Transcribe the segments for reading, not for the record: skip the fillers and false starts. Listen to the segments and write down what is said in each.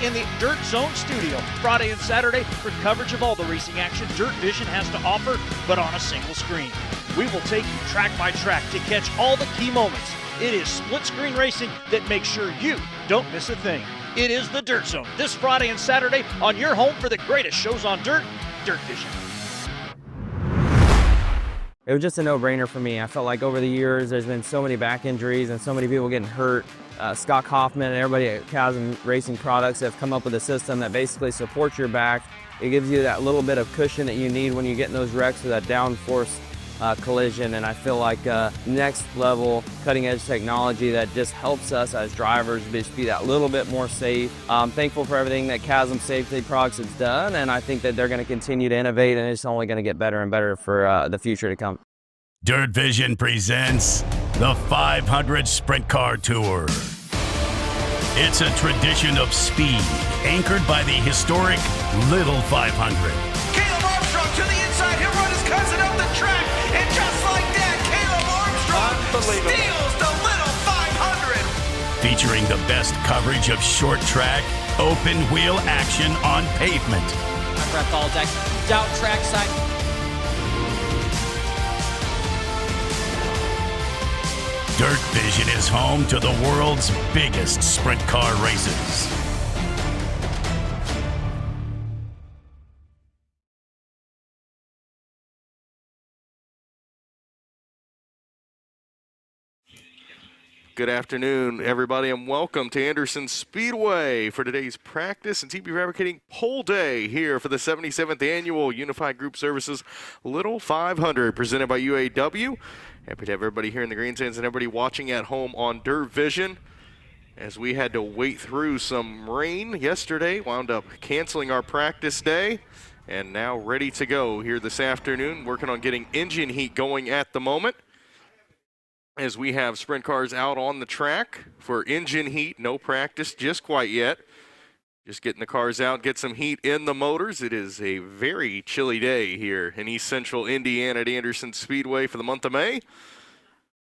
in the Dirt Zone studio, Friday and Saturday for coverage of all the racing action Dirt Vision has to offer, but on a single screen. We will take you track by track to catch all the key moments. It is split screen racing that makes sure you don't miss a thing. It is the Dirt Zone this Friday and Saturday on your home for the greatest shows on dirt, Dirt Vision. It was just a no-brainer for me. I felt like over the years there's been so many back injuries and so many people getting hurt. Scott Kaufman and everybody at Chasm Racing Products have come up with a system that basically supports your back. It gives you that little bit of cushion that you need when you get in those wrecks or that downforce collision, and I feel like next level cutting edge technology that just helps us as drivers just be that little bit more safe. I'm thankful for everything that Chasm Safety Products has done, and I think that they're going to continue to innovate, and it's only going to get better and better for the future to come. Dirt Vision presents the 500 Sprint Car Tour. It's a tradition of speed anchored by the historic Little 500. Caleb Armstrong to the inside. He'll run his cousin up the track. And just like that, Caleb Armstrong steals the Little 500. Featuring the best coverage of short track, open wheel action on pavement. Breath all deck, down trackside. Dirt Vision is home to the world's biggest sprint car races. Good afternoon, everybody, and welcome to Anderson Speedway for today's practice and TP Fabricating Pole Day here for the 77th Annual Unified Group Services Little 500 presented by UAW. Happy to have everybody here in the grandstands and everybody watching at home on Dirt Vision. As we had to wait through some rain yesterday, wound up canceling our practice day, and now ready to go here this afternoon, working on getting engine heat going at the moment. As we have sprint cars out on the track for engine heat, no practice just quite yet. Just getting the cars out, get some heat in the motors. It is a very chilly day here in East Central Indiana at Anderson Speedway for the month of May.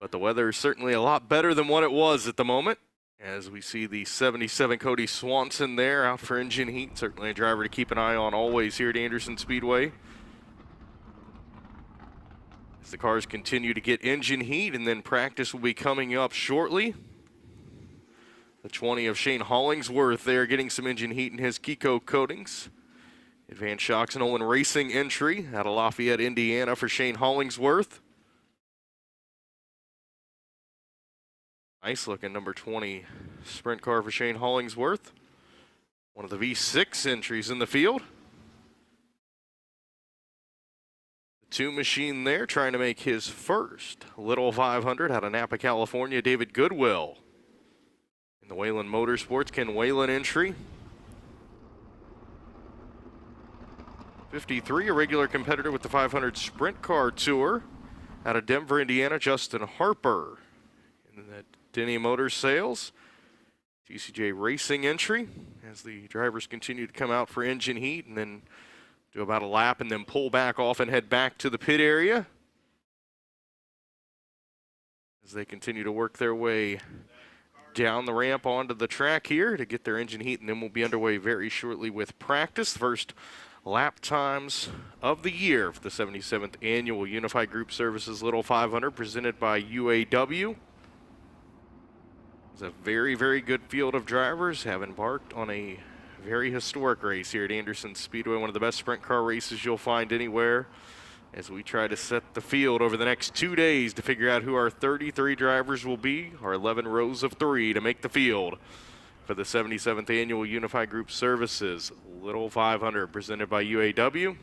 But the weather is certainly a lot better than what it was at the moment. As we see the 77 Cody Swanson there out for engine heat. Certainly a driver to keep an eye on always here at Anderson Speedway. As the cars continue to get engine heat, and then practice will be coming up shortly. The 20 of Shane Hollingsworth there getting some engine heat in his Kiko coatings. Advanced Shocks and Olin Racing entry out of Lafayette, Indiana for Shane Hollingsworth. Nice looking number 20 sprint car for Shane Hollingsworth. One of the V6 entries in the field. The 2 machine there trying to make his first Little 500 out of Napa, California, David Goodwill. In the Whalen Motorsports, Ken Whalen entry. 53, a regular competitor with the 500 Sprint Car Tour. Out of Denver, Indiana, Justin Harper. In the Denny Motors sales. TCJ Racing entry as the drivers continue to come out for engine heat and then do about a lap and then pull back off and head back to the pit area. As they continue to work their way down the ramp onto the track here to get their engine heat, and then we'll be underway very shortly with practice. First lap times of the year for the 77th Annual Unified Group Services Little 500 presented by UAW. It's a very, very good field of drivers have embarked on a very historic race here at Anderson Speedway, one of the best sprint car races you'll find anywhere, as we try to set the field over the next 2 days to figure out who our 33 drivers will be, our 11 rows of 3 to make the field for the 77th Annual Unified Group Services Little 500 presented by UAW.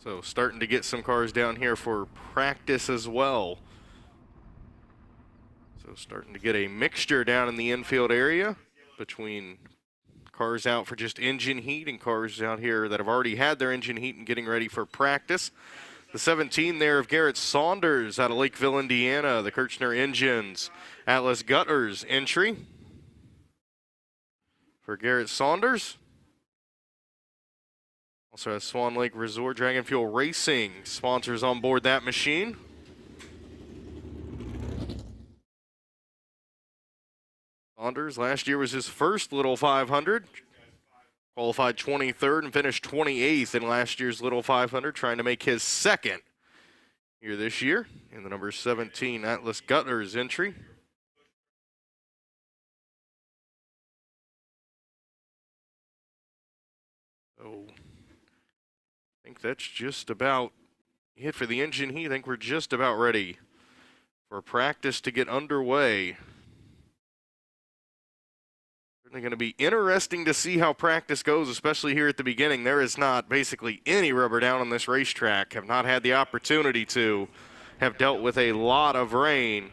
So starting to get some cars down here for practice as well. So starting to get a mixture down in the infield area between cars out for just engine heat and cars out here that have already had their engine heat and getting ready for practice. The 17 there of Garrett Saunders out of Lakeville, Indiana, the Kirchner Engines. Atlas Gutters entry for Garrett Saunders. Also has Swan Lake Resort Dragon Fuel Racing sponsors on board that machine. Saunders, last year was his first Little 500. Qualified 23rd and finished 28th in last year's Little 500, trying to make his second here this year in the number 17 Atlas Gutlers entry. So I think that's just about it for the engine heat. I think we're just about ready for practice to get underway. Certainly going to be interesting to see how practice goes, especially here at the beginning. There is not basically any rubber down on this racetrack. Have not had the opportunity to. Have dealt with a lot of rain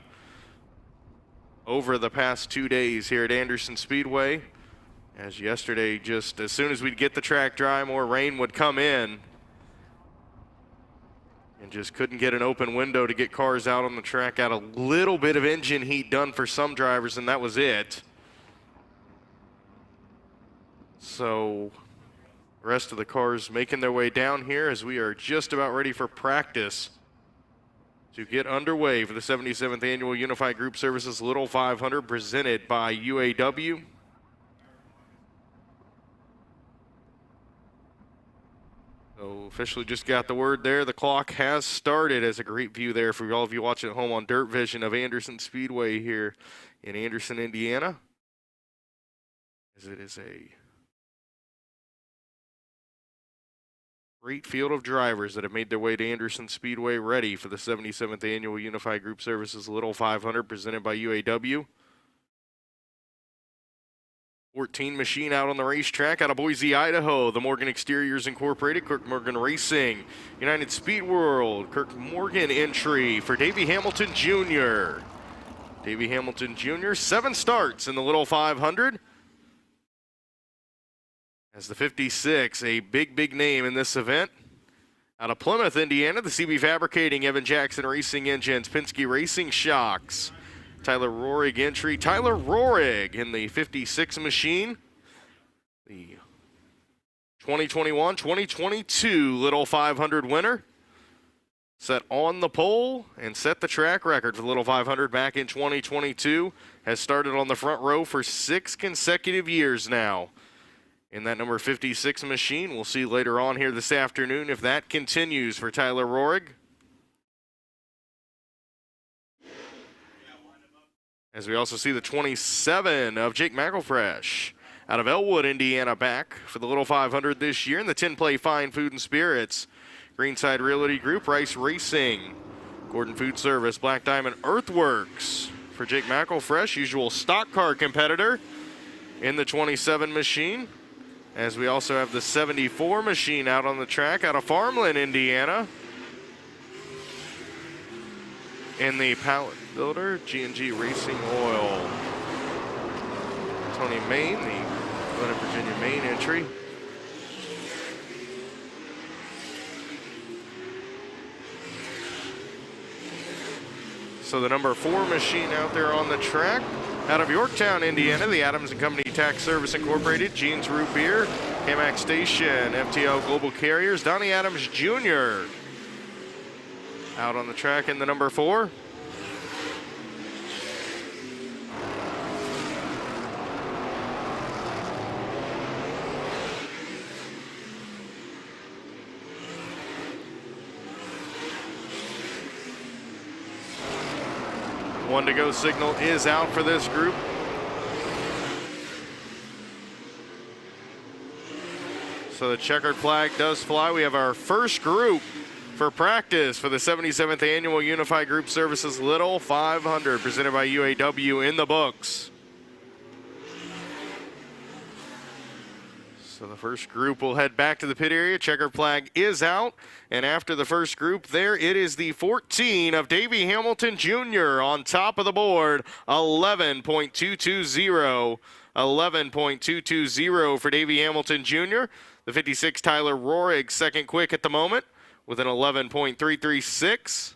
over the past 2 days here at Anderson Speedway. As yesterday, just as soon as we'd get the track dry, more rain would come in. And just couldn't get an open window to get cars out on the track. Got a little bit of engine heat done for some drivers, and that was it. So the rest of the cars making their way down here as we are just about ready for practice to get underway for the 77th Annual Unified Group Services Little 500 presented by UAW. So officially just got the word there. The clock has started. As a great view there for all of you watching at home on Dirt Vision of Anderson Speedway here in Anderson, Indiana. As it is a great field of drivers that have made their way to Anderson Speedway ready for the 77th Annual Unified Group Services Little 500 presented by UAW. 14 machine out on the racetrack out of Boise, Idaho. The Morgan Exteriors Incorporated, Kirk Morgan Racing, United Speed World, Kirk Morgan entry for Davey Hamilton Jr. Davey Hamilton Jr., 7 starts in the Little 500. As the 56, a big name in this event. Out of Plymouth, Indiana, the CB Fabricating, Evan Jackson Racing Engines, Penske Racing Shocks. Tyler Rohrig entry. Tyler Rohrig in the 56 machine. The 2021-2022 Little 500 winner. Set on the pole and set the track record for the Little 500 back in 2022. Has started on the front row for 6 consecutive years now. In that number 56 machine, we'll see later on here this afternoon if that continues for Tyler Rohrig. As we also see the 27 of Jake McElfresh out of Elwood, Indiana, back for the Little 500 this year in the 10-play Fine Food and Spirits. Greenside Realty Group, Rice Racing, Gordon Food Service, Black Diamond Earthworks for Jake McElfresh, usual stock car competitor in the 27 machine. As we also have the 74 machine out on the track out of Farmland, Indiana. In the pallet builder, G&G Racing Oil. Tony Main, the Atlanta, Virginia main entry. So the number 4 machine out there on the track. Out of Yorktown, Indiana, the Adams & Company Tax Service Incorporated, Jeans Root Beer, Camac Station, FTL Global Carriers, Donnie Adams Jr. out on the track in the number 4. One to go signal is out for this group. So the checkered flag does fly. We have our first group for practice for the 77th Annual Unified Group Services Little 500 presented by UAW in the books. So the first group will head back to the pit area. Checkered flag is out. And after the first group there, it is the 14 of Davey Hamilton Jr. on top of the board. 11.220. 11.220 for Davey Hamilton Jr. The 56 Tyler Rohrig second quick at the moment with an 11.336.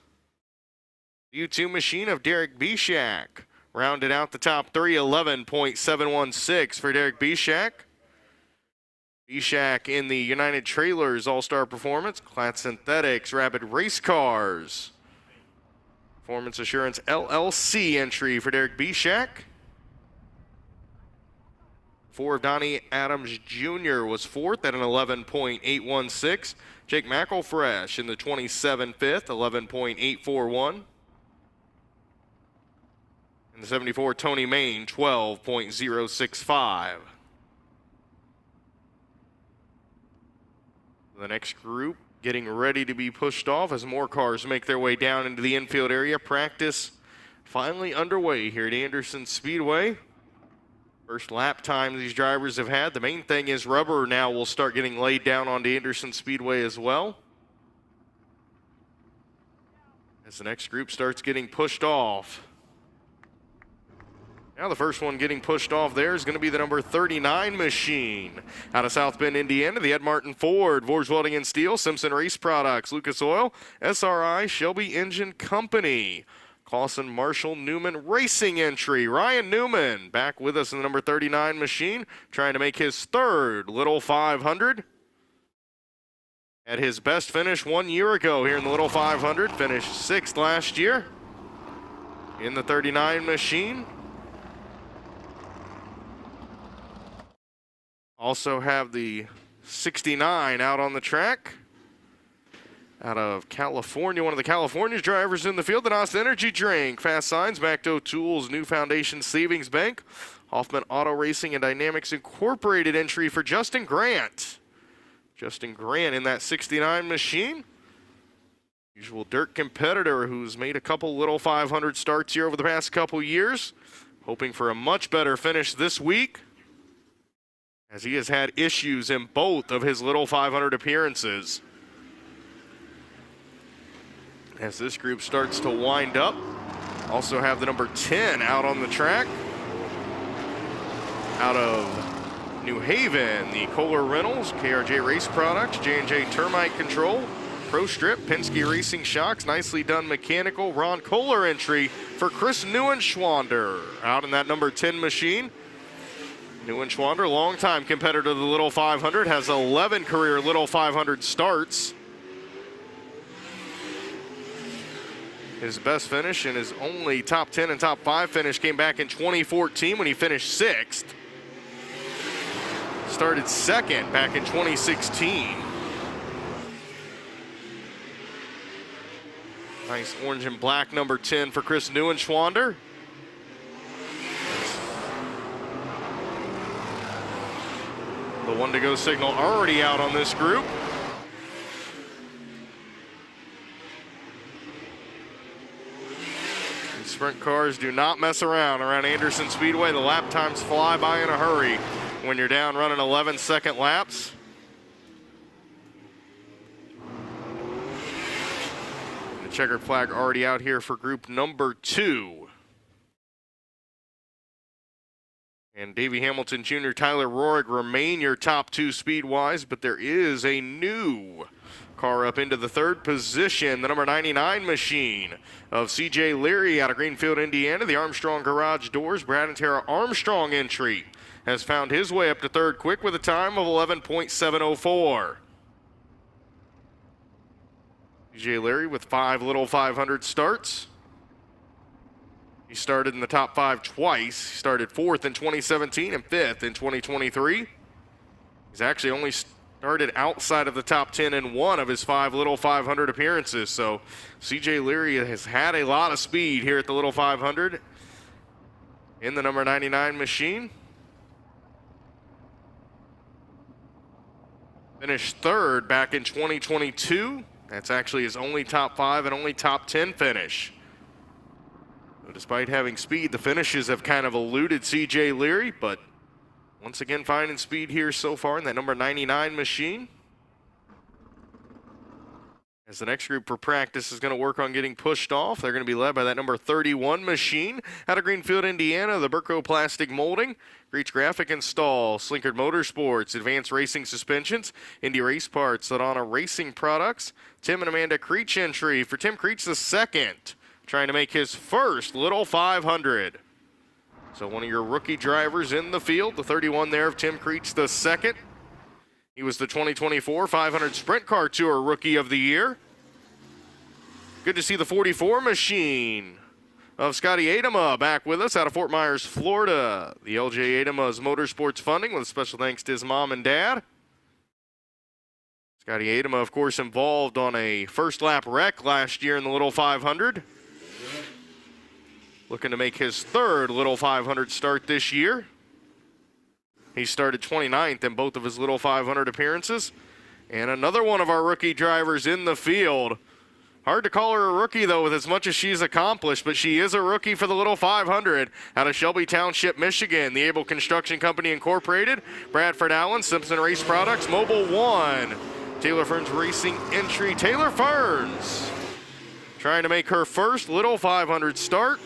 U2 machine of Derek Bishak rounded out the top 3. 11.716 for Derek Bishak. Bishak in the United Trailers All-Star Performance, Clad Synthetics, Rapid Race Cars. Performance Assurance LLC entry for Derek Bishak. 4 of Donnie Adams Jr. was fourth at an 11.816. Jake McElfresh in the 27 fifth, 11.841. And the 74, Tony Main, 12.065. The next group getting ready to be pushed off as more cars make their way down into the infield area. Practice finally underway here at Anderson Speedway. First lap time these drivers have had. The main thing is rubber now will start getting laid down onto Anderson Speedway as well, as the next group starts getting pushed off. Now the first one getting pushed off there is going to be the number 39 machine. Out of South Bend, Indiana, the Ed Martin Ford, Vors Welding and Steel, Simpson Race Products, Lucas Oil, SRI, Shelby Engine Company. Clausen Marshall Newman Racing entry. Ryan Newman back with us in the number 39 machine, trying to make his third Little 500. At his best finish 1 year ago here in the Little 500, finished 6th last year in the 39 machine. Also have the 69 out on the track. Out of California, one of the California drivers in the field, the NOS Energy Drink, Fast Signs, Macdo Tools, New Foundation Savings Bank, Hoffman Auto Racing and Dynamics Incorporated entry for Justin Grant. Justin Grant in that 69 machine. Usual dirt competitor who's made a couple Little 500 starts here over the past couple years. Hoping for a much better finish this week, as he has had issues in both of his Little 500 appearances. As this group starts to wind up, also have the number 10 out on the track. Out of New Haven, the Kohler Reynolds, KRJ Race Products, J&J Termite Control, Pro Strip, Penske Racing Shocks, Nicely Done Mechanical, Ron Kohler entry for Chris Neuenschwander. Out in that number 10 machine. Neuenschwander, longtime competitor to the Little 500, has 11 career Little 500 starts. His best finish and his only top 10 and top 5 finish came back in 2014 when he finished 6th. Started 2nd back in 2016. Nice orange and black number 10 for Chris Neuenschwander. The 1 to go signal already out on this group. Sprint cars do not mess around Anderson Speedway. The lap times fly by in a hurry when you're down running 11-second laps. The checkered flag already out here for group number 2. And Davey Hamilton Jr., Tyler Rohrig remain your top 2 speed-wise, but there is a new car up into the 3rd position, the number 99 machine of C.J. Leary out of Greenfield, Indiana. The Armstrong Garage Doors, Brad and Tara Armstrong entry has found his way up to 3rd quick with a time of 11.704. C.J. Leary with 5 Little 500 starts. He started in the top 5 twice. He started 4th in 2017 and 5th in 2023. He's actually only started outside of the top 10 in 1 of his 5 Little 500 appearances. So C.J. Leary has had a lot of speed here at the Little 500 in the number 99 machine. Finished 3rd back in 2022. That's actually his only top 5 and only top 10 finish. So despite having speed, the finishes have kind of eluded C.J. Leary, but once again finding speed here so far in that number 99 machine. As the next group for practice is going to work on getting pushed off, they're going to be led by that number 31 machine out of Greenfield, Indiana, the Burco Plastic Molding, Breach Graphic Install, Slinkard Motorsports, Advanced Racing Suspensions, Indy Race Parts, Ladonna Racing Products, Tim and Amanda Creech entry for Tim Creech the second, trying to make his first Little 500. So one of your rookie drivers in the field, the 31 there of Tim Creech the second. He was the 2024 500 Sprint Car Tour Rookie of the Year. Good to see the 44 machine of Scotty Adama back with us out of Fort Myers, Florida. The LJ Adama's Motorsports Funding with a special thanks to his mom and dad. Scotty Adama, of course, involved on a first lap wreck last year in the Little 500. Looking to make his third Little 500 start this year. He started 29th in both of his Little 500 appearances. And another one of our rookie drivers in the field. Hard to call her a rookie, though, with as much as she's accomplished, but she is a rookie for the Little 500 out of Shelby Township, Michigan. The Able Construction Company Incorporated, Bradford Allen, Simpson Race Products, Mobile One, Taylor Ferns Racing entry. Taylor Ferns trying to make her first Little 500 start.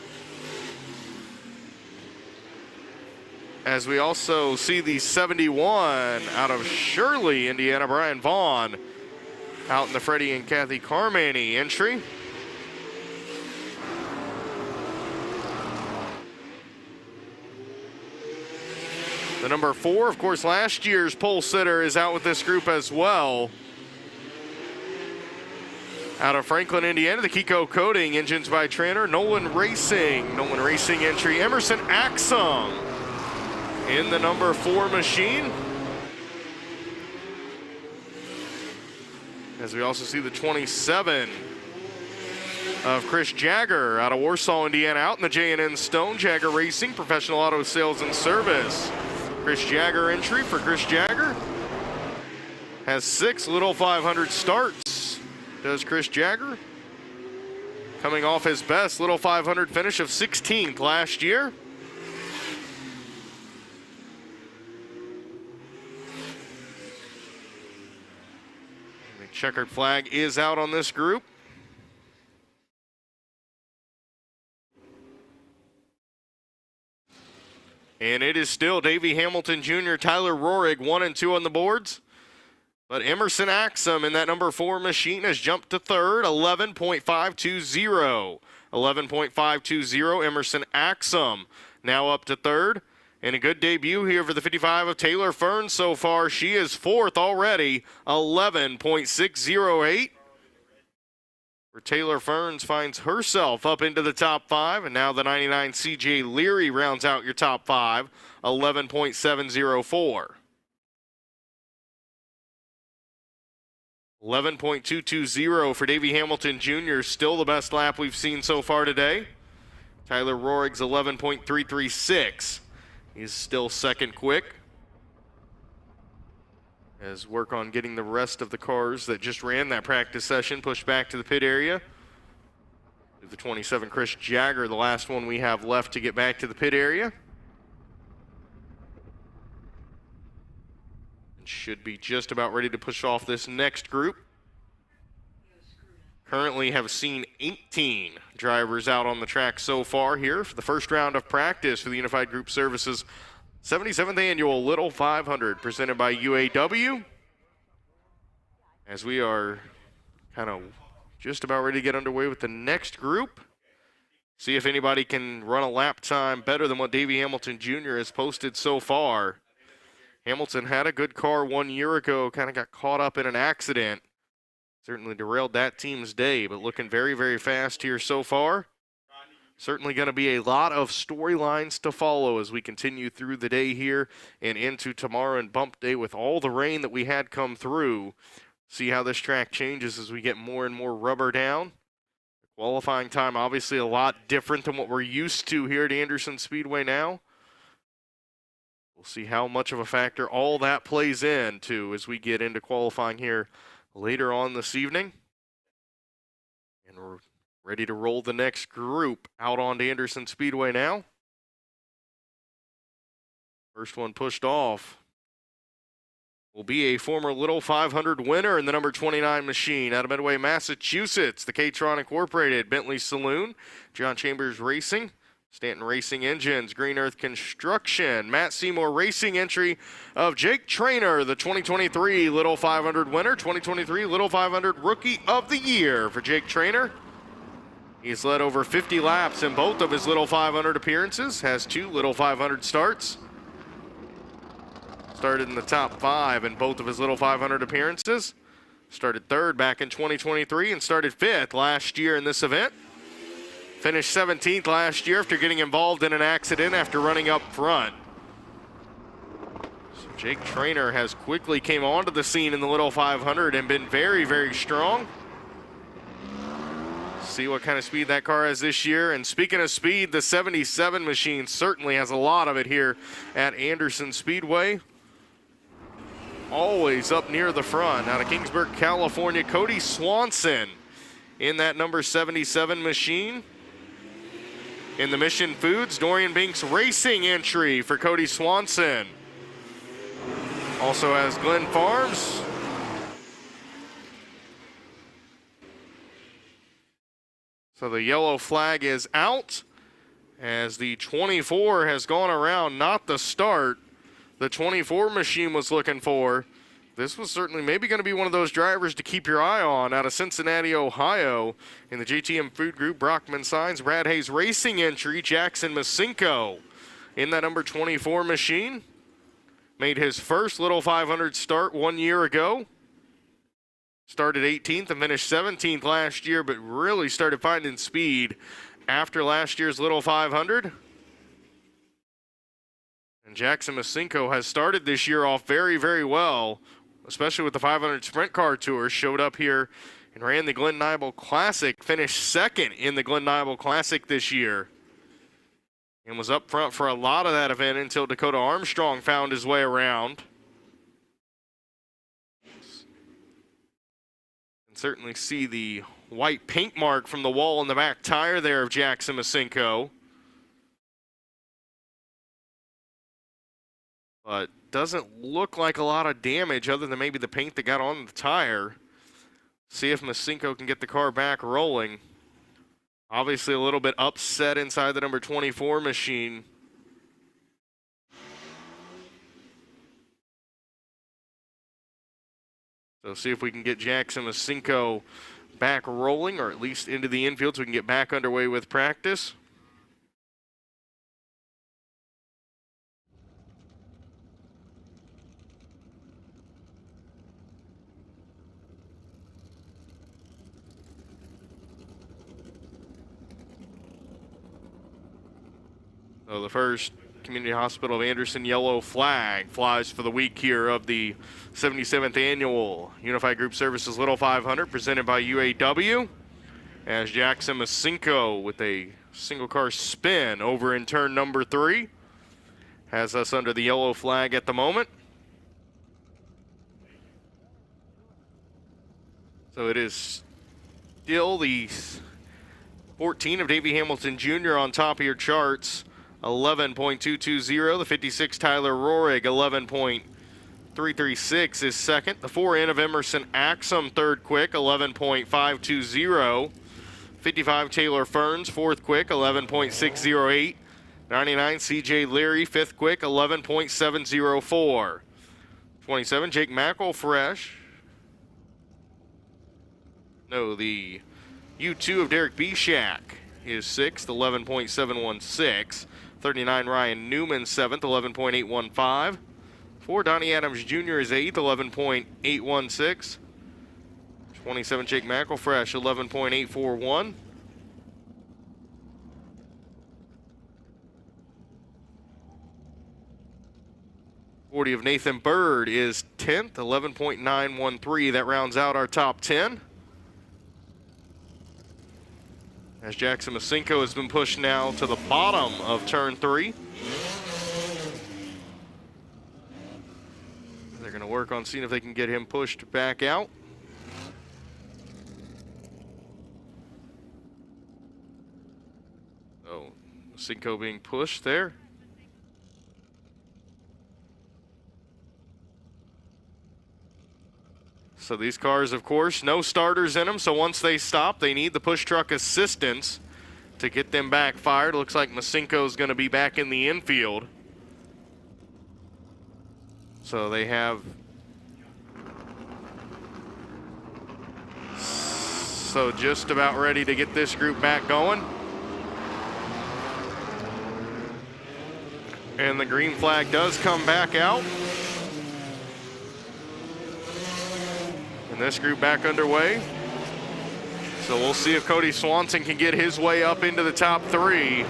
As we also see the 71 out of Shirley, Indiana, Brian Vaughn, out in the Freddie and Kathy Carmany entry. The number 4, of course, last year's pole sitter is out with this group as well. Out of Franklin, Indiana, the Kiko Coating, engines by Tranter, Nolan Racing entry, Emerson Axum in the number 4 machine. As we also see the 27 of Chris Jagger out of Warsaw, Indiana, out in the J&N Stone. Jagger Racing, professional auto sales and service. Chris Jagger entry for Chris Jagger. Has 6 Little 500 starts, does Chris Jagger. Coming off his best Little 500 finish of 16th last year. Checkered flag is out on this group. And it is still Davey Hamilton Jr., Tyler Rohrig, 1 and 2 on the boards. But Emerson Axum in that number 4 machine has jumped to third, 11.520. 11.520, Emerson Axum now up to third. And a good debut here for the 55 of Taylor Ferns so far. She is 4th already, 11.608. Where Taylor Ferns finds herself up into the top 5. And now the 99 CJ Leary rounds out your top 5, 11.704. 11.220 for Davey Hamilton Jr., still the best lap we've seen so far today. Tyler Rohrig's 11.336. He's still second quick. As work on getting the rest of the cars that just ran that practice session pushed back to the pit area. The 27 Chris Jagger, the last one we have left to get back to the pit area. And should be just about ready to push off this next group. Currently have seen 18 drivers out on the track so far here for the first round of practice for the Unified Group Services 77th Annual Little 500 presented by UAW. As we are kind of just about ready to get underway with the next group. See if anybody can run a lap time better than what Davey Hamilton Jr. has posted so far. Hamilton had a good car 1 year ago, kind of got caught up in an accident. Certainly derailed that team's day, but looking very, very fast here so far. Certainly going to be a lot of storylines to follow as we continue through the day here and into tomorrow and bump day with all the rain that we had come through. See how this track changes as we get more and more rubber down. The qualifying time obviously a lot different than what we're used to here at Anderson Speedway now. We'll see how much of a factor all that plays into as we get into qualifying here later on this evening. And we're ready to roll the next group out onto Anderson Speedway now. First one pushed off will be a former Little 500 winner in the number 29 machine out of Medway, Massachusetts. The K-Tron Incorporated, Bentley Saloon, John Chambers Racing, Stanton Racing Engines, Green Earth Construction, Matt Seymour Racing entry of Jake Trainer, the 2023 Little 500 winner, 2023 Little 500 Rookie of the Year for Jake Trainer. He's led over 50 laps in both of his Little 500 appearances, has 2 Little 500 starts. Started in the top 5 in both of his Little 500 appearances. Started 3rd back in 2023 and started 5th last year in this event. Finished 17th last year after getting involved in an accident after running up front. So Jake Traynor has quickly came onto the scene in the little 500 and been very, very strong. See what kind of speed that car has this year. And speaking of speed, the 77 machine certainly has a lot of it here at Anderson Speedway. Always up near the front. Out of Kingsburg, California, Cody Swanson in that number 77 machine. In the Mission Foods, Dorian Binks Racing entry for Cody Swanson. Also has Glenn Farms. So the yellow flag is out as the 24 has gone around, not the start the 24 machine was looking for. This was certainly maybe going to be one of those drivers to keep your eye on out of Cincinnati, Ohio. In the JTM Food Group, Brockman Signs, Brad Hayes Racing entry, Jackson Masinko in that number 24 machine. Made his first little 500 start 1 year ago. Started 18th and finished 17th last year, but really started finding speed after last year's little 500. And Jackson Masinko has started this year off very, very well, especially with the 500 Sprint Car Tour. Showed up here and ran the Glen Nibel Classic, finished second in the Glen Nibel Classic this year, and was up front for a lot of that event until Dakota Armstrong found his way around. Certainly see the white paint mark from the wall in the back tire there of Jackson Masinko. But doesn't look like a lot of damage other than maybe the paint that got on the tire. See if Masinko can get the car back rolling. Obviously a little bit upset inside the number 24 machine. So see if we can get Jackson Masinko back rolling, or at least into the infield so we can get back underway with practice. So the first Community Hospital of Anderson yellow flag flies for the week here of the 77th Annual Unified Group Services Little 500 presented by UAW, as Jackson Masinko with a single car spin over in turn number 3 has us under the yellow flag at the moment. So it is still the 14 of Davey Hamilton Jr. on top of your charts. 11.220. The 56 Tyler Rohrig, 11.336 is second. The 4N of Emerson Axum, third quick, 11.520. 55 Taylor Ferns, fourth quick, 11.608. 99 CJ Leary, fifth quick, 11.704. 27 Jake McElfresh. No, the U2 of Derek Bishak is sixth, 11.716. 39 Ryan Newman, 7th, 11.815. 4 Donnie Adams Jr. is 8th, 11.816. 27 Jake McElfresh, 11.841. '40 of Nathan Bird is 10th, 11.913. That rounds out our top 10. As Jackson Masinko has been pushed now to the bottom of turn 3. They're going to work on seeing if they can get him pushed back out. So Masinko being pushed there. So these cars, of course, no starters in them, so once they stop, they need the push truck assistance to get them back fired. Looks like Masinko's going to be back in the infield. So they have... So just about ready to get this group back going. And the green flag does come back out. This group back underway. So we'll see if Cody Swanson can get his way up into the top 3.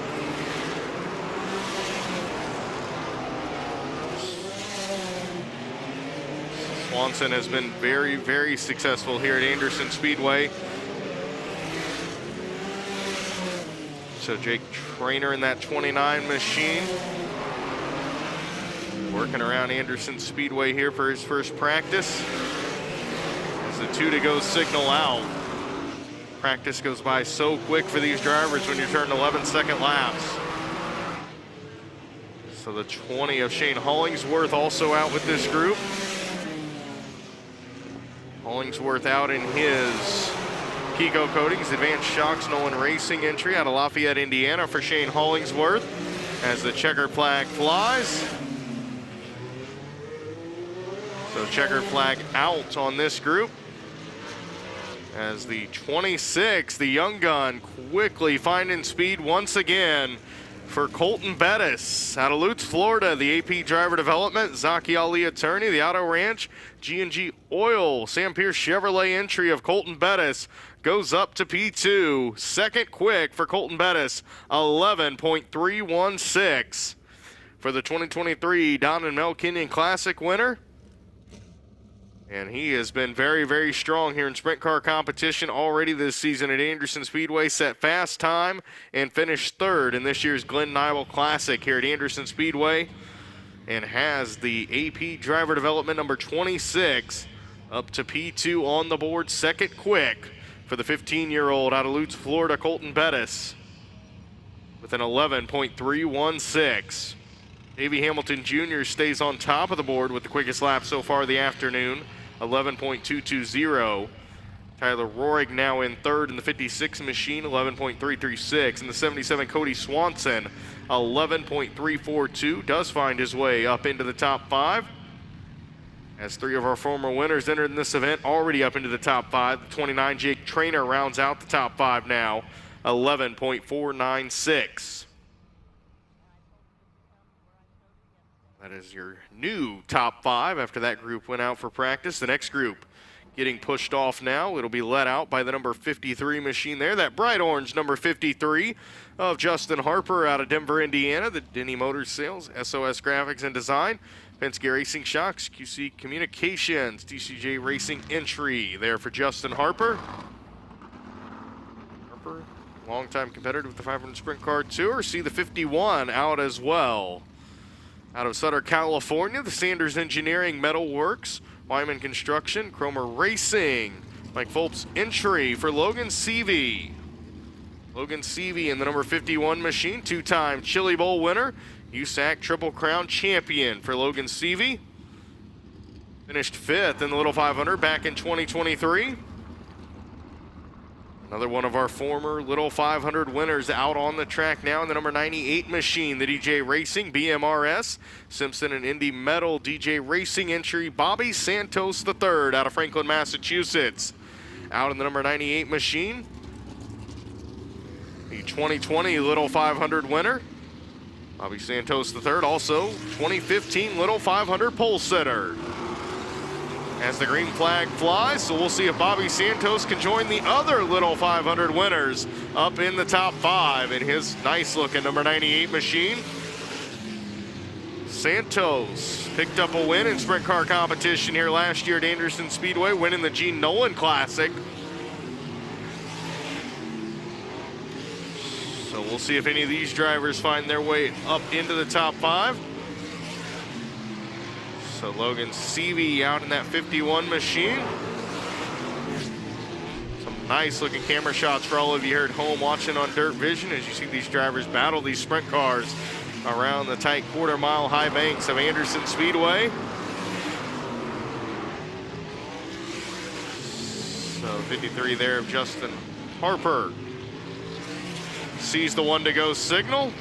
Swanson has been very, very successful here at Anderson Speedway. So Jake Trainer in that 29 machine. Working around Anderson Speedway here for his first practice. As the 2 to go signal out. Practice goes by so quick for these drivers when you turn 11-second laps. So the 20 of Shane Hollingsworth also out with this group. Hollingsworth out in his Pico Coatings Advanced Shocks Nolan Racing entry out of Lafayette, Indiana for Shane Hollingsworth as the checkered flag flies. So checkered flag out on this group. As the 26, the young gun, quickly finding speed once again for Colton Bettis out of Lutz, Florida. The AP Driver Development, Zaki Ali Attorney, the Auto Ranch, G&G Oil, Sam Pierce Chevrolet entry of Colton Bettis goes up to P2. Second quick for Colton Bettis, 11.316 for the 2023 Don and Mel Kenyon Classic winner. And he has been very, very strong here in sprint car competition already this season at Anderson Speedway. Set fast time and finished 3rd in this year's Glen Nibel Classic here at Anderson Speedway. And has the AP Driver Development number 26 up to P2 on the board. Second quick for the 15-year-old out of Lutz, Florida, Colton Bettis with an 11.316. Davey Hamilton Jr. stays on top of the board with the quickest lap so far of the afternoon. 11.220. Tyler Rohrig now in 3rd in the 56 machine, 11.336. In the 77, Cody Swanson, 11.342. Does find his way up into the top 5. As 3 of our former winners entered in this event, already up into the top 5. The 29, Jake Trainer, rounds out the top 5 now, 11.496. That is your new top 5 after that group went out for practice. The next group getting pushed off now. It'll be led out by the number 53 machine there. That bright orange number 53 of Justin Harper out of Denver, Indiana. The Denny Motors Sales, SOS Graphics and Design, Penske Racing Shocks, QC Communications, DCJ Racing entry there for Justin Harper. Harper, longtime competitor with the 500 Sprint Car Tour. See the 51 out as well. Out of Sutter, California, the Sanders Engineering Metal Works, Wyman Construction, Cromer Racing, Mike Phelps entry for Logan Seavey. Logan Seavey in the number 51 machine, 2-time Chili Bowl winner, USAC Triple Crown champion for Logan Seavey. Finished 5th in the Little 500 back in 2023. Another one of our former Little 500 winners out on the track now in the number 98 machine, the DJ Racing BMRS, Simpson and Indy Metal DJ Racing entry, Bobby Santos III out of Franklin, Massachusetts. Out in the number 98 machine, the 2020 Little 500 winner, Bobby Santos III, also 2015 Little 500 pole sitter. As the green flag flies, so we'll see if Bobby Santos can join the other Little 500 winners up in the top 5 in his nice looking number 98 machine. Santos picked up a win in sprint car competition here last year at Anderson Speedway, winning the Gene Nolan Classic. So we'll see if any of these drivers find their way up into the top 5. So Logan Seavey out in that 51 machine. Some nice looking camera shots for all of you here at home watching on Dirt Vision as you see these drivers battle these sprint cars around the tight quarter-mile high banks of Anderson Speedway. So 53 there of Justin Harper. Sees the 1 to go signal.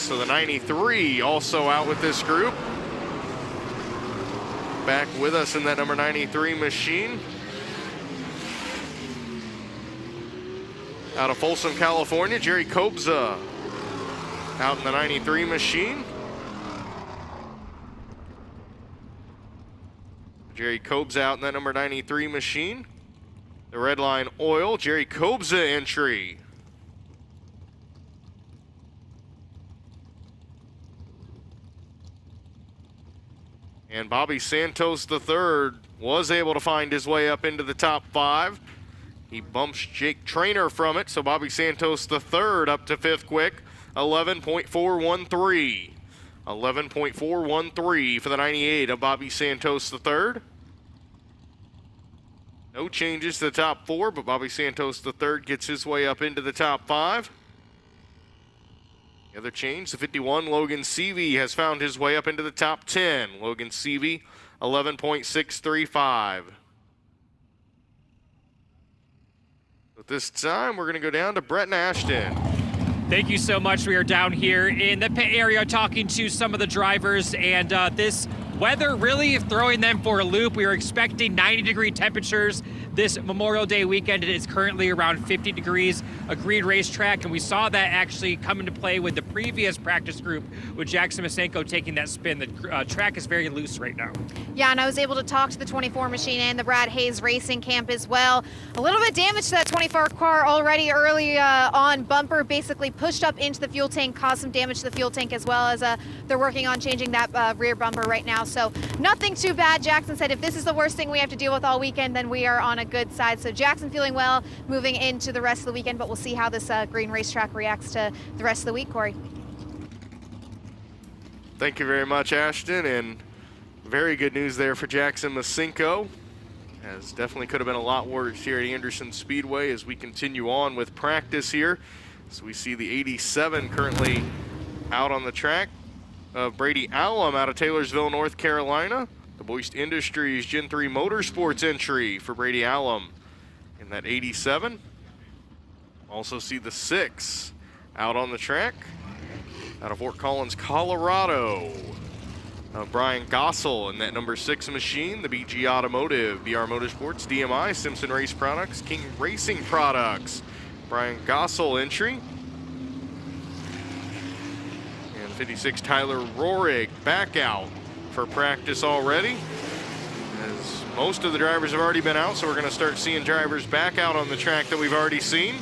So the 93 also out with this group. Back with us in that number 93 machine. Out of Folsom, California, Jerry Kobza out in the 93 machine. Jerry Kobza out in that number 93 machine. The Red Line Oil, Jerry Kobza entry. And Bobby Santos III was able to find his way up into the top 5. He bumps Jake Trainer from it, so Bobby Santos III up to 5th quick, 11.413. 11.413 for the 98 of Bobby Santos III. No changes to the top 4, but Bobby Santos III gets his way up into the top 5. The other change, the 51, Logan Seavey has found his way up into the top 10. Logan Seavey, 11.635. But this time, we're going to go down to Brett Ashton. Thank you so much. We are down here in the pit area talking to some of the drivers, and this weather really throwing them for a loop. We were expecting 90-degree temperatures this Memorial Day weekend. It is currently around 50 degrees, a green racetrack, and we saw that actually come into play with the previous practice group with Jackson Masenko taking that spin. The track is very loose right now. Yeah, and I was able to talk to the 24 machine and the Brad Hayes Racing Camp as well. A little bit damage to that 24 car already early on. Bumper basically pushed up into the fuel tank, caused some damage to the fuel tank, as well as they're working on changing that rear bumper right now. So nothing too bad. Jackson said if this is the worst thing we have to deal with all weekend, then we are on a good side. So Jackson feeling well moving into the rest of the weekend, but we'll see how this green racetrack reacts to the rest of the week, Corey. Thank you very much, Ashton, and very good news there for Jackson Masenko, as definitely could have been a lot worse here at Anderson Speedway as we continue on with practice here. So we see the 87 currently out on the track of Brady Allen out of Taylorsville, North Carolina. The Boyce Industries Gen 3 Motorsports entry for Brady Allen in that 87. Also see the 6 out on the track out of Fort Collins, Colorado. Brian Gossel in that number 6 machine, the BG Automotive, BR Motorsports, DMI, Simpson Race Products, King Racing Products. Brian Gossel entry. And 56 Tyler Rohrig back out for practice already, as most of the drivers have already been out, so we're going to start seeing drivers back out on the track that we've already seen.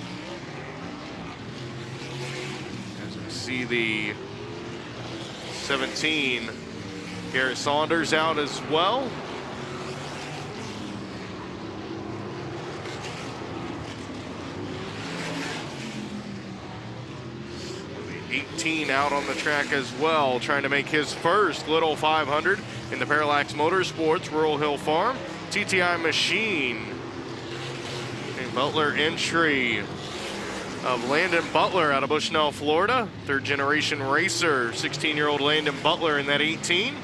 As we see the 17 Garrett Saunders out as well. The 18 out on the track as well, trying to make his first Little 500 in the Parallax Motorsports Rural Hill Farm. TTI Machine. A Butler entry of Landon Butler out of Bushnell, Florida. Third generation racer, 16-year-old Landon Butler in that 18.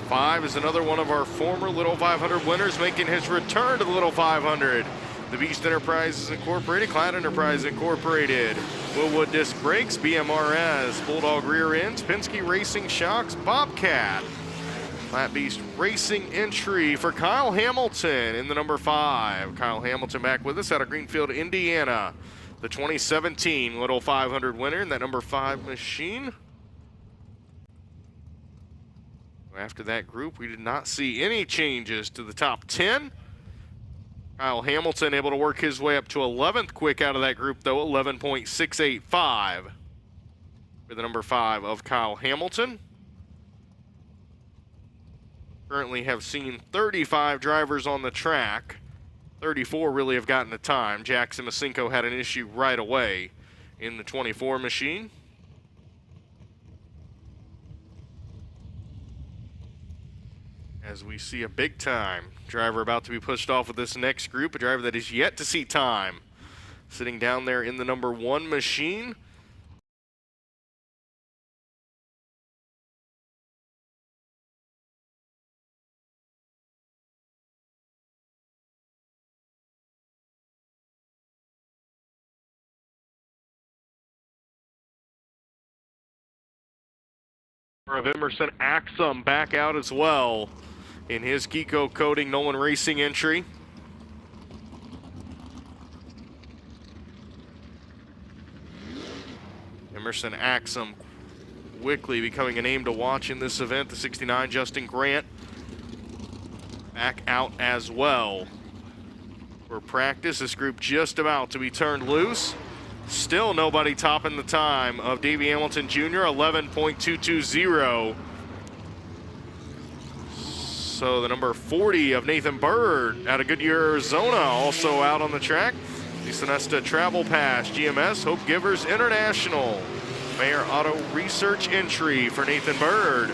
Five is another one of our former Little 500 winners making his return to the Little 500. The Beast Enterprises Incorporated, Cloud Enterprise Incorporated, Willwood Disc Brakes, BMRS, Bulldog Rear Ends, Penske Racing Shocks, Bobcat. Flat Beast Racing entry for Kyle Hamilton in the number 5. Kyle Hamilton back with us out of Greenfield, Indiana. The 2017 Little 500 winner in that number 5 machine. After that group, we did not see any changes to the top 10. Kyle Hamilton able to work his way up to 11th quick out of that group, though, 11.685 for the number 5 of Kyle Hamilton. Currently have seen 35 drivers on the track. 34 really have gotten the time. Jackson Masenko had an issue right away in the 24 machine. As we see a big time driver about to be pushed off with this next group, a driver that is yet to see time. Sitting down there in the number 1 machine. Of Emerson Axum back out as well in his Kiko Coating Nolan Racing entry. Emerson Axum quickly becoming a name to watch in this event. The 69 Justin Grant back out as well. For practice, this group just about to be turned loose. Still nobody topping the time of Davey Hamilton Jr., 11.220. So the number 40 of Nathan Bird out of Goodyear, Arizona, also out on the track. The Sonesta Travel Pass, GMS, Hope Givers International. Mayor Auto Research entry for Nathan Bird,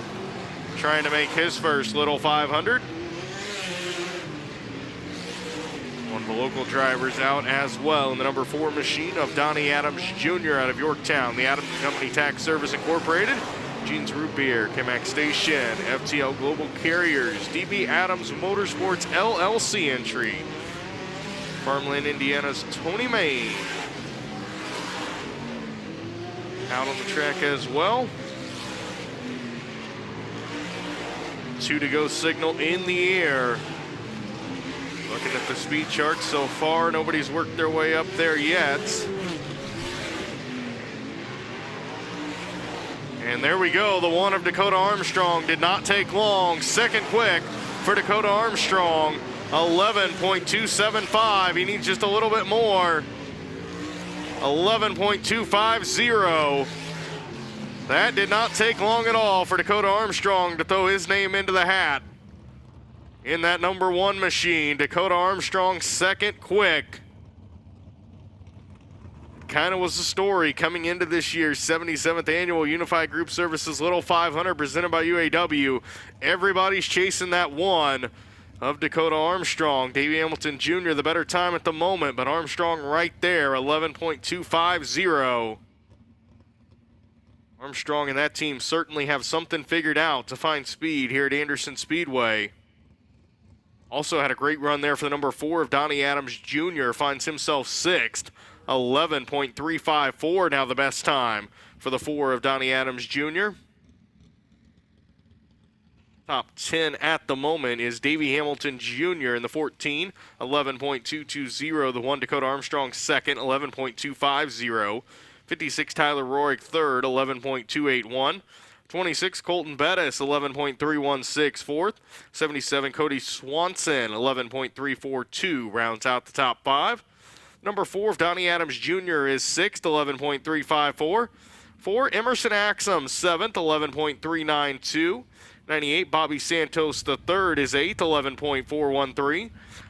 trying to make his first Little 500. One of the local drivers out as well in the number 4 machine of Donnie Adams Jr. out of Yorktown. The Adams Company Tax Service Incorporated, Jeans Root Beer, Kemax Station, FTL Global Carriers, DB Adams Motorsports LLC entry. Farmland, Indiana's Tony May out on the track as well. 2 to go signal in the air. Looking at the speed chart so far, nobody's worked their way up there yet. And there we go, the one of Dakota Armstrong did not take long. Second quick for Dakota Armstrong, 11.275. He needs just a little bit more. 11.250. That did not take long at all for Dakota Armstrong to throw his name into the hat. In that number 1 machine, Dakota Armstrong second quick. Kind of was the story coming into this year's 77th Annual Unified Group Services Little 500 presented by UAW. Everybody's chasing that one of Dakota Armstrong. Davey Hamilton Jr. the better time at the moment, but Armstrong right there, 11.250. Armstrong and that team certainly have something figured out to find speed here at Anderson Speedway. Also had a great run there for the number 4 of Donnie Adams Jr. Finds himself 6th, 11.354 now the best time for the 4 of Donnie Adams Jr. Top 10 at the moment is Davey Hamilton Jr. in the 14, 11.220. The 1 Dakota Armstrong second, 11.250. 56 Tyler Roig third, 11.281. 26 Colton Bettis, 11.316 fourth. 77 Cody Swanson, 11.342 rounds out the top 5. Number 4 of Donnie Adams Jr. is 6th, 11.354. 4 Emerson Axum, 7th, 11.392. 98 Bobby Santos the third is 8th, 11.413.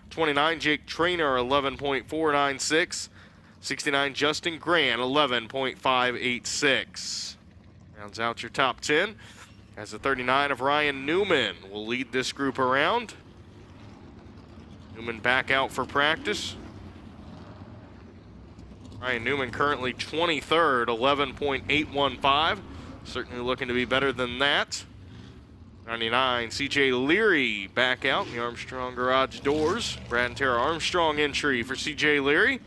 29 Jake Traynor, 11.496. 69 Justin Grant, 11.586. Rounds out your top 10 as the 39 of Ryan Newman will lead this group around. Newman back out for practice. Ryan Newman currently 23rd, 11.815. Certainly looking to be better than that. 99 CJ Leary back out in the Armstrong garage doors. Brad and Tara Armstrong entry for CJ Leary.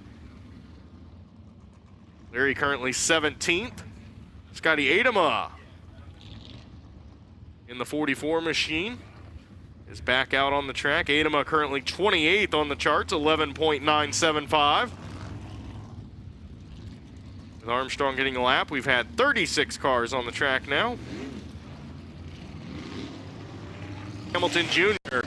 Leary currently 17th. Scotty Adama in the 44 machine is back out on the track. Adama currently 28th on the charts, 11.975. With Armstrong getting a lap, we've had 36 cars on the track now. Hamilton Jr.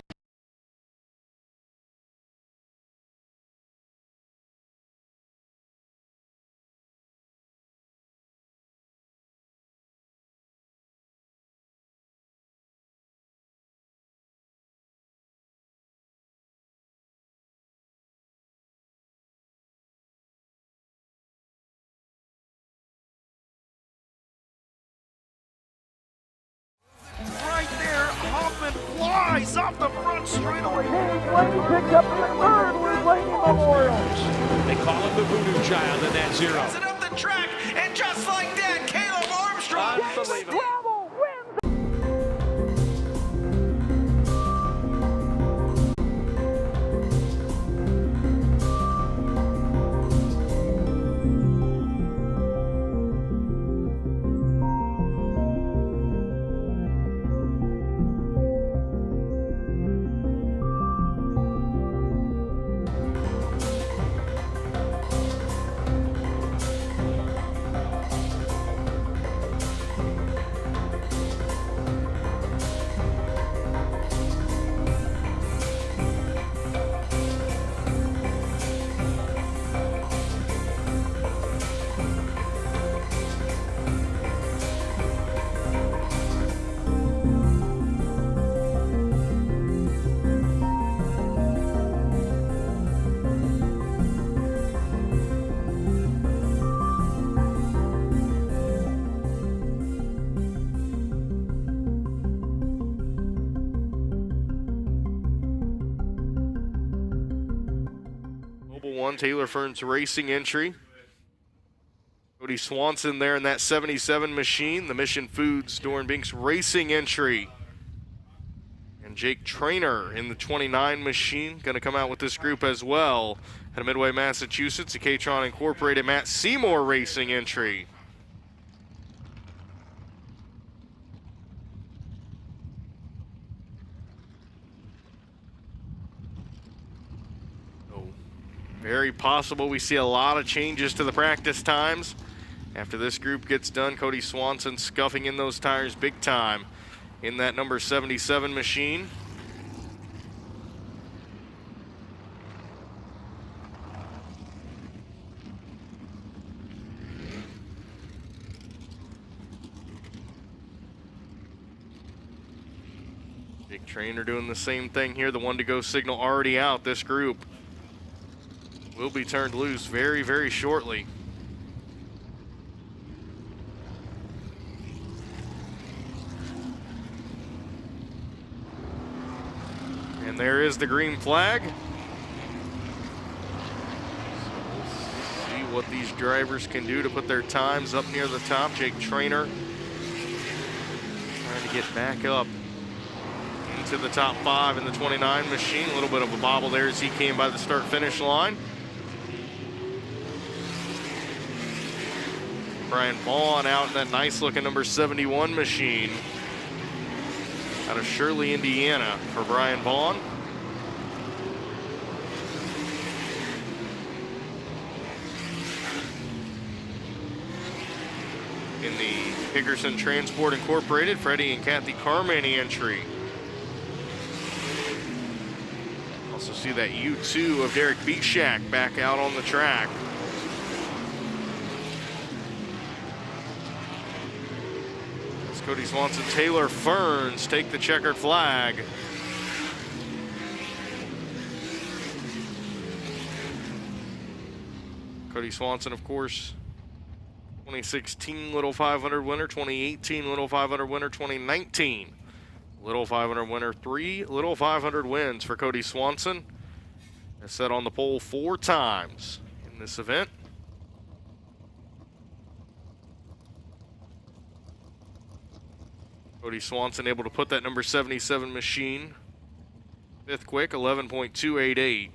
Right there, Hoffman flies off the front straightaway. They call him the voodoo child in that 0. It up the track, and just like that, Caleb Armstrong. Unbelievable. 71 Taylor Ferns Racing entry. Cody Swanson there in that 77 machine. The Mission Foods Doran Binks Racing entry. And Jake Trainer in the 29 machine. Going to come out with this group as well. Out of Midway, Massachusetts, the K-Tron Incorporated Matt Seymour Racing entry. Very possible we see a lot of changes to the practice times. After this group gets done, Cody Swanson scuffing in those tires big time in that number 77 machine. Big Trainer doing the same thing here. The one to go signal already out. This group will be turned loose very, very shortly. And there is the green flag. So we'll see what these drivers can do to put their times up near the top. Jake Trainer trying to get back up into the top 5 in the 29 machine. A little bit of a bobble there as he came by the start-finish line. Brian Vaughn out in that nice-looking number 71 machine out of Shirley, Indiana for Brian Vaughn. In the Hickerson Transport Incorporated, Freddie and Kathy Carmany entry. Also see that U2 of Derek Bishak back out on the track. Cody Swanson, Taylor Ferns take the checkered flag. Cody Swanson, of course, 2016 Little 500 winner, 2018 Little 500 winner, 2019 Little 500 winner. 3 Little 500 wins for Cody Swanson. Has set on the pole 4 times in this event. Cody Swanson able to put that number 77 machine 5th quick, 11.288.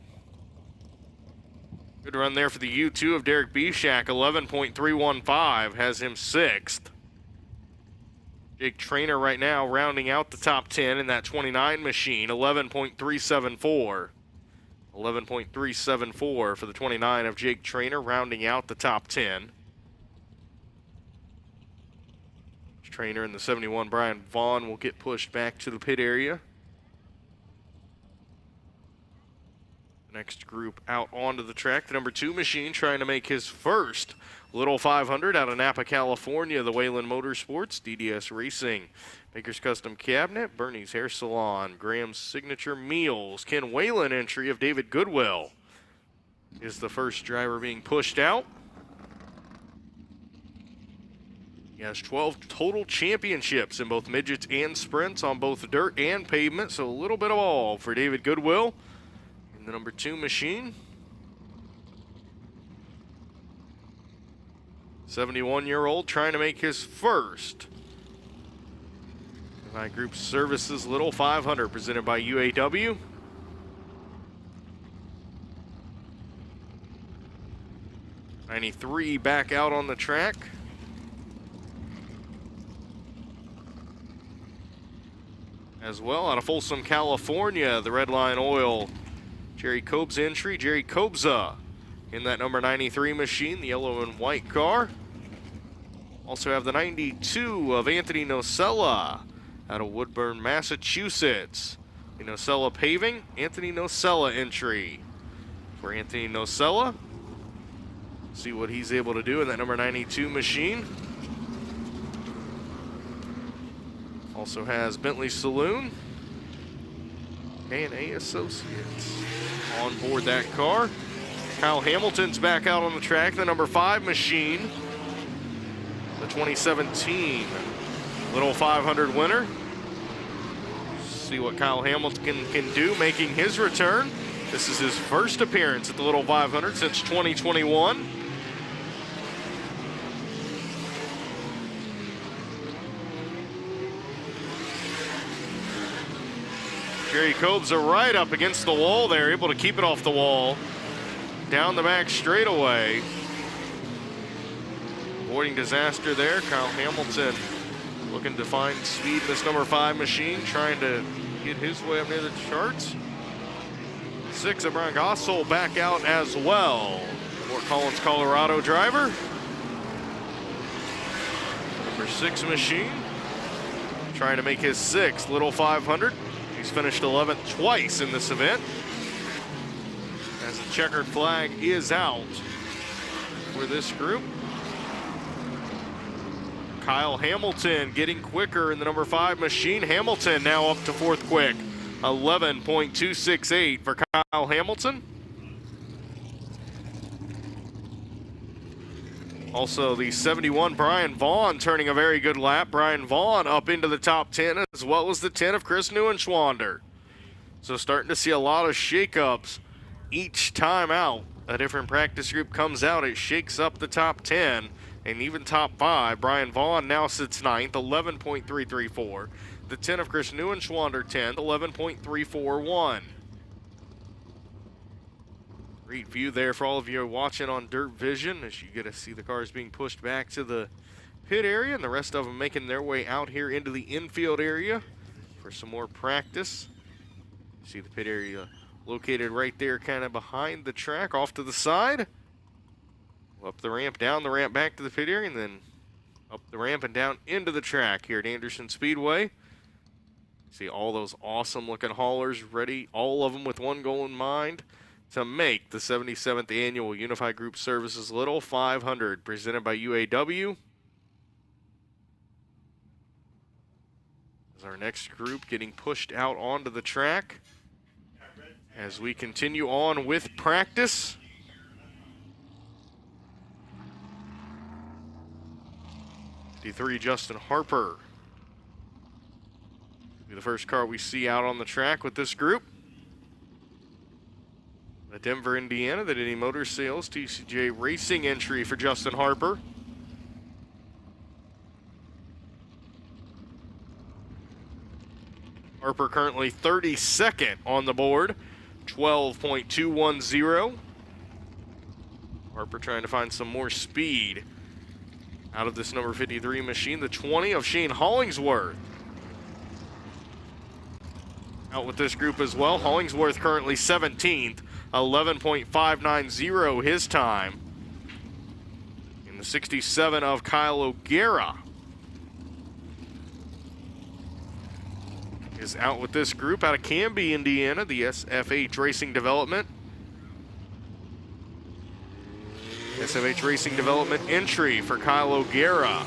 Good run there for the U2 of Derek Bishak, 11.315, has him 6th. Jake Trainer right now rounding out the top 10 in that 29 machine, 11.374. 11.374 for the 29 of Jake Trainer, rounding out the top 10. Trainer in the 71, Brian Vaughn, will get pushed back to the pit area. Next group out onto the track, the number 2 machine trying to make his first Little 500 out of Napa, California, the Wayland Motorsports, DDS Racing, Baker's Custom Cabinet, Bernie's Hair Salon, Graham's Signature Meals. Ken Whalen entry of David Goodwill is the first driver being pushed out. He has 12 total championships in both midgets and sprints on both dirt and pavement, so a little bit of all for David Goodwill in the number 2 machine. 71-year-old trying to make his first Unified Group Services Little 500 presented by UAW. '93 back out on the track. As well, out of Folsom, California, the Red Line Oil, Jerry Kobza entry. Jerry Kobza in that number 93 machine, the yellow and white car. Also have the 92 of Anthony Nocella out of Woodburn, Massachusetts. The Nocella Paving, Anthony Nocella entry for Anthony Nocella. See what he's able to do in that number 92 machine. Also has Bentley Saloon, A&A Associates on board that car. Kyle Hamilton's back out on the track, the number 5 machine, the 2017 Little 500 winner. See what Kyle Hamilton can do, making his return This is his first appearance at the Little 500 since 2021. Jerry Cobes are right up against the wall there, able to keep it off the wall. Down the back straightaway. Avoiding disaster there. Kyle Hamilton looking to find speed in this number 5 machine, trying to get his way up near the charts. 6 of Brian Gossel back out as well. Fort Collins, Colorado driver. Number 6 machine, trying to make his 6th Little 500. He's finished 11th twice in this event. As the checkered flag is out for this group. Kyle Hamilton getting quicker in the number 5 machine. Hamilton now up to 4th quick. 11.268 for Kyle Hamilton. Also the 71 Brian Vaughn turning a very good lap. Brian Vaughn up into the top 10, as well as the 10 of Chris Neuenschwander. So starting to see a lot of shakeups each time out. A different practice group comes out, it shakes up the top 10 and even top 5. Brian Vaughn now sits 9th, 11.334. The 10 of Chris Neuenschwander 10th, 11.341. Great view there for all of you watching on Dirt Vision as you get to see the cars being pushed back to the pit area and the rest of them making their way out here into the infield area for some more practice. See the pit area located right there kind of behind the track off to the side. Up the ramp, down the ramp, back to the pit area, and then up the ramp and down into the track here at Anderson Speedway. See all those awesome looking haulers ready, all of them with one goal in mind, to make the 77th Annual Unified Group Services Little 500 presented by UAW. As our next group getting pushed out onto the track as we continue on with practice. D3 Justin Harper will be the first car we see out on the track with this group. The Denver, Indiana, the Denny Motor Sales TCJ Racing entry for Justin Harper. Harper currently 32nd on the board, 12.210. Harper trying to find some more speed out of this number 53 machine. The 20 of Shane Hollingsworth out with this group as well. Hollingsworth currently 17th, 11.590 his time. In the 67 of Kyle O'Gara is out with this group out of Canby, Indiana, the SFH Racing Development. SFH Racing Development entry for Kyle O'Gara.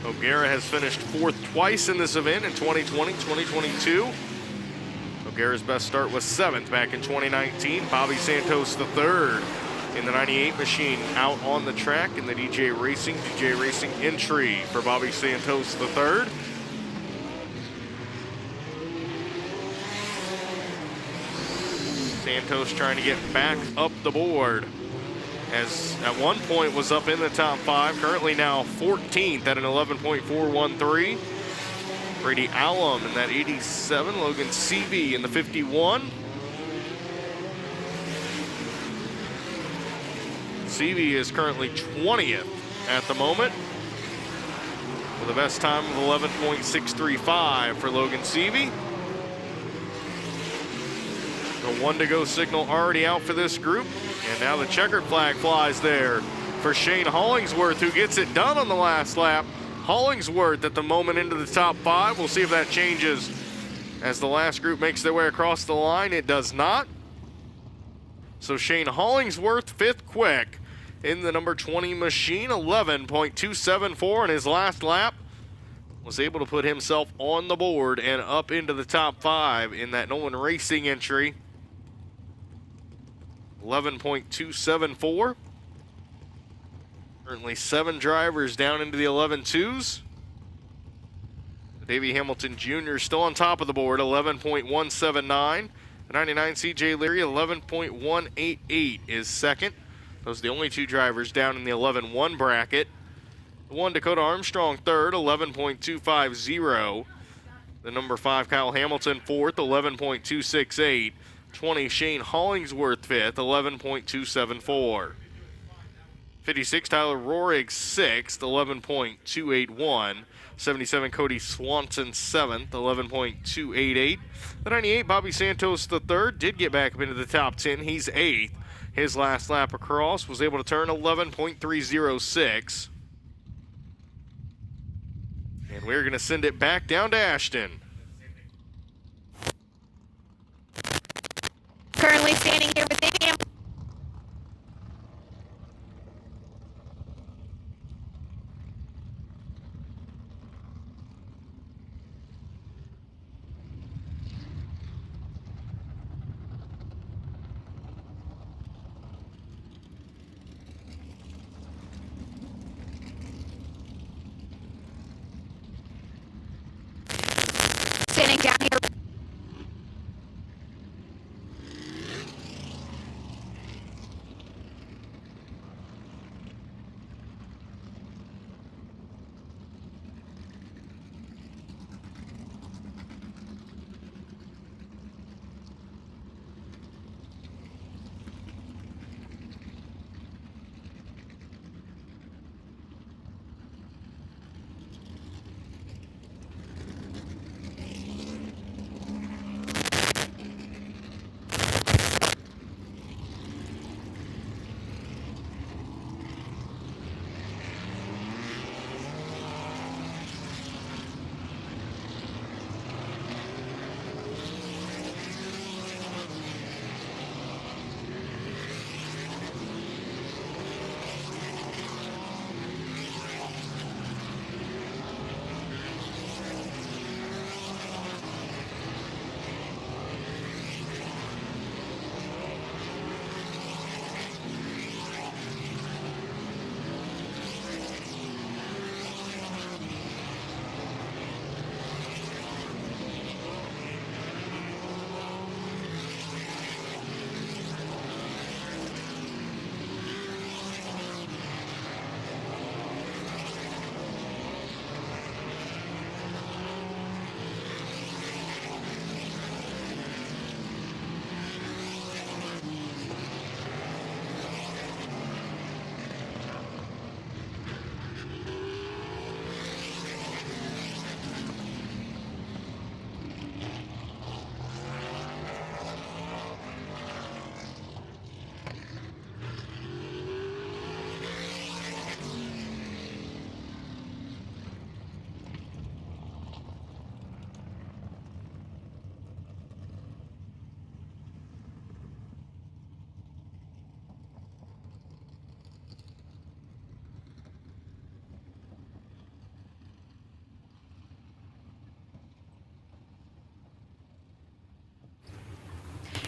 O'Gara has finished 4th twice in this event in 2020, 2022. O'Gara's best start was 7th back in 2019. Bobby Santos the 3rd in the 98 machine out on the track in the DJ Racing entry for Bobby Santos the 3rd. Santos trying to get back up the board, as at one point was up in the top 5, currently now 14th at an 11.413. Brady Allum in that 87, Logan Seavey in the 51. Seavey is currently 20th at the moment, with the best time of 11.635 for Logan Seavey. The 1 to go signal already out for this group. And now the checkered flag flies there for Shane Hollingsworth, who gets it done on the last lap. Hollingsworth at the moment into the top 5. We'll see if that changes as the last group makes their way across the line. It does not. So Shane Hollingsworth 5th quick in the number 20 machine, 11.274 in his last lap. Was able to put himself on the board and up into the top 5 in that Nolan Racing entry. 11.274. Currently 7 drivers down into the 11.2s. The Davey Hamilton Jr. still on top of the board, 11.179. The 99 CJ Leary, 11.188 is second. Those are the only two drivers down in the 11-1 bracket. The 1 Dakota Armstrong third, 11.250. The number 5 Kyle Hamilton fourth, 11.268. 20 Shane Hollingsworth fifth, 11.274. 56 Tyler Rohrig sixth, 11.281. 77 Cody Swanson seventh, 11.288. The 98 Bobby Santos the third did get back up into the top 10. He's eighth. His last lap across was able to turn 11.306. And we're going to send it back down to Ashton. Currently standing here with Davey Hamilton. Standing down here.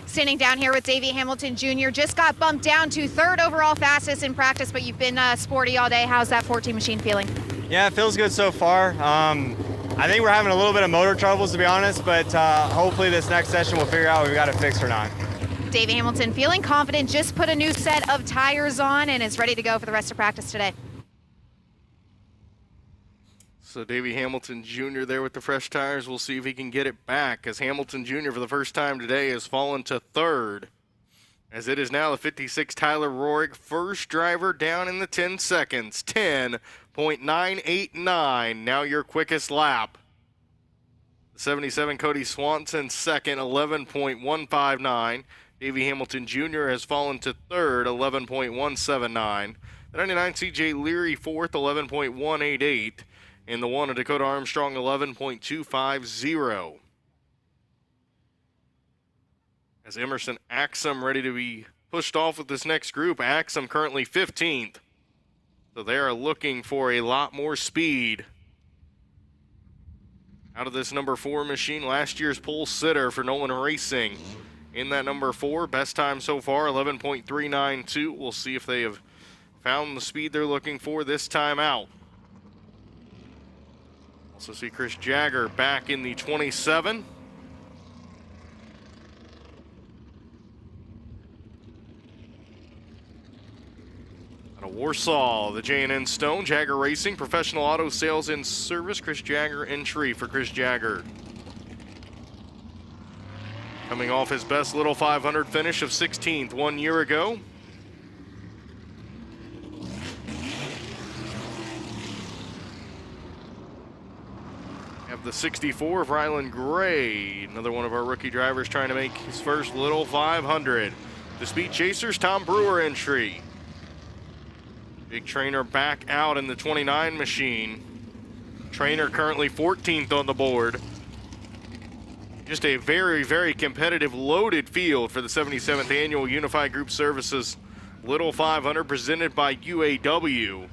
Standing down here with Davey Hamilton Jr. Just got bumped down to third overall fastest in practice, but you've been sporty all day. How's that 14 machine feeling? Yeah, it feels good so far. I think we're having a little bit of motor troubles, to be honest, but hopefully this next session we'll figure out if we've got it fixed or not. Davey Hamilton feeling confident, just put a new set of tires on and is ready to go for the rest of practice today. So Davey Hamilton Jr. there with the fresh tires. We'll see if he can get it back, as Hamilton Jr. for the first time today has fallen to third, as it is now the 56 Tyler Rohrig, first driver down in the 10 seconds. 10.989, now your quickest lap. 77 Cody Swanson second, 11.159. Davey Hamilton Jr. has fallen to third, 11.179. The 99 CJ Leary fourth, 11.188. And the 1 of Dakota Armstrong, 11.250. As Emerson Axum ready to be pushed off with this next group. Axum currently 15th. So they are looking for a lot more speed out of this number 4 machine. Last year's pole sitter for Nolan Racing in that number 4. Best time so far, 11.392. We'll see if they have found the speed they're looking for this time out. also see Chris Jagger back in the 27. Out of Warsaw, the J&N Stone, Jagger Racing, Professional Auto Sales and Service, Chris Jagger entry for Chris Jagger. Coming off his best Little 500 finish of 16th 1 year ago. Have the 64 of Rylan Gray, another one of our rookie drivers trying to make his first Little 500. The Speed Chasers, Tom Brewer entry. Big Trainer back out in the 29 machine. Trainer currently 14th on the board. Just a very, very competitive, loaded field for the 77th Annual Unified Group Services Little 500 presented by UAW.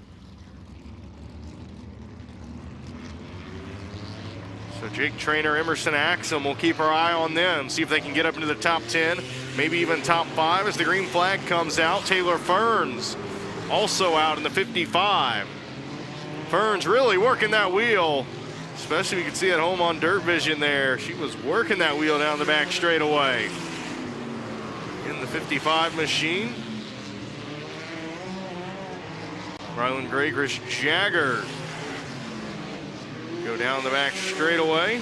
So Jake Trainer, Emerson Axum, we'll keep our eye on them, see if they can get up into the top 10, maybe even top 5 as the green flag comes out. Taylor Ferns also out in the 55. Ferns really working that wheel. Especially you can see at home on Dirt Vision there. She was working that wheel down the back straightaway. In the 55 machine. Rylan Gray, Chris Jagger. Go down the back straightaway.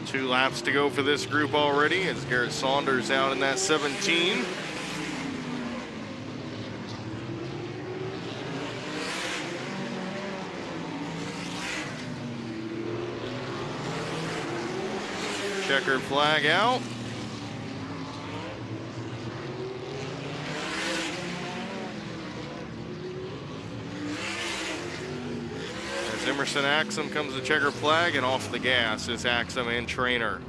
Two laps to go for this group already as Garrett Saunders out in that 17. Checkered flag out. Emerson Axum comes the checker flag, and off the gas is Axum and Trainer.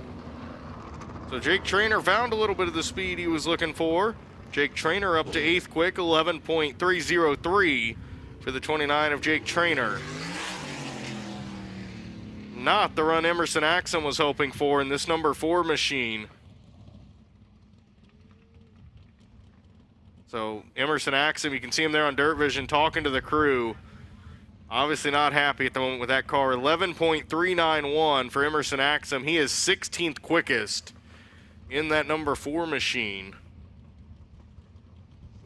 So Jake Trainer found a little bit of the speed he was looking for. Jake Trainer up to 8th quick, 11.303 for the 29 of Jake Trainer. Not the run Emerson Axum was hoping for in this number 4 machine. So Emerson Axum, you can see him there on Dirt Vision talking to the crew. Obviously not happy at the moment with that car. 11.391 for Emerson Axum. He is 16th quickest in that number 4 machine.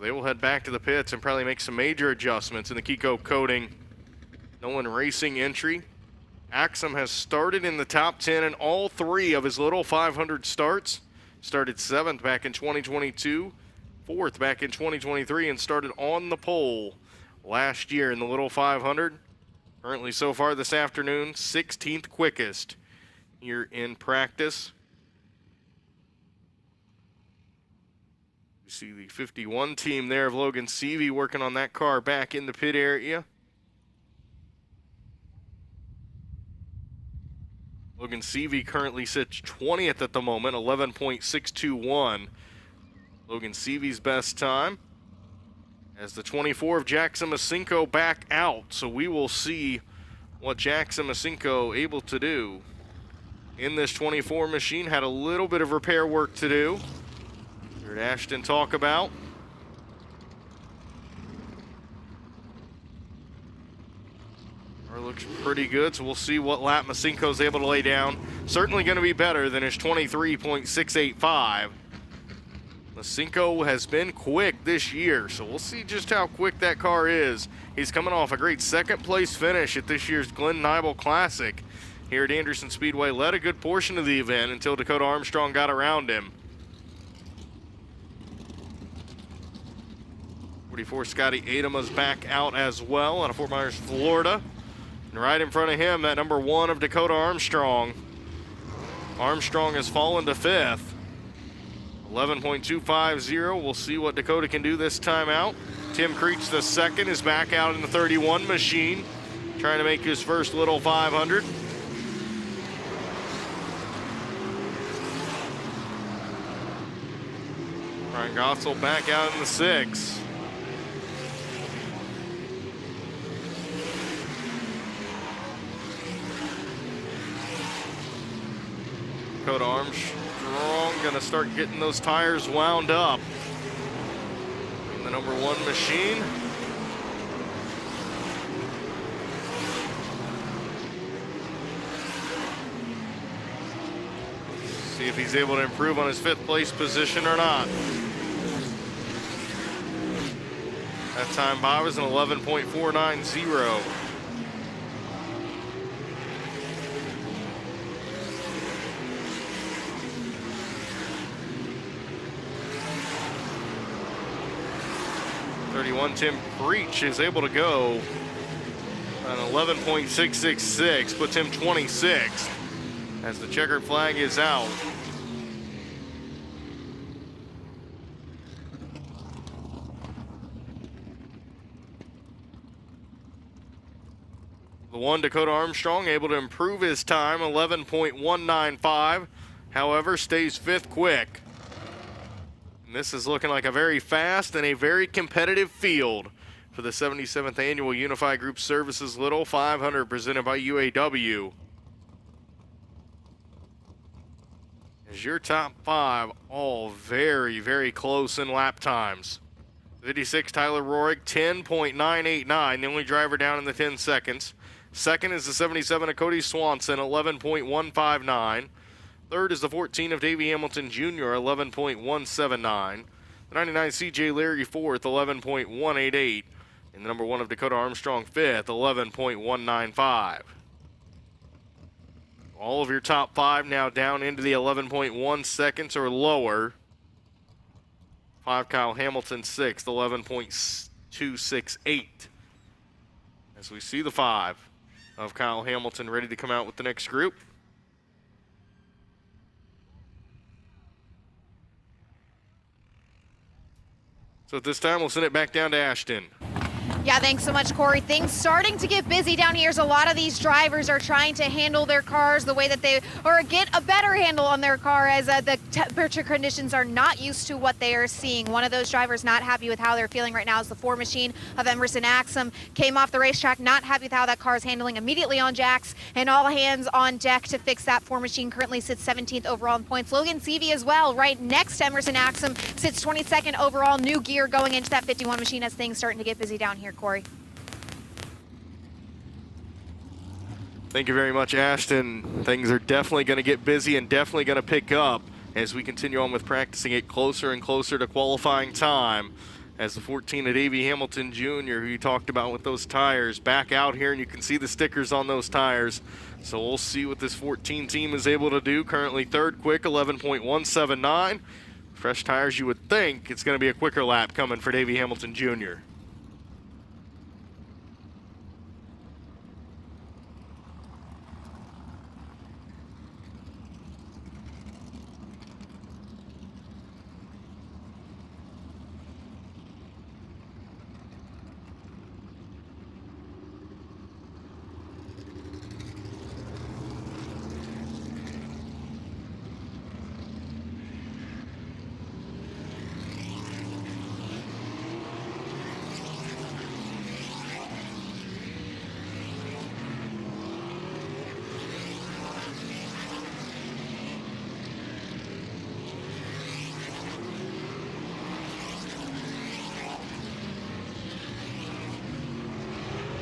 They will head back to the pits and probably make some major adjustments in the Kiko coating. Nolan Racing entry. Axum has started in the top 10 in all 3 of his Little 500 starts. Started 7th back in 2022, 4th back in 2023, and started on the pole last year in the Little 500. Currently so far this afternoon, 16th quickest here in practice. You see the 51 team there of Logan Seavey working on that car back in the pit area. Logan Seavey currently sits 20th at the moment, 11.621. Logan Seavey's best time. As the 24 of Jackson Masinko back out, so we will see what Jackson Masinko able to do in this 24 machine. Had a little bit of repair work to do. Heard Ashton talk about. Car looks pretty good, so we'll see what lap Masinko's able to lay down. Certainly going to be better than his 23.685. Masinko has been quick this year, so we'll see just how quick that car is. He's coming off a great 2nd place finish at this year's Glen Nibel Classic here at Anderson Speedway. Led a good portion of the event until Dakota Armstrong got around him. 44 Scotty Adama's back out as well out of Fort Myers, Florida. And right in front of him, that number 1 of Dakota Armstrong. Armstrong has fallen to 5th. 11.250. We'll see what Dakota can do this time out. Tim Creech the 2nd is back out in the 31 machine, trying to make his first Little 500. Ryan Gossel back out in the 6. Dakota Armstrong gonna start getting those tires wound up. In the number 1 machine. See if he's able to improve on his 5th place position or not. That time by was an 11.490. Tim Preach is able to go an 11.666, puts him 26th as the checkered flag is out. The 1 Dakota Armstrong able to improve his time, 11.195, however stays 5th quick. And this is looking like a very fast and a very competitive field for the 77th Annual Unified Group Services Little 500 presented by UAW. As your top 5 all very, very close in lap times. 56 Tyler Rohrig, 10.989, the only driver down in the 10 seconds. Second is the 77 of Cody Swanson, 11.159. Third is the 14 of Davey Hamilton Jr., 11.179. The 99 CJ Leary fourth, 11.188. And the number 1 of Dakota Armstrong fifth, 11.195. All of your top 5 now down into the 11.1 seconds or lower. 5 Kyle Hamilton sixth, 11.268. As we see the 5 of Kyle Hamilton ready to come out with the next group. So at this time, we'll send it back down to Ashton. Yeah, thanks so much, Corey. Things starting to get busy down here as a lot of these drivers are trying to handle their cars the way that they, or get a better handle on their car as the temperature conditions are not used to what they are seeing. One of those drivers not happy with how they're feeling right now is the 4 machine of Emerson Axum. Came off the racetrack, not happy with how that car is handling immediately on jacks, and all hands on deck to fix that 4 machine. Currently sits 17th overall in points. Logan Seavey as well, right next to Emerson Axum, sits 22nd overall. New gear going into that 51 machine as things starting to get busy down here, Corey. Thank you very much, Ashton. Things are definitely going to get busy and definitely going to pick up as we continue on with practicing it closer and closer to qualifying time. As the 14 of Davey Hamilton Jr., who you talked about with those tires, back out here, and you can see the stickers on those tires. So we'll see what this 14 team is able to do. Currently 3rd quick, 11.179. Fresh tires, you would think it's going to be a quicker lap coming for Davey Hamilton Jr.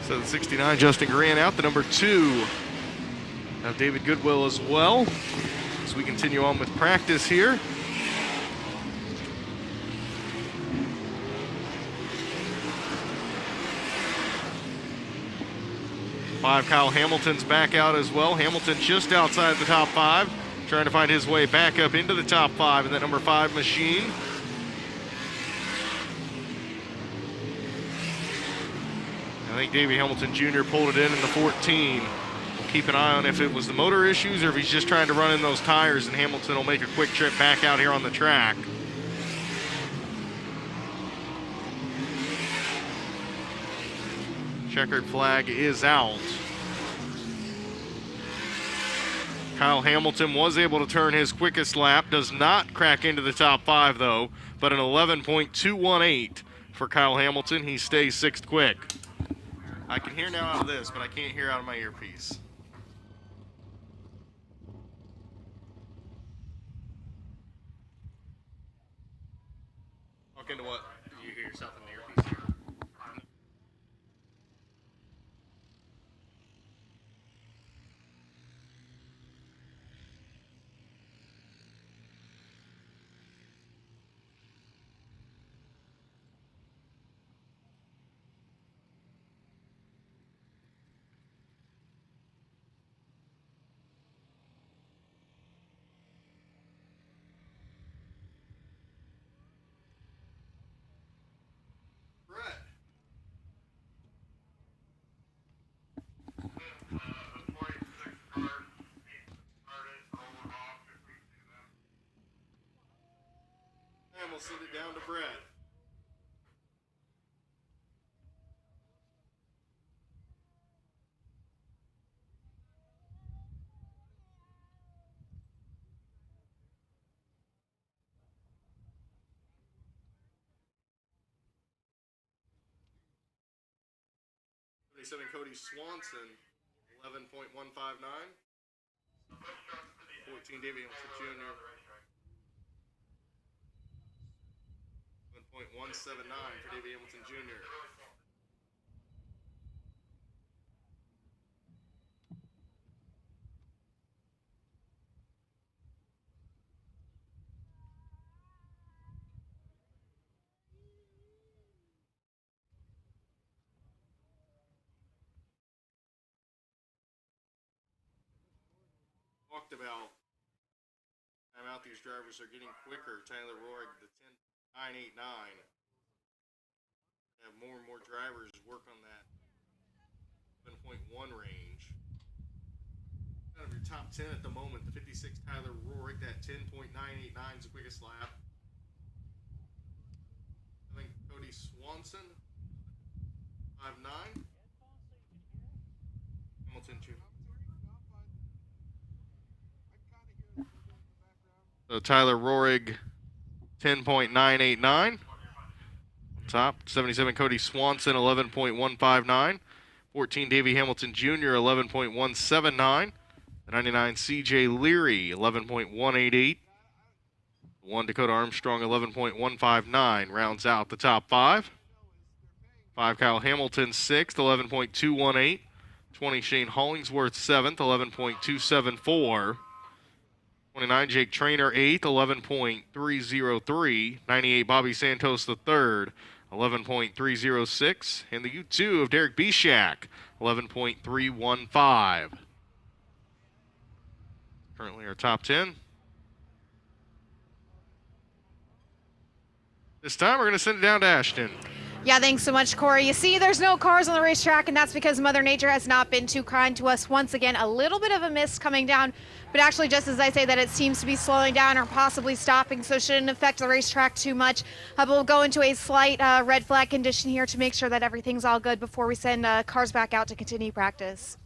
So the 69, Justin Grant out. The number 2 of David Goodwill as well. As we continue on with practice here. Five, Kyle Hamilton's back out as well. Hamilton just outside the top 5, trying to find his way back up into the top 5 in that number 5 machine. I think Davey Hamilton Jr. pulled it in the 14. We'll keep an eye on if it was the motor issues or if he's just trying to run in those tires, and Hamilton will make a quick trip back out here on the track. Checkered flag is out. Kyle Hamilton was able to turn his quickest lap, does not crack into the top 5 though, but an 11.218 for Kyle Hamilton. He stays 6th quick. I can hear now out of this, but I can't hear out of my earpiece. send it down to Brett. Cody Swanson, 11.159. 14, Davey Hamilton Jr. 11.179 for Davey Hamilton Jr. Talked about time out, these drivers are getting quicker. Tyler Roig, the 10.989. Have more and more drivers work on that 7.1 range. Out of your top 10 at the moment, the 56 Tyler Roig, that 10.989 is the quickest lap. I think Cody Swanson, 5.9. Hamilton Jr. So Tyler Roig, 10.989. Top 77 Cody Swanson, 11.159. 14 Davey Hamilton Jr., 11.179. The 99 CJ Leary, 11.188. 1 Dakota Armstrong, 11.159. Rounds out the top 5. 5 Kyle Hamilton, 6th, 11.218. 20 Shane Hollingsworth, 7th, 11.274. 29 Jake Trainer, 8th, 11.303. 98 Bobby Santos, the 3rd, 11.306. And the U2 of Derek Bishak, 11.315. Currently our top 10. This time we're going to send it down to Ashton. Yeah, thanks so much, Corey. You see, there's no cars on the racetrack, and that's because Mother Nature has not been too kind to us. Once again, a little bit of a mist coming down, but actually, just as I say that, it seems to be slowing down or possibly stopping, so it shouldn't affect the racetrack too much. We'll go into a slight red flag condition here to make sure that everything's all good before we send cars back out to continue practice.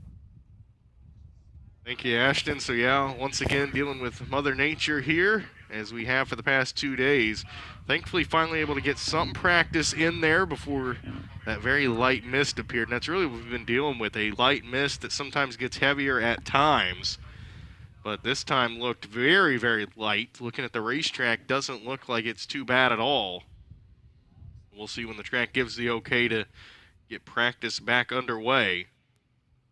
Thank you, Ashton. So yeah, once again, dealing with Mother Nature here, as we have for the past 2 days. Thankfully, finally able to get some practice in there before that very light mist appeared. And that's really what we've been dealing with, a light mist that sometimes gets heavier at times. But this time looked very, very light. Looking at the racetrack, doesn't look like it's too bad at all. We'll see when the track gives the okay to get practice back underway.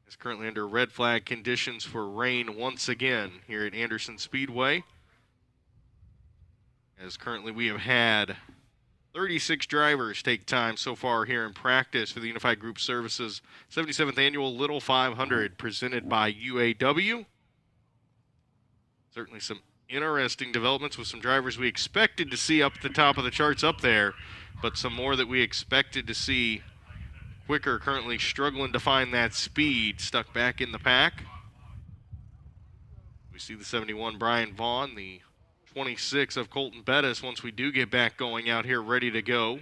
It's currently under red flag conditions for rain once again here at Anderson Speedway. As currently we have had 36 drivers take time so far here in practice for the Unified Group Services 77th Annual Little 500 presented by UAW. Certainly some interesting developments with some drivers we expected to see up at the top of the charts up there, but some more that we expected to see quicker, currently struggling to find that speed, stuck back in the pack. We see the 71 Brian Vaughn, the 26 of Colton Bettis once we do get back going out here ready to go.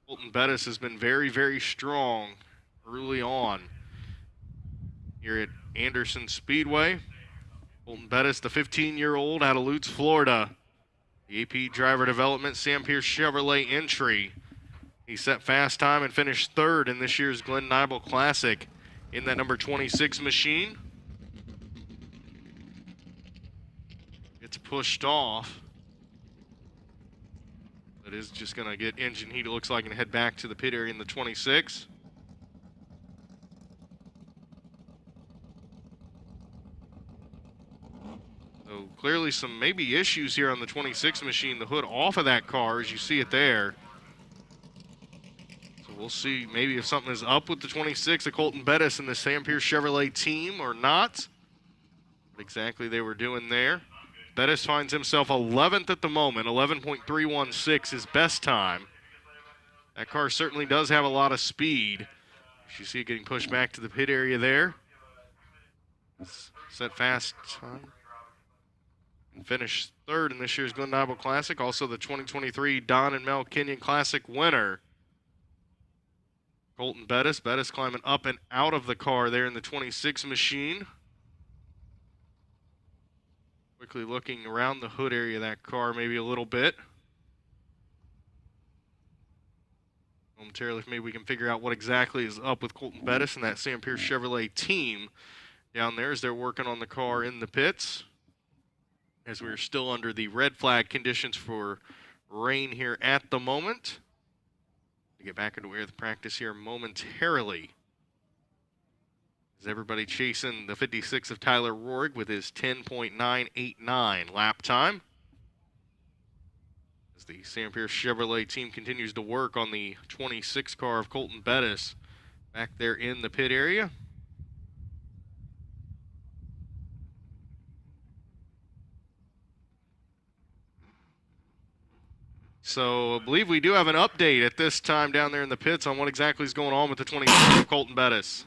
Colton Bettis has been very, very strong early on here at Anderson Speedway. Colton Bettis, the 15-year-old out of Lutz, Florida. The AP Driver Development Sam Pierce Chevrolet entry. He set fast time and finished 3rd in this year's Glen Nibel Classic in that number 26 machine. It's pushed off. It is just going to get engine heat, it looks like, and head back to the pit area in the 26. So clearly some maybe issues here on the 26 machine. The hood off of that car, as you see it there. So we'll see maybe if something is up with the 26 of Colton Bettis and the Sam Pierce Chevrolet team or not. What exactly they were doing there. Bettis finds himself 11th at the moment, 11.316 his best time. That car certainly does have a lot of speed. You see it getting pushed back to the pit area there. Set fast time. and finished third in this year's Glen Bible Classic. Also the 2023 Don and Mel Kenyon Classic winner, Colton Bettis. Bettis climbing up and out of the car there in the 26 machine. Quickly looking around the hood area of that car maybe a little bit. Momentarily, maybe we can figure out what exactly is up with Colton Bettis and that Sam Pierce Chevrolet team down there as they're working on the car in the pits. As we're still under the red flag conditions for rain here at the moment. We get back into the practice here momentarily. Is everybody chasing the 56 of Tyler Rohrig with his 10.989 lap time. As the Sam Pierce Chevrolet team continues to work on the 26 car of Colton Bettis back there in the pit area. So I believe we do have an update at this time down there in the pits on what exactly is going on with the 26 of Colton Bettis.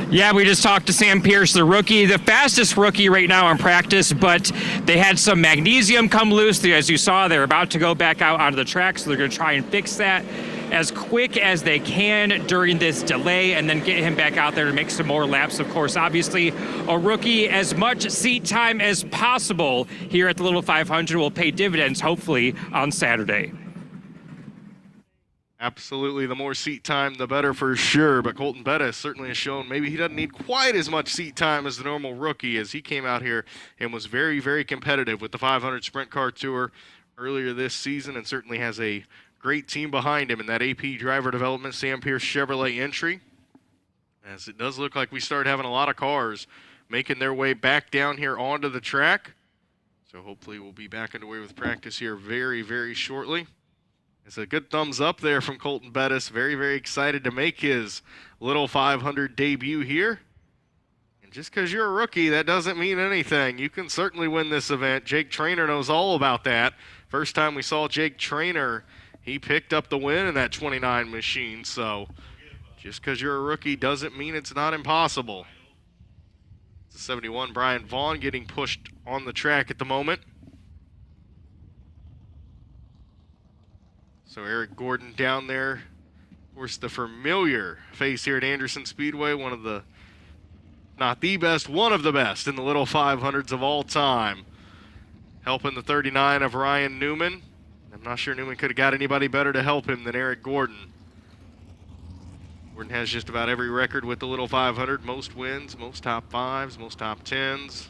Yeah, we just talked to Sam Pierce, the rookie, the fastest rookie right now in practice, but they had some magnesium come loose. As you saw, they're about to go back out onto the track, so they're going to try and fix that as quick as they can during this delay and then get him back out there to make some more laps. Of course, obviously, a rookie, as much seat time as possible here at the Little 500 will pay dividends, hopefully, on Saturday. Absolutely, the more seat time, the better for sure. But Colton Bettis certainly has shown maybe he doesn't need quite as much seat time as the normal rookie, as he came out here and was very, very competitive with the 500 Sprint Car Tour earlier this season, and certainly has a great team behind him in that AP Driver Development Sam Pierce Chevrolet entry. As it does look like we start having a lot of cars making their way back down here onto the track. So hopefully we'll be back underway with practice here very, very shortly. It's a good thumbs up there from Colton Bettis. Very, very excited to make his Little 500 debut here. And just because you're a rookie, that doesn't mean anything. You can certainly win this event. Jake Traynor knows all about that. First time we saw Jake Traynor, he picked up the win in that 29 machine. So just because you're a rookie doesn't mean it's not impossible. It's a 71 Brian Vaughn getting pushed on the track at the moment. So Eric Gordon down there, of course, the familiar face here at Anderson Speedway, one of the, not the best, one of the best in the Little 500s of all time. Helping the 39 of Ryan Newman. I'm not sure Newman could have got anybody better to help him than Eric Gordon. Gordon has just about every record with the Little 500, most wins, most top fives, most top tens.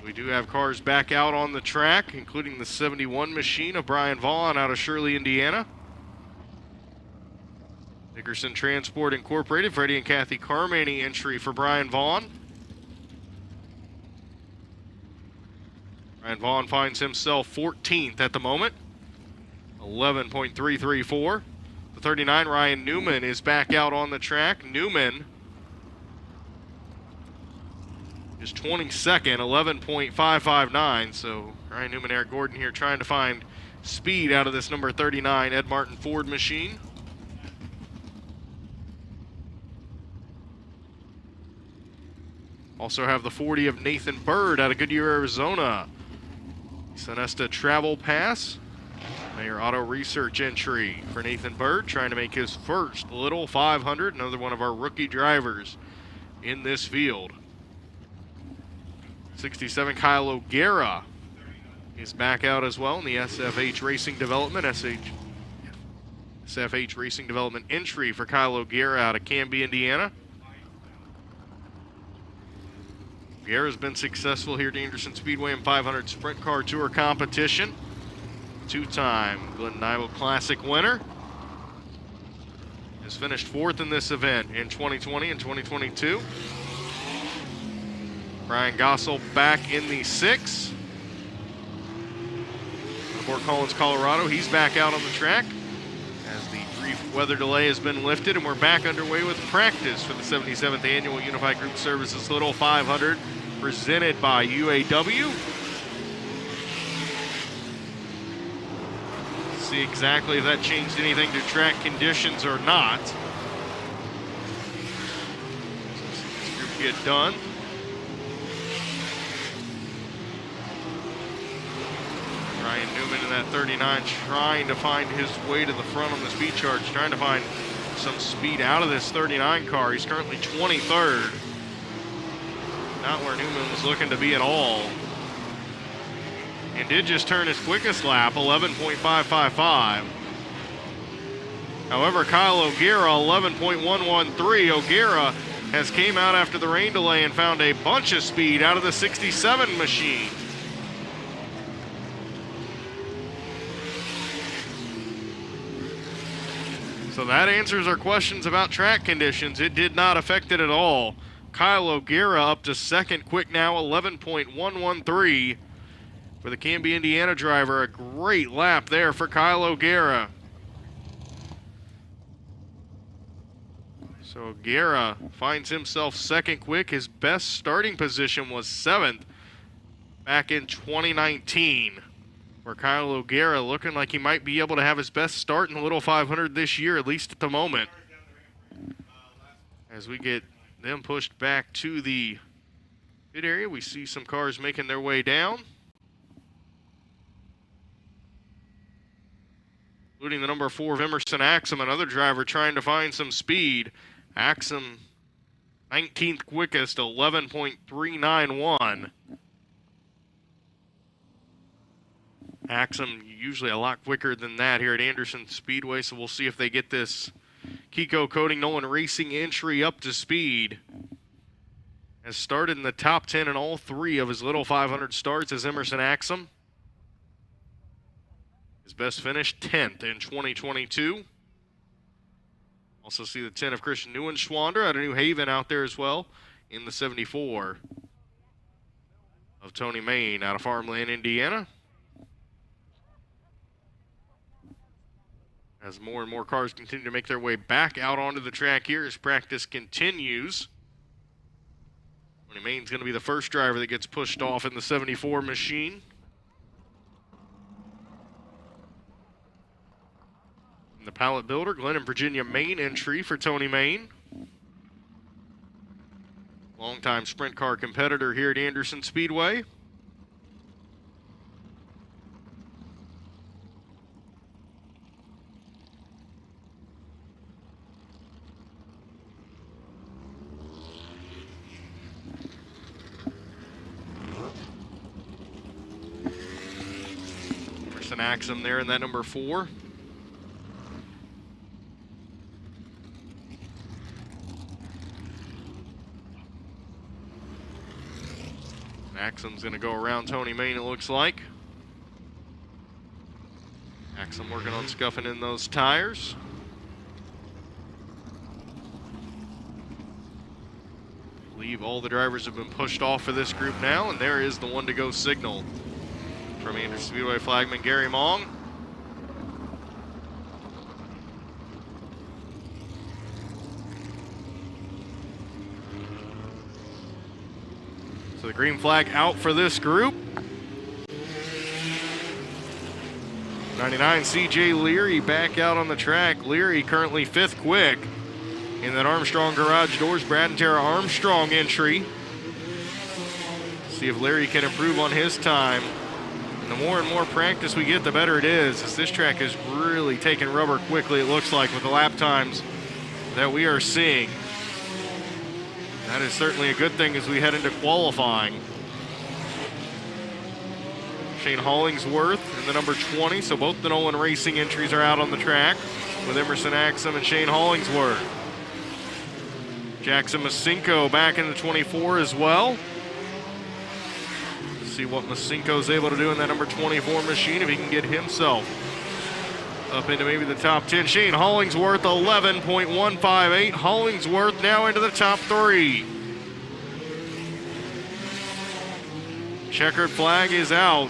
We do have cars back out on the track, including the 71 machine of Brian Vaughn out of Shirley, Indiana. Nickerson Transport Incorporated, Freddie and Kathy Carmany entry for Brian Vaughn. Brian Vaughn finds himself 14th at the moment, 11.334. The 39, Ryan Newman, is back out on the track. Newman is 22nd, 11.559. So Ryan Newman, Eric Gordon here trying to find speed out of this number 39 Ed Martin Ford machine. Also have the 40 of Nathan Bird out of Goodyear, Arizona. Sonesta Travel Pass. Mayor Auto Research entry for Nathan Bird, trying to make his first Little 500. Another one of our rookie drivers in this field. 67 Kyle O'Gara is back out as well in the SFH Racing Development. SFH Racing Development entry for Kyle O'Gara out of Canby, Indiana. O'Gara's been successful here at Anderson Speedway in 500 Sprint Car Tour competition. Two-time Glen Bible Classic winner. Has finished fourth in this event in 2020 and 2022. Brian Gossel back in the 6. Fort Collins, Colorado, he's back out on the track as the brief weather delay has been lifted, and we're back underway with practice for the 77th Annual Unified Group Services Little 500 presented by UAW. See exactly if that changed anything to track conditions or not. get done. Ryan Newman in that 39 trying to find his way to the front on the speed charts, trying to find some speed out of this 39 car. He's currently 23rd. Not where Newman was looking to be at all. And did just turn his quickest lap, 11.555. However, Kyle O'Gara, 11.113. O'Gara has came out after the rain delay and found a bunch of speed out of the 67 machine. So that answers our questions about track conditions. It did not affect it at all. Kyle O'Gara up to second quick now, 11.113 for the Canby, Indiana driver. A great lap there for Kyle O'Gara. So O'Gara finds himself second quick. His best starting position was 7th back in 2019. Where Kyle O'Gara looking like he might be able to have his best start in the Little 500 this year, at least at the moment. As we get them pushed back to the pit area, we see some cars making their way down. Including the number 4 of Emerson Axum, another driver trying to find some speed. Axum, 19th quickest, 11.391. Axum usually a lot quicker than that here at Anderson Speedway, so we'll see if they get this Kiko Coating Nolan Racing entry up to speed. Has started in the top 10 in all 3 of his Little 500 starts as Emerson Axum. His best finish, 10th in 2022. Also see the 10 of Christian Neuenschwander out of New Haven out there as well in the 74 of Tony Main out of Farmland, Indiana. As more and more cars continue to make their way back out onto the track here as practice continues. Tony Main's going to be the first driver that gets pushed off in the 74 machine. In the pallet builder, Glenn and Virginia Main entry for Tony Main. Longtime sprint car competitor here at Anderson Speedway. Anderson Axum there in that number 4. Axum's going to go around Tony Main, it looks like. Axum working on scuffing in those tires. I believe all the drivers have been pushed off for this group now, and there is the one to go signal from Anderson Speedway flagman Gary Mong. So the green flag out for this group. 99 CJ Leary back out on the track. Leary currently 5th quick in that Armstrong Garage Doors Brad and Tara Armstrong entry. See if Leary can improve on his time. And the more and more practice we get, the better it is, as this track is really taking rubber quickly, it looks like, with the lap times that we are seeing. That is certainly a good thing as we head into qualifying. Shane Hollingsworth in the number 20, so both the Nolan Racing entries are out on the track with Emerson Axum and Shane Hollingsworth. Jackson Masinko back in the 24 as well. Let's see what Masinko's able to do in that number 24 machine, if he can get himself up into maybe the top 10. Shane Hollingsworth, 11.158. Hollingsworth now into the top 3. Checkered flag is out.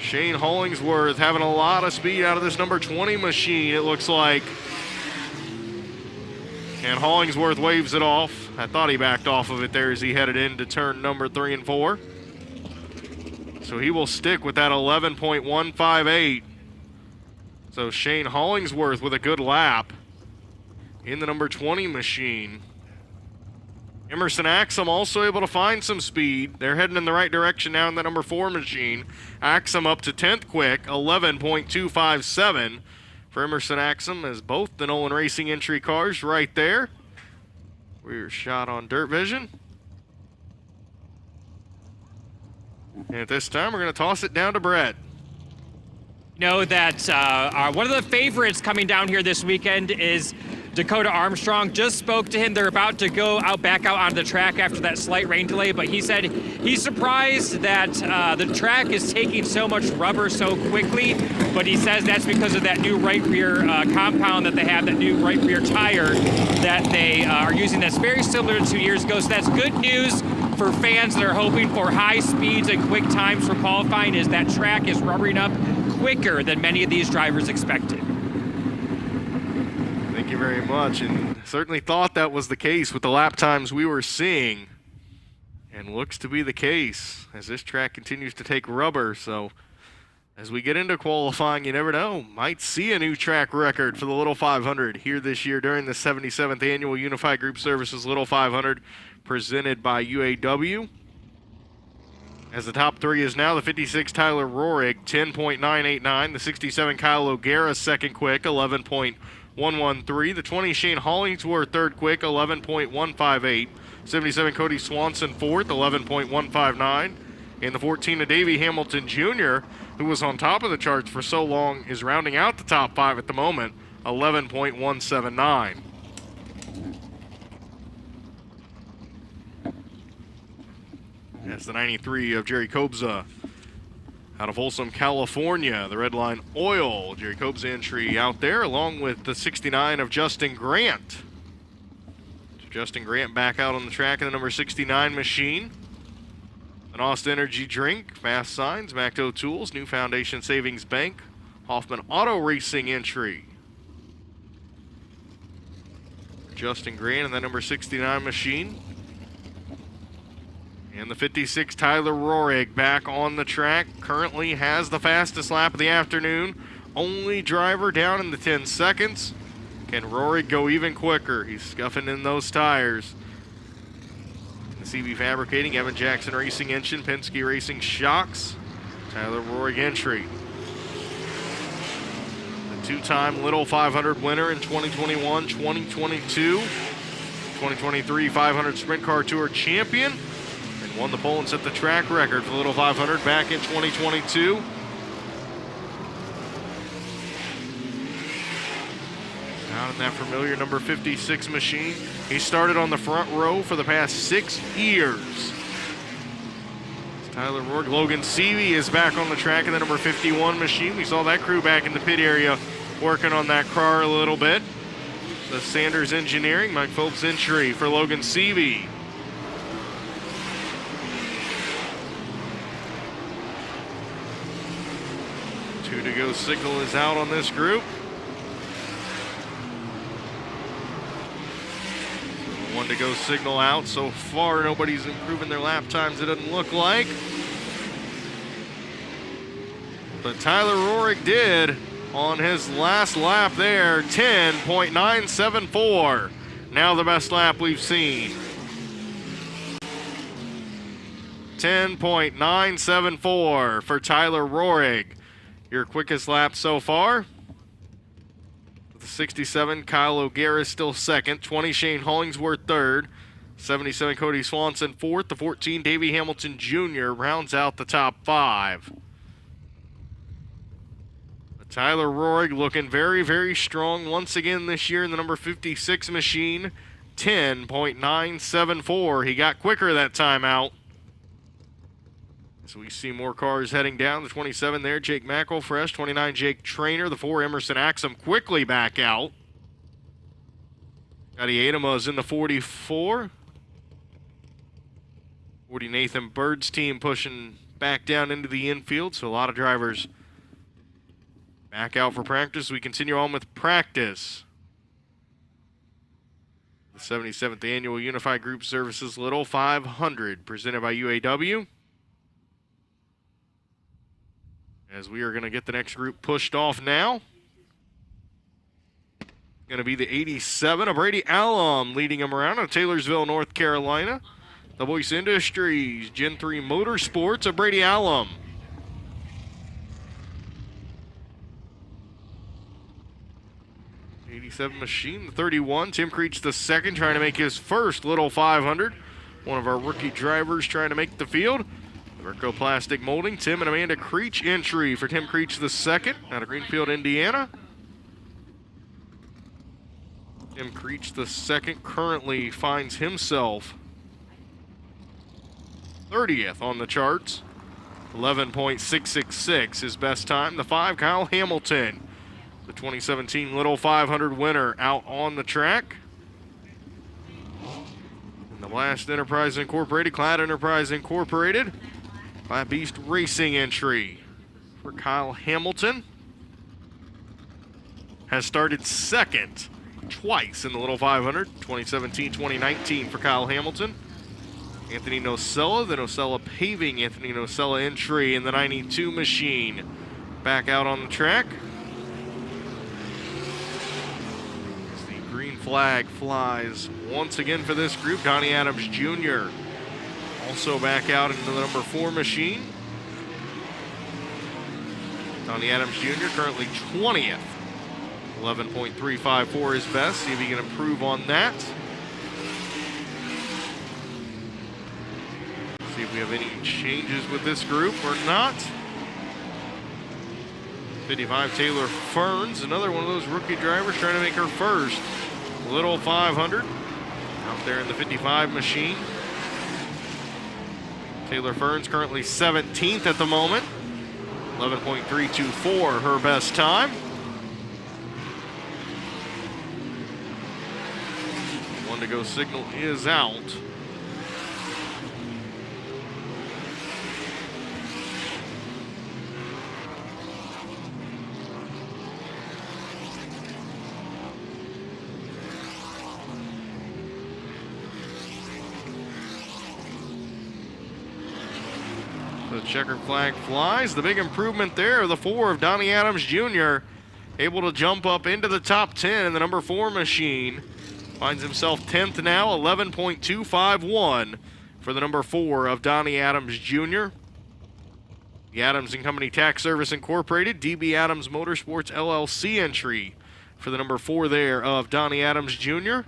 Shane Hollingsworth having a lot of speed out of this number 20 machine, it looks like. And Hollingsworth waves it off. I thought he backed off of it there as he headed into turn number 3 and 4. So he will stick with that 11.158. So Shane Hollingsworth with a good lap in the number 20 machine. Emerson Axum also able to find some speed. They're heading in the right direction now in the number 4 machine. Axum up to 10th quick, 11.257 for Emerson Axum, as both the Nolan Racing entry cars right there. We're shot on Dirt Vision. And at this time, we're going to toss it down to Brett. Know that one of the favorites coming down here this weekend is Dakota Armstrong. Just spoke to him. They're about to go back out onto the track after that slight rain delay, but he said he's surprised that the track is taking so much rubber so quickly, but he says that's because of that new right rear compound that they have, that new right rear tire that they are using that's very similar to 2 years ago. So that's good news for fans that are hoping for high speeds and quick times for qualifying, is that track is rubbering up quicker than many of these drivers expected. Thank you very much, and certainly thought that was the case with the lap times we were seeing, and looks to be the case as this track continues to take rubber. So as we get into qualifying, you never know, might see a new track record for the Little 500 here this year during the 77th Annual Unified Group Services Little 500 presented by UAW. As the top 3 is now the 56 Tyler Rohrig, 10.989. The 67 Kyle O'Gara, second quick, 11.113. The 20 Shane Hollingsworth, third quick, 11.158. 77 Cody Swanson, fourth, 11.159. And the 14 of Davey Hamilton Jr., who was on top of the charts for so long, is rounding out the top 5 at the moment, 11.179. That's the 93 of Jerry Kobza out of Folsom, California. The Red Line Oil, Jerry Kobza entry out there, along with the 69 of Justin Grant. So Justin Grant back out on the track in the number 69 machine. An Austin Energy Drink, Fast Signs, Macto Tools, New Foundation Savings Bank, Hoffman Auto Racing entry. Justin Grant in the number 69 machine. And the 56 Tyler Rohrig back on the track, currently has the fastest lap of the afternoon. Only driver down in the 10 seconds. Can Rohrig go even quicker? He's scuffing in those tires. CB Fabricating, Evan Jackson Racing Engine, Penske Racing Shocks, Tyler Rohrig entry. The two-time Little 500 winner in 2021, 2022, 2023 500 Sprint Car Tour champion, and won the pole and set the track record for the Little 500 back in 2022. Out in that familiar number 56 machine. He started on the front row for the past 6 years. Tyler Rohrig. Logan Seavey is back on the track in the number 51 machine. We saw that crew back in the pit area working on that car a little bit. The Sanders Engineering, Mike Phillips entry for Logan Seavey. Two to go signal is out on this group. One to go signal out. So far, nobody's improving their lap times, it doesn't look like. But Tyler Rohrig did on his last lap there, 10.974. Now the best lap we've seen. 10.974 for Tyler Rohrig. Your quickest lap so far. The 67, Kyle O'Gara still second. 20, Shane Hollingsworth third. 77, Cody Swanson fourth. The 14, Davey Hamilton Jr. rounds out the top 5. But Tyler Rohrig looking very, very strong once again this year in the number 56 machine. 10.974. He got quicker that time out. So we see more cars heading down. The 27 there, Jake McElfresh. 29, Jake Trainer. The 4, Emerson Axum quickly back out. Scotty Adama's in the 44. 40, Nathan Bird's team pushing back down into the infield. So a lot of drivers back out for practice. We continue on with practice. The 77th Annual Unified Group Services Little 500 presented by UAW. As we are going to get the next group pushed off now. Going to be the 87 of Brady Allum leading him around in Taylorsville, North Carolina. The Voice Industries Gen 3 Motorsports of Brady Allum. '87 machine, the 31. Tim Creech the second, trying to make his first Little 500. One of our rookie drivers trying to make the field. Verco Plastic Molding, Tim and Amanda Creech entry for Tim Creech the second out of Greenfield, Indiana. Tim Creech the second currently finds himself 30th on the charts. 11.666 his best time. The 5, Kyle Hamilton, the 2017 Little 500 winner, out on the track. And the last Enterprise Incorporated, Clad Enterprise Incorporated, by Beast Racing entry for Kyle Hamilton. Has started second twice in the Little 500, 2017, 2019 for Kyle Hamilton. Anthony Nocella, the Nocella Paving Anthony Nocella entry in the 92 machine. Back out on the track. As the green flag flies once again for this group, Donnie Adams Jr. also back out into the number 4 machine. Donnie Adams Jr. currently 20th. 11.354 his best. See if he can improve on that. See if we have any changes with this group or not. 55 Taylor Ferns, another one of those rookie drivers trying to make her first Little 500. Out there in the 55 machine. Taylor Ferns currently 17th at the moment. 11.324 her best time. One to go signal is out. The checkered flag flies. The big improvement there, the 4 of Donnie Adams Jr. able to jump up into the top 10 in the number 4 machine. Finds himself 10th now, 11.251 for the number 4 of Donnie Adams Jr. The Adams & Company Tax Service Incorporated, DB Adams Motorsports LLC entry for the number 4 there of Donnie Adams Jr.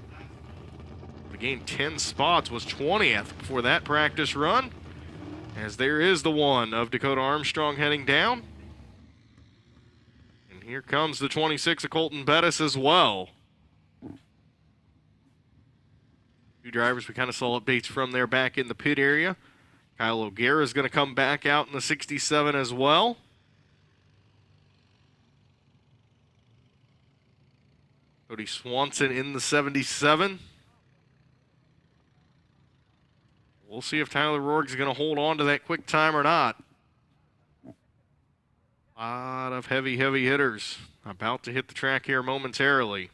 He gained 10 spots, was 20th before that practice run. As there is the 1 of Dakota Armstrong heading down. And here comes the 26 of Colton Bettis as well. Two drivers we kind of saw updates from there back in the pit area. Kyle O'Gara is going to come back out in the 67 as well. Cody Swanson in the 77. We'll see if Tyler Rourke is going to hold on to that quick time or not. A lot of heavy hitters about to hit the track here momentarily.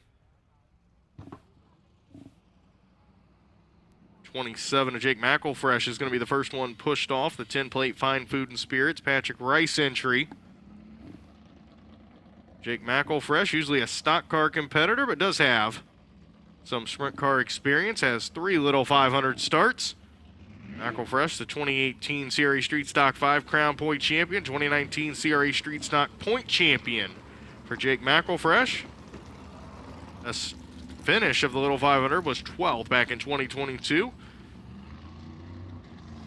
27 of Jake McElfresh is going to be the first one pushed off. The 10-plate Fine Food and Spirits, Patrick Rice entry. Jake McElfresh, usually a stock car competitor, but does have some sprint car experience, has 3 Little 500 starts. McElfresh, the 2018 CRA Street Stock 5 Crown Point champion, 2019 CRA Street Stock Point champion for Jake McElfresh. This finish of the Little 500 was 12th back in 2022.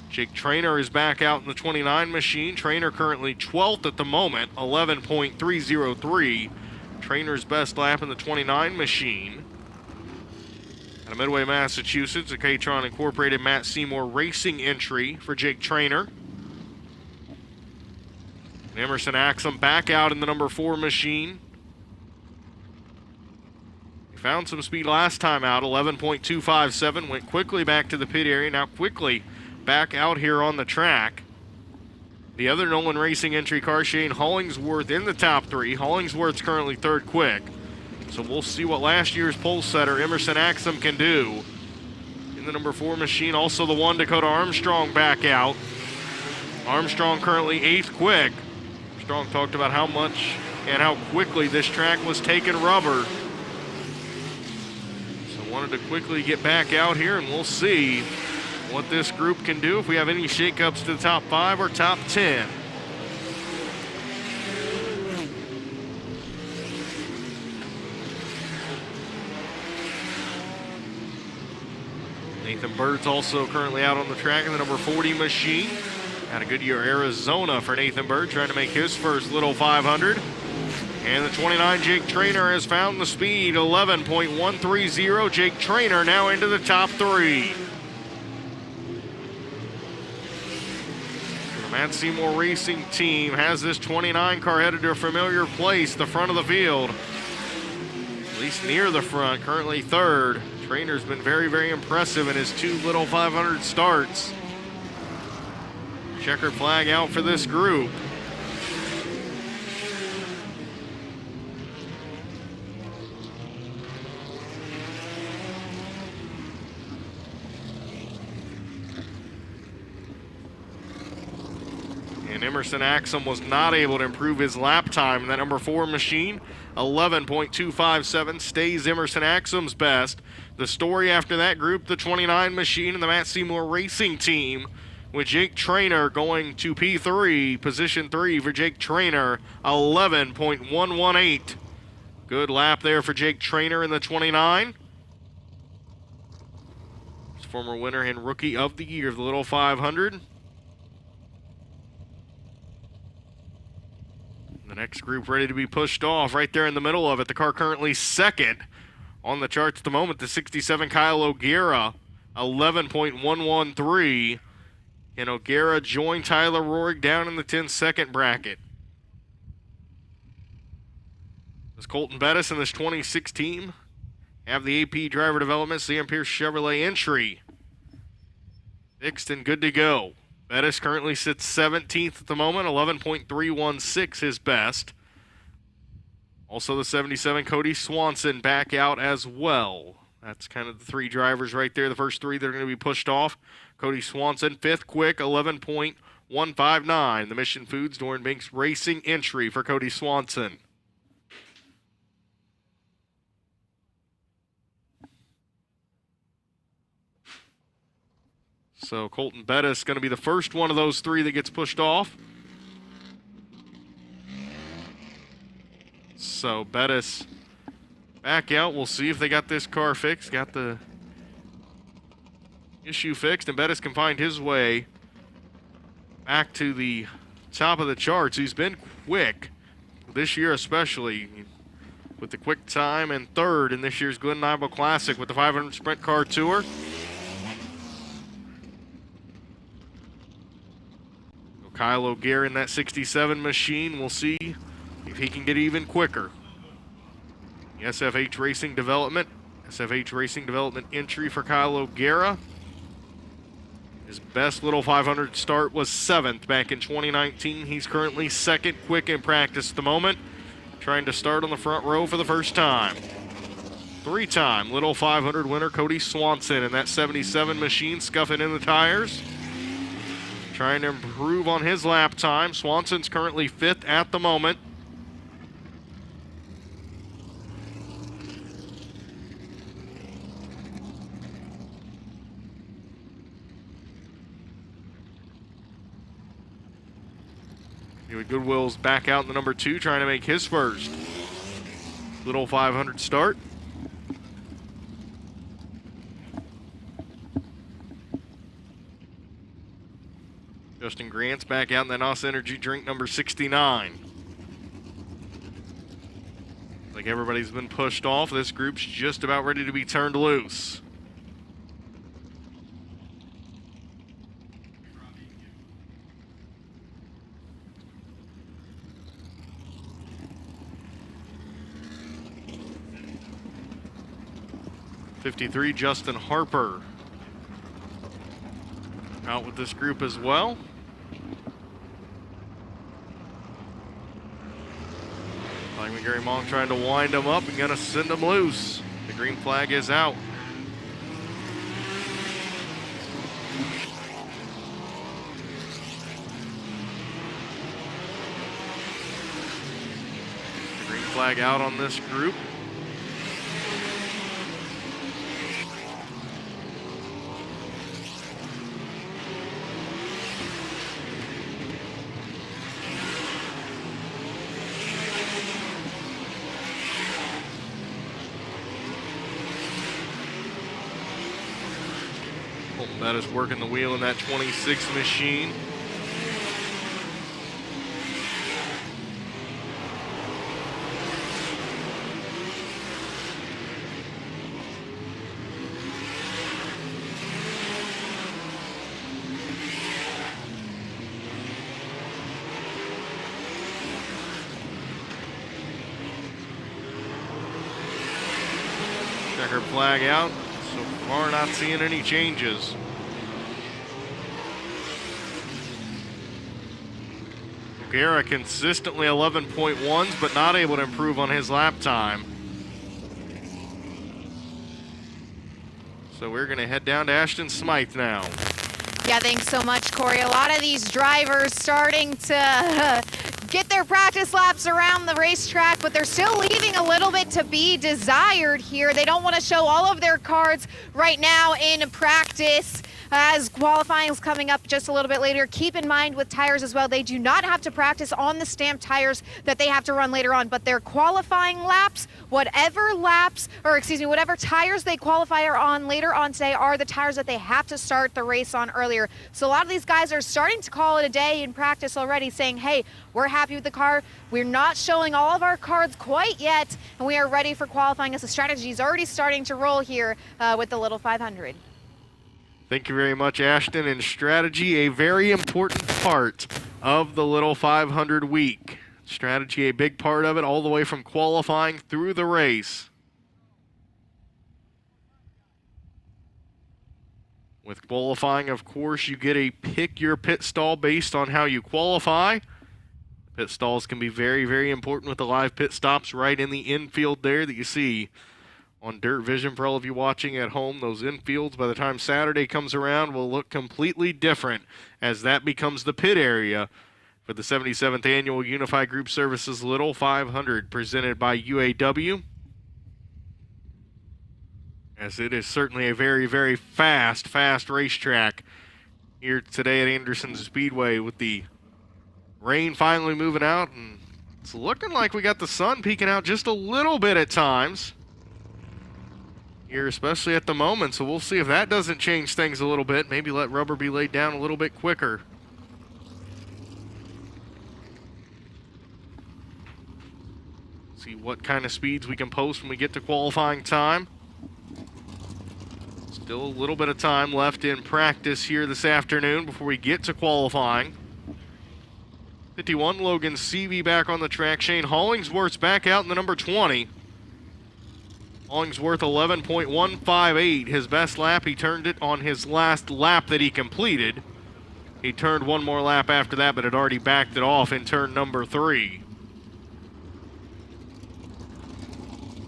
Jake Traynor is back out in the 29 machine. Traynor currently 12th at the moment, 11.303. Traynor's best lap in the 29 machine. Out of Midway, Massachusetts, a K-Tron Incorporated Matt Seymour Racing entry for Jake Traynor. And Emerson Axum back out in the number 4 machine. He found some speed last time out, 11.257. Went quickly back to the pit area, now quickly back out here on the track. The other Nolan Racing entry car, Shane Hollingsworth in the top 3. Hollingsworth's currently 3rd quick. So we'll see what last year's pole setter Emerson Axum can do. In the number 4 machine, also the 1 Dakota Armstrong back out. Armstrong currently 8th quick. Armstrong talked about how much and how quickly this track was taking rubber. wanted to quickly get back out here, and we'll see what this group can do if we have any shakeups to the top 5 or top 10. Nathan Bird's also currently out on the track in the number 40 machine. Had a good year Arizona for Nathan Bird, trying to make his first Little 500. And the 29 Jake Trainer has found the speed, 11.130. Jake Trainer now into the top 3. The Matt Seymour Racing team has this 29 car headed to a familiar place, the front of the field. At least near the front, currently 3rd. Trainer's been very, very impressive in his 2 Little 500 starts. Checkered flag out for this group. And Emerson Axum was not able to improve his lap time in that number 4 machine. 11.257 stays Emerson Axum's best. The story after that group, the 29 machine and the Matt Seymour Racing team, with Jake Trainer going to P3, position 3 for Jake Trainer, 11.118. Good lap there for Jake Trainer in the 29. His former winner and rookie of the year of the Little 500. The next group ready to be pushed off right there in the middle of it. The car currently 2nd on the charts at the moment. The 67 Kyle O'Gara, 11.113. And O'Gara joined Tyler Rohrig down in the 10-second bracket. Does Colton Bettis and this 26 team have the AP driver development Sam Pierce Chevrolet entry fixed and good to go? Bettis currently sits 17th at the moment, 11.316 his best. Also the 77 Cody Swanson back out as well. That's kind of the 3 drivers right there, the first 3 that are going to be pushed off. Cody Swanson, 5th quick, 11.159. The Mission Foods Doran Banks Racing entry for Cody Swanson. So Colton Bettis going to be the first one of those 3 that gets pushed off. So Bettis back out. We'll see if they got this car fixed, got the issue fixed, and Bettis can find his way back to the top of the charts. He's been quick this year, especially with the quick time, and 3rd in this year's Glen Ivel Classic with the 500 Sprint Car Tour. Kyle O'Gara in that 67 machine. We'll see if he can get even quicker. The SFH Racing Development entry for Kyle O'Gara. His best Little 500 start was 7th back in 2019. He's currently 2nd quick in practice at the moment, trying to start on the front row for the first time. 3-time Little 500 winner Cody Swanson in that 77 machine, scuffing in the tires, trying to improve on his lap time. Swanson's currently 5th at the moment. Goodwill's back out in the number 2, trying to make his first Little 500 start. Justin Grant's back out in that NOS Energy drink number 69. Like everybody's been pushed off, this group's just about ready to be turned loose. '53 Justin Harper out with this group as well. Like Gary Monk trying to wind them up and gonna send them loose. The green flag is out. The green flag out on this group. That is working the wheel in that 26 machine. Checker flag out. So far, not seeing any changes. O'Gara consistently 11.1s, but not able to improve on his lap time. So we're going to head down to Ashton Smythe now. Yeah, thanks so much, Corey. A lot of these drivers starting to get their practice laps around the racetrack, but they're still leaving a little bit to be desired here. They don't want to show all of their cards right now in practice, as qualifying is coming up just a little bit later. Keep in mind with tires as well, they do not have to practice on the stamped tires that they have to run later on, but their qualifying laps, whatever tires they qualify on later on today are the tires that they have to start the race on earlier. So a lot of these guys are starting to call it a day in practice already, saying, hey, we're happy with the car. We're not showing all of our cards quite yet, and we are ready for qualifying, as the strategy is already starting to roll here with the Little 500. Thank you very much, Ashton. And strategy, a very important part of the Little 500 week. Strategy, a big part of it, all the way from qualifying through the race. With qualifying, of course, you get a pick your pit stall based on how you qualify. Pit stalls can be very, very important with the live pit stops right in the infield there that you see on Dirt Vision. For all of you watching at home, those infields, by the time Saturday comes around, will look completely different, as that becomes the pit area for the 77th Annual Unified Group Services Little 500, presented by UAW. As it is certainly a very, very fast racetrack here today at Anderson Speedway, with the rain finally moving out, and it's looking like we got the sun peeking out just a little bit at times here, especially at the moment. So we'll see if that doesn't change things a little bit. Maybe let rubber be laid down a little bit quicker. See what kind of speeds we can post when we get to qualifying time. Still a little bit of time left in practice here this afternoon before we get to qualifying. 51, Logan Seavey back on the track. Shane Hollingsworth's back out in the number 20. Hollingsworth 11.158, his best lap. He turned it on his last lap that he completed. He turned one more lap after that, but had already backed it off in turn number 3.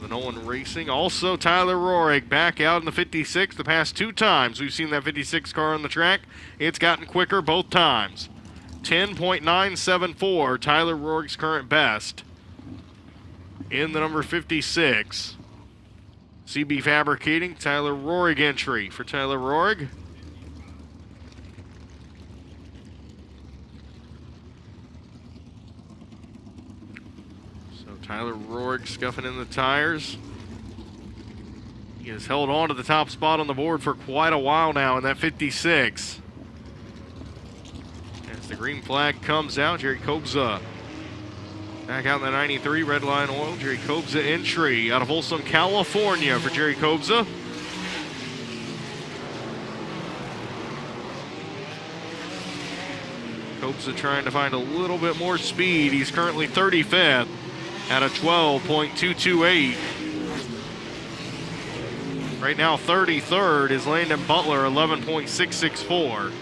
The Nolan Racing, also Tyler Rohrig back out in the 56. The past 2 times we've seen that 56 car on the track, it's gotten quicker both times. 10.974, Tyler Rohrig's current best in the number 56. CB Fabricating, Tyler Rohrig entry for Tyler Rohrig. So Tyler Rohrig scuffing in the tires. He has held on to the top spot on the board for quite a while now in that 56. As the green flag comes out, Jerry Kobza back out in the 93, Red Line Oil. Jerry Kobza entry out of Folsom, California for Jerry Kobza. Kobza trying to find a little bit more speed. He's currently 35th at a 12.228. Right now, 33rd is Landon Butler, 11.664.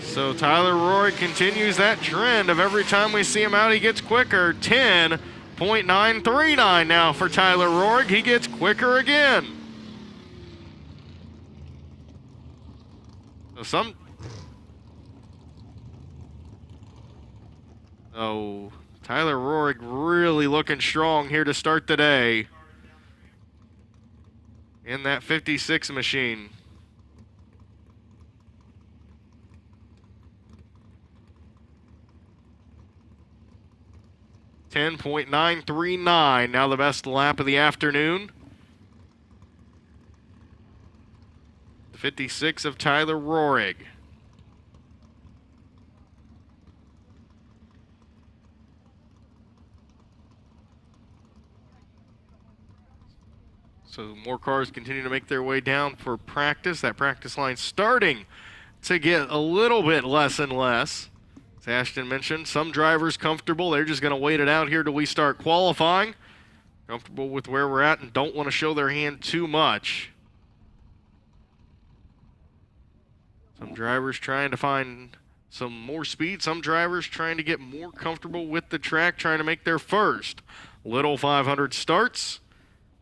So Tyler Rohrig continues that trend of every time we see him out, he gets quicker. 10.939 now for Tyler Rohrig. He gets quicker again. So Tyler Rohrig really looking strong here to start the day in that 56 machine. .939, now the best lap of the afternoon. The 56 of Tyler Rohrig. So more cars continue to make their way down for practice. That practice line starting to get a little bit less and less. As Ashton mentioned, some drivers comfortable. They're just going to wait it out here till we start qualifying. Comfortable with where we're at and don't want to show their hand too much. Some drivers trying to find some more speed. Some drivers trying to get more comfortable with the track, trying to make their first Little 500 starts.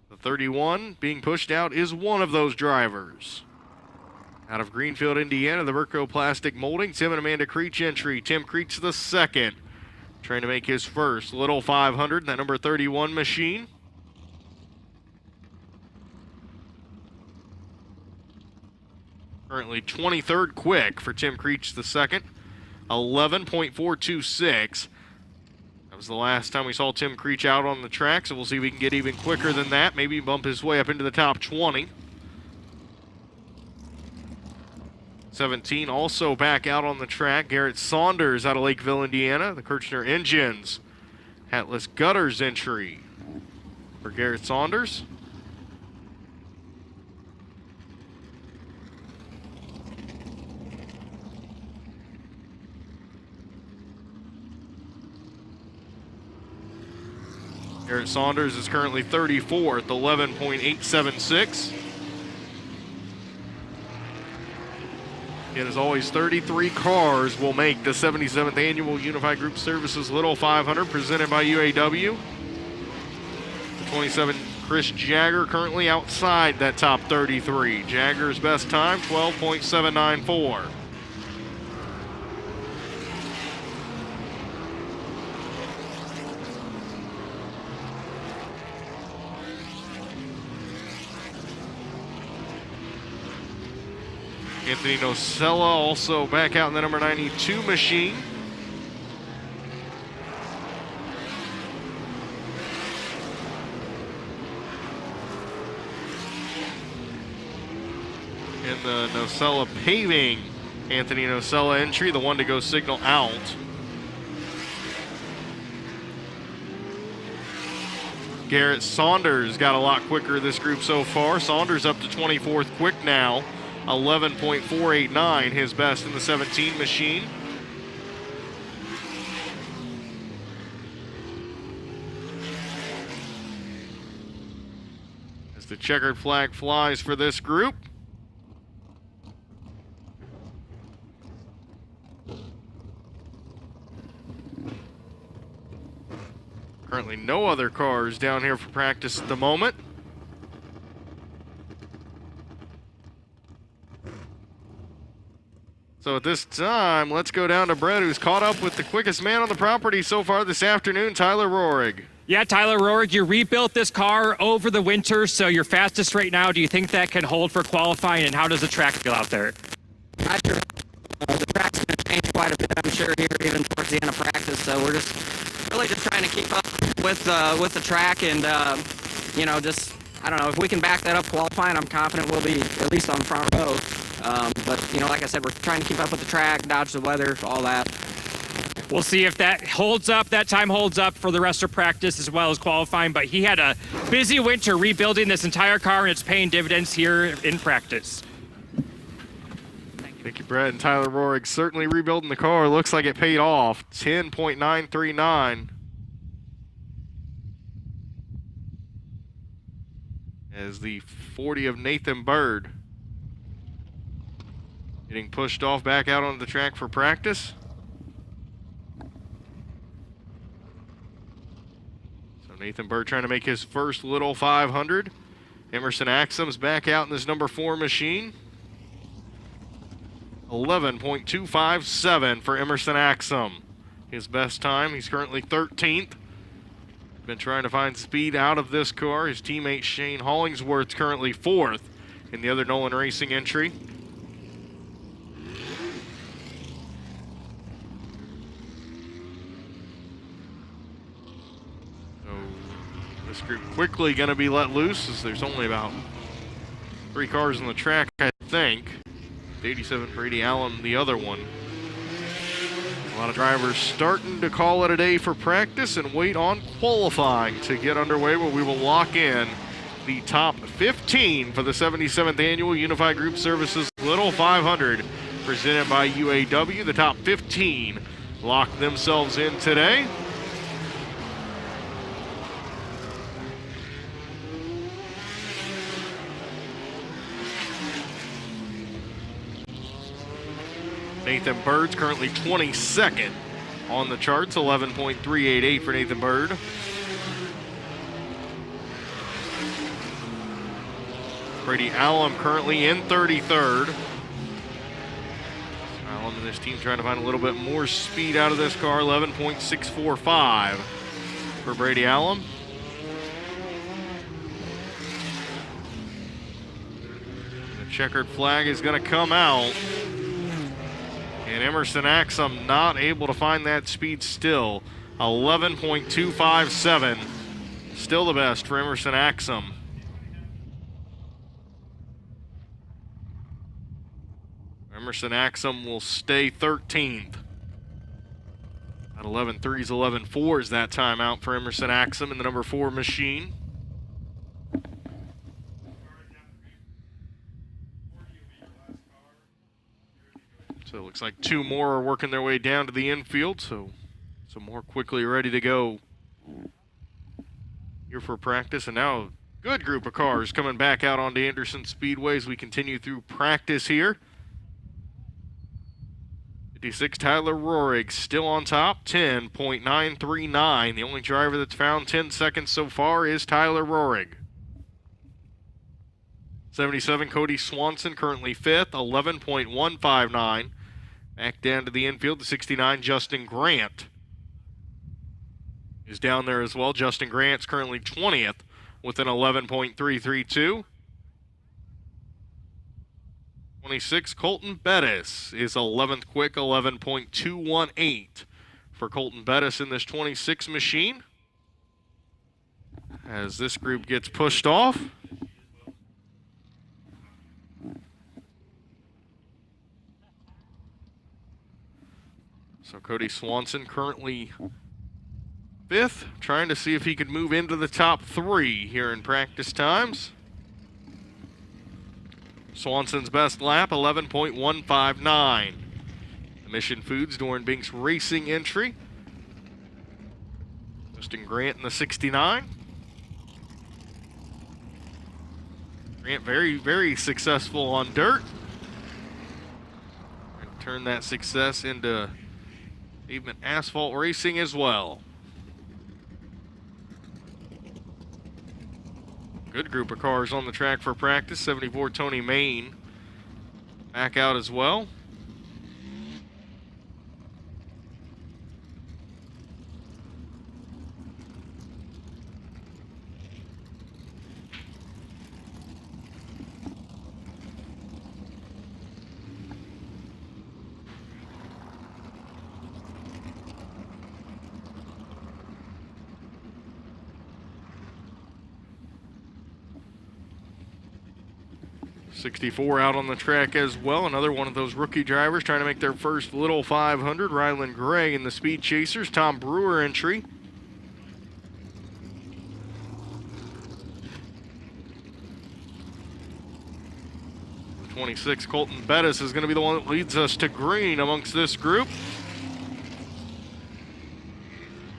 The 31 being pushed out is one of those drivers. Out of Greenfield, Indiana, the Verco Plastic Molding, Tim and Amanda Creech entry. Tim Creech the second, trying to make his first Little 500 in that number 31 machine. Currently 23rd quick for Tim Creech the second, 11.426. That was the last time we saw Tim Creech out on the track, so we'll see if we can get even quicker than that. Maybe bump his way up into the top 20. 17 also back out on the track. Garrett Saunders out of Lakeville, Indiana. The Kirchner Engines Hatless Gutters entry for Garrett Saunders. Garrett Saunders is currently 34th, 11.876. And as always, 33 cars will make the 77th Annual Unified Group Services Little 500 presented by UAW. The 27, Chris Jagger, currently outside that top 33. Jagger's best time, 12.794. Anthony Nocella also back out in the number 92 machine. In the Nocella Paving, Anthony Nocella entry, the one to go signal out. Garrett Saunders got a lot quicker this group so far. Saunders up to 24th quick now. 11.489, his best in the 17 machine. As the checkered flag flies for this group. Currently no other cars down here for practice at the moment. So at this time, let's go down to Brett, who's caught up with the quickest man on the property so far this afternoon, Tyler Rohrig. Yeah, Tyler Rohrig, you rebuilt this car over the winter, so you're fastest right now. Do you think that can hold for qualifying, and how does the track feel out there? Not sure. The track's going to change quite a bit, I'm sure, here even towards the end of practice. So we're just really just trying to keep up with the track and, just, I don't know, if we can back that up qualifying, I'm confident we'll be at least on the front row. But, like I said, we're trying to keep up with the track, dodge the weather, all that. We'll see if that holds up, that time holds up for the rest of practice as well as qualifying. But he had a busy winter rebuilding this entire car, and it's paying dividends here in practice. Thank you, Brett. And Tyler Rohrig certainly rebuilding the car. Looks like it paid off. 10.939. As the 40 of Nathan Bird getting pushed off back out onto the track for practice. So Nathan Bird trying to make his first little 500. Emerson Axum's back out in this number 4 machine. 11.257 for Emerson Axum. His best time, he's currently 13th. Been trying to find speed out of this car. His teammate Shane Hollingsworth's currently 4th in the other Nolan Racing entry. So this group quickly going to be let loose as there's only about 3 cars on the track, I think. 87 Brady Allen, the other one. A lot of drivers starting to call it a day for practice and wait on qualifying to get underway, where we will lock in the top 15 for the 77th Annual Unified Group Services Little 500 presented by UAW. The top 15 lock themselves in today. Nathan Bird's currently 22nd on the charts, 11.388 for Nathan Bird. Brady Allen currently in 33rd. Allen and his team trying to find a little bit more speed out of this car, 11.645 for Brady Allen. The checkered flag is going to come out. And Emerson Axum not able to find that speed still. 11.257. Still the best for Emerson Axum. Emerson Axum will stay 13th. At 11.3s, 11.4s that time out for Emerson Axum in the number 4 machine. So it looks like 2 more are working their way down to the infield, so some more quickly ready to go here for practice. And now a good group of cars coming back out onto Anderson Speedway as we continue through practice here. 56 Tyler Rohrig still on top, 10.939. The only driver that's found 10 seconds so far is Tyler Rohrig. 77 Cody Swanson currently 5th, 11.159. Back down to the infield, the 69 Justin Grant is down there as well. Justin Grant's currently 20th with an 11.332. 26 Colton Bettis is 11th quick, 11.218 for Colton Bettis in this 26 machine. As this group gets pushed off. So Cody Swanson currently 5th, trying to see if he could move into the top 3 here in practice times. Swanson's best lap, 11.159. The Mission Foods, Doran Binks Racing entry. Justin Grant in the 69. Grant very, very successful on dirt. And turn that success into pavement asphalt racing as well. Good group of cars on the track for practice. 74 Tony Main back out as well. '64 out on the track as well. Another one of those rookie drivers trying to make their first little 500. Rylan Gray in the Speed Chasers. Tom Brewer entry. The 26 Colton Bettis is going to be the one that leads us to green amongst this group.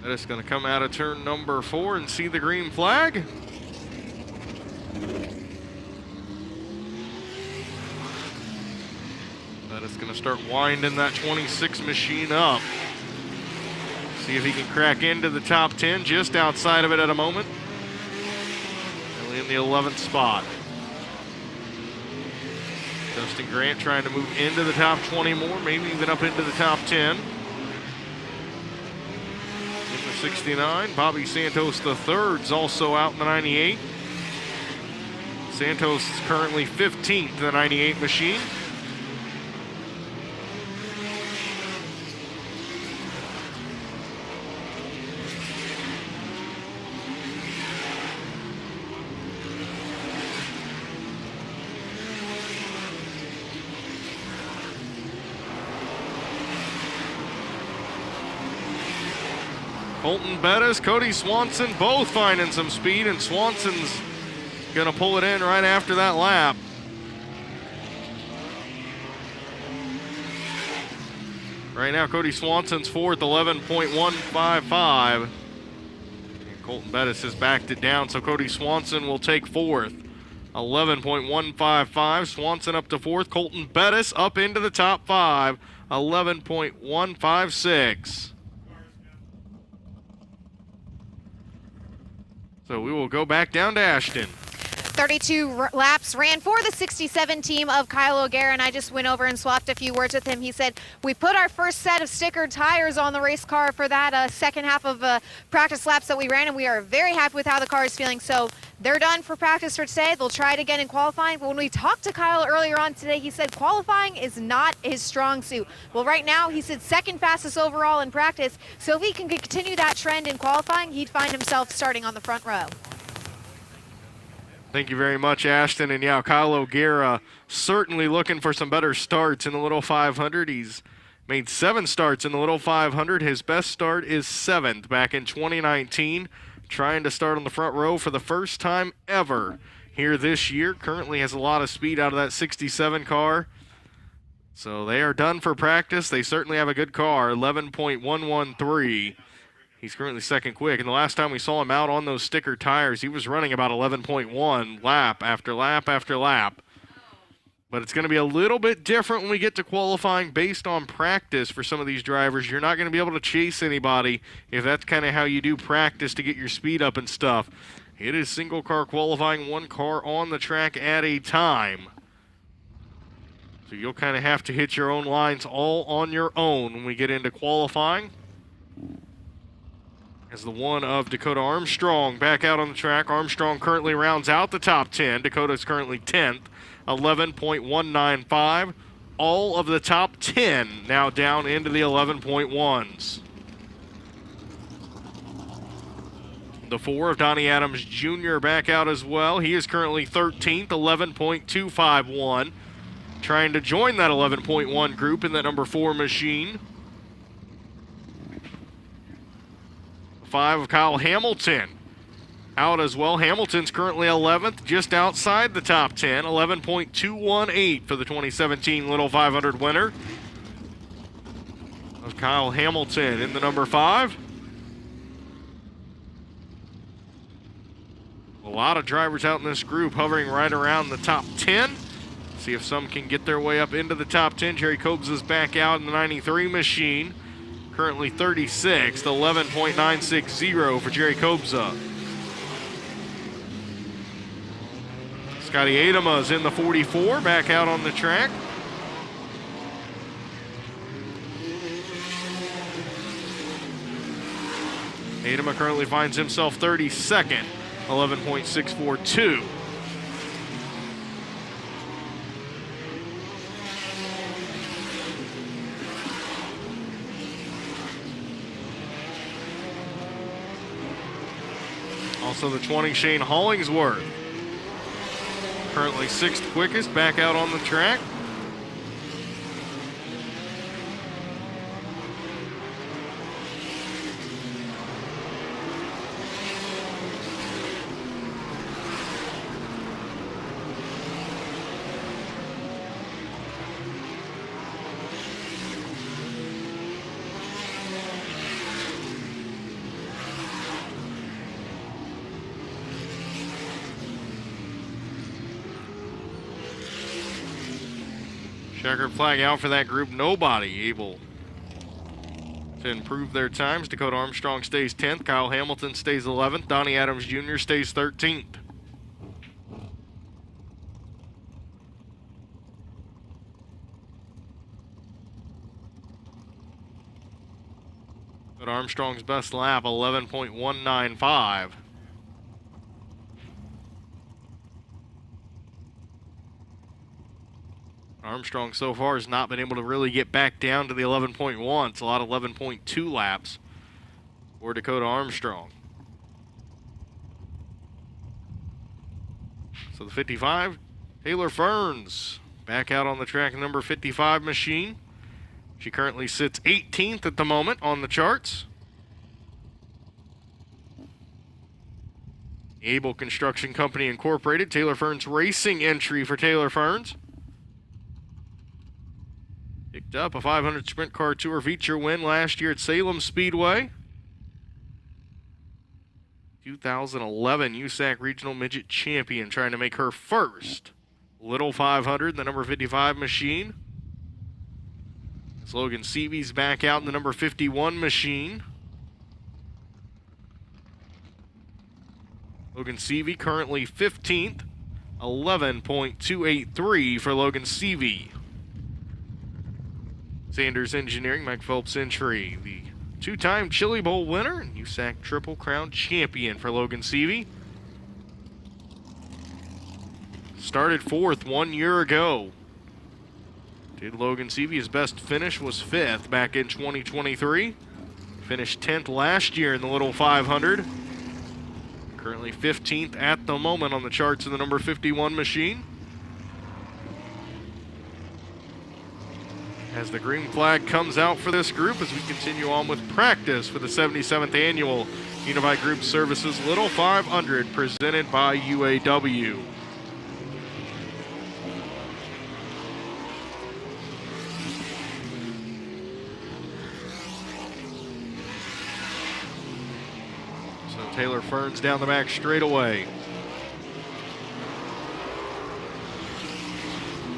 Bettis going to come out of turn number 4 and see the green flag. It's going to start winding that 26 machine up. See if he can crack into the top 10, just outside of it at a moment. Only in the 11th spot. Justin Grant trying to move into the top 20 more, maybe even up into the top 10. In the 69, Bobby Santos III's also out in the 98. Santos is currently 15th in the 98 machine. Colton Bettis, Cody Swanson, both finding some speed, and Swanson's gonna pull it in right after that lap. Right now, Cody Swanson's fourth, 11.155. And Colton Bettis has backed it down, so Cody Swanson will take fourth. 11.155. Swanson up to fourth. Colton Bettis up into the top five. 11.156. So we will go back down to Ashton. 32 laps ran for the 67 team of Kyle O'Gara, and I just went over and swapped a few words with him. He said, we put our first set of stickered tires on the race car for that second half of practice laps that we ran, and we are very happy with how the car is feeling. So they're done for practice for today. They'll try it again in qualifying. But when we talked to Kyle earlier on today, he said qualifying is not his strong suit. Well, right now, he said second fastest overall in practice. So if he can continue that trend in qualifying, he'd find himself starting on the front row. Thank you very much, Ashton. And yeah, Kyle O'Gara certainly looking for some better starts in the Little 500. He's made 7 starts in the Little 500. His best start is 7th back in 2019. Trying to start on the front row for the first time ever here this year. Currently has a lot of speed out of that 67 car. So they are done for practice. They certainly have a good car, 11.113. He's currently second quick, and the last time we saw him out on those sticker tires, he was running about 11.1 lap after lap after lap. But it's going to be a little bit different when we get to qualifying based on practice for some of these drivers. You're not going to be able to chase anybody if that's kind of how you do practice to get your speed up and stuff. It is single car qualifying, one car on the track at a time. So you'll kind of have to hit your own lines all on your own when we get into qualifying. As the one of Dakota Armstrong back out on the track. Armstrong currently rounds out the top 10. Dakota's currently 10th, 11.195. All of the top 10 now down into the 11.1s. The 4 of Donnie Adams Jr. back out as well. He is currently 13th, 11.251. Trying to join that 11.1 group in that number 4 machine. 5 of Kyle Hamilton out as well. Hamilton's currently 11th, just outside the top 10, 11.218 for the 2017 Little 500 winner. Of Kyle Hamilton in the number 5. A lot of drivers out in this group hovering right around the top 10. See if some can get their way up into the top 10. Jerry Cobes is back out in the 93 machine. Currently 36th, 11.960 for Jerry Kobza. Scotty Adama's in the 44, back out on the track. Adama currently finds himself 32nd, 11.642. Also the 20, Shane Hollingsworth. Currently 6th quickest, back out on the track. Checkered flag out for that group. Nobody able to improve their times. Dakota Armstrong stays 10th. Kyle Hamilton stays 11th. Donnie Adams Jr. stays 13th. But Armstrong's best lap, 11.195. Armstrong so far has not been able to really get back down to the 11.1. It's a lot of 11.2 laps for Dakota Armstrong. So the 55, Taylor Ferns, back out on the track, number 55 machine. She currently sits 18th at the moment on the charts. Able Construction Company Incorporated, Taylor Ferns racing entry for Taylor Ferns. Picked up a 500 Sprint Car Tour feature win last year at Salem Speedway. 2011 USAC Regional Midget Champion, trying to make her first Little 500, the number 55 machine. Logan Seavey's back out in the number 51 machine. Logan Seavey currently 15th, 11.283 for Logan Seavey. Sanders Engineering, Mike Phelps entry, the two-time Chili Bowl winner and USAC Triple Crown champion for Logan Seavey. Started 4th 1 year ago. Did Logan Seavey, his best finish was 5th back in 2023. Finished 10th last year in the Little 500. Currently 15th at the moment on the charts of the number 51 machine. As the green flag comes out for this group as we continue on with practice for the 77th Annual Unified Group Services Little 500 presented by UAW. Taylor Ferns down the back straightaway.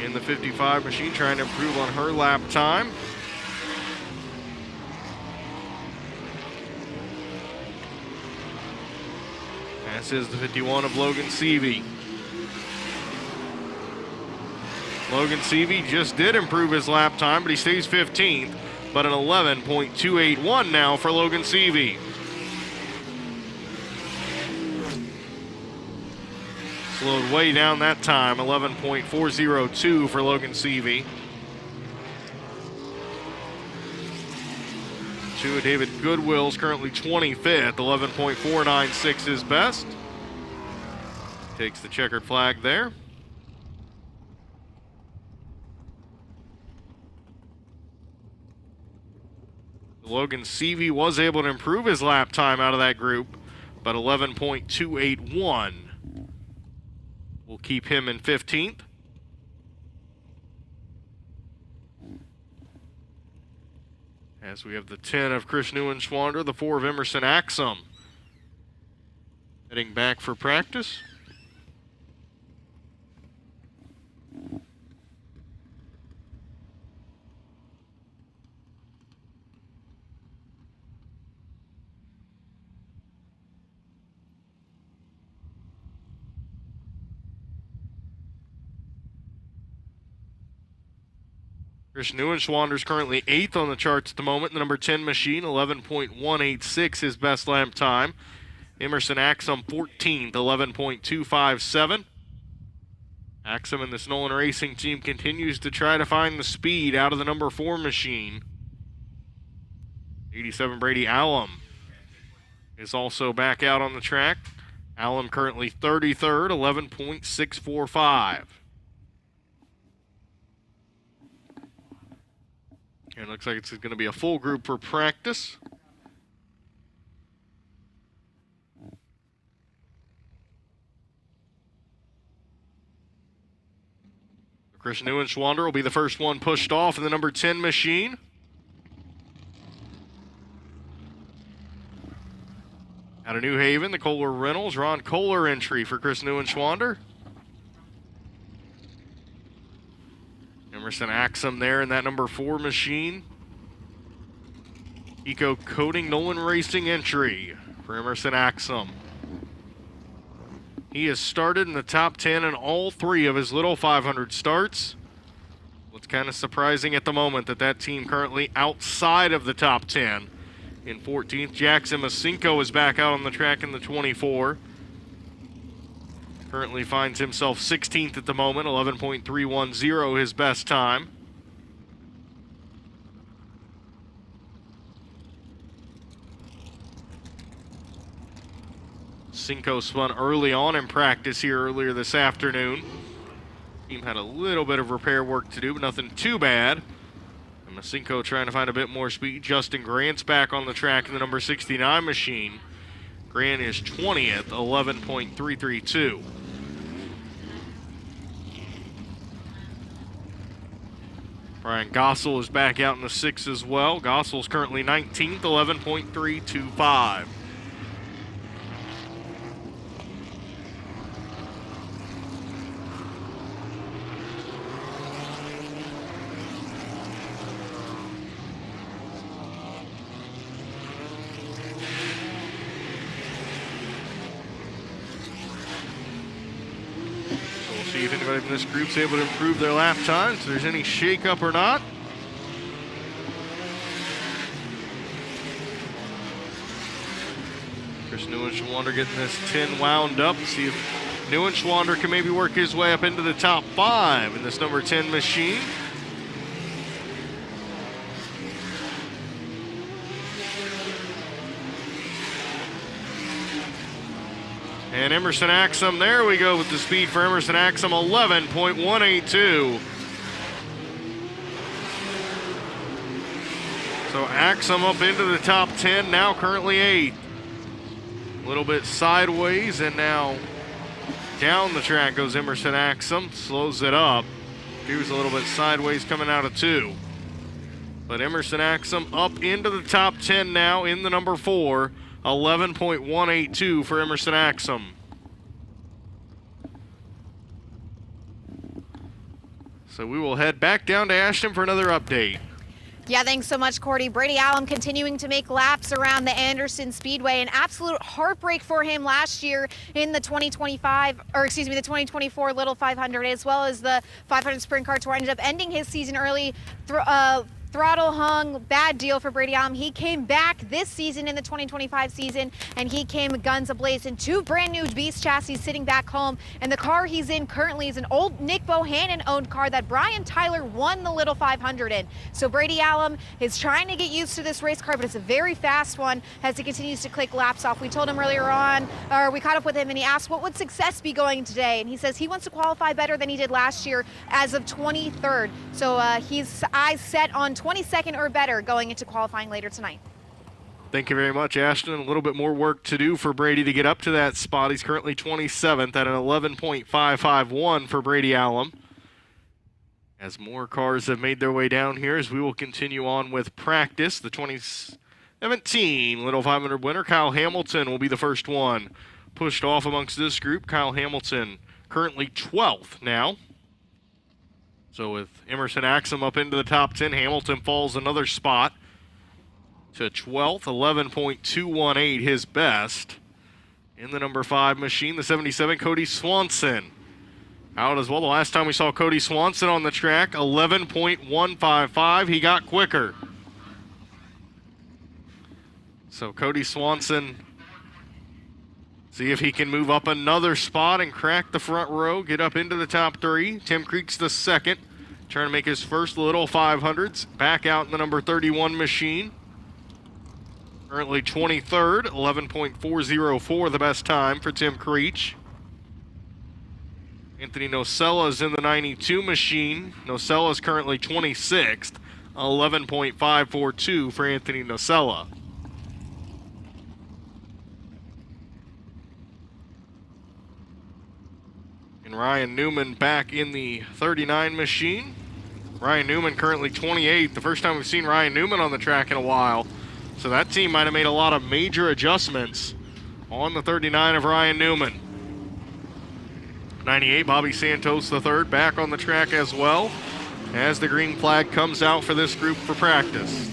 In the 55 machine, trying to improve on her lap time. As is the 51 of Logan Seavey. Logan Seavey just did improve his lap time, but he stays 15th, but an 11.281 now for Logan Seavey. Slowed way down that time, 11.402 for Logan Seavey. Two, David Goodwill's currently 25th, 11.496 his best. Takes the checkered flag there. Logan Seavey was able to improve his lap time out of that group, but 11.281. We'll keep him in 15th. As we have the 10 of Chris Neuenschwander, the 4 of Emerson Axum heading back for practice. Chris Neuenschwander's currently 8th on the charts at the moment. The number 10 machine, 11.186 his best lap time. Emerson Axum 14th, 11.257. Axum and this Nolan Racing team continues to try to find the speed out of the number 4 machine. 87 Brady Allum is also back out on the track. Allum currently 33rd, 11.645. And it looks like it's going to be a full group for practice. Chris Neuenschwander will be the first one pushed off in the number 10 machine. Out of New Haven, the Kohler Reynolds, Ron Kohler entry for Chris Neuenschwander. Emerson Axum there in that number 4 machine. Eco Coating Nolan Racing entry for Emerson Axum. He has started in the top 10 in all 3 of his Little 500 starts. What's kind of surprising at the moment that team currently outside of the top 10. In 14th, Jackson Masinko is back out on the track in the 24. Currently finds himself 16th at the moment, 11.310 his best time. Cinco spun early on in practice here earlier this afternoon. Team had a little bit of repair work to do, but nothing too bad. And Masinko trying to find a bit more speed. Justin Grant's back on the track in the number 69 machine. Grant is 20th, 11.332. Brian Gossel is back out in the 6 as well. Gossel's currently 19th, 11.325. See if anybody from this group's able to improve their lap times, if there's any shake-up or not. Chris Neuenschwander getting this 10 wound up. See if Neuenschwander can maybe work his way up into the top 5 in this number 10 machine. And Emerson Axum, there we go with the speed for Emerson Axum, 11.182. So Axum up into the top 10, now currently 8th. A little bit sideways, and now down the track goes Emerson Axum, slows it up. He was a little bit sideways coming out of 2. But Emerson Axum up into the top 10 now in the number 4. 11.182 for Emerson Axum. So we will head back down to Ashton for another update. Yeah, thanks so much, Cordy. Brady Allen continuing to make laps around the Anderson Speedway. An absolute heartbreak for him last year in the 2024 Little 500, as well as the 500 Sprint Car Tour. Ended up ending his season early. Throttle hung, bad deal for Brady Allen. He came back this season in the 2025 season, and he came guns a-blazing. 2 brand new Beast chassis sitting back home, and the car he's in currently is an old Nick Bohannon-owned car that Brian Tyler won the Little 500 in. So Brady Allen is trying to get used to this race car, but it's a very fast one as he continues to click laps off. We told him earlier on, or we caught up with him, and he asked what would success be going today, and he says he wants to qualify better than he did last year as of 23rd. So he's eyes set on 22nd or better going into qualifying later tonight. Thank you very much, Ashton. A little bit more work to do for Brady to get up to that spot. He's currently 27th at an 11.551 for Brady Allen. As more cars have made their way down here, as we will continue on with practice, the 2017 Little 500 winner, Kyle Hamilton, will be the first one pushed off amongst this group. Kyle Hamilton currently 12th now. So with Emerson Axum up into the top 10, Hamilton falls another spot to 12th, 11.218 his best. In the number 5 machine, the 77, Cody Swanson. Out as well. The last time we saw Cody Swanson on the track, 11.155. He got quicker. So Cody Swanson, see if he can move up another spot and crack the front row, get up into the top 3. Tim Creek's the second, trying to make his first Little 500s. Back out in the number 31 machine. Currently 23rd, 11.404 the best time for Tim Creech. Anthony Nocella's in the 92 machine. Nocella's currently 26th, 11.542 for Anthony Nocella. And Ryan Newman back in the 39 machine. Ryan Newman currently 28th. The first time we've seen Ryan Newman on the track in a while. So that team might have made a lot of major adjustments on the 39 of Ryan Newman. 98, Bobby Santos III back on the track as well as the green flag comes out for this group for practice.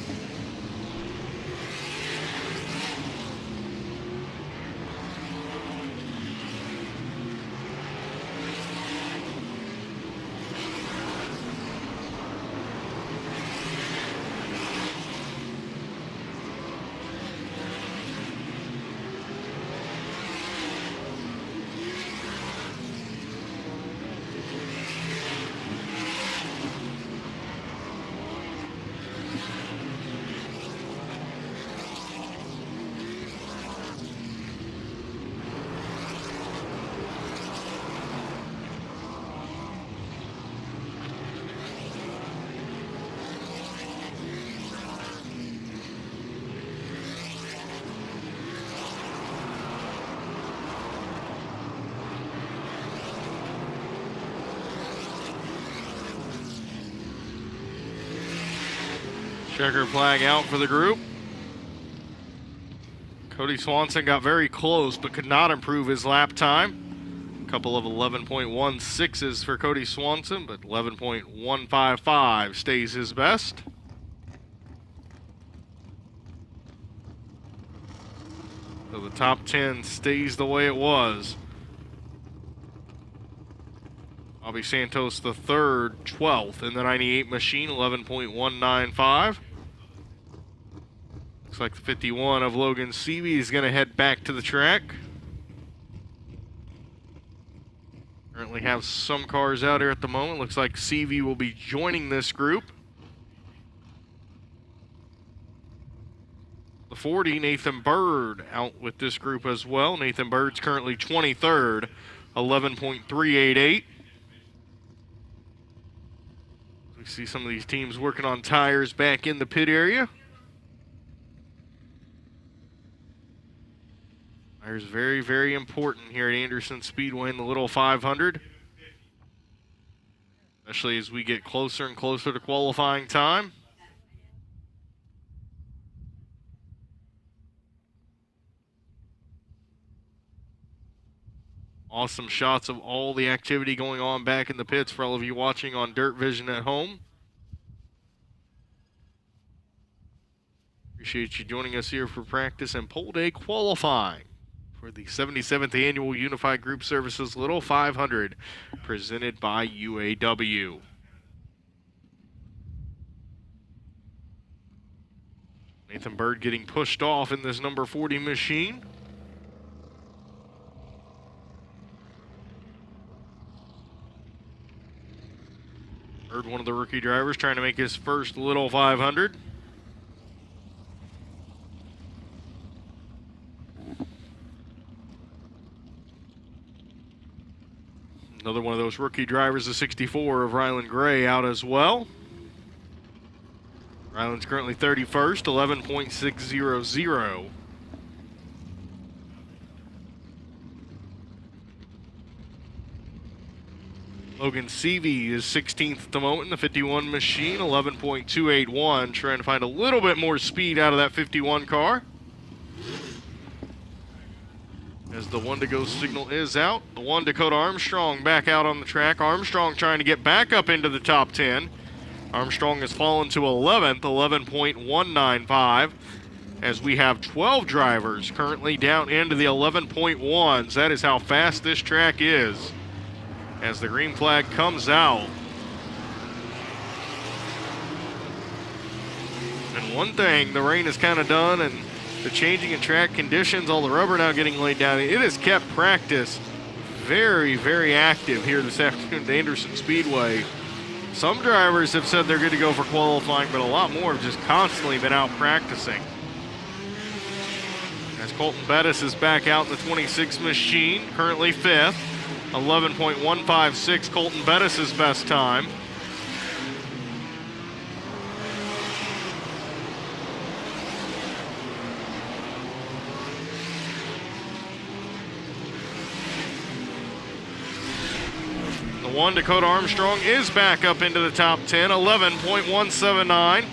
Checker flag out for the group. Cody Swanson got very close but could not improve his lap time. A couple of 11.16s for Cody Swanson, but 11.155 stays his best. So the top 10 stays the way it was. Bobby Santos the third, 12th in the 98 machine, 11.195. Looks like the 51 of Logan Seavey is going to head back to the track. Currently have some cars out here at the moment. Looks like Seavey will be joining this group. The 40, Nathan Bird, out with this group as well. Nathan Bird's currently 23rd, 11.388. We see some of these teams working on tires back in the pit area. Tires very, very important here at Anderson Speedway in the Little 500. Especially as we get closer and closer to qualifying time. Awesome shots of all the activity going on back in the pits for all of you watching on Dirt Vision at home. Appreciate you joining us here for practice and pole day qualifying for the 77th Annual Unified Group Services Little 500 presented by UAW. Nathan Bird getting pushed off in this number 40 machine. Bird, one of the rookie drivers, trying to make his first Little 500. Another one of those rookie drivers, the 64 of Rylan Gray, out as well. Rylan's currently 31st, 11.600. Logan Seavey is 16th at the moment in the 51 machine, 11.281, trying to find a little bit more speed out of that 51 car. As the one to go signal is out, the one Dakota Armstrong back out on the track. Armstrong trying to get back up into the top 10. Armstrong has fallen to 11th, 11.195, as we have 12 drivers currently down into the 11.1s. That is how fast this track is. As the green flag comes out. And one thing the rain has kind of done, and the changing in track conditions, all the rubber now getting laid down, it has kept practice very, very active here this afternoon at Anderson Speedway. Some drivers have said they're good to go for qualifying, but a lot more have just constantly been out practicing. As Colton Bettis is back out in the 26 machine, currently 5th. 11.156, Colton Bettis' best time. The one, Dakota Armstrong, is back up into the top 10, 11.179.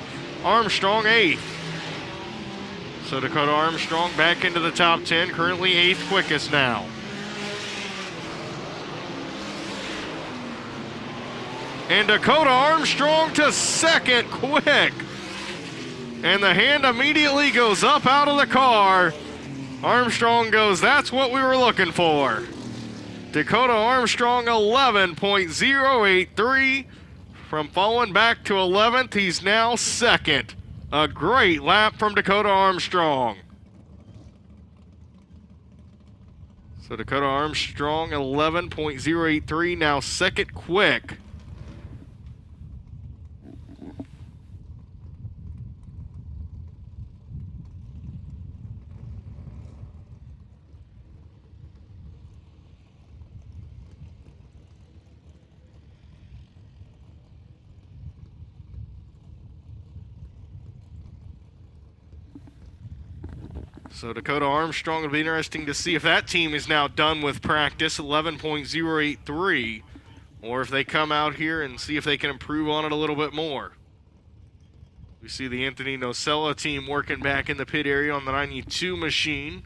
Armstrong 8th. So Dakota Armstrong back into the top 10, currently 8th quickest now. And Dakota Armstrong to second quick. And the hand immediately goes up out of the car. Armstrong goes, that's what we were looking for. Dakota Armstrong 11.083. From falling back to 11th, he's now second. A great lap from Dakota Armstrong. So Dakota Armstrong 11.083, now second quick. So Dakota Armstrong, it'll be interesting to see if that team is now done with practice, 11.083, or if they come out here and see if they can improve on it a little bit more. We see the Anthony Nocella team working back in the pit area on the 92 machine.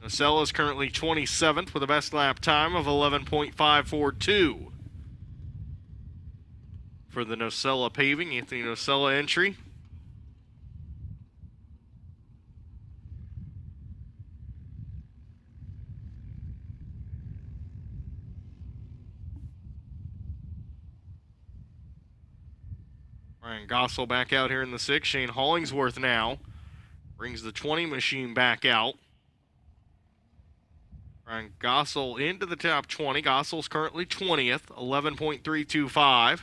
Nocella is currently 27th with a best lap time of 11.542. For the Nocella paving, Anthony Nocella entry. Ryan Gossel back out here in the 6. Shane Hollingsworth now brings the 20 machine back out. Ryan Gossel into the top 20. Gossel's currently 20th, 11.325.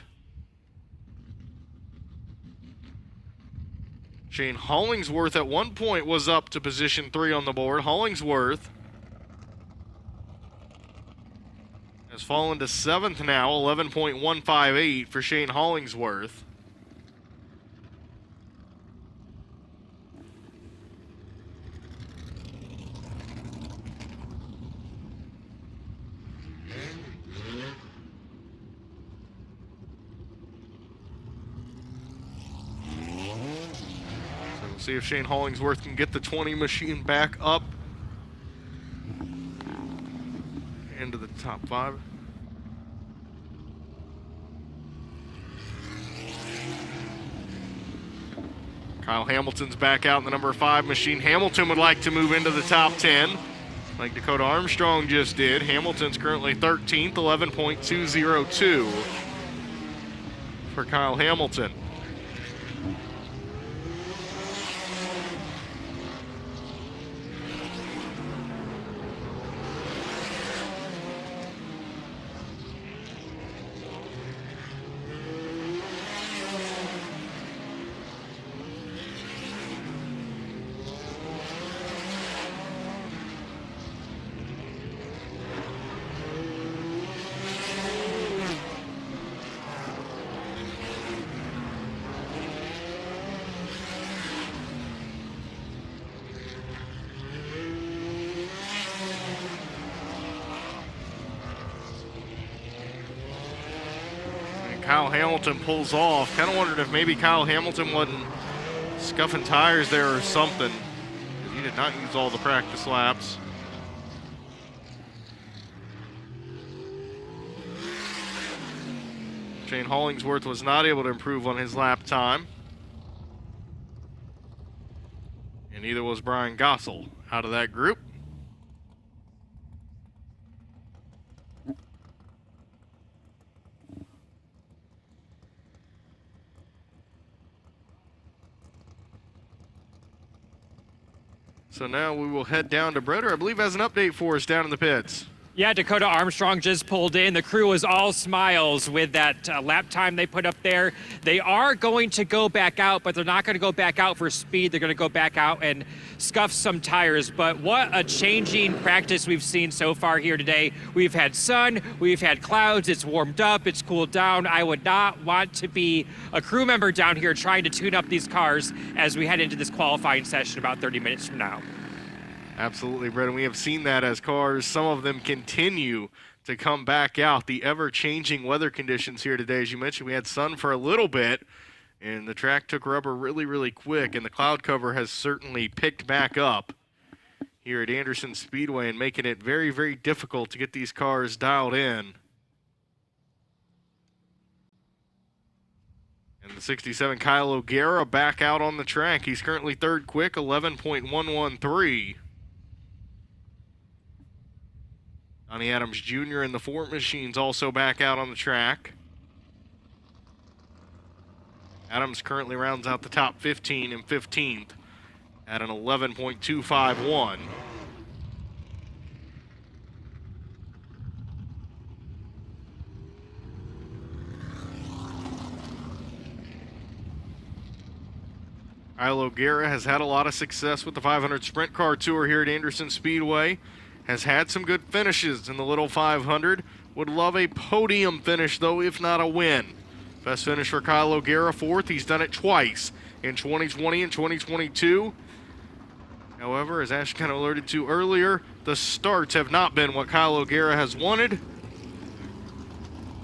Shane Hollingsworth at one point was up to position 3 on the board. Hollingsworth has fallen to 7th now, 11.158 for Shane Hollingsworth. See if Shane Hollingsworth can get the 20 machine back up into the top 5. Kyle Hamilton's back out in the number 5 machine. Hamilton would like to move into the top 10, like Dakota Armstrong just did. Hamilton's currently 13th, 11.202 for Kyle Hamilton. Kyle Hamilton pulls off. Kind of wondered if maybe Kyle Hamilton wasn't scuffing tires there or something. He did not use all the practice laps. Shane Hollingsworth was not able to improve on his lap time. And neither was Brian Gossel out of that group. So now we will head down to Breder, I believe, has an update for us down in the pits. Yeah, Dakota Armstrong just pulled in. The crew was all smiles with that lap time they put up there. They are going to go back out, but they're not going to go back out for speed. They're going to go back out and scuff some tires. But what a changing practice we've seen so far here today. We've had sun, we've had clouds, it's warmed up, it's cooled down. I would not want to be a crew member down here trying to tune up these cars as we head into this qualifying session about 30 minutes from now. Absolutely, Brett, and we have seen that as cars, some of them continue to come back out. The ever-changing weather conditions here today, as you mentioned, we had sun for a little bit, and the track took rubber really, really quick, and the cloud cover has certainly picked back up here at Anderson Speedway and making it very, very difficult to get these cars dialed in. And the 67 Kyle O'Gara back out on the track. He's currently third quick, 11.113. Donnie Adams Jr. in the Ford machines also back out on the track. Adams currently rounds out the top 15 and 15th at an 11.251. Kyle O'Gara has had a lot of success with the 500 Sprint Car Tour here at Anderson Speedway. Has had some good finishes in the Little 500. Would love a podium finish, though, if not a win. Best finish for Kyle O'Gara, 4th. He's done it twice in 2020 and 2022. However, as Ash kind of alerted to earlier, the starts have not been what Kyle O'Gara has wanted,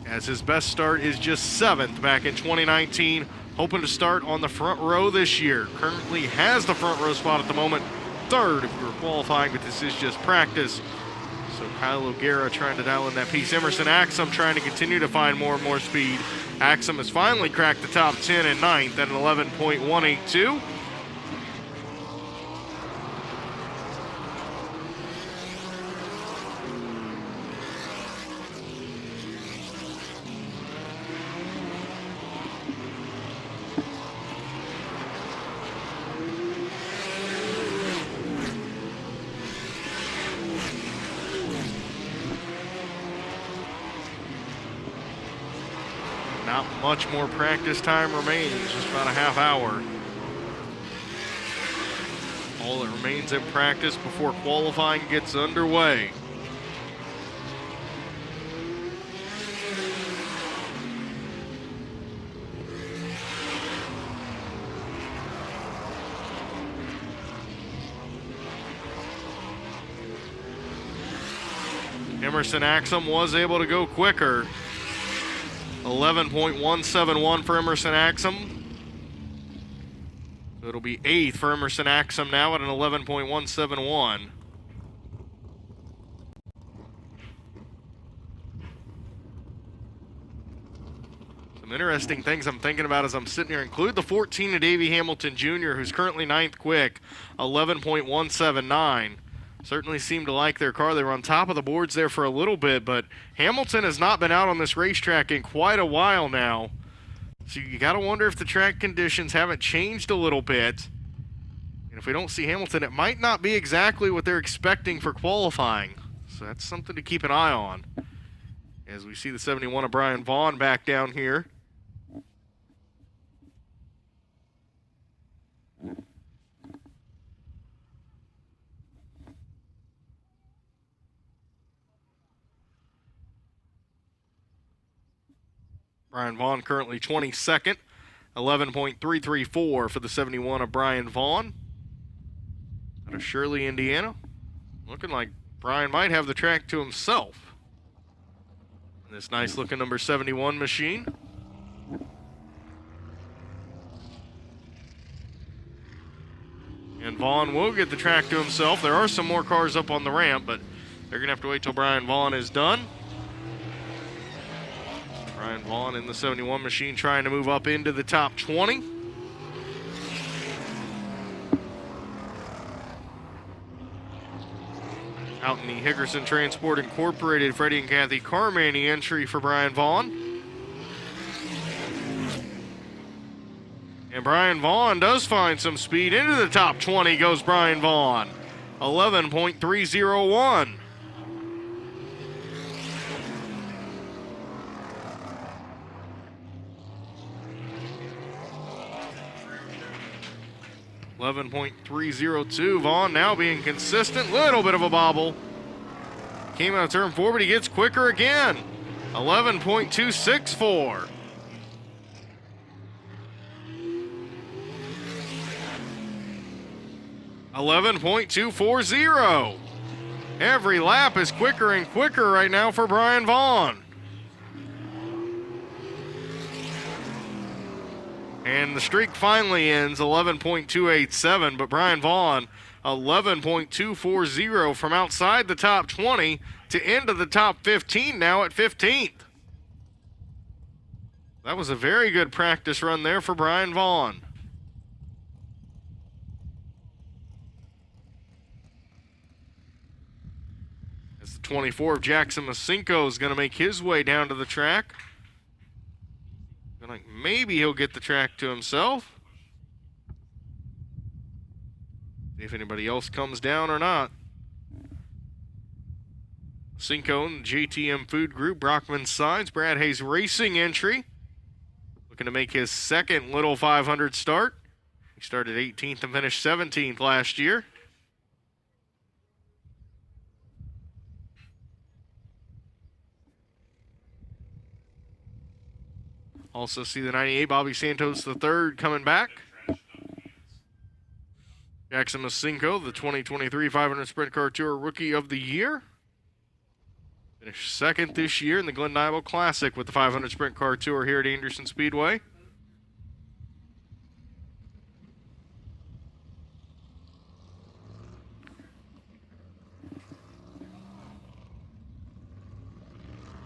as his best start is just 7th back in 2019 hoping to start on the front row this year. Currently has the front row spot at the moment. Third if you were qualifying, but this is just practice. So Kyle O'Gara trying to dial in that piece. Emerson Axum trying to continue to find more and more speed. Axum has finally cracked the top 10 in ninth at an 11.182. Not much more practice time remains, just about a half hour. All that remains in practice before qualifying gets underway. Emerson Axum was able to go quicker. 11.171 for Emerson Axum. So it'll be 8th for Emerson Axum now at an 11.171. Some interesting things I'm thinking about as I'm sitting here. Include the 14 of Davey Hamilton Jr., who's currently 9th quick, 11.179. Certainly seemed to like their car. They were on top of the boards there for a little bit, but Hamilton has not been out on this racetrack in quite a while now. So you got to wonder if the track conditions haven't changed a little bit. And if we don't see Hamilton, it might not be exactly what they're expecting for qualifying. So that's something to keep an eye on. As we see the 71 of Brian Vaughn back down here. Brian Vaughn currently 22nd, 11.334 for the 71 of Brian Vaughn. Out of Shirley, Indiana. Looking like Brian might have the track to himself. This nice looking number 71 machine. And Vaughn will get the track to himself. There are some more cars up on the ramp, but they're going to have to wait till Brian Vaughn is done. Brian Vaughn in the 71 machine trying to move up into the top 20. Out in the Hickerson Transport Incorporated Freddie and Kathy Carmany entry for Brian Vaughn. And Brian Vaughn does find some speed. Into the top 20 goes Brian Vaughn. 11.301. 11.302. Vaughn now being consistent. Little bit of a bobble. Came out of turn 4, but he gets quicker again. 11.264. $11.240. Every lap is quicker and quicker right now for Brian Vaughn. And the streak finally ends 11.287, but Brian Vaughn 11.240 from outside the top 20 to into the top 15 now at 15th. That was a very good practice run there for Brian Vaughn. As the 24 of Jackson Masinko is going to make his way down to the track. Like maybe he'll get the track to himself. See if anybody else comes down or not. Cinco and JTM Food Group, Brockman Signs, Brad Hayes Racing entry. Looking to make his second Little 500 start. He started 18th and finished 17th last year. Also see the 98 Bobby Santos III coming back. Jackson Masinko, the 2023 500 Sprint Car Tour Rookie of the Year. Finished second this year in the Glen Dival Classic with the 500 Sprint Car Tour here at Anderson Speedway.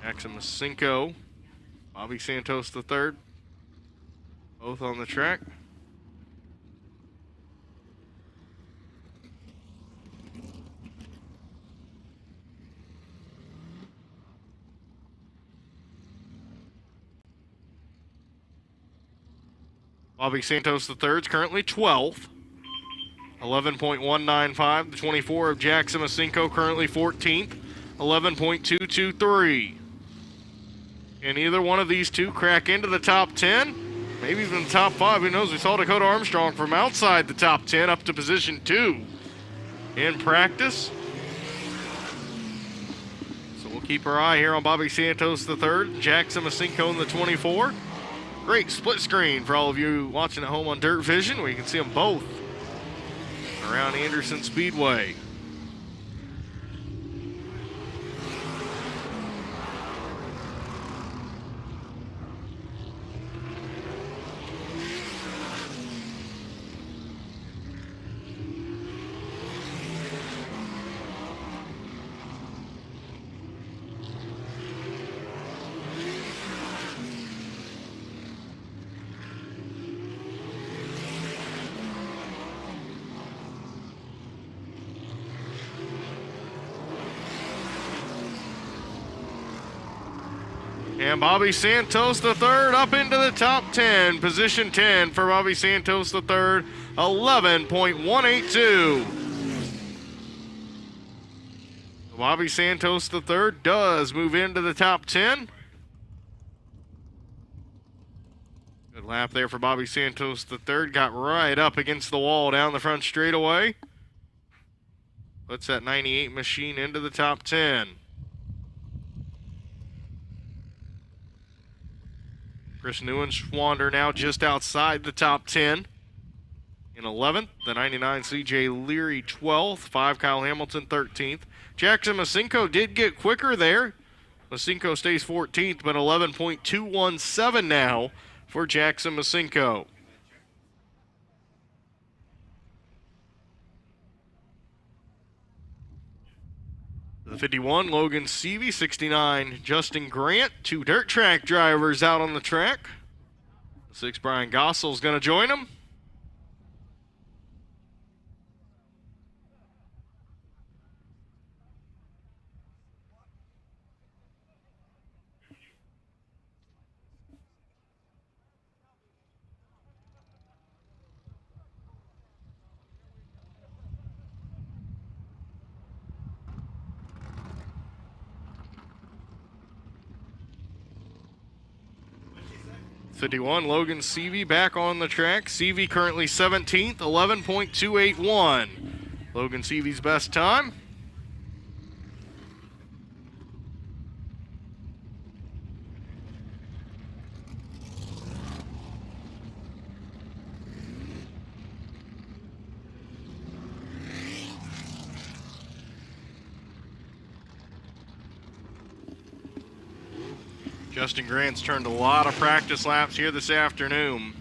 Jackson Masinko, Bobby Santos III, both on the track. Bobby Santos III is currently 12th. 11.195. The 24 of Jackson Masinko currently 14th. 11.223. And either one of these two crack into the top 10, maybe even the top 5. Who knows? We saw Dakota Armstrong from outside the top 10 up to position 2 in practice. So we'll keep our eye here on Bobby Santos III, Jackson Masinko in the 24. Great split screen for all of you watching at home on Dirt Vision, where you can see them both around Anderson Speedway. And Bobby Santos III up into the top 10. Position 10 for Bobby Santos III, 11.182. Bobby Santos III does move into the top 10. Good lap there for Bobby Santos III. Got right up against the wall down the front straightaway. Puts that 98 machine into the top 10. Chris Neuenschwander now just outside the top 10. In 11th, the 99 CJ Leary 12th, 5 Kyle Hamilton 13th. Jackson Masinko did get quicker there. Masinko stays 14th, but 11.217 now for Jackson Masinko. The 51, Logan Seavey. 69, Justin Grant. 2 dirt track drivers out on the track. The 6, Brian Gossel is going to join him. '51, Logan Seavey back on the track. Seavey currently 17th, 11.281. Logan Seavey's best time. Justin Grant's turned a lot of practice laps here this afternoon.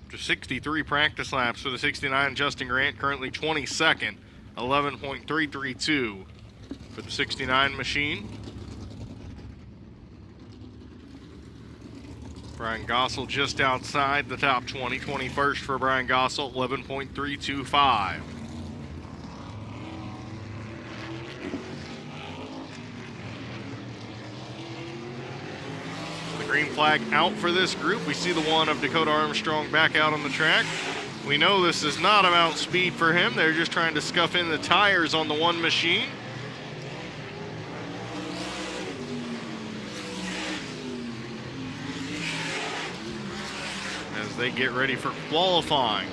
After 63 practice laps for the 69, Justin Grant currently 22nd, 11.332 for the 69 machine. Brian Gossel just outside the top 20, 21st for Brian Gossel, 11.325. Green flag out for this group. We see the one of Dakota Armstrong back out on the track. We know this is not about speed for him. They're just trying to scuff in the tires on the one machine. As they get ready for qualifying.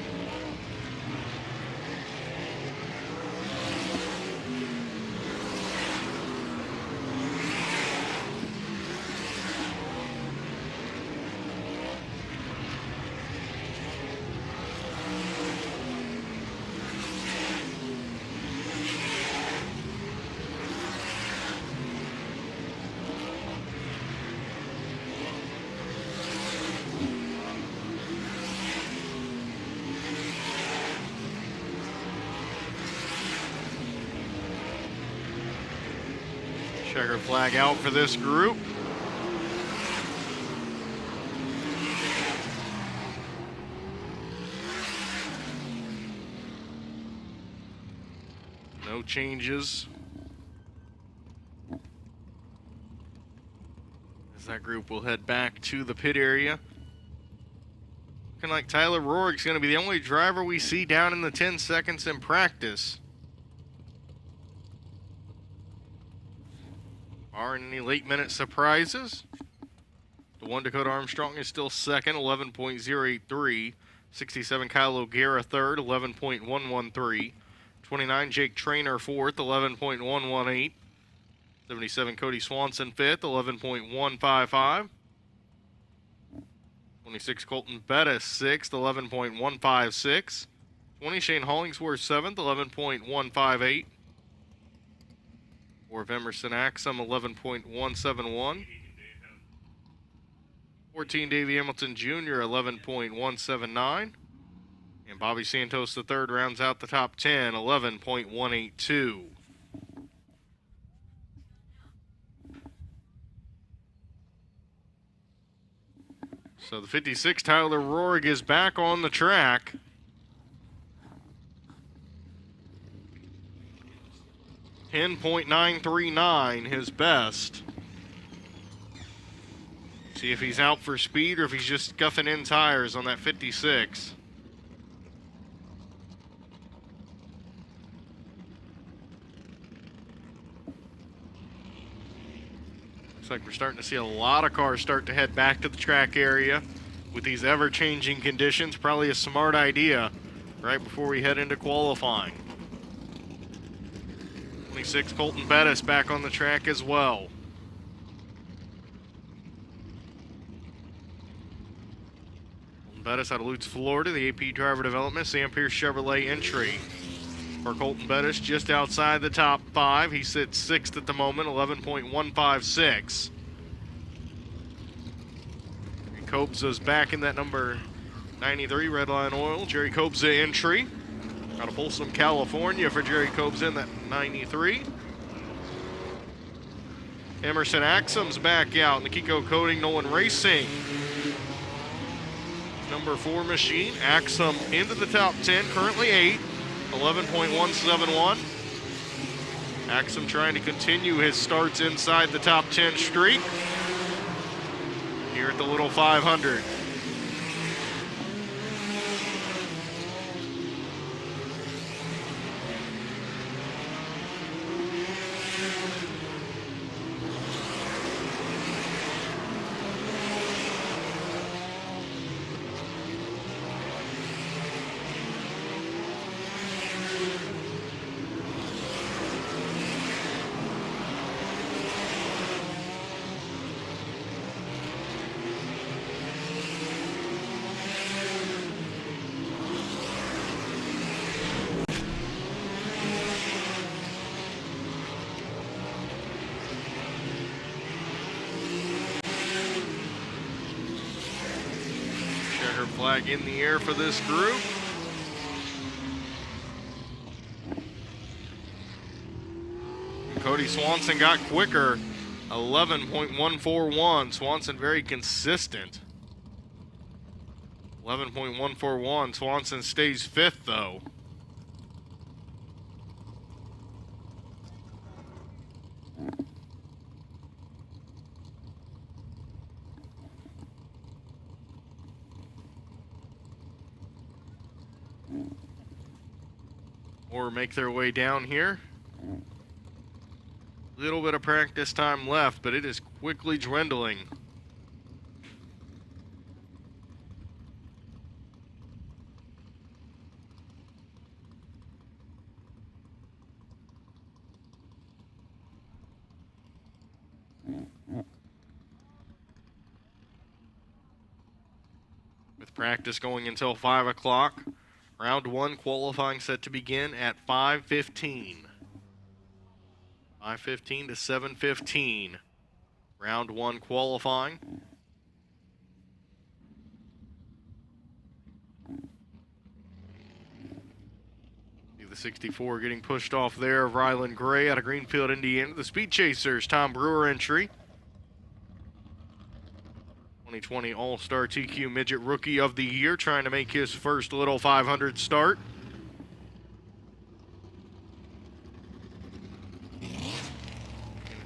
Checker flag out for this group. No changes. As that group will head back to the pit area. Looking like Tyler Rohrig's going to be the only driver we see down in the 10 seconds in practice. Barring any late minute surprises. The 1 Dakota Armstrong is still second, 11.083. 67 Kyle O'Gara third, 11.113. 29 Jake Trainer fourth, 11.118. 77 Cody Swanson fifth, 11.155. 26 Colton Bettis sixth, 11.156. 20 Shane Hollingsworth seventh, 11.158. 4 of Emerson Axum, 11.171. 14 Davey Hamilton Jr., 11.179. And Bobby Santos the third rounds out the top 10, 11.182. So the 56 Tyler Rohrig is back on the track. .939 his best. See if he's out for speed or if he's just scuffing in tires on that 56. Looks like we're starting to see a lot of cars start to head back to the track area with these ever-changing conditions. Probably a smart idea right before we head into qualifying. 26 Colton Bettis back on the track as well. Colton Bettis out of Lutz, Florida, the AP Driver Development, Sam Pierce Chevrolet entry. For Colton Bettis, just outside the top 5. He sits 6th at the moment, 11.156. Jerry Kobza's back in that number 93 Redline Oil. Jerry Kobza entry. Out of Folsom, California for Jerry Kobza in that 93. Emerson Axum's back out in the Kiko Coating Nolan Racing. Number 4 machine. Axum into the top 10, currently 8. 11.171. Axum trying to continue his starts inside the top 10 streak here at the Little 500. Flag in the air for this group. And Cody Swanson got quicker, 11.141. Swanson very consistent. 11.141. Swanson stays 5th though. Or make their way down here. Little bit of practice time left, but it is quickly dwindling. With practice going until 5 o'clock. Round 1 qualifying set to begin at 5:15. 5:15 to 7:15. Round 1 qualifying. See The 64 getting pushed off there of Ryland Gray out of Greenfield, Indiana. The Speed Chasers, Tom Brewer entry. 2020 All-Star TQ Midget Rookie of the Year, trying to make his first Little 500 start.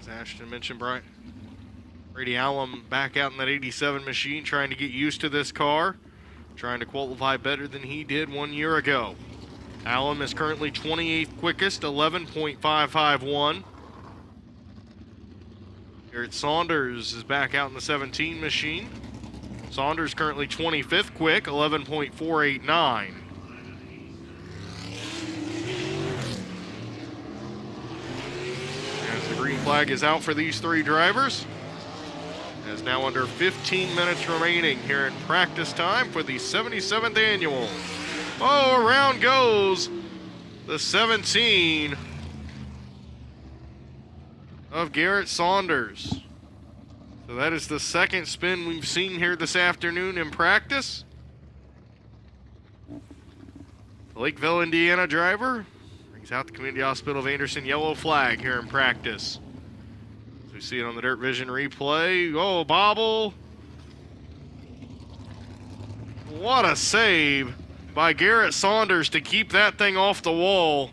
As Ashton mentioned, Brady Allen back out in that 87 machine, trying to get used to this car, trying to qualify better than he did 1 year ago. Allen is currently 28th quickest, 11.551. Garrett Saunders is back out in the 17 machine. Saunders currently 25th quick, 11.489. As the green flag is out for these three drivers. As now under 15 minutes remaining here in practice time for the 77th annual. Oh, around goes the 17 of Garrett Saunders. So that is the second spin we've seen here this afternoon in practice. The Lakeville, Indiana driver brings out the Community Hospital of Anderson yellow flag here in practice. As we see it on the Dirt Vision replay. Oh, bobble. What a save by Garrett Saunders to keep that thing off the wall.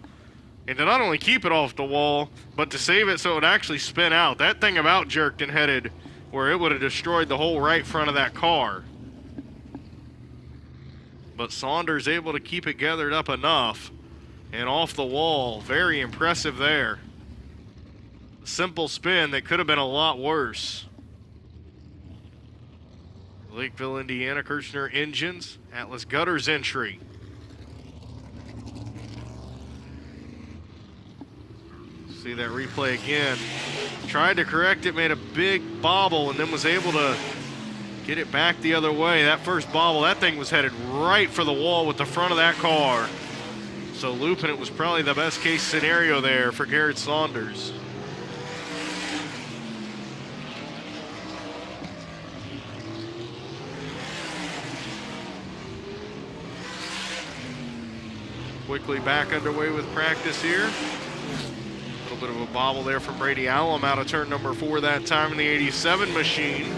And to not only keep it off the wall, but to save it so it would actually spin out. That thing about jerked and headed where it would have destroyed the whole right front of that car. But Saunders able to keep it gathered up enough and off the wall. Very impressive there. A simple spin that could have been a lot worse. Lakeville, Indiana, Kirchner Engines, Atlas Gutters entry. See that replay again. Tried to correct it, made a big bobble, and then was able to get it back the other way. That first bobble, that thing was headed right for the wall with the front of that car. So looping it was probably the best case scenario there for Garrett Saunders. Quickly back underway with practice here. A little bit of a bobble there from Brady Allen out of turn number 4 that time in the 87 machine.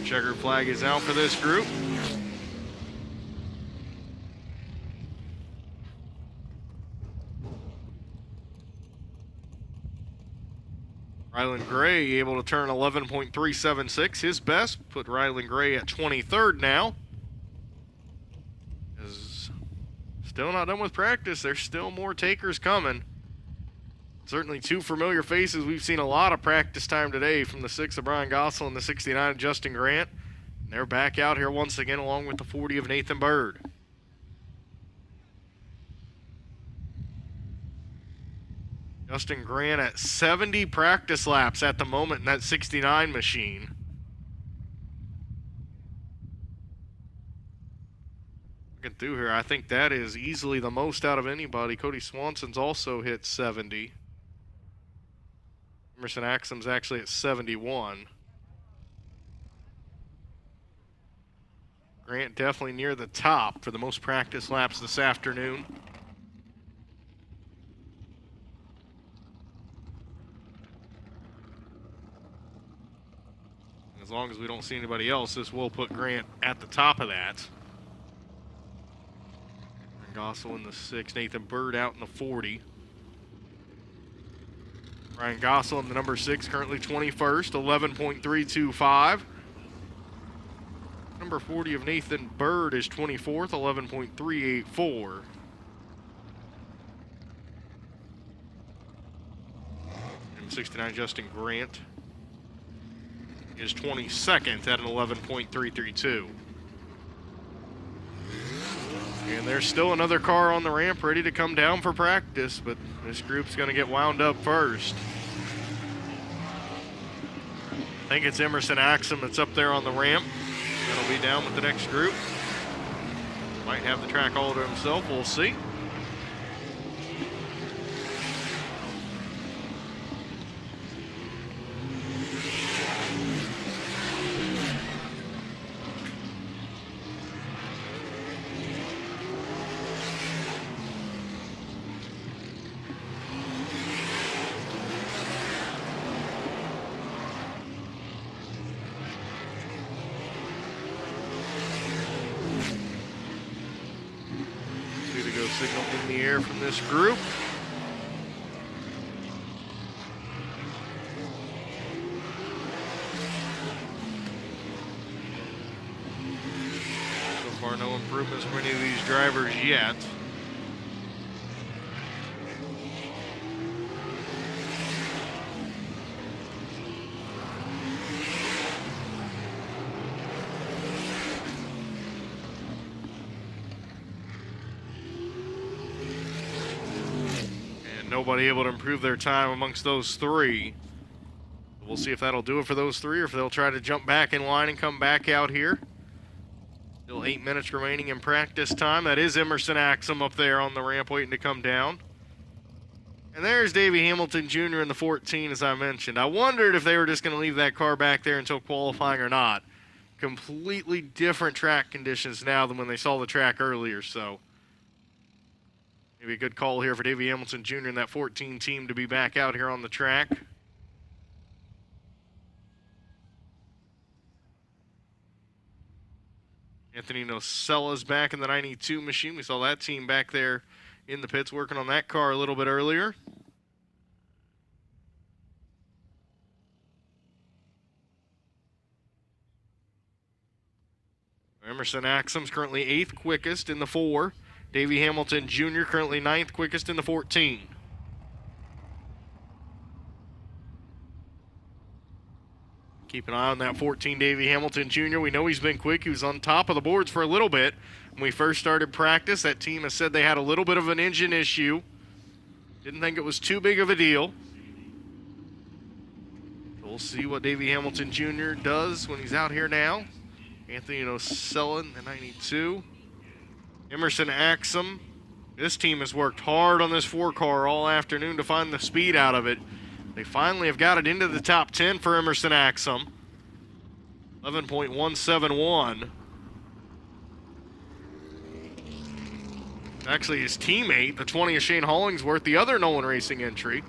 Checkered flag is out for this group. Ryland Gray able to turn 11.376. His best put Ryland Gray at 23rd now. Is still not done with practice. There's still more takers coming. Certainly two familiar faces. We've seen a lot of practice time today from the 6 of Brian Gossel and the 69 of Justin Grant. And they're back out here once again along with the 40 of Nathan Bird. Justin Grant at 70 practice laps at the moment in that 69 machine. Looking through here, I think that is easily the most out of anybody. Cody Swanson's also hit 70. Emerson Axum's actually at 71. Grant definitely near the top for the most practice laps this afternoon. As long as we don't see anybody else, this will put Grant at the top of that. Gossel in the 6, Nathan Bird out in the 40. Ryan Gossel in the number 6, currently 21st, 11.325. Number 40 of Nathan Bird is 24th, 11.384. And 69 Justin Grant is 22nd at an 11.332. And there's still another car on the ramp ready to come down for practice, but this group's going to get wound up first. think it's Emerson Axum that's up there on the ramp. That'll be down with the next group. Might have the track all to himself. We'll see. Signal in the air from this group. So far, no improvements for any of these drivers yet. Nobody able to improve their time amongst those three. We'll see if that'll do it for those three or if they'll try to jump back in line and come back out here. Still 8 minutes remaining in practice time. That is Emerson Axum up there on the ramp waiting to come down. And there's Davey Hamilton Jr. in the 14, as I mentioned. I wondered if they were just going to leave that car back there until qualifying or not. Completely different track conditions now than when they saw the track earlier, so maybe a good call here for Davey Hamilton Jr. and that 14 team to be back out here on the track. Anthony Nocella's back in the 92 machine. We saw that team back there in the pits working on that car a little bit earlier. Emerson Axum's currently 8th quickest in the 4. Davey Hamilton Jr. currently 9th quickest in the 14. Keep an eye on that 14 Davey Hamilton Jr. We know he's been quick. He was on top of the boards for a little bit. When we first started practice, that team has said they had a little bit of an engine issue. Didn't think it was too big of a deal. So we'll see what Davey Hamilton Jr. does when he's out here now. Anthony Nocella in the 92. Emerson Axum. This team has worked hard on this 4-car all afternoon to find the speed out of it. They finally have got it into the top 10 for Emerson Axum. 11.171. Actually, his teammate, the 20 of Shane Hollingsworth, the other Nolan Racing entry.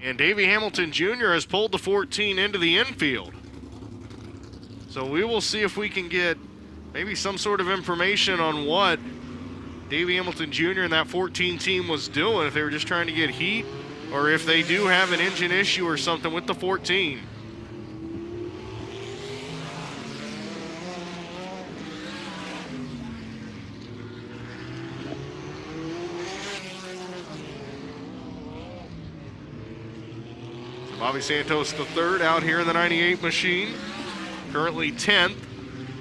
And Davey Hamilton Jr. has pulled the 14 into the infield. So we will see if we can get maybe some sort of information on what Davey Hamilton Jr. and that 14 team was doing, if they were just trying to get heat, or if they do have an engine issue or something with the 14. Bobby Santos the third out here in the 98 machine. Currently 10th,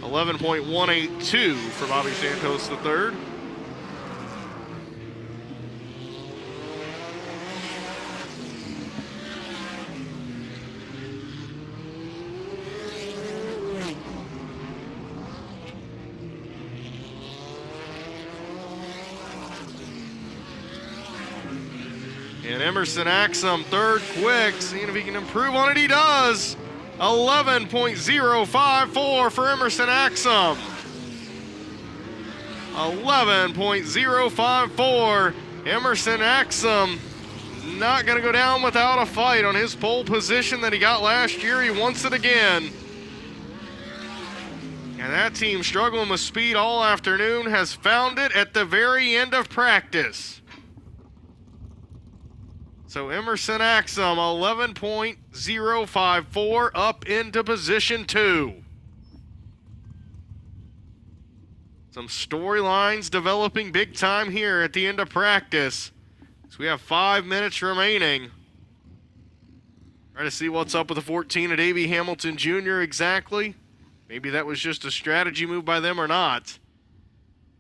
11.182 for Bobby Santos the third. And Emerson Axum, third quick, seeing if he can improve on it. He does. 11.054 for Emerson Axum. 11.054. Emerson Axum not going to go down without a fight on his pole position that he got last year. He wants it again. And that team struggling with speed all afternoon has found it at the very end of practice. So Emerson Axum, 11.054 up into position 2. Some storylines developing big time here at the end of practice. So we have 5 minutes remaining. Try to see what's up with the 14 of Davey Hamilton Jr. exactly. Maybe that was just a strategy move by them or not.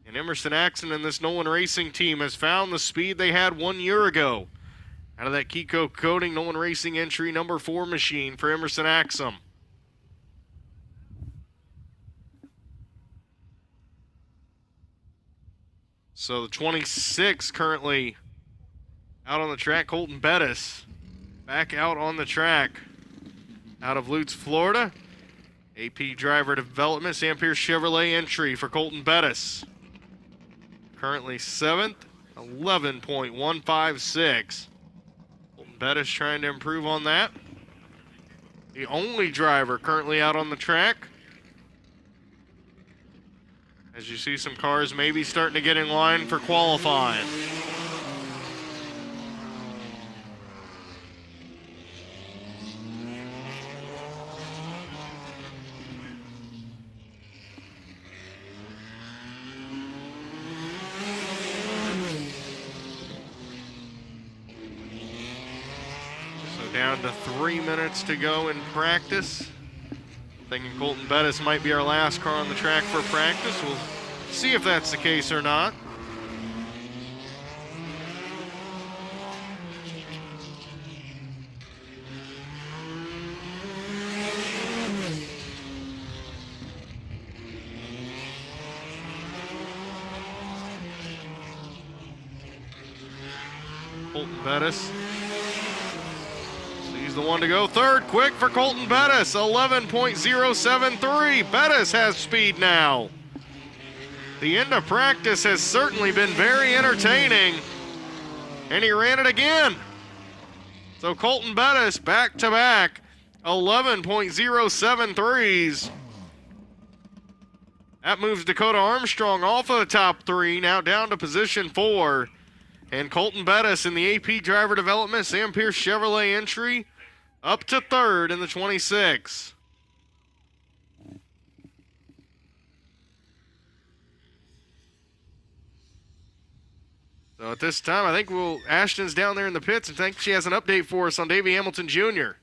And Emerson Axum and this Nolan Racing team has found the speed they had 1 year ago. Out of that Kiko Coating, Nolan Racing entry number 4 machine for Emerson Axum. So the 26 currently out on the track, Colton Bettis back out on the track out of Lutz, Florida. AP Driver Development, Sam Pierce Chevrolet entry for Colton Bettis. Currently 7th, 11.156. Colton Bettis trying to improve on that. The only driver currently out on the track. As you see some cars maybe starting to get in line for qualifying. Down to 3 minutes to go in practice. Thinking Colton Bettis might be our last car on the track for practice. We'll see if that's the case or not. Colton Bettis. He's the one to go. Third quick for Colton Bettis, 11.073. Bettis has speed now. The end of practice has certainly been very entertaining, and he ran it again. So Colton Bettis back-to-back 11.073s. That moves Dakota Armstrong off of the top 3, now down to position 4. And Colton Bettis in the AP Driver Development, Sam Pierce Chevrolet entry, up to 3rd in the 26. So at this time, I think Ashton's down there in the pits and think she has an update for us on Davey Hamilton Jr.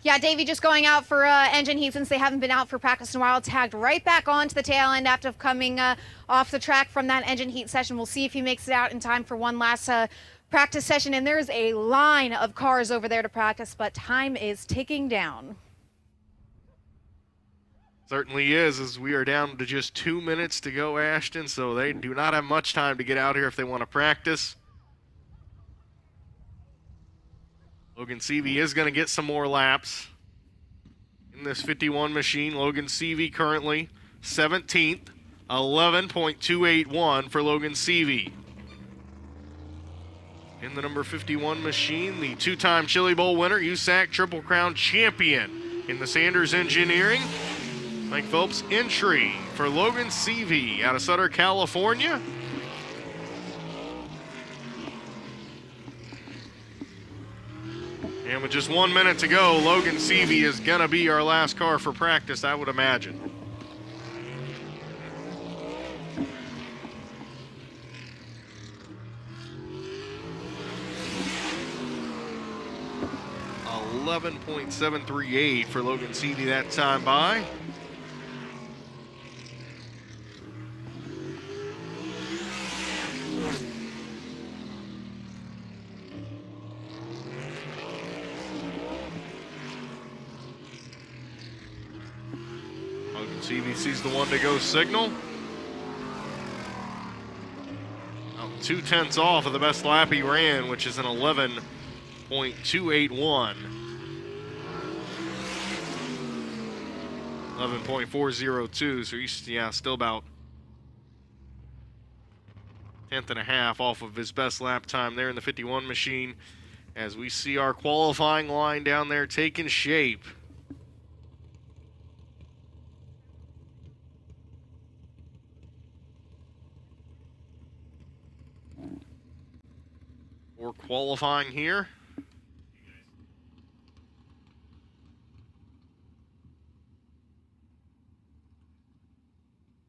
Yeah, Davey just going out for engine heat since they haven't been out for practice in a while. Tagged right back onto the tail end after coming off the track from that engine heat session. We'll see if he makes it out in time for one last practice session. And there's a line of cars over there to practice, but time is ticking down. Certainly is, as we are down to just 2 minutes to go, Ashton, so they do not have much time to get out here if they want to practice. Logan Seavey is going to get some more laps in this 51 machine. Logan Seavey currently 17th, 11.281 for Logan Seavey. In the number 51 machine, the 2-time Chili Bowl winner, USAC Triple Crown champion in the Sanders Engineering, Mike Phelps entry for Logan Seavey out of Sutter, California. And with just 1 minute to go, Logan Seavey is going to be our last car for practice, I would imagine. .738 for Logan Seavey that time by. Logan Seavey sees the 1 to go signal. 2/10 off of the best lap he ran, which is an 11.281. 11.402, so he's still about 10th and a half off of his best lap time there in the 51 machine, as we see our qualifying line down there taking shape. For qualifying here.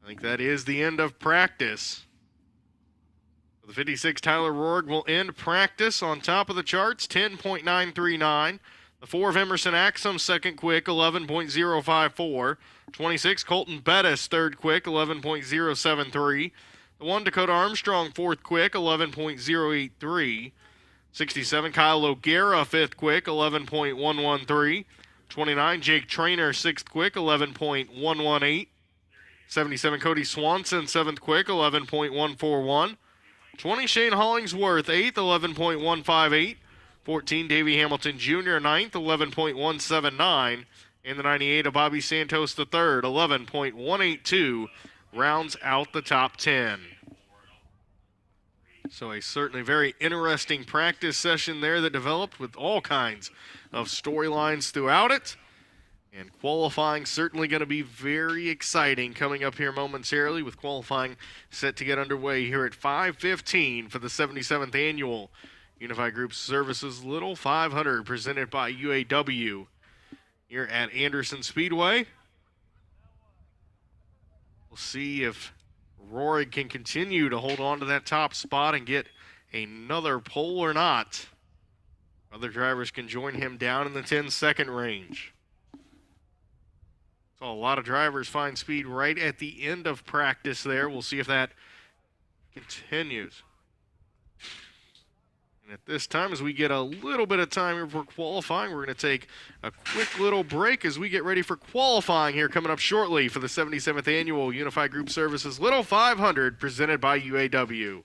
I think that is the end of practice. The 56 Tyler Rourke will end practice on top of the charts, 10.939. The 4 of Emerson Axum, second quick, 11.054. 26 Colton Bettis, third quick, 11.073. The 1 Dakota Armstrong, fourth quick, 11.083. 67, Kyle O'Gara, 5th quick, 11.113. 29, Jake Trainer, 6th quick, 11.118. 77, Cody Swanson, 7th quick, 11.141. 20, Shane Hollingsworth, 8th, 11.158. 14, Davey Hamilton Jr., 9th, 11.179. And the 98 of Bobby Santos III, 11.182, rounds out the top 10. So a certainly very interesting practice session there that developed with all kinds of storylines throughout it. And qualifying certainly going to be very exciting coming up here momentarily, with qualifying set to get underway here at 5:15 for the 77th Annual Unified Group Services Little 500 presented by UAW here at Anderson Speedway. We'll see if Rory can continue to hold on to that top spot and get another pole or not. Other drivers can join him down in the 10-second range. Saw a lot of drivers find speed right at the end of practice there. We'll see if that continues. And at this time, as we get a little bit of time here for qualifying, we're going to take a quick little break as we get ready for qualifying here coming up shortly for the 77th Annual Unified Group Services Little 500 presented by UAW.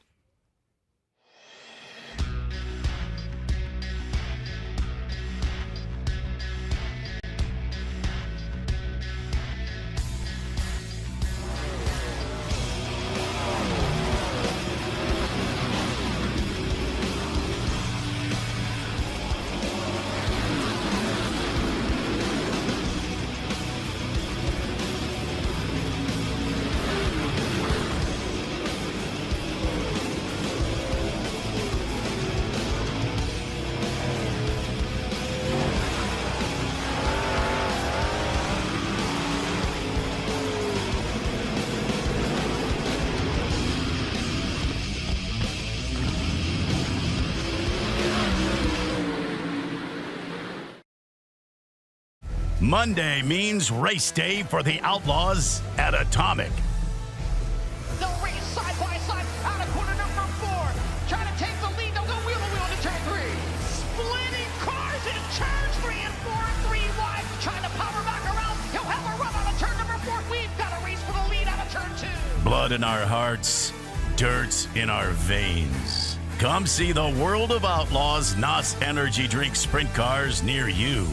Monday means race day for the Outlaws at Atomic. They'll race side by side out of corner number 4. Trying to take the lead. They'll go wheel to wheel into turn 3. Splitting cars in turns 3 and 4 and 3 wide. Trying to power back around. He'll have a run out of turn number 4. We've got a race for the lead out of turn 2. Blood in our hearts, dirt in our veins. Come see the World of Outlaws NOS Energy Drink Sprint Cars near you.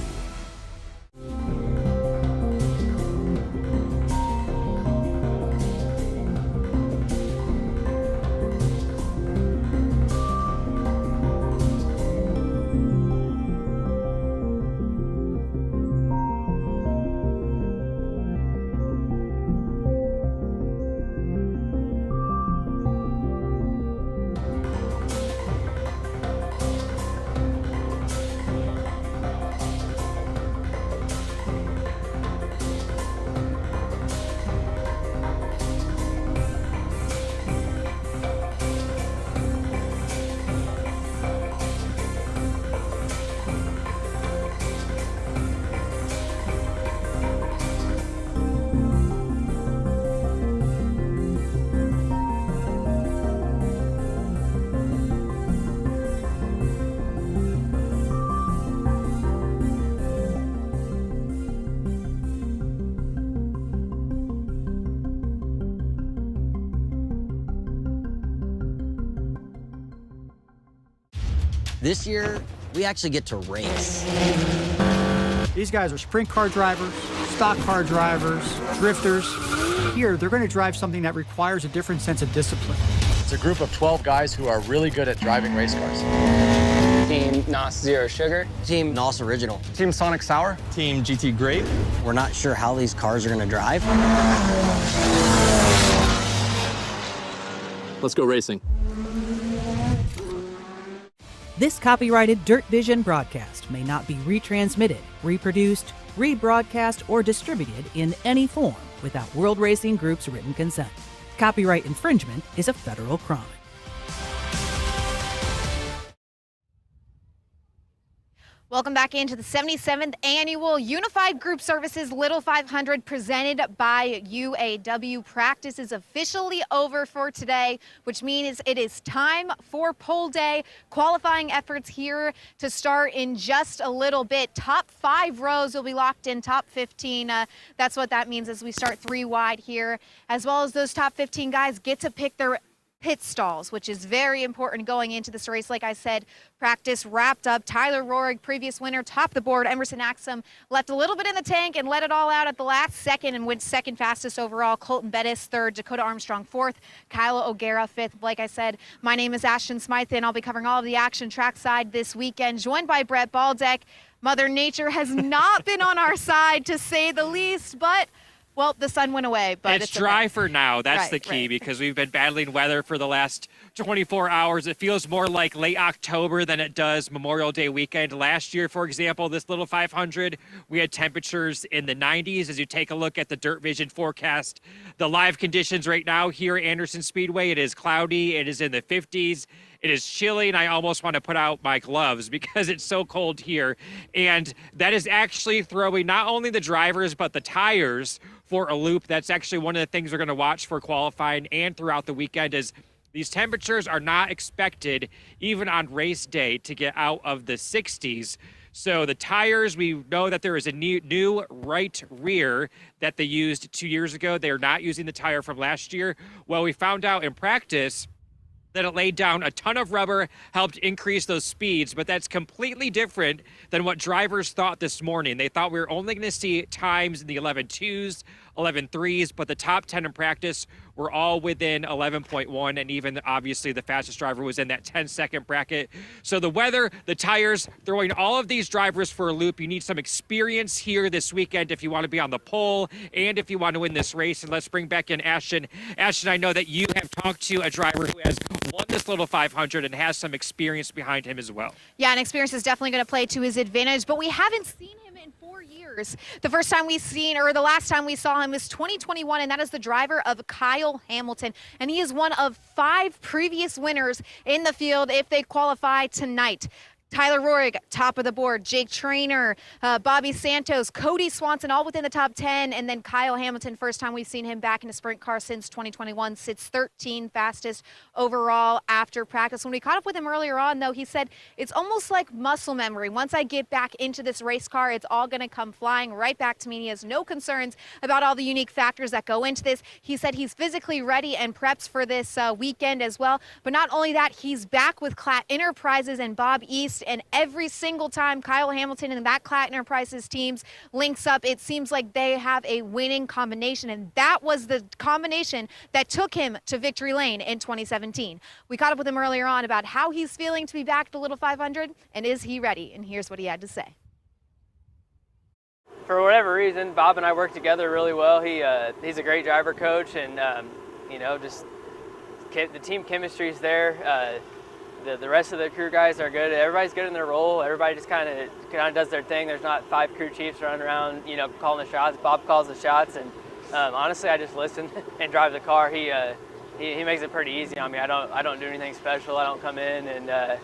This year, we actually get to race. These guys are sprint car drivers, stock car drivers, drifters. Here, they're going to drive something that requires a different sense of discipline. It's a group of 12 guys who are really good at driving race cars. Team NOS Zero Sugar. Team NOS Original. Team Sonic Sour. Team GT Grape. We're not sure how these cars are going to drive. Let's go racing. This copyrighted Dirt Vision broadcast may not be retransmitted, reproduced, rebroadcast, or distributed in any form without World Racing Group's written consent. Copyright infringement is a federal crime. Welcome back into the 77th Annual Unified Group Services Little 500 presented by UAW. Practice is officially over for today, which means it is time for pole day. Qualifying efforts here to start in just a little bit. Top 5 rows will be locked in, top 15. That's what that means as we start 3 wide here, as well as those top 15 guys get to pick their pit stalls, which is very important going into this race. Like I said, practice wrapped up. Tyler Rohrig, previous winner, topped the board. Emerson Axum left a little bit in the tank and let it all out at the last second and went second fastest overall. Colton Bettis third, Dakota Armstrong fourth, Kyla O'Gara fifth. Like I said, my name is Ashton Smythe, and I'll be covering all of the action trackside this weekend, joined by Brett Baldeck. Mother Nature has not been on our side, to say the least, but well, the sun went away, but it's dry okay. for now. That's the key, because we've been battling weather for the last 24 hours. It feels more like late October than it does Memorial Day weekend. Last year, for example, this little 500, we had temperatures in the 90s. As you take a look at the Dirt Vision forecast, the live conditions right now here at Anderson Speedway, it is cloudy. It is in the 50s. It is chilly, and I almost want to put out my gloves because it's so cold here. And that is actually throwing not only the drivers, but the tires for a loop. That's actually one of the things we're going to watch for qualifying and throughout the weekend, is these temperatures are not expected, even on race day, to get out of the 60s. So the tires, we know that there is a new right rear that they used 2 years ago. They are not using the tire from last year. Well, we found out in practice that it laid down a ton of rubber, helped increase those speeds, but that's completely different than what drivers thought this morning. They thought we were only going to see times in the 11.2s, 11.3s, but the top 10 in practice were all within 11.1, and even obviously the fastest driver was in that 10-second bracket. So the weather, the tires, throwing all of these drivers for a loop. You need some experience here this weekend if you want to be on the pole and if you want to win this race. And let's bring back in Ashton. Ashton, I know that you have talked to a driver who has won this little 500 and has some experience behind him as well. Yeah, and experience is definitely going to play to his advantage, but we haven't seen him in 4 years. The last time we saw him was 2021, and that is the driver of Kyle Hamilton. And he is one of 5 previous winners in the field if they qualify tonight. Tyler Rohrig, top of the board. Jake Trainer, Bobby Santos, Cody Swanson, all within the top 10. And then Kyle Hamilton, first time we've seen him back in a sprint car since 2021, sits 13 fastest overall after practice. When we caught up with him earlier on, though, he said, it's almost like muscle memory. Once I get back into this race car, it's all going to come flying right back to me. He has no concerns about all the unique factors that go into this. He said he's physically ready and preps for this weekend as well. But not only that, he's back with Klatt Enterprises and Bob East. And every single time Kyle Hamilton and that Klatt Enterprises teams links up, it seems like they have a winning combination. And that was the combination that took him to victory lane in 2017. We caught up with him earlier on about how he's feeling to be back at the Little 500 and is he ready? And here's what he had to say. For whatever reason, Bob and I work together really well. He's a great driver coach, and just the team chemistry is there. The rest of the crew guys are good. Everybody's good in their role. Everybody just kind of does their thing. There's not 5 crew chiefs running around, calling the shots. Bob calls the shots, and honestly, I just listen and drive the car. He makes it pretty easy on me. I don't do anything special. I don't come in and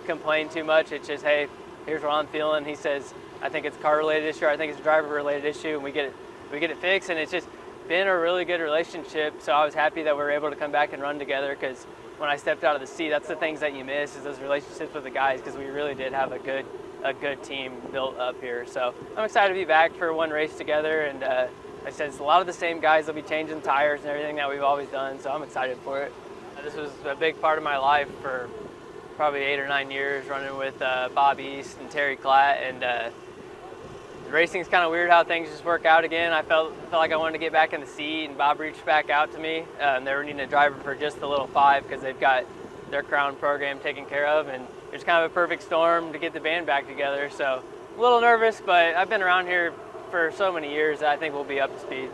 complain too much. It's just, hey, here's what I'm feeling. He says, I think it's a car-related issue. Or I think it's a driver-related issue, and we get it fixed. And it's just been a really good relationship. So I was happy that we were able to come back and run together, because when I stepped out of the seat, that's the things that you miss, is those relationships with the guys, because we really did have a good team built up here. So I'm excited to be back for one race together, and like I said, it's a lot of the same guys. They'll be changing tires and everything that we've always done, so I'm excited for it. This was a big part of my life for probably 8 or 9 years, running with Bob East and Terry Klatt, and racing's kind of weird how things just work out again. I felt like I wanted to get back in the seat, and Bob reached back out to me. They were needing a driver for just the Little 5 because they've got their Crown program taken care of, and it's kind of a perfect storm to get the band back together. So a little nervous, but I've been around here for so many years that I think we'll be up to speed.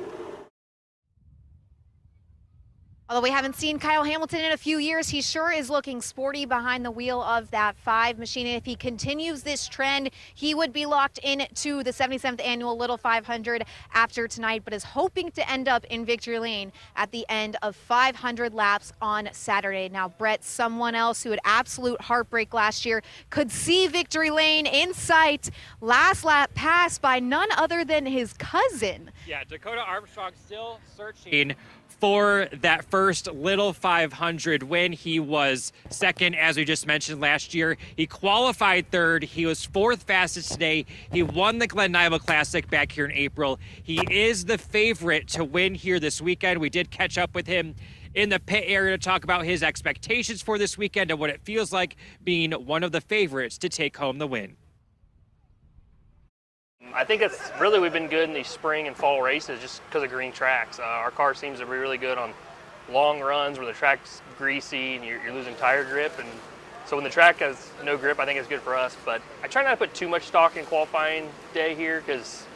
Although we haven't seen Kyle Hamilton in a few years, he sure is looking sporty behind the wheel of that 5 machine. And if he continues this trend, he would be locked into the 77th annual Little 500 after tonight, but is hoping to end up in victory lane at the end of 500 laps on Saturday. Now, Brett, someone else who had absolute heartbreak last year, could see victory lane in sight. Last lap passed by none other than his cousin. Yeah, Dakota Armstrong still searching for that first Little 500 win. He was second, as we just mentioned, last year. He qualified third. He was fourth fastest today. He won the Glen Iva Classic back here in April. He is the favorite to win here this weekend. We did catch up with him in the pit area to talk about his expectations for this weekend and what it feels like being one of the favorites to take home the win. I think it's really, we've been good in these spring and fall races just because of green tracks. Our car seems to be really good on long runs where the track's greasy and you're losing tire grip. And so when the track has no grip, I think it's good for us. But I try not to put too much stock in qualifying day here because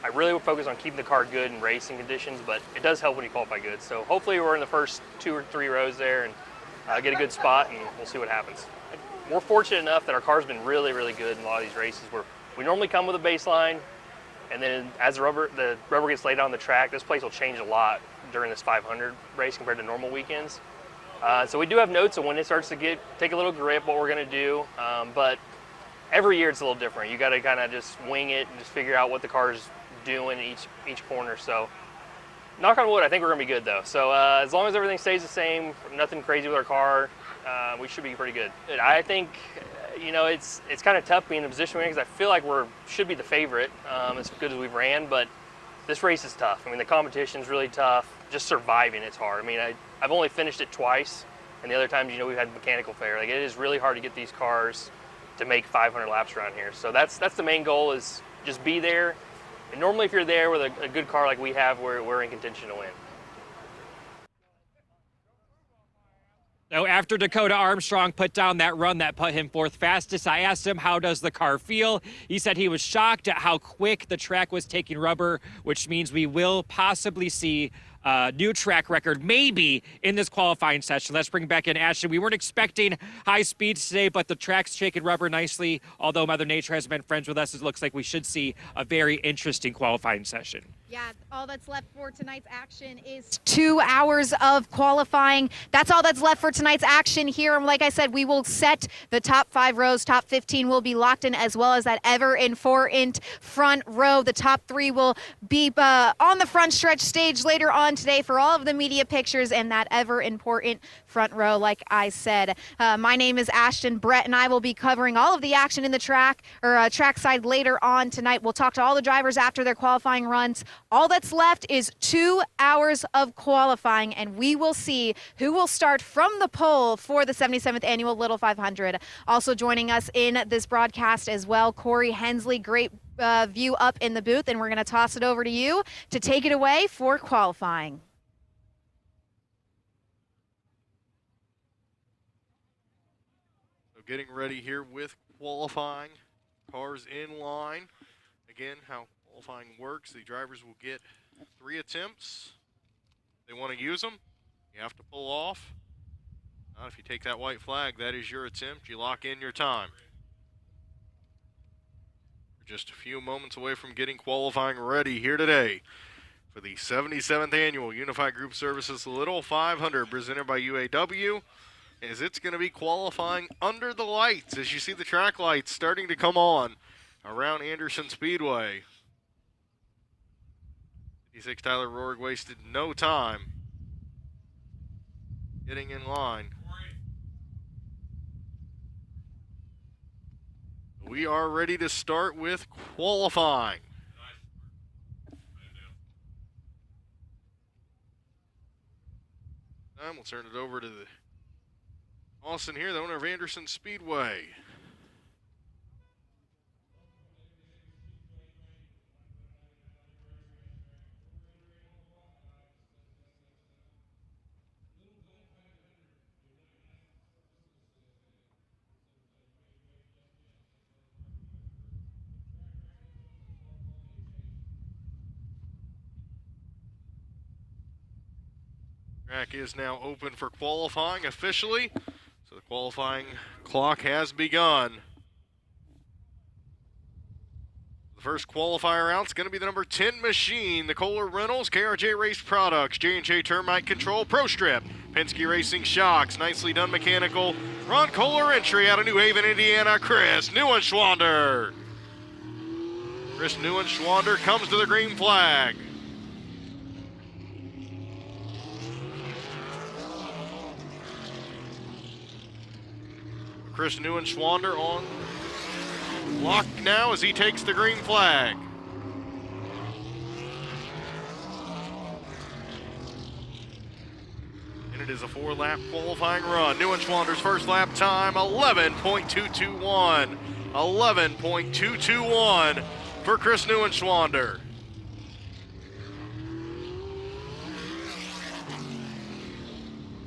I really would focus on keeping the car good in racing conditions, but it does help when you qualify good. So hopefully we're in the first 2 or 3 rows there and get a good spot, and we'll see what happens. We're fortunate enough that our car's been really, really good in a lot of these races where we normally come with a baseline, and then as the rubber gets laid on the track, this place will change a lot during this 500 race compared to normal weekends. So we do have notes on when it starts to take a little grip, what we're going to do, but every year it's a little different. You got to kind of just wing it and just figure out what the car's doing each corner. So knock on wood, I think we're going to be good though. So as long as everything stays the same, nothing crazy with our car, we should be pretty good. I think, you know, it's kind of tough being in the position we're in because I feel like should be the favorite as good as we've ran, but this race is tough. I mean, the competition's really tough. Just surviving, it's hard. I mean, I've only finished it twice, and the other times, you know, we've had mechanical failure. Like, it is really hard to get these cars to make 500 laps around here. So that's the main goal, is just be there. And normally if you're there with a good car like we have, we're in contention to win. So after Dakota Armstrong put down that run that put him fourth fastest, I asked him, how does the car feel? He said he was shocked at how quick the track was taking rubber, which means we will possibly see a new track record maybe in this qualifying session. Let's bring back in Ashton. We weren't expecting high speeds today, but the track's shaking rubber nicely. Although Mother Nature has been friends with us, it looks like we should see a very interesting qualifying session. Yeah, all that's left for tonight's action is 2 hours of qualifying. That's all that's left for tonight's action here. And like I said, we will set the top 5 rows. Top 15 will be locked in, as well as that ever important front row. The top 3 will be on the front stretch stage later on today for all of the media pictures and that ever important front row, like I said. My name is Ashton. Brett and I will be covering all of the action in the track side later on tonight. We'll talk to all the drivers after their qualifying runs. All that's left is 2 hours of qualifying, and we will see who will start from the pole for the 77th annual Little 500. Also joining us in this broadcast as well, Corey Hensley. Great view up in the booth, and we're going to toss it over to you to take it away for qualifying. So getting ready here with qualifying. Cars in line. Again, how qualifying works, the drivers will get 3 attempts. If they want to use them, you have to pull off. If you take that white flag, that is your attempt. You lock in your time. We're just a few moments away from getting qualifying ready here today for the 77th annual Unified Group Services Little 500 presented by UAW, as it's going to be qualifying under the lights as you see the track lights starting to come on around Anderson Speedway. 56 Tyler Rohrig wasted no time getting in line. We are ready to start with qualifying. We'll turn it over to Austin here, the owner of Anderson Speedway. Track is now open for qualifying officially, so the qualifying clock has begun. The first qualifier out is going to be the number 10 machine, the Kohler Reynolds, KRJ Race Products, J&J Termite Control, Pro Strip, Penske Racing Shocks, Nicely Done Mechanical, Ron Kohler entry out of New Haven, Indiana, Chris Neuenschwander. Chris Neuenschwander comes to the green flag. Chris Neuenschwander on lock now as he takes the green flag. And it is a 4-lap qualifying run. Neuenschwander's first lap time, 11.221. 11.221 for Chris Neuenschwander.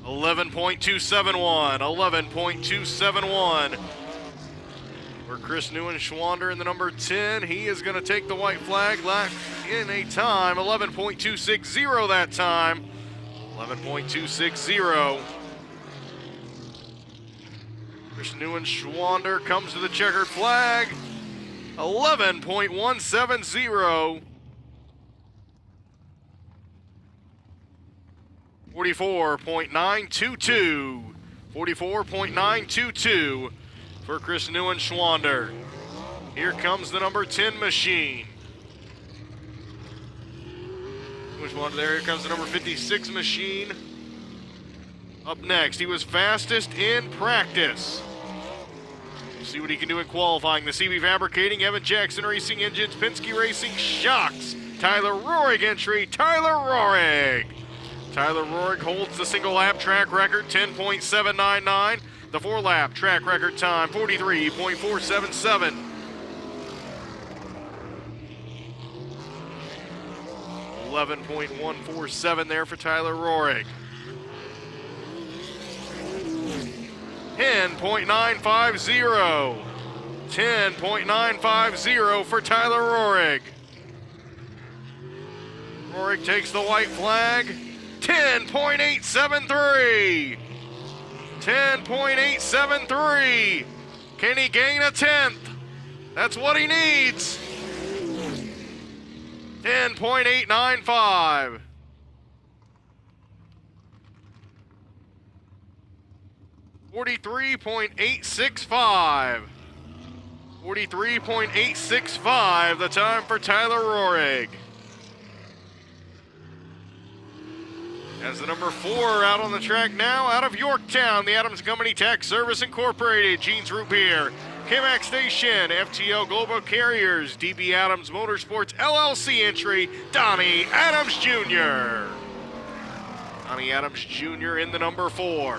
.271 for Chris Neuenschwander in the number 10. He is going to take the white flag lap in a time, 11.260 that time. 11.260. Chris Neuenschwander comes to the checkered flag, 11.170. 44.922. 44.922 for Chris Neuenschwander. Here comes the number 10 machine. Neuenschwander there. Here comes the number 56 machine. Up next, he was fastest in practice. We'll see what he can do in qualifying. The CB Fabricating, Evan Jackson Racing Engines, Penske Racing Shocks, Tyler Rohrig entry, Tyler Rohrig. Tyler Rohrig holds the single lap track record, 10.799. The 4-lap track record time, 43.477. .147 there for Tyler Rohrig. 10.950. 10.950 for Tyler Rohrig. Rohrig takes the white flag. 10.873. 10.873. Can he gain a 10th? That's what he needs. 10.895. 43.865. 43.865, the time for Tyler Rohrig. As the number 4 out on the track now, out of Yorktown, the Adams Company Tax Service Incorporated, Jeans Root Beer, K-Max Station, FTL Global Carriers, DB Adams Motorsports LLC entry, Donnie Adams Jr. Donnie Adams Jr. in the number 4.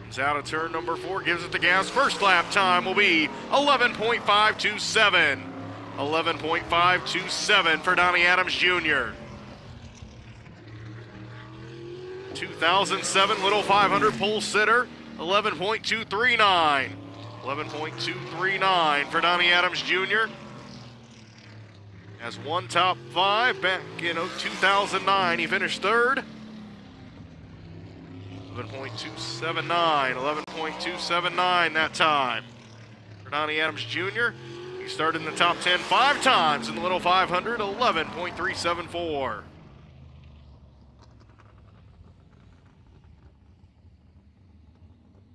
Comes out of turn number 4, gives it the gas. First lap time will be 11.527. 11.527 for Donnie Adams Jr. 2007 Little 500 pole sitter, 11.239. 11.239 for Donnie Adams Jr. Has one top 5 back in 2009. He finished 3rd. 11.279. 11.279 that time for Donnie Adams Jr. He started in the top 10 5 times in the Little 500, 11.374.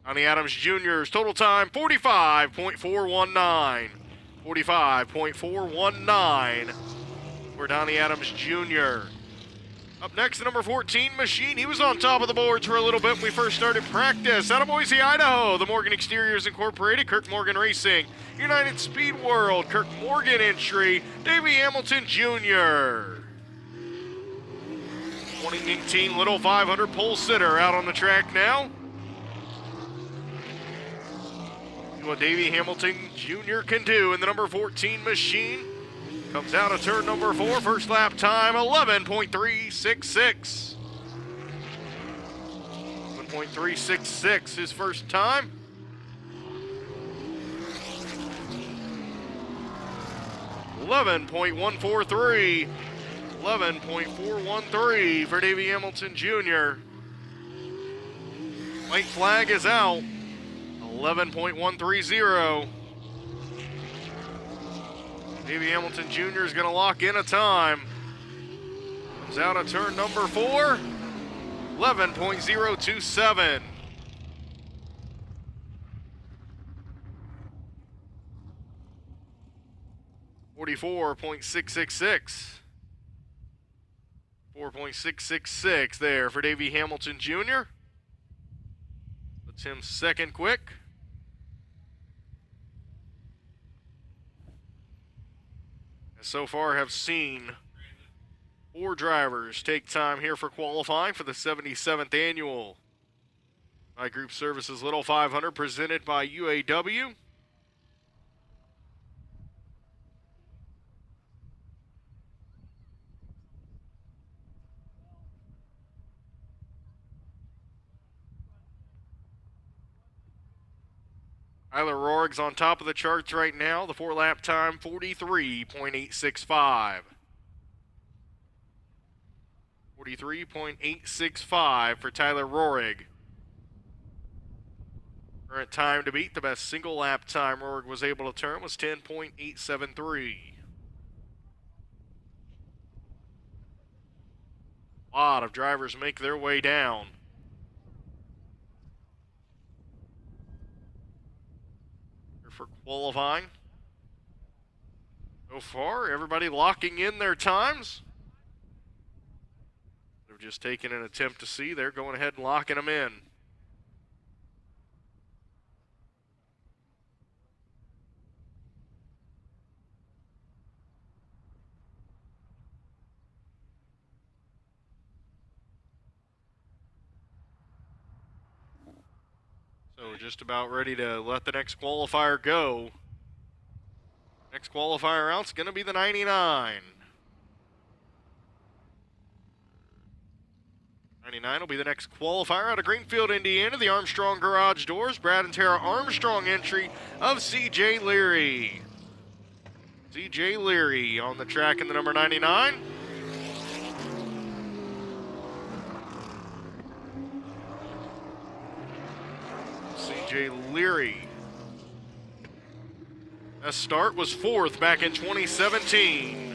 Donnie Adams Jr.'s total time, 45.419. 45.419 for Donnie Adams Jr. Up next, the number 14 machine. He was on top of the boards for a little bit when we first started practice. Out of Boise, Idaho, the Morgan Exteriors Incorporated, Kirk Morgan Racing, United Speed World, Kirk Morgan entry, Davey Hamilton Jr. 2018 Little 500 pole sitter out on the track now. See what Davey Hamilton Jr. can do in the number 14 machine. Comes out of turn number 4, first lap time, 11.366. 11.366 his first time. .143. 11.413 for Davey Hamilton Jr. White flag is out. 11.130. Davey Hamilton Jr. is going to lock in a time. Comes out of turn number 4. 11.027. $44.666. 4.666 there for Davey Hamilton Jr. Puts him second quick. And so far have seen 4 drivers take time here for qualifying for the 77th annual by Group Services Little 500 presented by UAW. Tyler Rohrig's on top of the charts right now. The 4-lap time, 43.865. 43.865 for Tyler Rohrig. Current time to beat, the best single lap time Rohrig was able to turn was 10.873. A lot of drivers make their way down. For qualifying. So far, everybody locking in their times. They've just taken an attempt to see. They're going ahead and locking them in. So we're just about ready to let the next qualifier go. Next qualifier out's going to be the 99. 99 will be the next qualifier out of Greenfield, Indiana. The Armstrong Garage Doors. Brad and Tara Armstrong entry of C.J. Leary. C.J. Leary on the track in the number 99. C.J. Leary. That start was 4th back in 2017.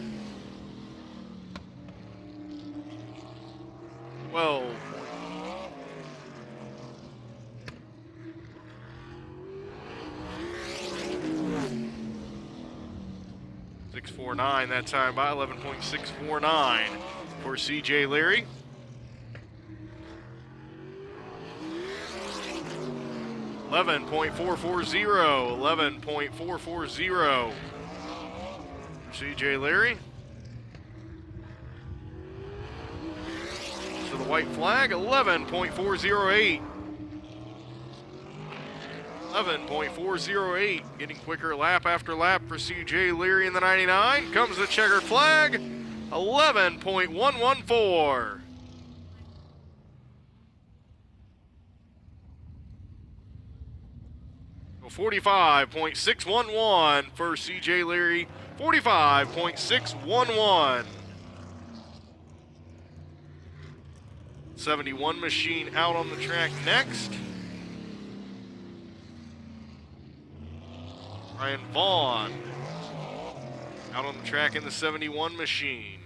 12. .649 that time by 11.649 for C.J. Leary. $11.440 for C.J. Leary. To the white flag, 11.408. 11.408, getting quicker lap after lap for C.J. Leary in the 99. Comes the checkered flag, 11.114. So 45.611 for C.J. Leary, 45.611. 71 machine out on the track next. Ryan Vaughn out on the track in the 71 machine.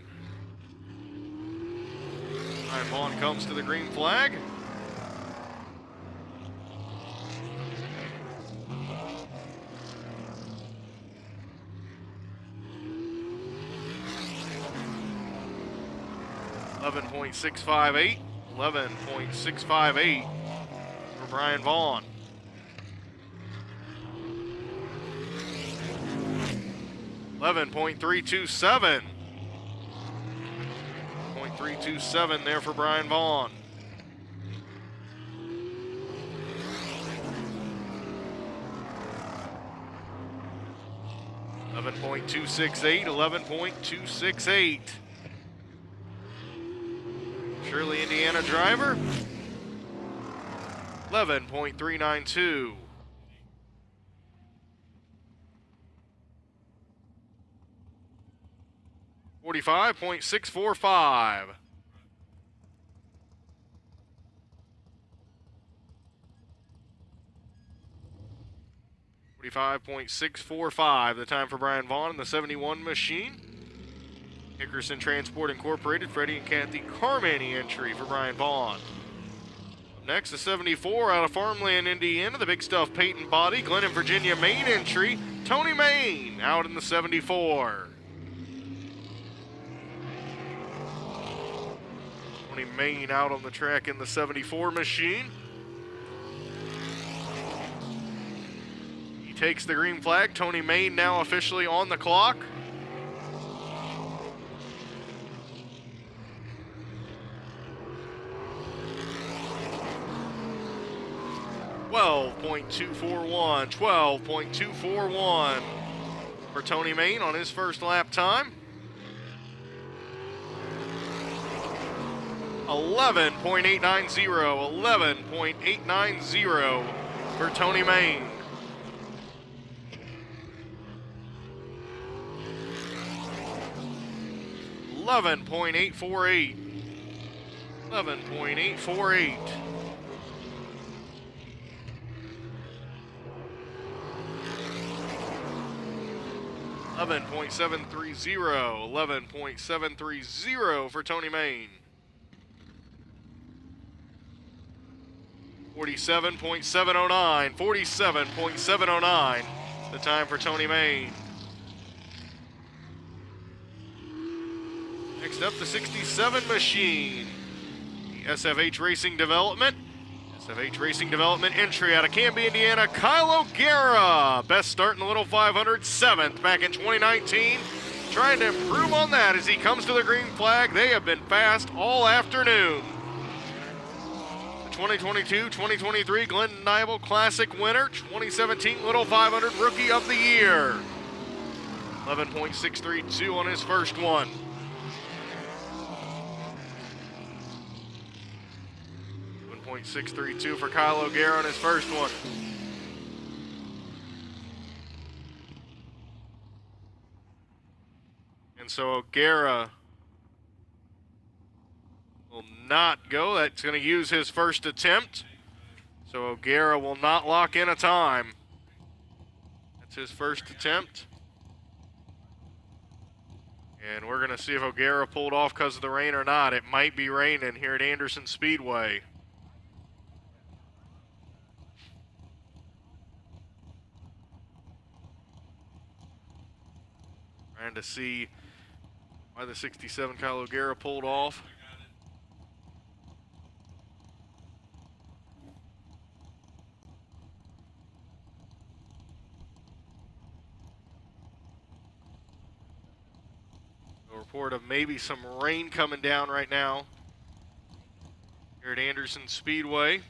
Ryan Vaughn comes to the green flag. .658, 11.658 for Brian Vaughn. .327 there for Brian Vaughn. .268. Shirley, Indiana driver. 11.392. 45.645. .645, the time for Brian Vaughn in the 71 machine. Hickerson Transport Incorporated, Freddie and Kathy Carmany entry for Brian Vaughn. Up next, the 74 out of Farmland, Indiana, the Big Stuff Peyton Body, Glenn and Virginia main entry, Tony Main out in the 74. Tony Main out on the track in the 74 machine. He takes the green flag. Tony Main now officially on the clock. .241 for Tony Main on his first lap time. 11.890 for Tony Main. .848. 11.848. 11.730 for Tony Main. 47.709, the time for Tony Main. Next up, the 67 machine, the SFH Racing Development. SFH Racing Development entry out of Canby, Indiana, Kyle O'Gara. Best start in the Little 500, 7th back in 2019. Trying to improve on that as he comes to the green flag. They have been fast all afternoon. The 2022-2023 Glen Nibel Classic winner, 2017 Little 500 Rookie of the Year. 11.632 on his first one. .632 for Kyle O'Gara on his first one. And so O'Gara will not go. That's going to use his first attempt. So O'Gara will not lock in a time. That's his first attempt. And we're going to see if O'Gara pulled off because of the rain or not. It might be raining here at Anderson Speedway. Trying to see why the 67 Kyle O'Gara pulled off. A report of maybe some rain coming down right now here at Anderson Speedway.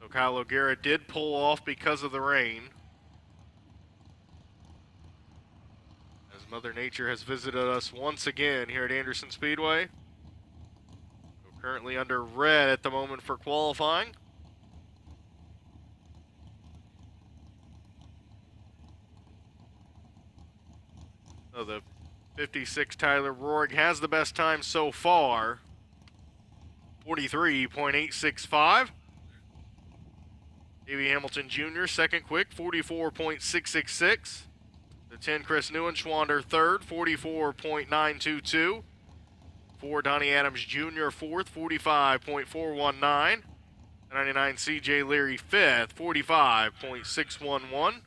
So Kyle O'Gara did pull off because of the rain. Mother Nature has visited us once again here at Anderson Speedway. We're currently under red at the moment for qualifying. So the 56 Tyler Rohrig has the best time so far. 43.865. Davey Hamilton Jr. second quick, 44.666. The 10, Chris Neuenschwander, third, 44.922. 4, Donnie Adams Jr., fourth, 45.419. 99, C.J. Leary, fifth, 45.611.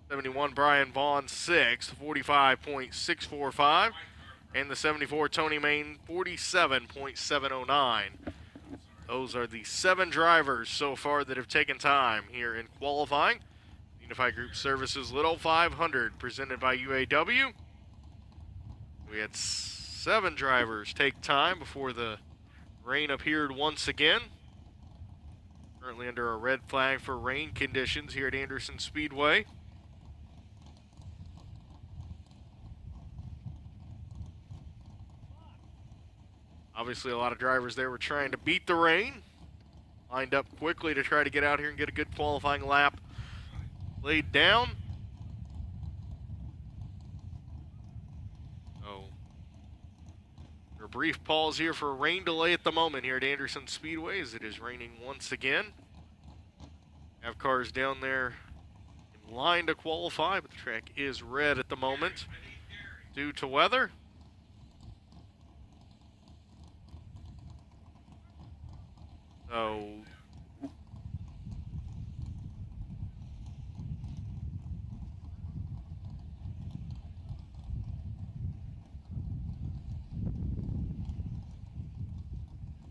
71, Brian Vaughn, sixth, 45.645. And the 74, Tony Main, 47.709. Those are the 7 drivers so far that have taken time here in qualifying. Unified Group Services Little 500 presented by UAW. We had 7 drivers take time before the rain appeared once again. Currently under a red flag for rain conditions here at Anderson Speedway. Obviously a lot of drivers there were trying to beat the rain. Lined up quickly to try to get out here and get a good qualifying lap laid down. A brief pause here for a rain delay at the moment here at Anderson Speedway as it is raining once again. Have cars down there in line to qualify, but the track is red at the moment due to weather. So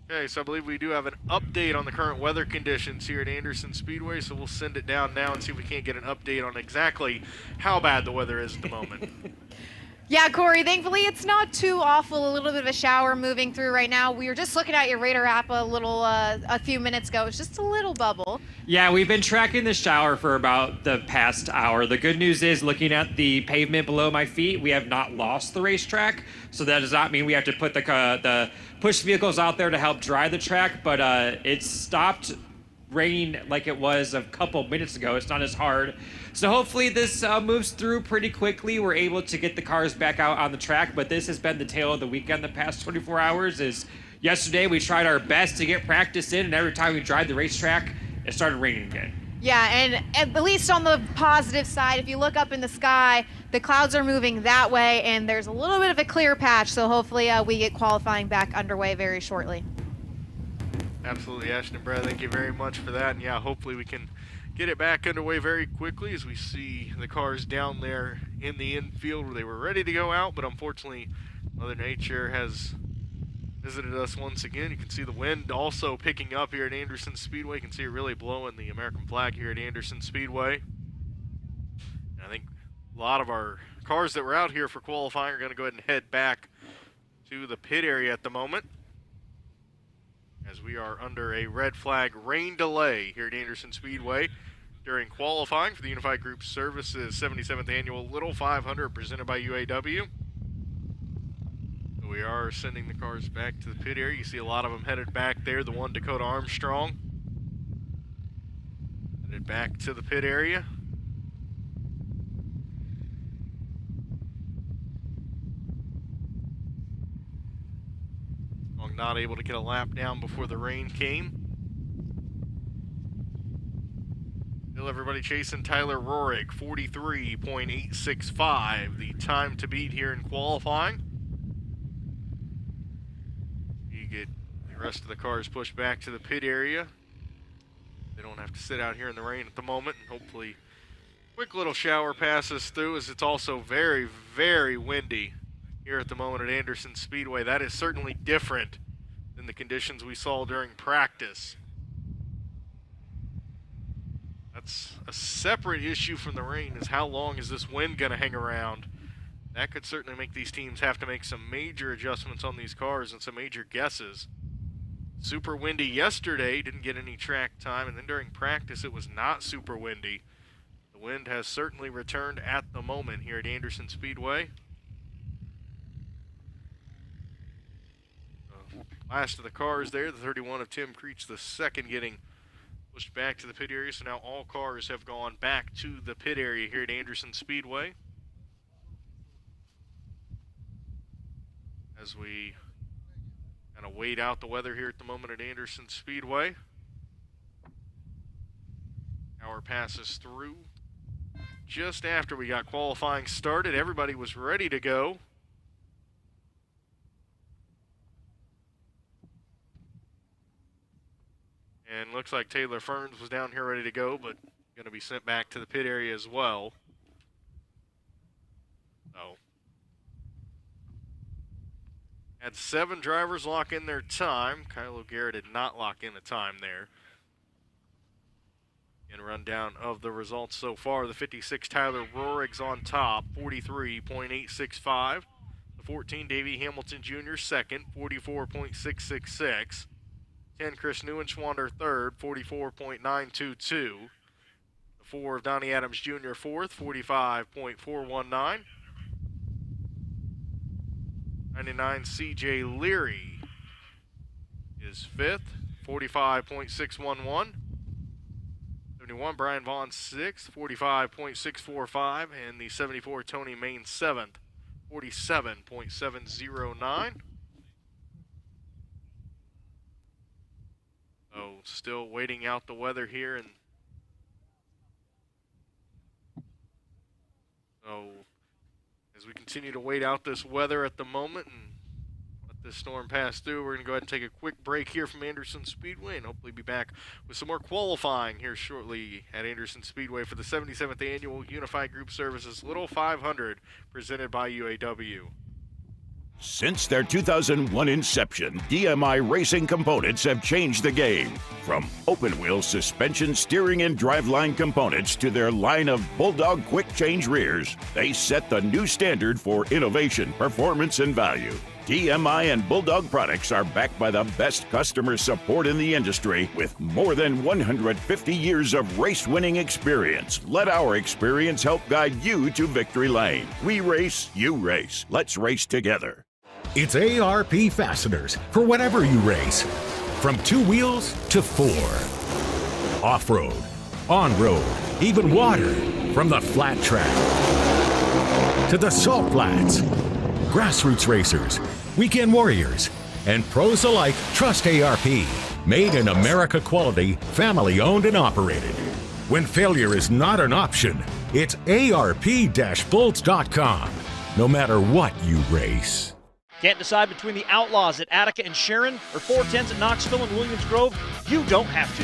okay, so I believe we do have an update on the current weather conditions here at Anderson Speedway, so we'll send it down now and see if we can't get an update on exactly how bad the weather is at the moment. Yeah, Corey, thankfully it's not too awful. A little bit of a shower moving through right now. We were just looking at your radar app a few minutes ago. It's just a little bubble. Yeah, we've been tracking the shower for about the past hour. The good news is, looking at the pavement below my feet, we have not lost the racetrack. So that does not mean we have to put the push vehicles out there to help dry the track, but it stopped raining like it was a couple minutes ago. It's not as hard. So hopefully this moves through pretty quickly. We're able to get the cars back out on the track, but this has been the tale of the weekend the past 24 hours. Is yesterday we tried our best to get practice in, and every time we drive the racetrack, it started raining again. Yeah, and at least on the positive side, if you look up in the sky, the clouds are moving that way, and there's a little bit of a clear patch, so hopefully we get qualifying back underway very shortly. Absolutely, Ashton and Brad, thank you very much for that. And yeah, hopefully we can get it back underway very quickly as we see the cars down there in the infield where they were ready to go out, but unfortunately Mother Nature has visited us once again. You can see the wind also picking up here at Anderson Speedway. You can see it really blowing the American flag here at Anderson Speedway. And I think a lot of our cars that were out here for qualifying are going to go ahead and head back to the pit area at the moment, as we are under a red flag rain delay here at Anderson Speedway during qualifying for the Unified Group Services 77th Annual Little 500 presented by UAW. So we are sending the cars back to the pit area. You see a lot of them headed back there. The one Dakota Armstrong headed back to the pit area. Not able to get a lap down before the rain came. Still everybody chasing Tyler Rohrig, 43.865, the time to beat here in qualifying. You get the rest of the cars pushed back to the pit area. They don't have to sit out here in the rain at the moment, and hopefully quick little shower passes through, as it's also very, very windy here at the moment at Anderson Speedway. That is certainly different than the conditions we saw during practice. That's a separate issue from the rain, is how long is this wind going to hang around? That could certainly make these teams have to make some major adjustments on these cars and some major guesses. Super windy yesterday, didn't get any track time, and then during practice it was not super windy. The wind has certainly returned at the moment here at Anderson Speedway. Last of the cars there, the 31 of Tim Creech, the second, getting pushed back to the pit area. So now all cars have gone back to the pit area here at Anderson Speedway, as we kind of wait out the weather here at the moment at Anderson Speedway. Hour passes through just after we got qualifying started. Everybody was ready to go. And looks like Taylor Ferns was down here ready to go, but going to be sent back to the pit area as well. So, had 7 drivers lock in their time. Kyle O'Gara did not lock in the time there. And rundown of the results so far. The 56 Tyler Rohrig's on top, 43.865. The 14 Davey Hamilton Jr. second, 44.666. 10 Chris Neuenschwander third, 44.922. The 4 of Donnie Adams Jr. fourth, 45.419. 99 CJ Leary is fifth, 45.611. 71 Brian Vaughn sixth, 45.645. And the 74 Tony Main seventh, 47.709. So still waiting out the weather here, and so as we continue to wait out this weather at the moment and let this storm pass through, we're going to go ahead and take a quick break here from Anderson Speedway and hopefully be back with some more qualifying here shortly at Anderson Speedway for the 77th Annual Unified Group Services Little 500 presented by UAW. Since their 2001 inception, DMI Racing Components have changed the game. From open-wheel suspension, steering, and driveline components to their line of Bulldog quick change rears, they set the new standard for innovation, performance, and value. DMI and Bulldog products are backed by the best customer support in the industry with more than 150 years of race-winning experience. Let our experience help guide you to victory lane. We race, you race. Let's race together. It's ARP fasteners for whatever you race. From 2 wheels to 4. Off-road, on-road, even water. From the flat track to the salt flats. Grassroots racers, weekend warriors, and pros alike trust ARP. Made in America quality, family owned and operated. When failure is not an option, it's ARP-bolts.com. No matter what you race. Can't decide between the Outlaws at Attica and Sharon or 410s at Knoxville and Williams Grove? You don't have to.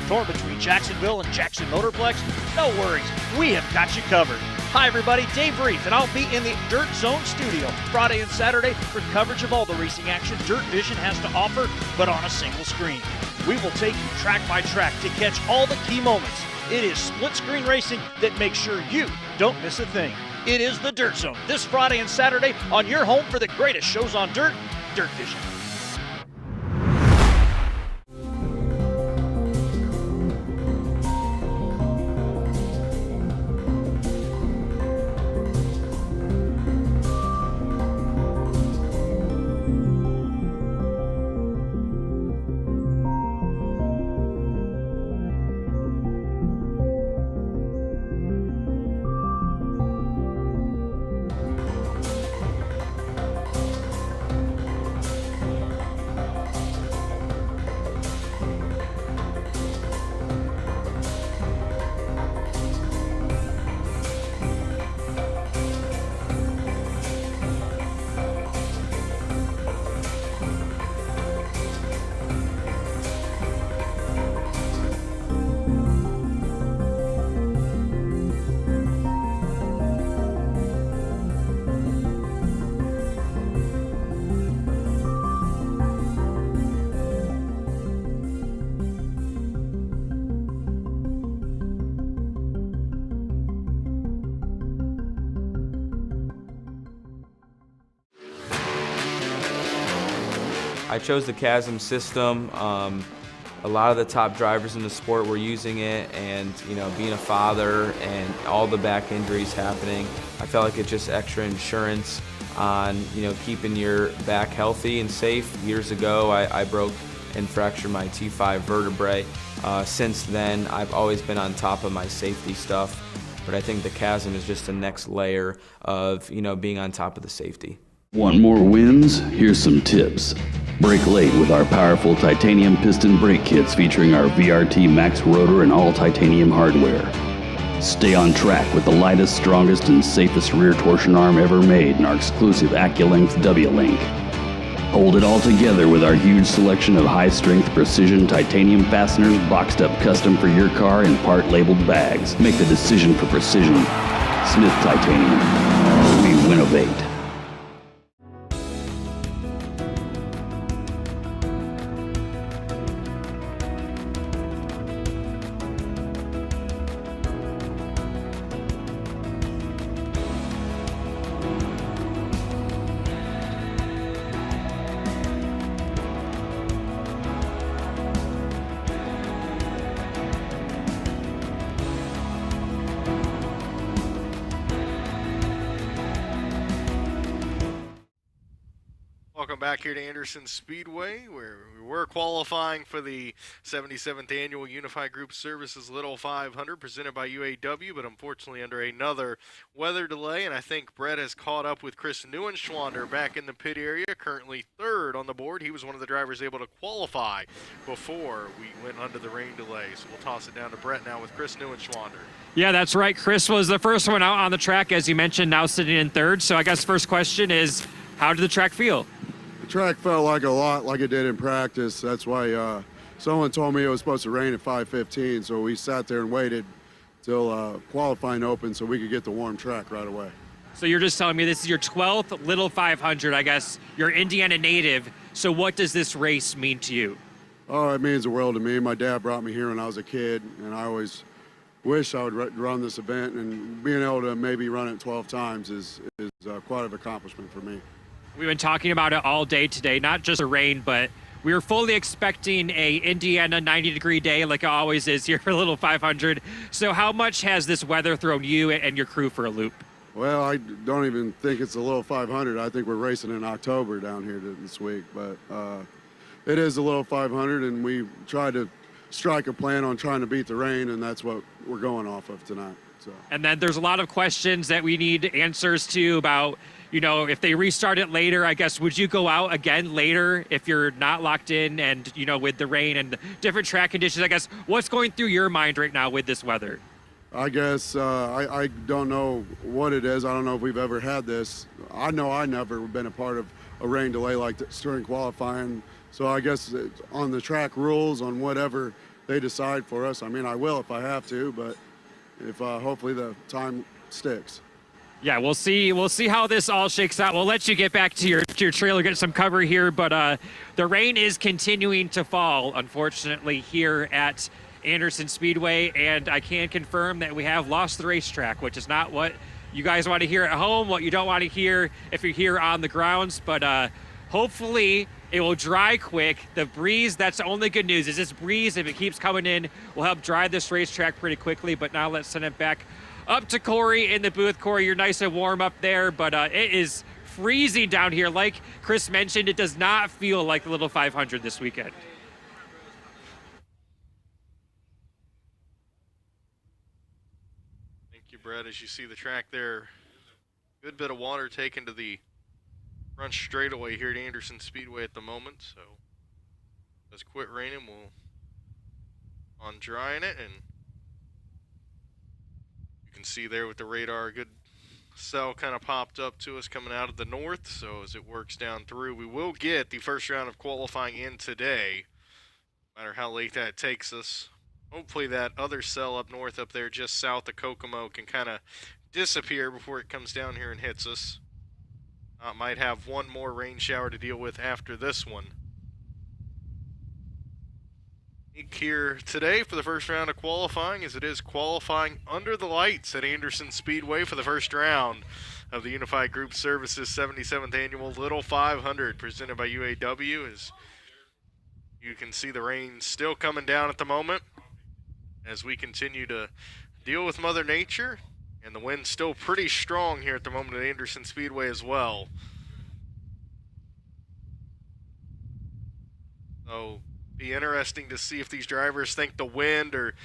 Torn between Jacksonville and Jackson Motorplex? No worries, we have got you covered. Hi everybody, Dave Reef, and I'll be in the Dirt Zone studio Friday and Saturday for coverage of all the racing action Dirt Vision has to offer, but on a single screen. We will take you track by track to catch all the key moments. It is split screen racing that makes sure you don't miss a thing. It is the Dirt Zone this Friday and Saturday on your home for the greatest shows on dirt, Dirt Vision. I chose the Chasm system. A lot of the top drivers in the sport were using it, and being a father and all the back injuries happening, I felt like it's just extra insurance on keeping your back healthy and safe. Years ago, I broke and fractured my T5 vertebrae. Since then, I've always been on top of my safety stuff, but I think the Chasm is just the next layer of being on top of the safety. Want more wins? Here's some tips. Brake late with our powerful titanium piston brake kits featuring our VRT Max rotor and all titanium hardware. Stay on track with the lightest, strongest, and safest rear torsion arm ever made in our exclusive AccuLength W-Link. Hold it all together with our huge selection of high-strength precision titanium fasteners boxed up custom for your car in part-labeled bags. Make the decision for precision. Smith Titanium. We winnovate. Welcome back here to Anderson Speedway, where we were qualifying for the 77th Annual Unified Group Services Little 500 presented by UAW, but unfortunately under another weather delay, and I think Brett has caught up with Chris Neuenschwander back in the pit area, currently third on the board. He was one of the drivers able to qualify before we went under the rain delay, so we'll toss it down to Brett now with Chris Neuenschwander. Yeah, that's right. Chris was the first one out on the track, as you mentioned, now sitting in third. So I guess first question is, how did the track feel? The track felt like a lot like it did in practice. That's why someone told me it was supposed to rain at 5:15, so we sat there and waited till qualifying opened so we could get the warm track right away. So you're just telling me this is your 12th Little 500, I guess. You're Indiana native, so what does this race mean to you? Oh, it means the world to me. My dad brought me here when I was a kid, and I always wish I would run this event, and being able to maybe run it 12 times is quite an accomplishment for me. We've been talking about it all day today, not just the rain, but we were fully expecting a Indiana 90-degree day like it always is here for Little 500. So how much has this weather thrown you and your crew for a loop? Well, I don't even think it's a Little 500. I think we're racing in October down here this week, but it is a Little 500, and we tried to strike a plan on trying to beat the rain, and that's what we're going off of tonight. So. And then there's a lot of questions that we need answers to about, you know, if they restart it later, I guess, would you go out again later if you're not locked in and, you know, with the rain and the different track conditions? I guess, what's going through your mind right now with this weather? I guess I don't know what it is. I don't know if we've ever had this. I know I never been a part of a rain delay like this during qualifying. So I guess it's on the track rules, on whatever they decide for us. I mean, I will if I have to, but if hopefully the time sticks. Yeah, we'll see how this all shakes out. We'll let you get back to your trailer, get some cover here, but the rain is continuing to fall, unfortunately, here at Anderson Speedway, and I can confirm that we have lost the racetrack, which is not what you guys want to hear at home, what you don't want to hear if you're here on the grounds, but hopefully it will dry quick. The breeze, that's the only good news, is this breeze, if it keeps coming in, will help dry this racetrack pretty quickly. But now let's send it back up to Corey in the booth. Corey, you're nice and warm up there, but it is freezing down here. Like Chris mentioned, it does not feel like the Little 500 this weekend. Thank you, Brett. As you see the track there, good bit of water taken to the front straightaway here at Anderson Speedway at the moment, so let's quit raining. We'll on drying it, and you can see there with the radar, a good cell kind of popped up to us coming out of the north. So as it works down through, we will get the first round of qualifying in today, no matter how late that takes us. Hopefully that other cell up north up there just south of Kokomo can kind of disappear before it comes down here and hits us. Might have one more rain shower to deal with after this one. Here today for the first round of qualifying, as it is qualifying under the lights at Anderson Speedway for the first round of the Unified Group Services 77th Annual Little 500 presented by UAW. As you can see, the rain still coming down at the moment as we continue to deal with Mother Nature. And the wind's still pretty strong here at the moment at Anderson Speedway as well. So, be interesting to see if these drivers think the wind or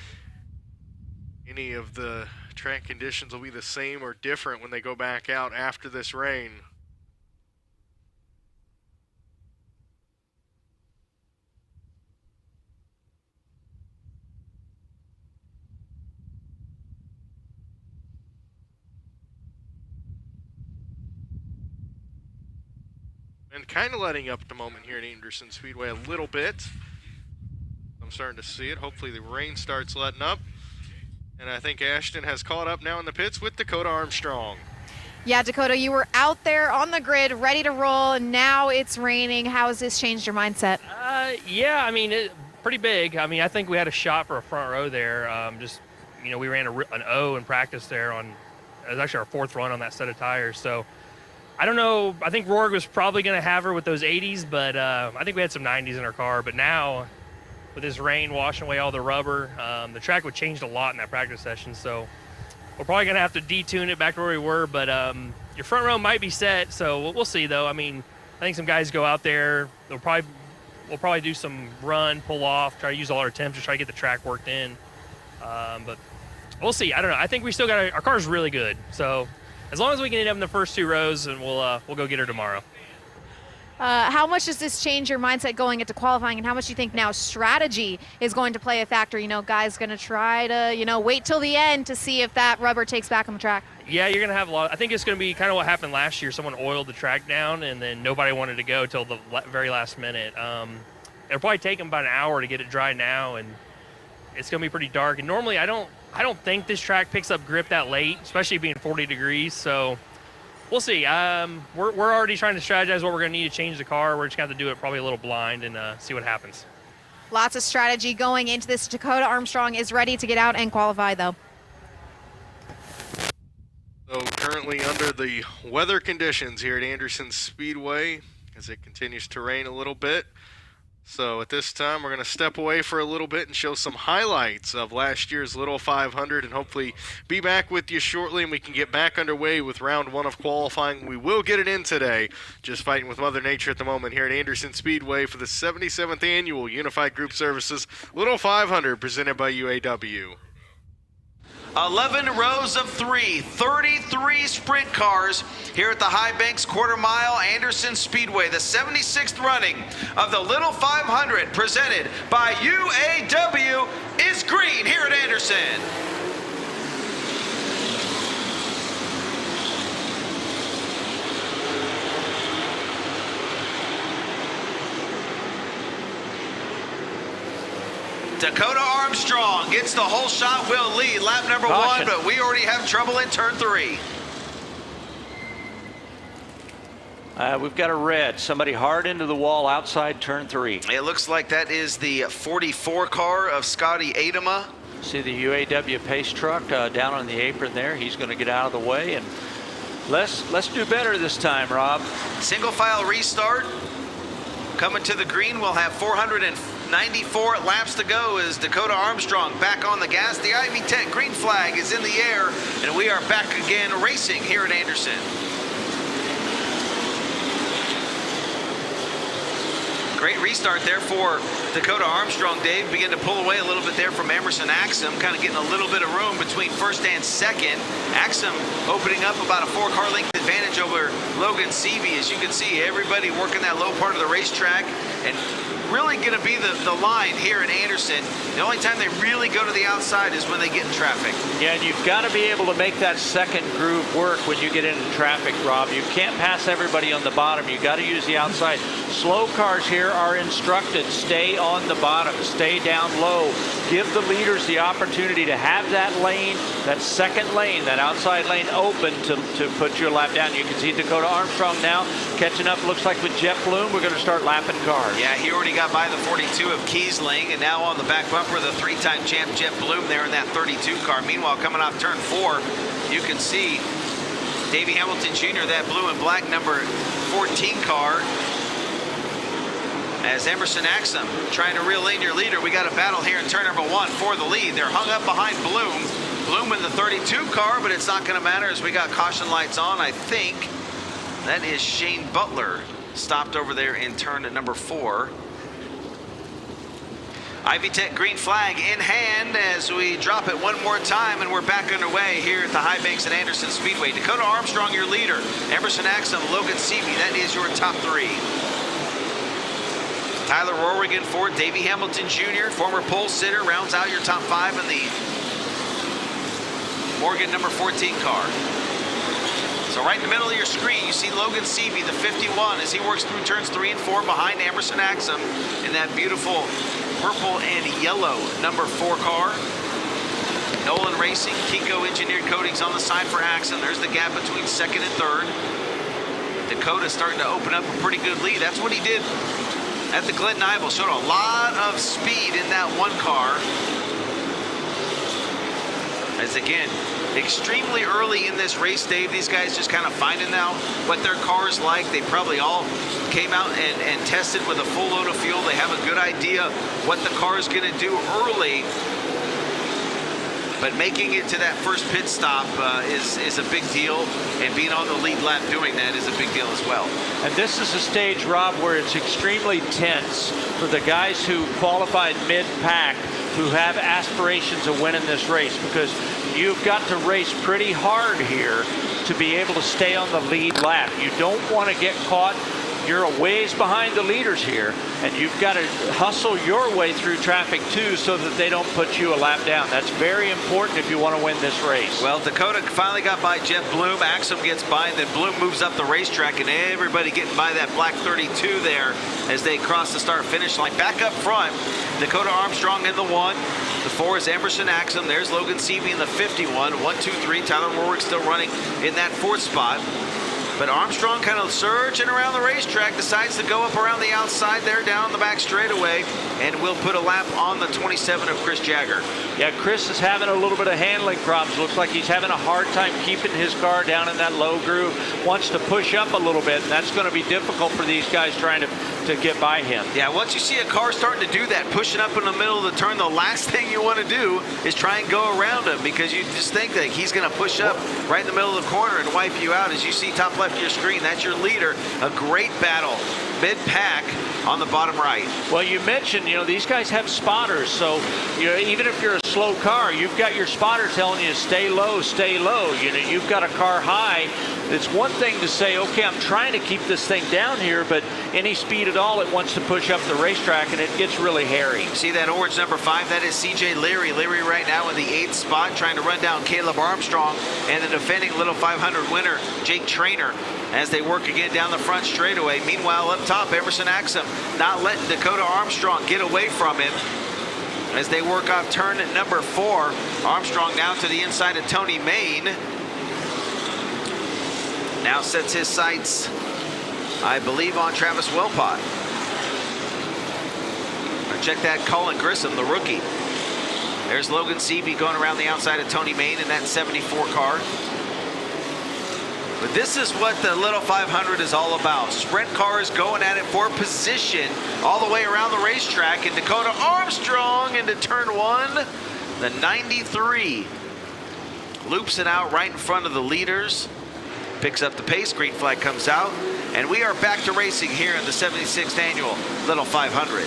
any of the track conditions will be the same or different when they go back out after this rain. And kind of letting up at the moment here at Anderson Speedway a little bit. I'm starting to see it. Hopefully the rain starts letting up. And I think Ashton has caught up now in the pits with Dakota Armstrong. Yeah, Dakota, you were out there on the grid, ready to roll, and now it's raining. How has this changed your mindset? Yeah, I mean, pretty big. I mean, I think we had a shot for a front row there. We ran an O in practice there it was actually our fourth run on that set of tires. So I don't know. I think Rourke was probably going to have her with those 80s, but I think we had some 90s in our car. But now, with this rain washing away all the rubber, the track would change a lot in that practice session. So we're probably going to have to detune it back to where we were. But your front row might be set, so we'll see, though. I mean, I think some guys go out there. We'll probably do some run, pull off, try to use all our temps to try to get the track worked in. But we'll see. I don't know. I think we still got our car's really good. So as long as we can end up in the first 2 rows, and we'll go get her tomorrow. How much does this change your mindset going into qualifying, and how much do you think now strategy is going to play a factor? You know, guys going to try to, you know, wait till the end to see if that rubber takes back on the track. Yeah, you're going to have a lot. I think it's going to be kind of what happened last year. Someone oiled the track down, and then nobody wanted to go till the very last minute. It'll probably take them about an hour to get it dry now, and it's going to be pretty dark. And normally I don't think this track picks up grip that late, especially being 40 degrees. So we'll see. We're already trying to strategize what we're going to need to change the car. We're just going to have to do it probably a little blind and see what happens. Lots of strategy going into this. Dakota Armstrong is ready to get out and qualify, though. So currently under the weather conditions here at Anderson Speedway as it continues to rain a little bit. So at this time, we're going to step away for a little bit and show some highlights of last year's Little 500 and hopefully be back with you shortly, and we can get back underway with round 1 of qualifying. We will get it in today, just fighting with Mother Nature at the moment here at Anderson Speedway for the 77th Annual Unified Group Services Little 500 presented by UAW. 11 rows of 3, 33 sprint cars here at the High Banks Quarter Mile Anderson Speedway, the 76th running of the Little 500 presented by UAW is green here at Anderson. Dakota Armstrong gets the whole shot, will lead lap number 1, but we already have trouble in turn 3. We've got a red, somebody hard into the wall outside turn 3. It looks like that is the 44 car of Scotty Adama. See the UAW pace truck down on the apron there. He's going to get out of the way, and let's do better this time, Rob. Single file restart. Coming to the green, we'll have 494 laps to go as Dakota Armstrong back on the gas. The Ivy Tech green flag is in the air, and we are back again racing here at Anderson. Great restart there for Dakota Armstrong. Dave began to pull away a little bit there from Emerson Axum, kind of getting a little bit of room between first and second. Axum opening up about a 4-car length advantage over Logan Seavey. As you can see, everybody working that low part of the racetrack, and really going to be the line here in Anderson. The only time they really go to the outside is when they get in traffic. Yeah, and you've got to be able to make that second groove work when you get into traffic, Rob. You can't pass everybody on the bottom. You've got to use the outside. Slow cars here are instructed, stay on the bottom, stay down low. Give the leaders the opportunity to have that lane, that second lane, that outside lane open to put your lap down. You can see Dakota Armstrong now catching up, looks like with Jeff Bloom. We're going to start lapping cars. Yeah, he already got by the 42 of Kiesling, and now on the back bumper, the 3-time champ Jeff Bloom there in that 32 car. Meanwhile, coming off turn 4, you can see Davey Hamilton Jr., that blue and black number 14 car, as Emerson Axum trying to reel in your leader. We got a battle here in turn number 1 for the lead. They're hung up behind Bloom. Bloom in the 32 car, but it's not going to matter as we got caution lights on. I think that is Shane Butler stopped over there in turn number 4. Ivy Tech green flag in hand as we drop it one more time, and we're back underway here at the High Banks and Anderson Speedway. Dakota Armstrong, your leader. Emerson Axum, Logan Seavey, that is your top 3. Tyler Rorigan for Davey Hamilton Jr., former pole sitter, rounds out your top 5 in the Morgan number 14 car. So right in the middle of your screen, you see Logan Seavey, the 51, as he works through turns 3 and 4 behind Emerson Axum in that beautiful purple and yellow number 4 car. Nolan Racing, Kiko Engineered Coatings on the side for Axum. There's the gap between second and third. Dakota starting to open up a pretty good lead. That's what he did at the Glen Ivel. Showed a lot of speed in that 1 car. As again, extremely early in this race, Dave, these guys just kind of finding out what their car's like. They probably all came out and tested with a full load of fuel. They have a good idea what the car is going to do early. But making it to that first pit stop is a big deal, and being on the lead lap doing that is a big deal as well. And this is a stage, Rob, where it's extremely tense for the guys who qualified mid-pack, who have aspirations of winning this race, because you've got to race pretty hard here to be able to stay on the lead lap. You don't want to get caught. You're a ways behind the leaders here, and you've got to hustle your way through traffic too so that they don't put you a lap down. That's very important if you want to win this race. Well, Dakota finally got by Jeff Bloom. Axum gets by, and then Bloom moves up the racetrack, and everybody getting by that black 32 there as they cross the start-finish line. Back up front, Dakota Armstrong in the 1. The 4 is Emerson Axum. There's Logan Seavey in the 51. 1, 2, 3. Tyler Warwick still running in that 4th spot. But Armstrong kind of surging around the racetrack, decides to go up around the outside there down the back straightaway, and will put a lap on the 27 of Chris Jagger. Yeah, Chris is having a little bit of handling problems. Looks like he's having a hard time keeping his car down in that low groove. Wants to push up a little bit, and that's going to be difficult for these guys trying to get by him. Yeah, once you see a car starting to do that, pushing up in the middle of the turn, the last thing you want to do is try and go around him, because you just think that he's going to push up right in the middle of the corner and wipe you out. As you see top left of your screen, that's your leader. A great battle mid-pack on the bottom right. Well, you mentioned, these guys have spotters, so even if you're a slow car, you've got your spotter telling you to stay low, stay low. You've got a car high. It's one thing to say, okay, I'm trying to keep this thing down here, but any speed at all, it wants to push up the racetrack, and it gets really hairy. See that orange number 5? That is CJ Leary. Leary right now in the 8th spot, trying to run down Caleb Armstrong and the defending Little 500 winner, Jake Traynor, as they work again down the front straightaway. Meanwhile, up top, Emerson Axum not letting Dakota Armstrong get away from him as they work off turn at number 4. Armstrong now to the inside of Tony Main. Now sets his sights, I believe, on Travis Wilpott. Or check that, Colin Grissom, the rookie. There's Logan Seavey going around the outside of Tony Main in that 74 car. But this is what the Little 500 is all about. Sprint cars going at it for position all the way around the racetrack. And Dakota Armstrong into turn 1. The 93 loops it out right in front of the leaders. Picks up the pace. Green flag comes out. And we are back to racing here in the 76th annual Little 500.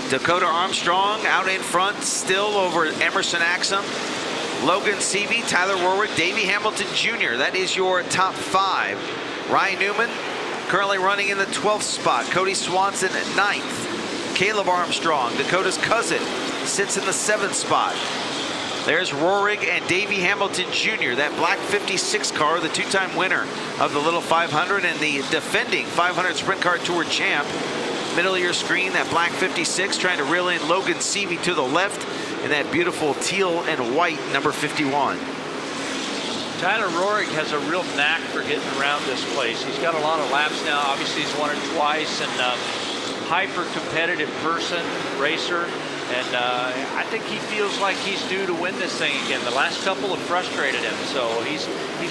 Dakota Armstrong out in front still over Emerson Axum, Logan Seavey, Tyler Warwick, Davey Hamilton Jr. That is your top 5. Ryan Newman currently running in the 12th spot. Cody Swanson at 9th. Caleb Armstrong, Dakota's cousin, sits in the 7th spot. There's Rohrig and Davey Hamilton Jr., that black 56 car, the 2-time winner of the Little 500 and the defending 500 Sprint Car Tour champ. Middle of your screen, that black 56, trying to reel in Logan Seavey to the left in that beautiful teal and white number 51. Tyler Rohrig has a real knack for getting around this place. He's got a lot of laps now. Obviously, he's won it twice, and hyper-competitive person, racer. And I think he feels like he's due to win this thing again. The last couple have frustrated him, so he's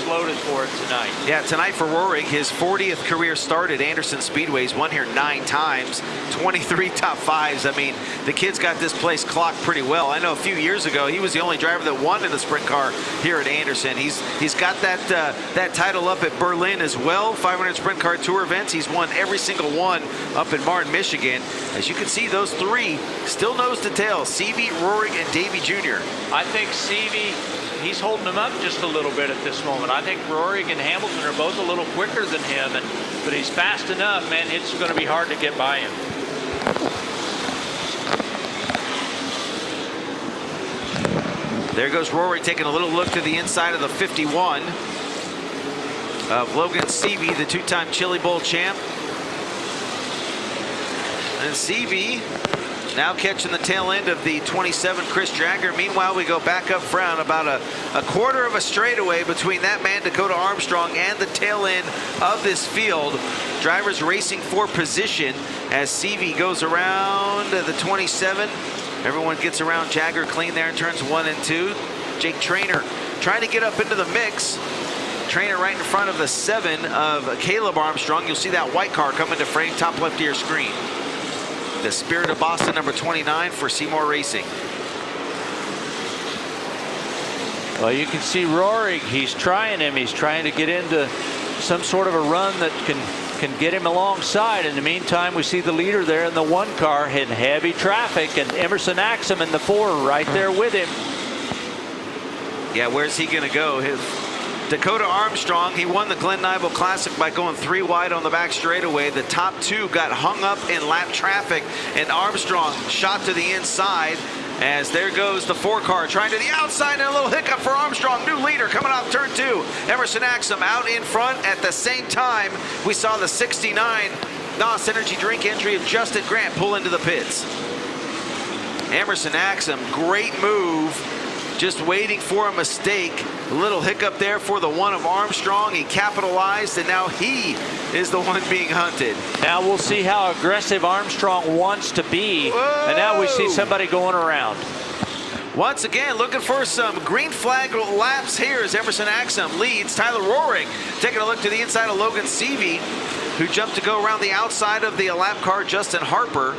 loaded for it tonight. Yeah, tonight for Rohrig, his 40th career start at Anderson Speedway. He's won here 9 times, 23 top 5s. I mean, the kid's got this place clocked pretty well. I know a few years ago, he was the only driver that won in the sprint car here at Anderson. He's got that title up at Berlin as well, 500 Sprint Car Tour events. He's won every single one up in Martin, Michigan. As you can see, those 3 still nose to tail, Seavey, Rohrig, and Davey Jr. I think Seavey, he's holding him up just a little bit at this moment. I think Rohrig and Hamilton are both a little quicker than him, but he's fast enough, man. It's going to be hard to get by him. There goes Rohrig taking a little look to the inside of the 51 of Logan Seavey, the 2-time Chili Bowl champ. And Seavey now catching the tail end of the 27 Chris Jagger. Meanwhile, we go back up front about a quarter of a straightaway between that man Dakota Armstrong and the tail end of this field. Drivers racing for position as Seavey goes around the 27. Everyone gets around Jagger clean there in turns 1 and 2. Jake Traynor trying to get up into the mix. Trainer right in front of the 7 of Caleb Armstrong. You'll see that white car coming to frame, top left of your screen. The Spirit of Boston, number 29 for Seymour Racing. Well, you can see Rohrig, he's trying him. He's trying to get into some sort of a run that can get him alongside. In the meantime, we see the leader there in the 1 car in heavy traffic, and Emerson Axum in the 4 right there with him. Yeah, where's he going to go? Dakota Armstrong, he won the Glen Nibel Classic by going 3 wide on the back straightaway. The top 2 got hung up in lap traffic, and Armstrong shot to the inside. As there goes the 4 car trying to the outside, and a little hiccup for Armstrong. New leader coming off turn 2. Emerson Axum out in front. At the same time, we saw the 69 NOS Energy Drink entry of Justin Grant pull into the pits. Emerson Axum, great move. Just waiting for a mistake. A little hiccup there for the 1 of Armstrong. He capitalized, and now he is the one being hunted. Now we'll see how aggressive Armstrong wants to be. Whoa. And now we see somebody going around. Once again, looking for some green flag laps here as Emerson Axum leads. Tyler Rohrig taking a look to the inside of Logan Seavey, who jumped to go around the outside of the lap car, Justin Harper.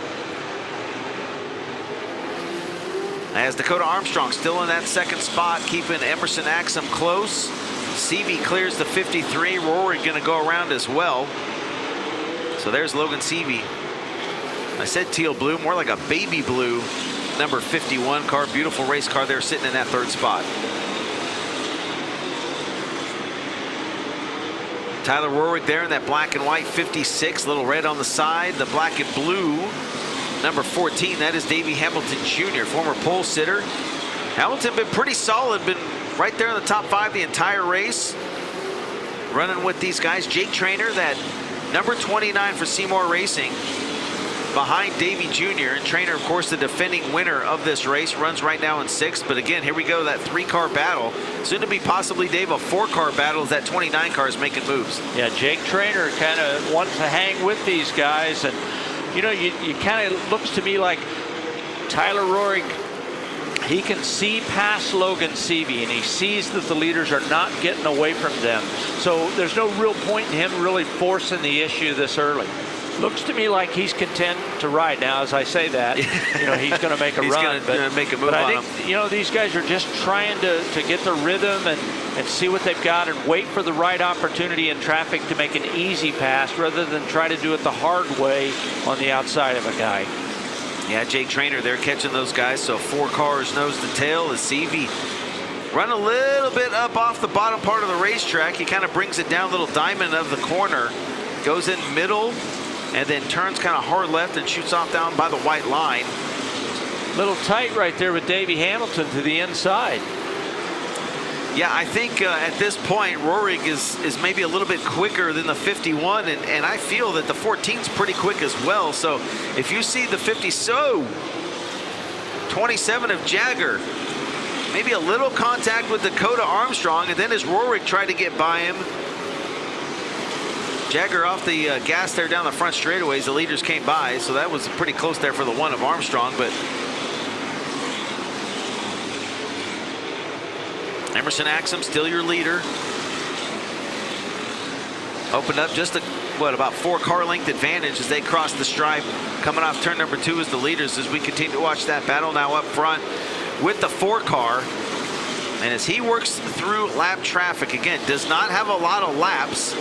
As Dakota Armstrong still in that 2nd spot, keeping Emerson Axum close. Seavey clears the 53. Rohrig going to go around as well. So there's Logan Seavey. I said teal blue, more like a baby blue number 51 car. Beautiful race car there sitting in that 3rd spot. Tyler Rohrig there in that black and white 56. Little red on the side. The black and blue number 14, that is Davey Hamilton Jr., former pole sitter. Hamilton been pretty solid, been right there in the top 5 the entire race. Running with these guys. Jake Trainer, that number 29 for Seymour Racing, behind Davey Jr. And Trainer, of course, the defending winner of this race, runs right now in 6th. But again, here we go, that 3-car battle. Soon to be possibly, Dave, a 4-car battle as that 29 car is making moves. Yeah, Jake Trainer kind of wants to hang with these guys. And you know, you kind of looks to me like Tyler Rohrig, he can see past Logan Seavey, and he sees that the leaders are not getting away from them. So there's no real point in him really forcing the issue this early. Looks to me like he's content to ride. Now, as I say that, you know, he's going to make a run. He's going to make a move but on I think, you know, these guys are just trying to get the rhythm and see what they've got and wait for the right opportunity in traffic to make an easy pass rather than try to do it the hard way on the outside of a guy. Yeah, Jake Trainer there catching those guys. So 4 cars nose to tail as Seavey run a little bit up off the bottom part of the racetrack. He kind of brings it down, little diamond of the corner, goes in middle, and then turns kind of hard left and shoots off down by the white line. Little tight right there with Davey Hamilton to the inside. Yeah, I think at this point, Rohrig is maybe a little bit quicker than the 51, and I feel that the 14's pretty quick as well. So if you see the 27 of Jagger, maybe a little contact with Dakota Armstrong, and then as Rohrig tried to get by him, Jagger off the gas there down the front straightaways. The leaders came by, so that was pretty close there for the 1 of Armstrong. But Emerson Axum still your leader. Opened up just about 4-car length advantage as they cross the stripe. Coming off turn number 2 as the leaders as we continue to watch that battle now up front with the 4-car. And as he works through lap traffic, again, does not have a lot of laps,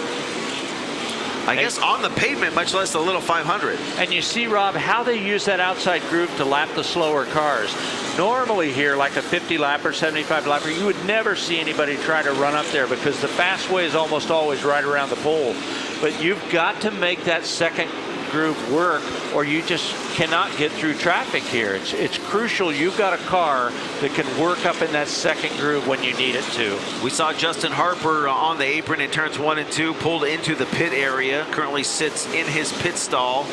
I guess, on the pavement, much less the little 500. And you see, Rob, how they use that outside group to lap the slower cars. Normally here, like a 50 lapper, 75 lapper, you would never see anybody try to run up there because the fast way is almost always right around the pole. But you've got to make that second group work or you just cannot get through traffic here. It's crucial you've got a car that can work up in that second group when you need it to. We saw Justin Harper on the apron in turns 1 and 2, pulled into the pit area, currently sits in his pit stall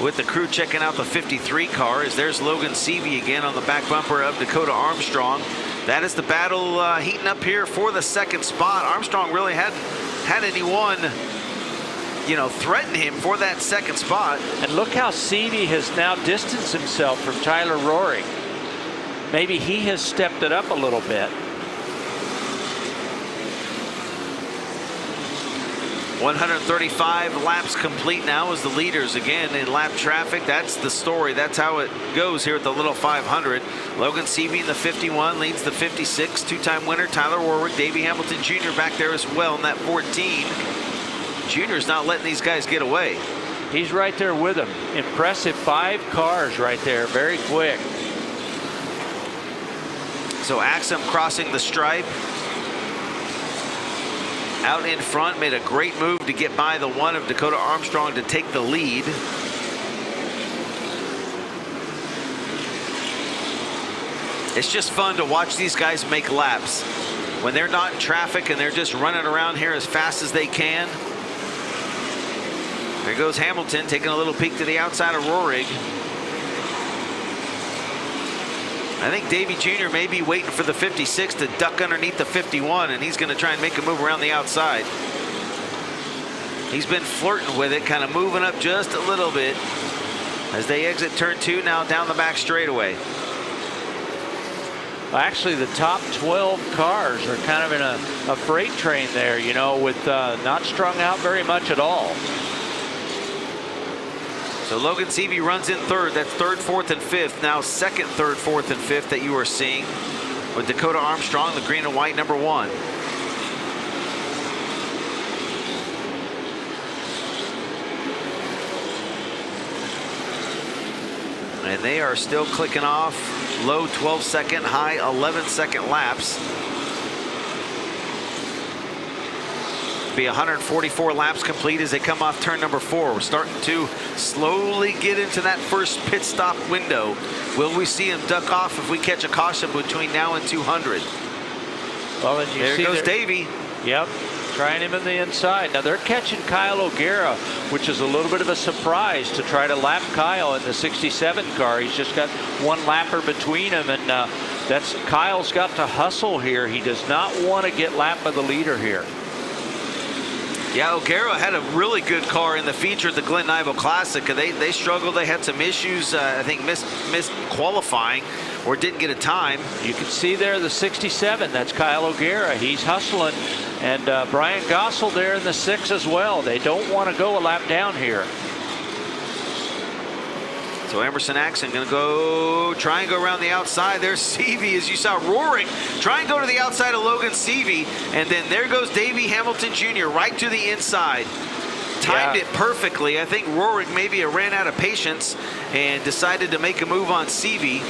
with the crew checking out the 53 car as there's Logan Seavey again on the back bumper of Dakota Armstrong. That is the battle heating up here for the second spot. Armstrong really hadn't had anyone, you know, threaten him for that second spot. And look how Seavey has now distanced himself from Tyler Rohrig. Maybe he has stepped it up a little bit. 135 laps complete now as the leaders again in lap traffic. That's the story. That's how it goes here at the Little 500. Logan Seavey in the 51 leads the 56. Two-time winner Tyler Warwick. Davey Hamilton Jr. back there as well in that 14. Junior's not letting these guys get away. He's right there with them. Impressive 5 cars right there. Very quick. So Axum crossing the stripe. Out in front, made a great move to get by the one of Dakota Armstrong to take the lead. It's just fun to watch these guys make laps. When they're not in traffic and they're just running around here as fast as they can. There goes Hamilton taking a little peek to the outside of Rohrig. I think Davey Jr. may be waiting for the 56 to duck underneath the 51, and he's going to try and make a move around the outside. He's been flirting with it, kind of moving up just a little bit as they exit turn 2 now down the back straightaway. Actually, the top 12 cars are kind of in a freight train there, you know, with not strung out very much at all. So Logan Seavey runs in third. That's third, fourth, and fifth. Now second, third, fourth, and fifth that you are seeing with Dakota Armstrong, the green and white number 1. And they are still clicking off low 12-second, high 11-second laps. Be 144 laps complete as they come off turn number 4. We're starting to slowly get into that first pit stop window. Will we see him duck off if we catch a caution between now and 200? Well, and there goes Davey. Yep, trying him in the inside. Now they're catching Kyle O'Gara, which is a little bit of a surprise to try to lap Kyle in the 67 car. He's just got one lapper between him, and Kyle's got to hustle here. He does not want to get lapped by the leader here. Yeah, O'Gara had a really good car in the feature at the Glen Ivel Classic. They struggled. They had some issues. I think missed qualifying or didn't get a time. You can see there the 67. That's Kyle O'Gara. He's hustling. And Brian Gossel there in the 6 as well. They don't want to go a lap down here. So Emerson Axon going to try and go around the outside. There's Seavey, as you saw Rohrig try and go to the outside of Logan Seavey, and then there goes Davey Hamilton Jr. right to the inside. Timed it perfectly. I think Rohrig maybe ran out of patience and decided to make a move on Seavey,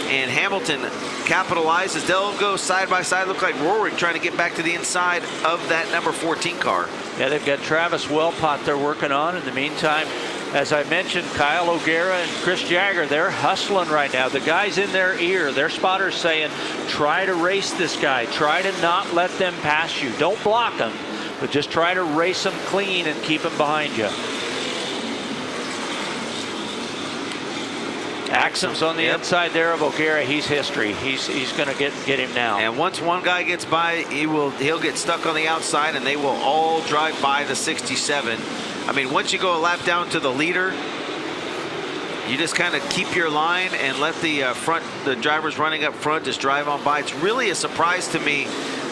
and Hamilton capitalizes. They'll go side by side. Look like Rohrig trying to get back to the inside of that number 14 car. Yeah, they've got Travis Wellpot they're working on. In the meantime, as I mentioned, Kyle O'Gara and Chris Jagger, they're hustling right now. The guy's in their ear. Their spotter's saying, try to race this guy. Try to not let them pass you. Don't block them, but just try to race them clean and keep them behind you. Axum's on the inside there of O'Gara. He's history. He's going to get him now. And once one guy gets by, he'll get stuck on the outside, and they will all drive by the 67. I mean, once you go a lap down to the leader, you just kind of keep your line and let the drivers running up front just drive on by. It's really a surprise to me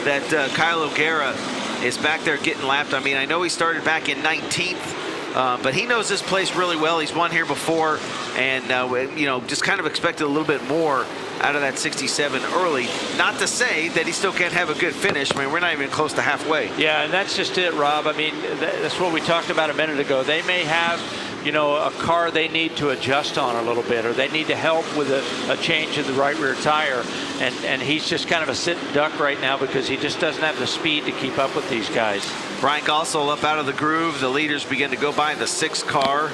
that Kyle O'Gara is back there getting lapped. I mean, I know he started back in 19th, but he knows this place really well. He's won here before, and you know, just kind of expected a little bit more out of that 67 early. Not to say that he still can't have a good finish. I mean, we're not even close to halfway. Yeah, and that's just it, Rob. I mean, that's what we talked about a minute ago. They may have, you know, a car they need to adjust on a little bit, or they need to help with a change in the right rear tire. And he's just kind of a sitting duck right now because he just doesn't have the speed to keep up with these guys. Brian Gossel up out of the groove. The leaders begin to go by the 6th car,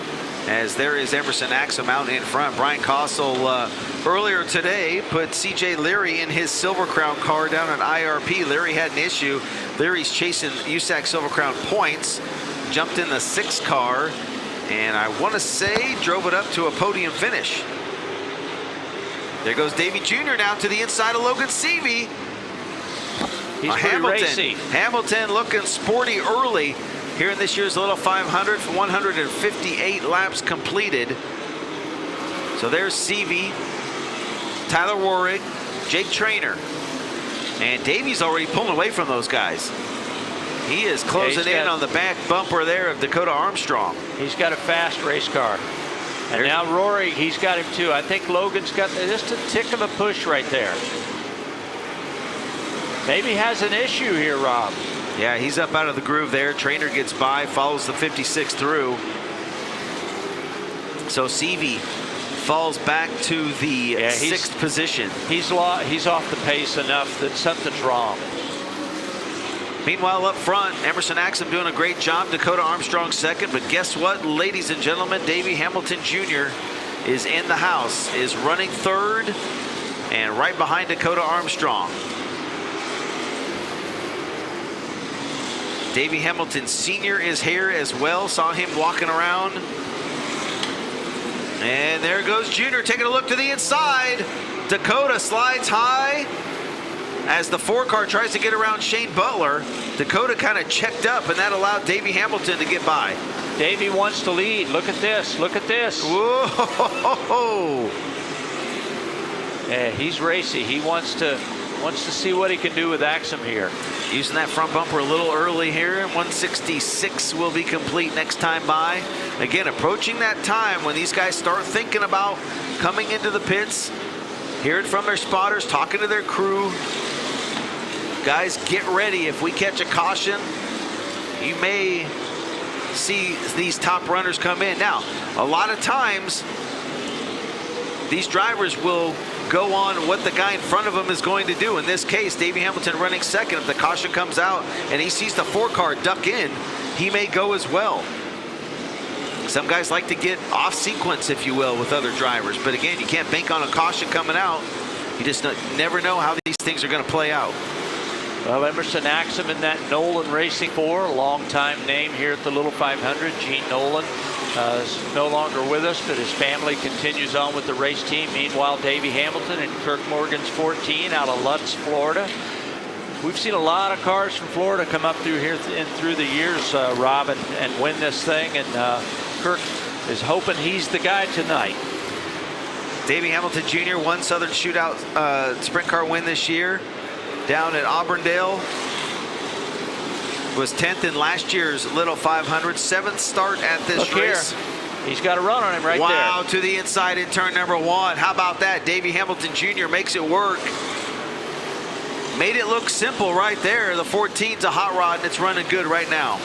as there is Emerson Axum out in front. Brian Gossel earlier today put CJ Leary in his Silver Crown car down at IRP. Leary had an issue. Leary's chasing USAC Silver Crown points. Jumped in the 6th car, and I want to say drove it up to a podium finish. There goes Davey Jr. now to the inside of Logan Seavey. He's pretty racy. Hamilton looking sporty early here in this year's Little 500 for 158 laps completed. So there's Seavey, Tyler Warwick, Jake Traynor, and Davey's already pulling away from those guys. He is closing in on the back bumper there of Dakota Armstrong. He's got a fast race car. And now Rory, he's got him too. I think Logan's got just a tick of a push right there. Maybe has an issue here, Rob. Yeah, he's up out of the groove there. Trainer gets by, follows the 56 through. So Seavey falls back to the 6th position. He's off the pace enough that something's wrong. Meanwhile, up front, Emerson Axum doing a great job. Dakota Armstrong second. But guess what, ladies and gentlemen? Davey Hamilton Jr. is in the house, is running third, and right behind Dakota Armstrong. Davey Hamilton Sr. is here as well. Saw him walking around. And there goes Junior taking a look to the inside. Dakota slides high. As the 4-car tries to get around Shane Butler, Dakota kind of checked up, and that allowed Davey Hamilton to get by. Davey wants to lead. Look at this. Look at this. Whoa! Yeah, he's racy. He wants to see what he can do with Axum here. Using that front bumper a little early here. 166 will be complete next time by. Again, approaching that time when these guys start thinking about coming into the pits, hearing from their spotters, talking to their crew. Guys, get ready. If we catch a caution, you may see these top runners come in. Now, a lot of times, these drivers will go on what the guy in front of them is going to do. In this case, Davey Hamilton running second. If the caution comes out and he sees the 4-car duck in, he may go as well. Some guys like to get off sequence, if you will, with other drivers. But again, you can't bank on a caution coming out. You just never know how these things are going to play out. Well, Emerson Axum in that Nolan Racing 4, a long-time name here at the Little 500. Gene Nolan is no longer with us, but his family continues on with the race team. Meanwhile, Davey Hamilton and Kirk Morgan's 14 out of Lutz, Florida. We've seen a lot of cars from Florida come up through here through the years, Rob, and win this thing. And Kirk is hoping he's the guy tonight. Davey Hamilton Jr. won Southern Shootout sprint car win this year down at Auburndale. Was 10th in last year's Little 500. 7th start at this race. He's got a run on him right there. Wow, to the inside in turn number 1. How about that? Davey Hamilton Jr. makes it work. Made it look simple right there. The 14's a hot rod, and it's running good right now.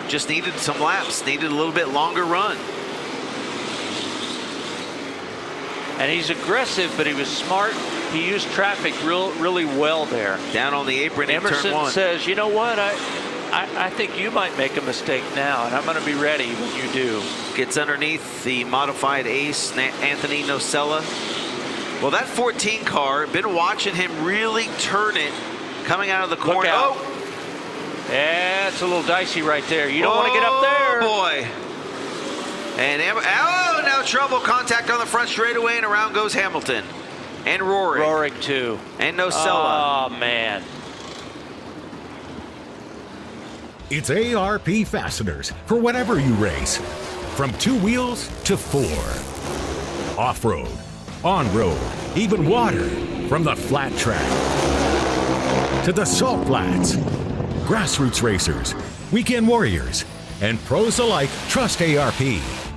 Just needed some laps, needed a little bit longer run. And he's aggressive, but he was smart. He used traffic really well there. Down on the apron in turn 1. Emerson says, you know what, I think you might make a mistake now, and I'm going to be ready when you do. Gets underneath the modified ace, Anthony Nocella. Well, that 14 car, been watching him really turn it coming out of the corner. Oh! Yeah, it's a little dicey right there. You don't want to get up there. Oh, boy. And now trouble. Contact on the front straightaway, and around goes Hamilton. And Rory. Rory, too. And Nocella. Oh, man. It's ARP Fasteners for whatever you race. From 2 wheels to 4. Off-road, on-road, even water. From the flat track to the salt flats. Grassroots racers, weekend warriors, and pros alike trust ARP.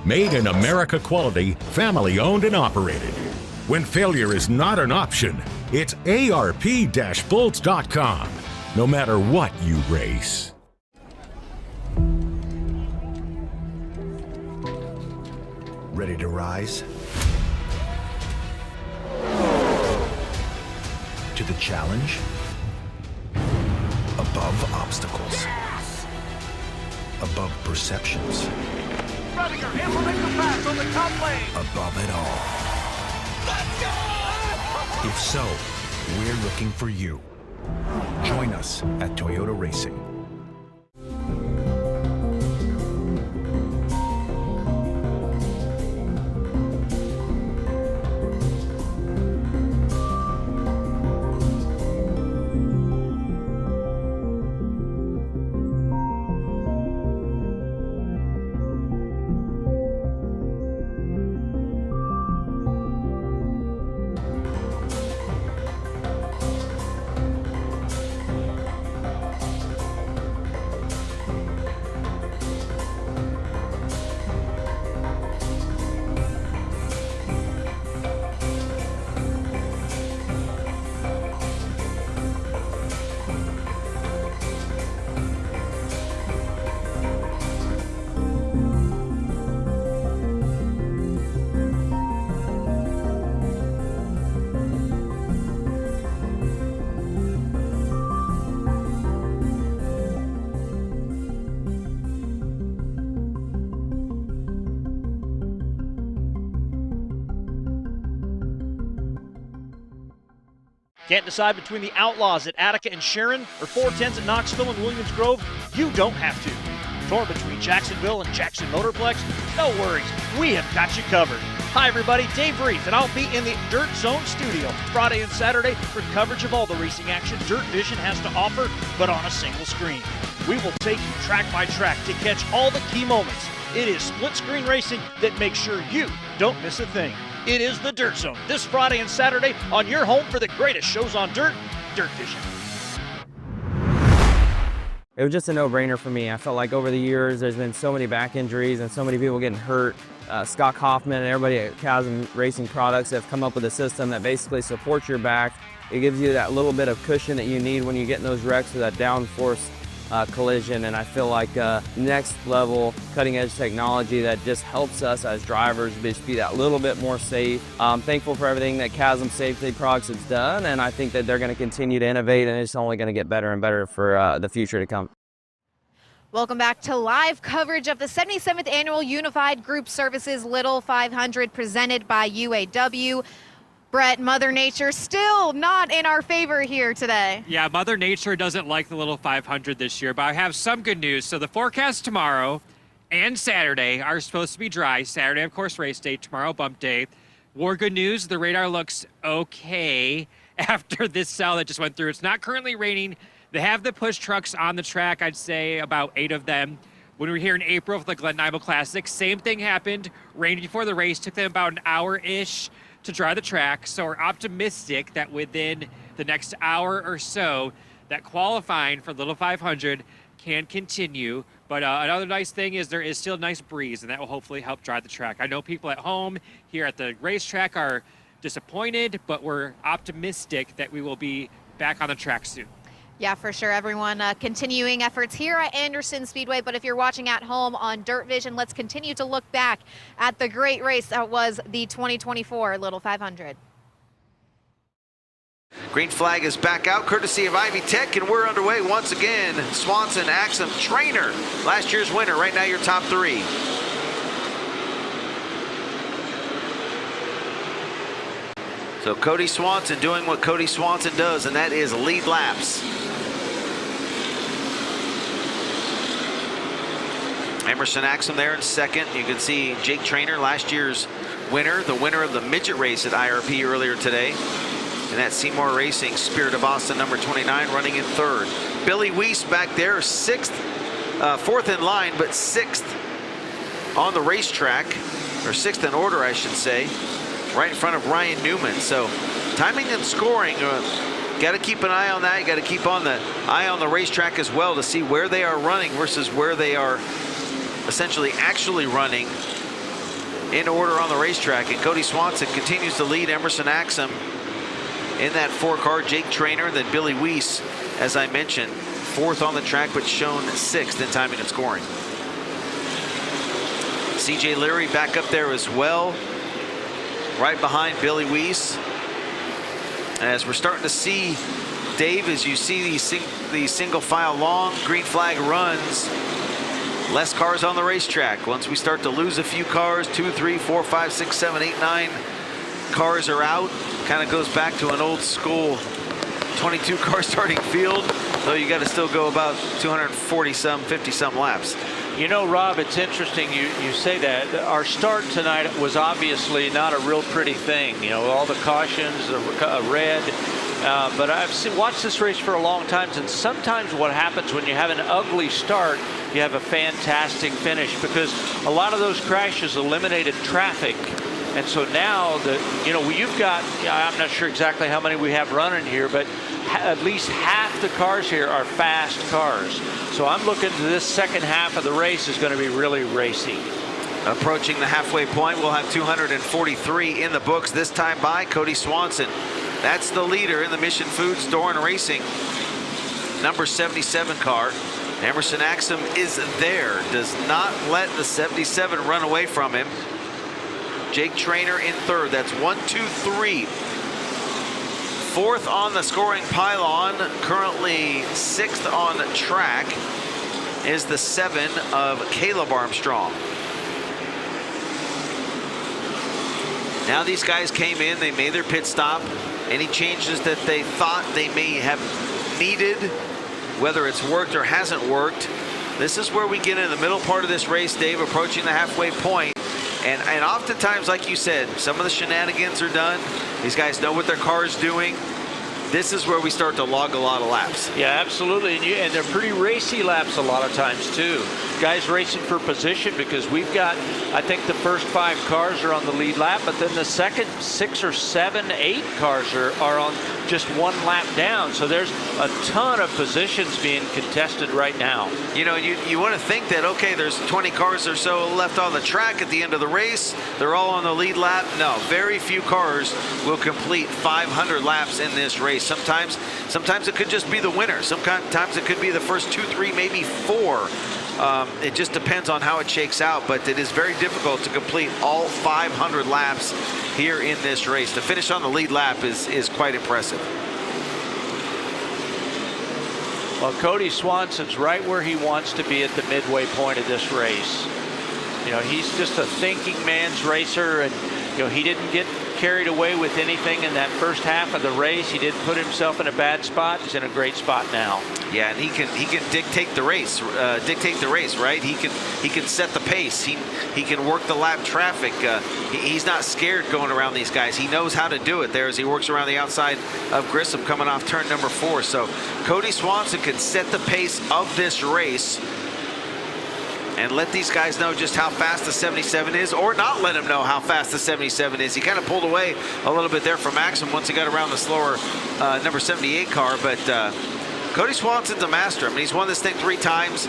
Made in America quality, family owned and operated. When failure is not an option, it's ARP-bolts.com. No matter what you race. Ready to rise? To the challenge? Above obstacles. Yes! Above perceptions. Ruttiger implement the pass on the top lane. Above it all. Let's go! If so, we're looking for you. Join us at Toyota Racing. Can't decide between the Outlaws at Attica and Sharon or 410s at Knoxville and Williams Grove? You don't have to. Torn between Jacksonville and Jackson Motorplex? No worries, we have got you covered. Hi everybody, Dave Reef, and I'll be in the Dirt Zone studio Friday and Saturday for coverage of all the racing action Dirt Vision has to offer, but on a single screen. We will take you track by track to catch all the key moments. It is split screen racing that makes sure you don't miss a thing. It is the Dirt Zone this Friday and Saturday on your home for the greatest shows on dirt, Dirt Vision. It was just a no-brainer for me. I felt like over the years there's been so many back injuries and so many people getting hurt. Scott Kaufman and everybody at Chasm Racing Products have come up with a system that basically supports your back. It gives you that little bit of cushion that you need when you get in those wrecks or that downforce collision, and I feel like next level cutting edge technology that just helps us as drivers just be that little bit more safe. I'm thankful for everything that Chasm Safety Products has done, and I think that they're going to continue to innovate, and it's only going to get better and better for the future to come. Welcome back to live coverage of the 77th Annual Unified Group Services Little 500 presented by UAW. Brett, Mother Nature still not in our favor here today. Yeah, Mother Nature doesn't like the Little 500 this year, but I have some good news. So the forecast tomorrow and Saturday are supposed to be dry. Saturday, of course, race day. Tomorrow, bump day. More good news, the radar looks okay after this cell that just went through. It's not currently raining. They have the push trucks on the track, I'd say about 8 of them. When we were here in April for the Glen Nibel Classic, same thing happened. Rained before the race, took them about an hour-ish to dry the track. So we're optimistic that within the next hour or so, that qualifying for Little 500 can continue. But another nice thing is there is still a nice breeze, and that will hopefully help dry the track. I know people at home here at the racetrack are disappointed, but we're optimistic that we will be back on the track soon. Yeah, for sure. Everyone continuing efforts here at Anderson Speedway. But if you're watching at home on Dirt Vision, let's continue to look back at the great race that was the 2024 Little 500. Green flag is back out, courtesy of Ivy Tech, and we're underway once again. Swanson, Axum, Trainer, last year's winner. Right now, your top 3. So Cody Swanson doing what Cody Swanson does, and that is lead laps. Emerson Axum there in second. You can see Jake Trainer, last year's winner, the winner of the midget race at IRP earlier today. And that Seymour Racing, Spirit of Austin, number 29, running in third. Billy Weiss back there, 6th, 4th in line, but 6th on the racetrack, or 6th in order, I should say, right in front of Ryan Newman. So timing and scoring, got to keep an eye on that. You got to keep on the eye on the racetrack as well to see where they are running versus where they are essentially actually running in order on the racetrack. And Cody Swanson continues to lead Emerson Axum in that 4-car. Jake Trainer, then Billy Weiss, as I mentioned, 4th on the track, but shown 6th in timing and scoring. CJ Leary back up there as well, right behind Billy Weiss. As we're starting to see, Dave, as you see these single file long green flag runs, less cars on the racetrack. Once we start to lose a few cars, 2, 3, 4, 5, 6, 7, 8, 9 cars are out. Kind of goes back to an old school 22 car starting field, though you got to still go about 240 some, 50 some laps. You know, Rob, it's interesting you say that. Our start tonight was obviously not a real pretty thing. You know, all the cautions, the red. But I've watched this race for a long time, and sometimes what happens when you have an ugly start, you have a fantastic finish, because a lot of those crashes eliminated traffic. And so now you've got, I'm not sure exactly how many we have running here, but at least half the cars here are fast cars. So I'm looking to this second half of the race is going to be really racy. Approaching the halfway point, we'll have 243 in the books, this time by Cody Swanson. That's the leader in the Mission Foods Door and Racing number 77 car. Emerson Axum is there, does not let the 77 run away from him. Jake Trainer in third. That's 1, 2, 3. 4th on the scoring pylon, currently 6th on track, is the 7 of Caleb Armstrong. Now these guys came in, they made their pit stop, any changes that they thought they may have needed, whether it's worked or hasn't worked. This is where we get in the middle part of this race, Dave, approaching the halfway point. And oftentimes, like you said, some of the shenanigans are done. These guys know what their car is doing. This is where we start to log a lot of laps. Yeah, absolutely. And they're pretty racy laps a lot of times, too. Guys racing for position, because we've got, I think the first 5 cars are on the lead lap, but then the second 6 or 7, 8 cars are on just 1 lap down. So there's a ton of positions being contested right now. You know, you want to think that, okay, there's 20 cars or so left on the track at the end of the race. They're all on the lead lap. No, very few cars will complete 500 laps in this race. Sometimes it could just be the winner. Sometimes it could be the first 2, 3, maybe 4. It just depends on how it shakes out, but it is very difficult to complete all 500 laps here in this race. To finish on the lead lap is quite impressive. Well, Cody Swanson's right where he wants to be at the midway point of this race. You know, he's just a thinking man's racer, and you know, he didn't get carried away with anything in that first half of the race. He didn't put himself in a bad spot. He's in a great spot now. Yeah, and he can dictate the race, right? He can set the pace. He can work the lap traffic. He's not scared going around these guys. He knows how to do it there as he works around the outside of Grissom coming off turn number 4. So Cody Swanson can set the pace of this race and let these guys know just how fast the 77 is, or not let them know how fast the 77 is. He kind of pulled away a little bit there from Maxim once he got around the slower number 78 car, but Cody Swanson's a master. I mean, he's won this thing 3 times.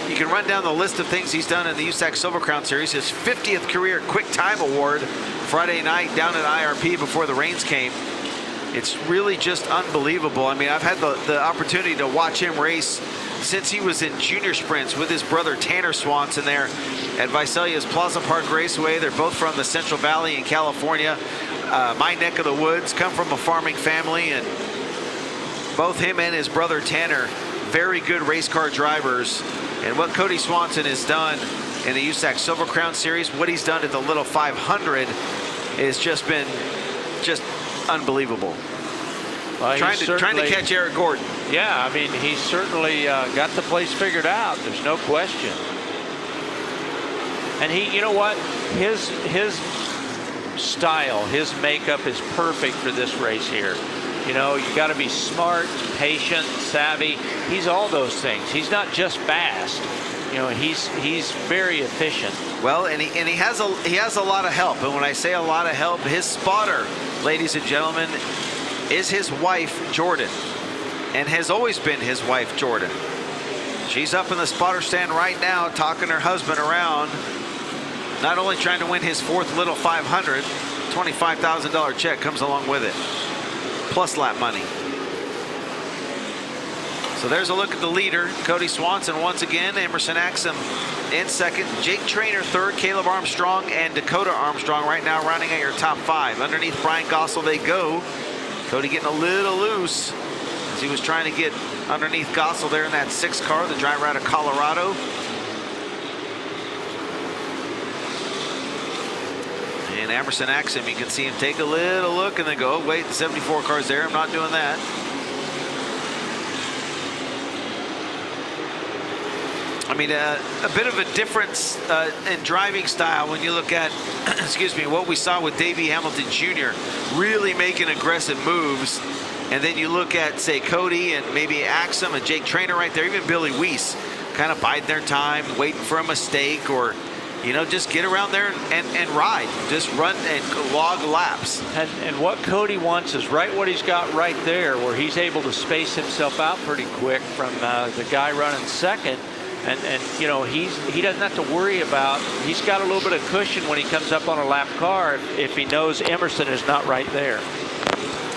You can run down the list of things he's done in the USAC Silver Crown Series. His 50th career Quick Time Award Friday night down at IRP before the rains came. It's really just unbelievable. I mean, I've had the opportunity to watch him race since he was in junior sprints with his brother Tanner Swanson there at Visalia's Plaza Park Raceway. They're both from the Central Valley in California, my neck of the woods, come from a farming family, and both him and his brother Tanner, very good race car drivers. And what Cody Swanson has done in the USAC Silver Crown Series, what he's done at the Little 500 has just been unbelievable. Well, trying to catch Eric Gordon. Yeah, I mean, he's certainly got the place figured out. There's no question. And he, you know what? His style, his makeup is perfect for this race here. You know, you got to be smart, patient, savvy. He's all those things. He's not just fast. You know, he's very efficient. Well, and he has a lot of help. And when I say a lot of help, his spotter, ladies and gentlemen, is his wife Jordan, and has always been his wife Jordan. She's up in the spotter stand right now talking her husband around, not only trying to win his 4th Little 500, $25,000 check comes along with it, plus lap money. So there's a look at the leader, Cody Swanson once again, Emerson Axum in 2nd, Jake Traynor 3rd, Caleb Armstrong and Dakota Armstrong right now rounding out your top 5. Underneath Brian Gossel they go. Cody getting a little loose as he was trying to get underneath Gossel there in that 6th car, the driver out of Colorado. And Emerson Axum, you can see him take a little look and then go, oh, wait, the 74 car's there. I'm not doing that. I mean, a bit of a difference in driving style when you look at, excuse me, what we saw with Davey Hamilton Jr. really making aggressive moves. And then you look at, say, Cody and maybe Axum and Jake Traynor right there, even Billy Weiss, kind of biding their time, waiting for a mistake, or, you know, just get around there and ride. Just run and log laps. And what Cody wants is right what he's got right there, where he's able to space himself out pretty quick from the guy running 2nd. And you know, he doesn't have to worry about, he's got a little bit of cushion when he comes up on a lap car if he knows Emerson is not right there.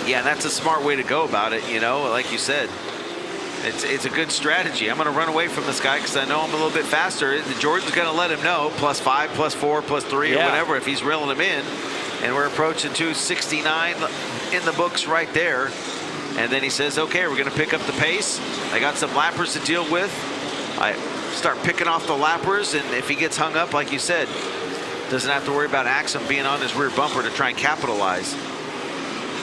Yeah, and that's a smart way to go about it, you know, like you said. It's a good strategy. I'm going to run away from this guy because I know I'm a little bit faster. Jordan's going to let him know, +5, +4, +3, or whatever, if he's reeling him in. And we're approaching 269 in the books right there. And then he says, okay, we're going to pick up the pace. I got some lappers to deal with. I start picking off the lappers, and if he gets hung up, like you said, doesn't have to worry about Axum being on his rear bumper to try and capitalize.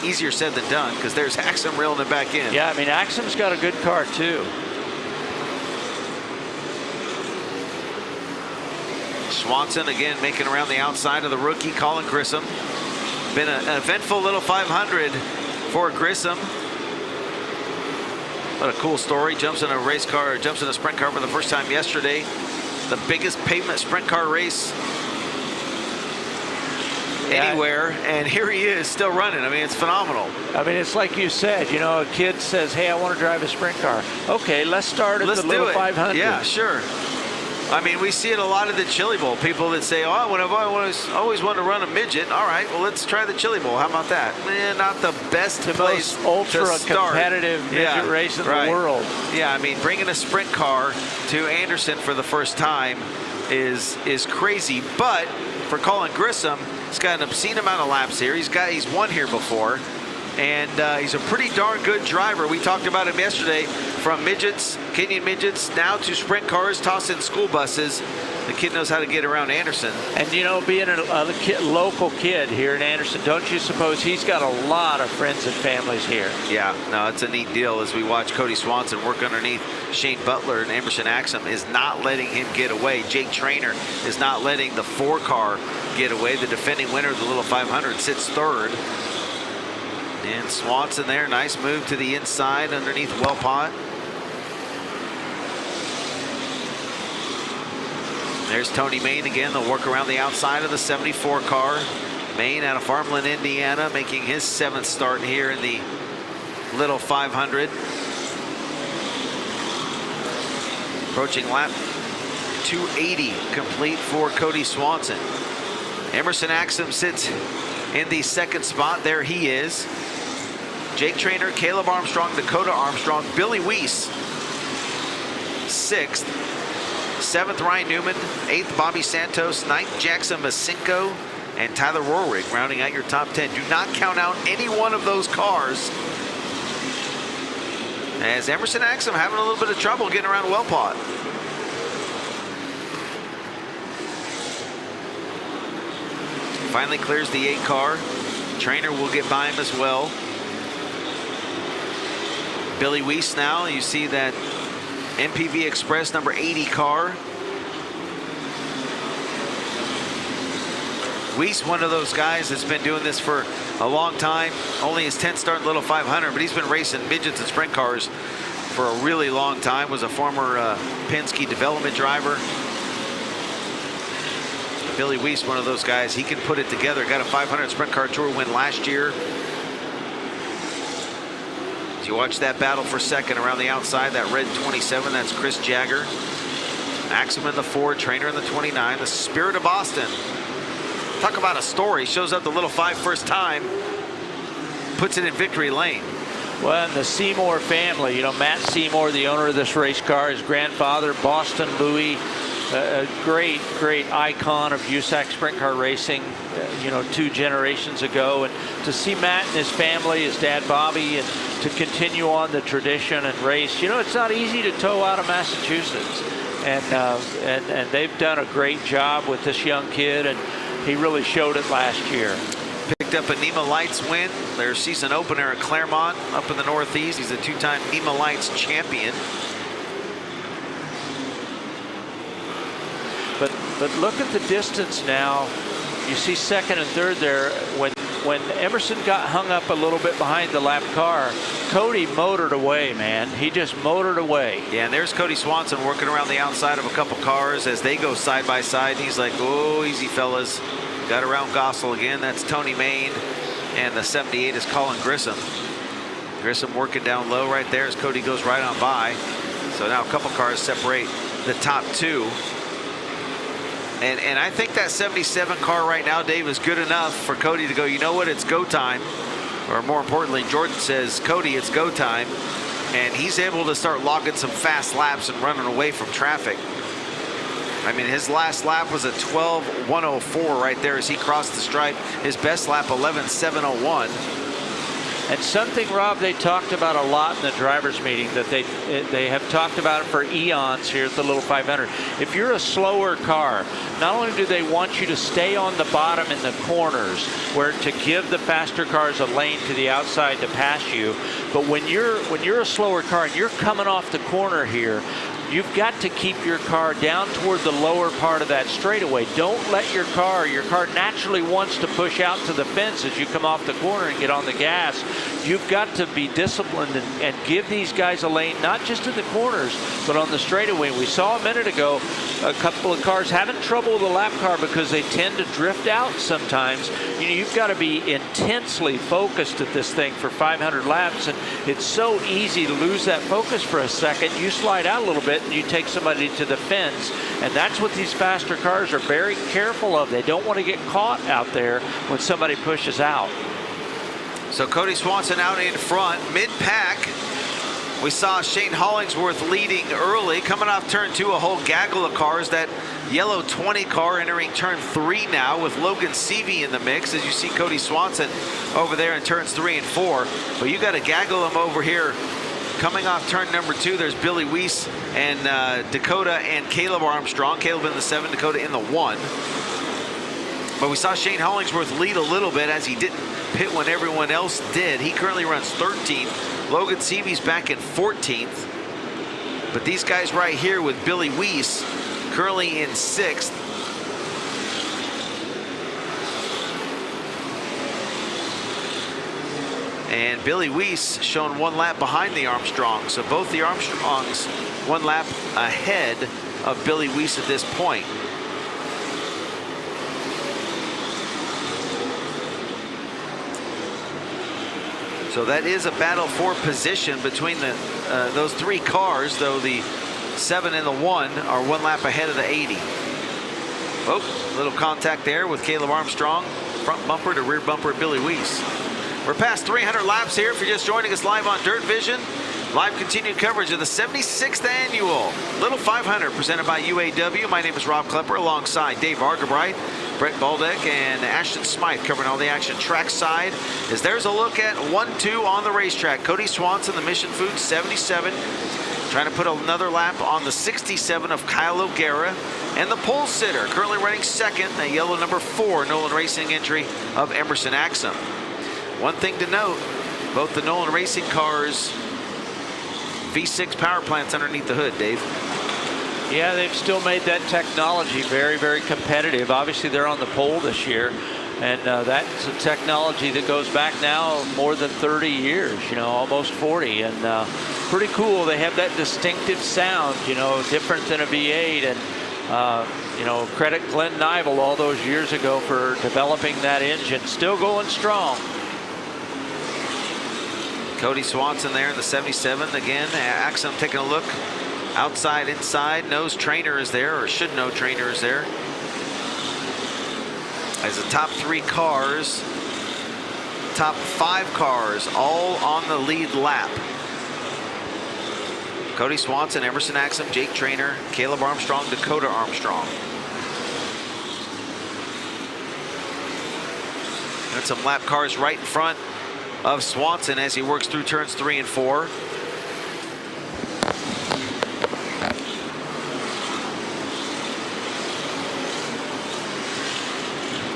easier said than done because there's Axum reeling it back in. Yeah, I mean, Axum's got a good car too. Swanson again making around the outside of the rookie, Colin Grissom. Been an eventful little 500 for Grissom. What a cool story. Jumps in a race car, jumps in a sprint car for the first time yesterday. The biggest pavement sprint car race anywhere, and here he is still running. I mean, it's phenomenal. I mean, it's like you said, you know, a kid says, hey, I want to drive a sprint car. Okay, let's start at the little 500. Yeah, sure. I mean, we see it a lot at the Chili Bowl. People that say, oh, I always wanted to run a midget. All right, well, let's try the Chili Bowl. How about that? Not the best place ultra to start. Competitive midget race in the world. Yeah, I mean, bringing a sprint car to Anderson for the first time is crazy. But for Colin Grissom, he's got an obscene amount of laps here. He's won here before. And he's a pretty darn good driver. We talked about him yesterday, from midgets, Kenyan midgets, now to sprint cars, tossing school buses. The kid knows how to get around Anderson. And you know, being a local kid here in Anderson, don't you suppose he's got a lot of friends and families here? Yeah, no, it's a neat deal as we watch Cody Swanson work underneath Shane Butler, and Emerson Axum is not letting him get away. Jake Traynor is not letting the 4-car get away. The defending winner of the little 500 sits third. And Swanson there, nice move to the inside underneath Wellpot. There's Tony Main again. They'll work around the outside of the 74 car. Main out of Farmland, Indiana, making his 7th start here in the little 500. Approaching lap 280 complete for Cody Swanson. Emerson Axum sits in the 2nd spot. There he is. Jake Traynor, Caleb Armstrong, Dakota Armstrong, Billy Weiss, 6th. 7th, Ryan Newman. 8th, Bobby Santos. 9th, Jackson Masinko. And Tyler Roehrig rounding out your top 10. Do not count out any one of those cars, as Emerson Axum having a little bit of trouble getting around Wellpot. Finally clears the 8 car. Traynor will get by him as well. Billy Weiss now, you see that MPV Express number 80 car. Weiss, one of those guys that's been doing this for a long time. Only his 10th start in Little 500, but he's been racing midgets and sprint cars for a really long time. Was a former Penske development driver. Billy Weiss, one of those guys, he can put it together. Got a 500 sprint car tour win last year. As you watch that battle for second around the outside, that red 27, that's Chris Jagger. Axum in the 4, Traynor in the 29, the Spirit of Boston. Talk about a story. Shows up the little 5 first time, puts it in victory lane. Well, and the Seymour family, you know, Matt Seymour, the owner of this race car, his grandfather, Boston Louis, a great icon of USAC sprint car racing, you know, 2 generations ago. And to see Matt and his family, his dad Bobby, and to continue on the tradition and race, you know, it's not easy to tow out of Massachusetts. And they've done a great job with this young kid, and he really showed it last year. Picked up a NEMA Lights win, their season opener at Claremont up in the Northeast. He's a 2-time NEMA Lights champion. But look at the distance now. You see 2nd and 3rd there. When Emerson got hung up a little bit behind the lap car, Cody motored away, man. He just motored away. Yeah, and there's Cody Swanson working around the outside of a couple cars as they go side by side. He's like, oh, easy, fellas. Got around Gossel again. That's Tony Main. And the 78 is Colin Grissom. Grissom working down low right there as Cody goes right on by. So now a couple cars separate the top 2. And I think that 77 car right now, Dave, is good enough for Cody to go, you know what, it's go time. Or more importantly, Jordan says, Cody, it's go time. And he's able to start logging some fast laps and running away from traffic. I mean, his last lap was a 12:104 right there as he crossed the stripe. His best lap, 11:701. And something, Rob, they talked about a lot in the drivers' meeting that they have talked about it for eons here at the Little 500. If you're a slower car, not only do they want you to stay on the bottom in the corners where to give the faster cars a lane to the outside to pass you, but when you're a slower car and you're coming off the corner here, you've got to keep your car down toward the lower part of that straightaway. Don't let your car naturally wants to push out to the fence as you come off the corner and get on the gas. You've got to be disciplined and give these guys a lane, not just in the corners, but on the straightaway. We saw a minute ago a couple of cars having trouble with the lap car because they tend to drift out sometimes. You've got to be intensely focused at this thing for 500 laps, and it's so easy to lose that focus for a second. You slide out a little bit and you take somebody to the fence, and that's what these faster cars are very careful of. They don't want to get caught out there when somebody pushes out. So Cody Swanson out in front, mid-pack. We saw Shane Hollingsworth leading early, coming off turn 2, a whole gaggle of cars. That yellow 20 car entering turn 3 now with Logan Seavey in the mix, as you see Cody Swanson over there in turns 3 and 4. But you got a gaggle of them over here. Coming off turn number 2, there's Billy Weiss and Dakota and Caleb Armstrong. Caleb in the 7, Dakota in the 1. But we saw Shane Hollingsworth lead a little bit as he didn't pit when everyone else did. He currently runs 13th. Logan Seavey's back in 14th. But these guys right here with Billy Weiss currently in 6th. And Billy Weiss showing 1 lap behind the Armstrongs. So both the Armstrongs 1 lap ahead of Billy Weiss at this point. So that is a battle for position between those 3 cars, though the 7 and the 1 are 1 lap ahead of the 80. Oh, little contact there with Caleb Armstrong. Front bumper to rear bumper of Billy Weiss. We're past 300 laps here. If you're just joining us live on Dirt Vision, live continued coverage of the 76th annual Little 500 presented by UAW. My name is Rob Klepper alongside Dave Argabright, Brett Baldeck, and Ashton Smythe covering all the action track side. As there's a look at 1-2 on the racetrack. Cody Swanson, the Mission Food 77, trying to put another lap on the 67 of Kyle O'Gara. And the pole sitter currently running 2nd, the yellow number 4 Nolan Racing entry of Emerson Axum. One thing to note, both the Nolan Racing cars, V6 power plants underneath the hood, Dave. Yeah, they've still made that technology very, very competitive. Obviously, they're on the pole this year, and that's a technology that goes back now more than 30 years, almost 40, and pretty cool. They have that distinctive sound, different than a V8, and credit Glenn Nivel all those years ago for developing that engine. Still going strong. Cody Swanson there in the 77 again. Axum taking a look outside, inside. Knows Trainer is there, or should know Trainer is there. As the top 3 cars, top 5 cars, all on the lead lap. Cody Swanson, Emerson Axum, Jake Trainer, Caleb Armstrong, Dakota Armstrong. And some lap cars right in front of Swanson as he works through turns 3 and 4.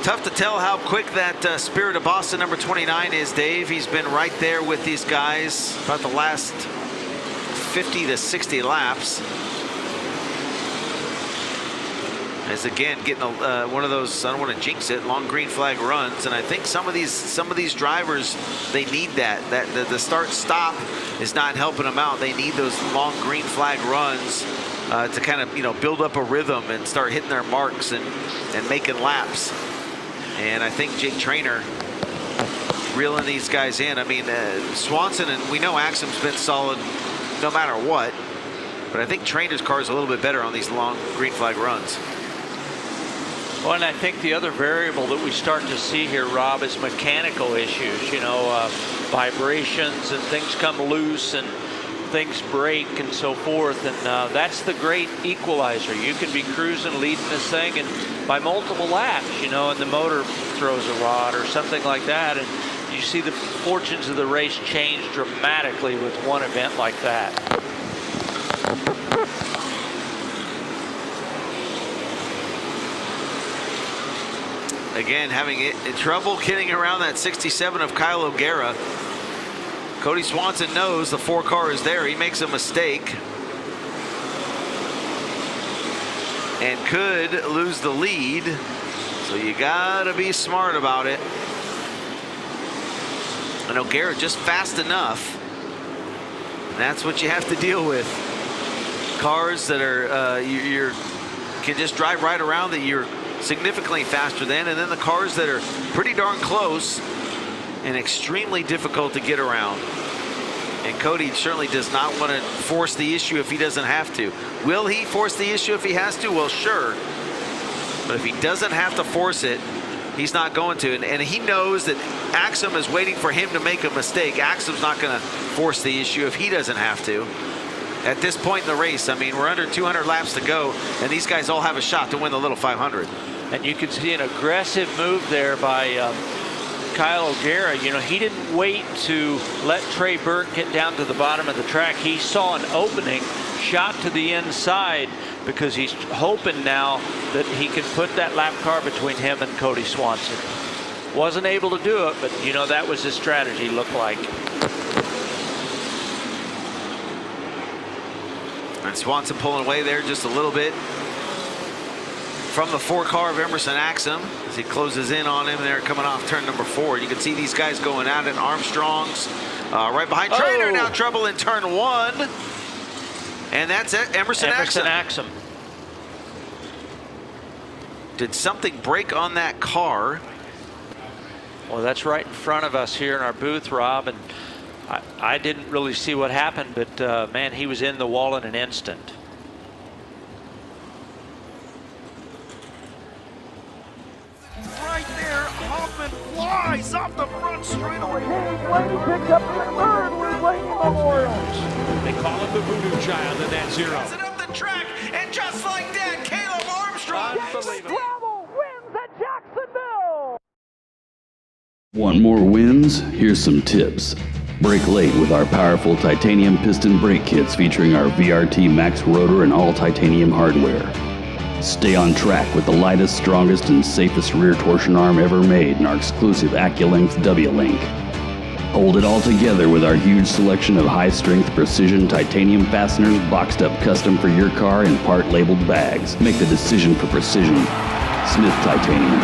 Tough to tell how quick that Spirit of Boston number 29 is, Dave. He's been right there with these guys about the last 50 to 60 laps. As again getting one of those, I don't want to jinx it, long green flag runs, and I think some of these drivers, they need that the start stop is not helping them out. They need those long green flag runs to kind of build up a rhythm and start hitting their marks and making laps. And I think Jake Trainer reeling these guys in. I mean, Swanson, and we know Axum's been solid no matter what, but I think Trainer's car is a little bit better on these long green flag runs. Well, and I think the other variable that we start to see here, Rob, is mechanical issues, vibrations and things come loose and things break and so forth. And that's the great equalizer. You can be cruising, leading this thing, and by multiple laps, and the motor throws a rod or something like that, and you see the fortunes of the race change dramatically with one event like that. Again, having trouble getting around that 67 of Kyle O'Gara. Cody Swanson knows the 4 car is there. He makes a mistake and could lose the lead. So you gotta be smart about it. And O'Gara just fast enough. And that's what you have to deal with. Cars that are you can just drive right around that you're significantly faster than, and then the cars that are pretty darn close and extremely difficult to get around. And Cody certainly does not want to force the issue if he doesn't have to. Will he force the issue if he has to? Well, sure. But if he doesn't have to force it, he's not going to. And he knows that Axum is waiting for him to make a mistake. Axum's not going to force the issue if he doesn't have to. At this point in the race, I mean, we're under 200 laps to go, and these guys all have a shot to win the Little 500. And you can see an aggressive move there by Kyle O'Gara. You know, he didn't wait to let Trey Burke get down to the bottom of the track. He saw an opening, shot to the inside, because he's hoping now that he can put that lap car between him and Cody Swanson. Wasn't able to do it, but you know, that was his strategy, looked like. And Swanson pulling away there just a little bit from the 4 car of Emerson Axum as he closes in on him there coming off turn number 4. You can see these guys going at it. Armstrong's right behind Trainer. Now trouble in turn 1. And that's it. Emerson Axum. Did something break on that car? Well, that's right in front of us here in our booth, Rob, and I didn't really see what happened, but man, he was in the wall in an instant. Right there, Hoffman flies off the front straightaway. Hayes picked up the third with Laney Memorial. They call him the voodoo child in that 0. It up the track, and just like that, Caleb Armstrong. Unbelievable. Wins at Jacksonville. Want more wins? Here's some tips. Brake late with our powerful titanium piston brake kits featuring our VRT Max rotor and all titanium hardware. Stay on track with the lightest, strongest, and safest rear torsion arm ever made in our exclusive AccuLength W-Link. Hold it all together with our huge selection of high-strength precision titanium fasteners boxed up custom for your car in part-labeled bags. Make the decision for precision. Smith Titanium.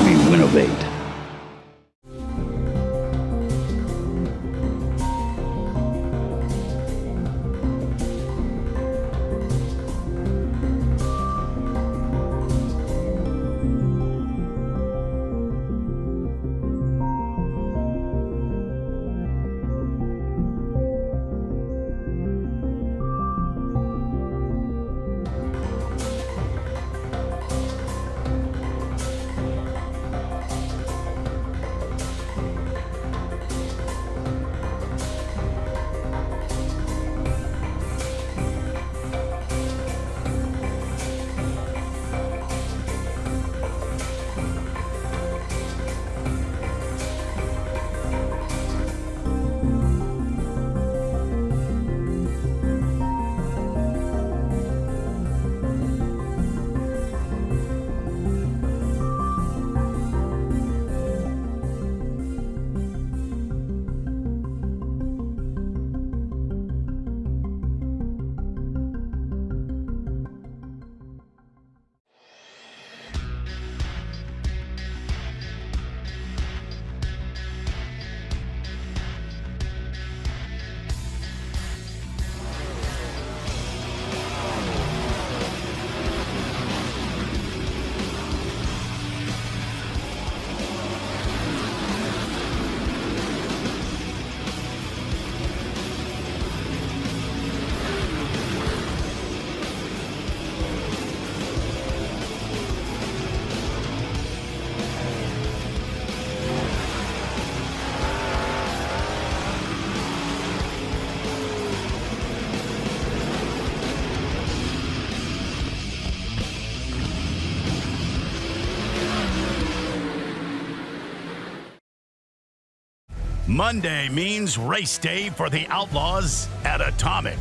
We winnovate. Monday means race day for the Outlaws at Atomic.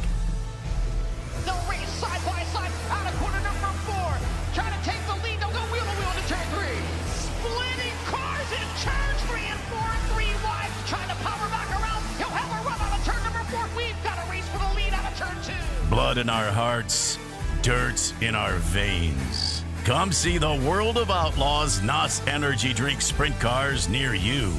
They'll race side by side out of corner number 4. Trying to take the lead. They'll go wheel to wheel into turn 3. Splitting cars in turn 3 and 4 and 3 wide. Trying to power back around. He'll have a run out of turn number 4. We've got a race for the lead out of turn 2. Blood in our hearts, dirt in our veins. Come see the World of Outlaws NOS Energy Drink Sprint Cars near you.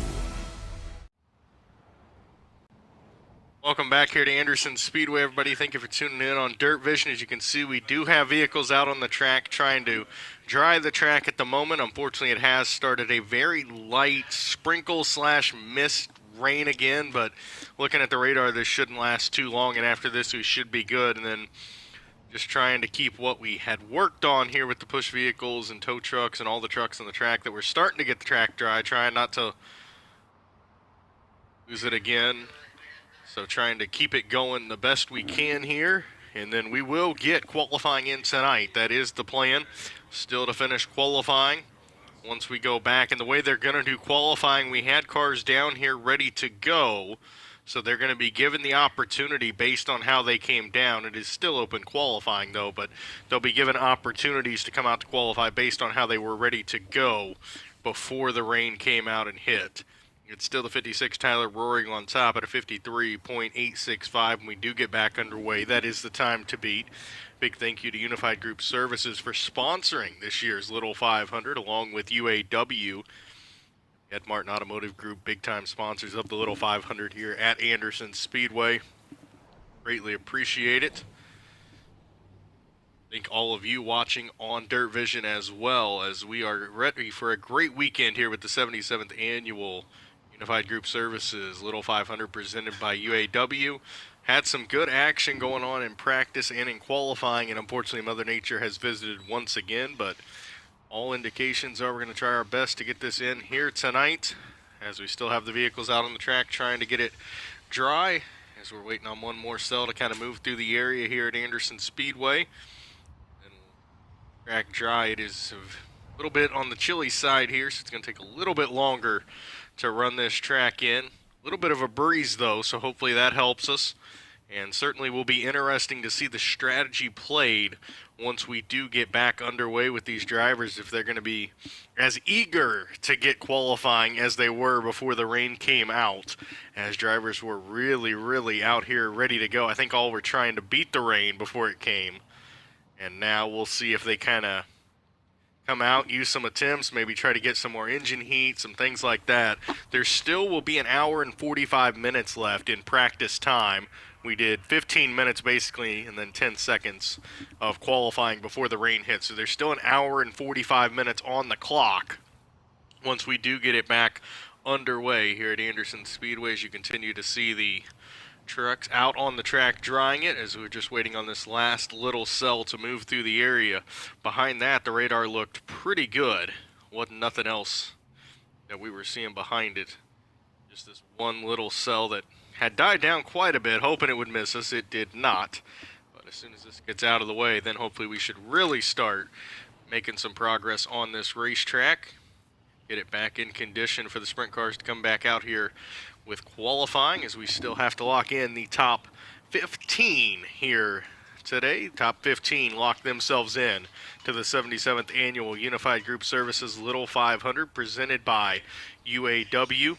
Welcome back here to Anderson Speedway, everybody. Thank you for tuning in on Dirt Vision. As you can see, we do have vehicles out on the track trying to dry the track at the moment. Unfortunately, it has started a very light sprinkle/mist rain again, but looking at the radar, this shouldn't last too long, and after this, we should be good. And then just trying to keep what we had worked on here with the push vehicles and tow trucks and all the trucks on the track that we're starting to get the track dry, trying not to lose it again. So trying to keep it going the best we can here, and then we will get qualifying in tonight. That is the plan, still to finish qualifying once we go back. And the way they're going to do qualifying, we had cars down here ready to go, so they're going to be given the opportunity based on how they came down. It is still open qualifying, though, but they'll be given opportunities to come out to qualify based on how they were ready to go before the rain came out and hit. It's still the 56 Tyler roaring on top at a 53.865 when we do get back underway. That is the time to beat. Big thank you to Unified Group Services for sponsoring this year's Little 500, along with UAW. Ed Martin Automotive Group, big-time sponsors of the Little 500 here at Anderson Speedway. Greatly appreciate it. Thank all of you watching on Dirt Vision as well, as we are ready for a great weekend here with the 77th Annual Unified Group Services Little 500 presented by UAW. Had some good action going on in practice and in qualifying, and unfortunately Mother Nature has visited once again, but all indications are we're going to try our best to get this in here tonight, as we still have the vehicles out on the track trying to get it dry, as we're waiting on one more cell to kind of move through the area here at Anderson Speedway. And track dry, it is a little bit on the chilly side here, so it's going to take a little bit longer to run this track in. A little bit of a breeze though, so hopefully that helps us, and certainly will be interesting to see the strategy played once we do get back underway with these drivers, if they're going to be as eager to get qualifying as they were before the rain came out, as drivers were really out here ready to go. I think all were trying to beat the rain before it came, and now we'll see if they kind of come out, use some attempts, maybe try to get some more engine heat, some things like that. There still will be an hour and 45 minutes left in practice time. We did 15 minutes basically, and then 10 seconds of qualifying before the rain hit. So there's still an hour and 45 minutes on the clock once we do get it back underway here at Anderson Speedway, as you continue to see the trucks out on the track drying it, as we're just waiting on this last little cell to move through the area. Behind that, the radar looked pretty good. Wasn't nothing else that we were seeing behind it. Just this one little cell that had died down quite a bit, hoping it would miss us. It did not. But as soon as this gets out of the way, then hopefully we should really start making some progress on this racetrack. Get it back in condition for the sprint cars to come back out here with qualifying, as we still have to lock in the top 15 here today. Top 15 lock themselves in to the 77th Annual Unified Group Services Little 500 presented by UAW.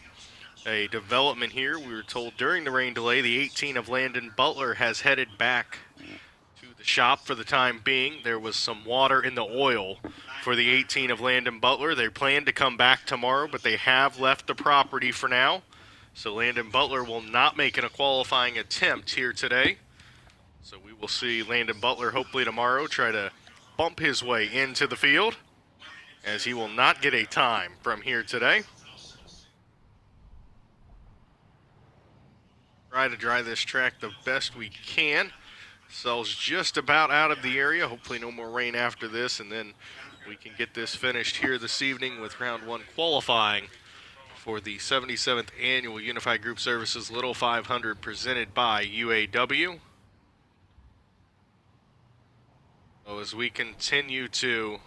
A development here, we were told during the rain delay, the 18 of Landon Butler has headed back to the shop for the time being. There was some water in the oil for the 18 of Landon Butler. They plan to come back tomorrow, but they have left the property for now. So Landon Butler will not make a qualifying attempt here today. So we will see Landon Butler hopefully tomorrow try to bump his way into the field, as he will not get a time from here today. Try to dry this track the best we can. Cell's just about out of the area. Hopefully no more rain after this, and then we can get this finished here this evening with round one qualifying for the 77th Annual Unified Group Services Little 500 presented by UAW. So as we continue to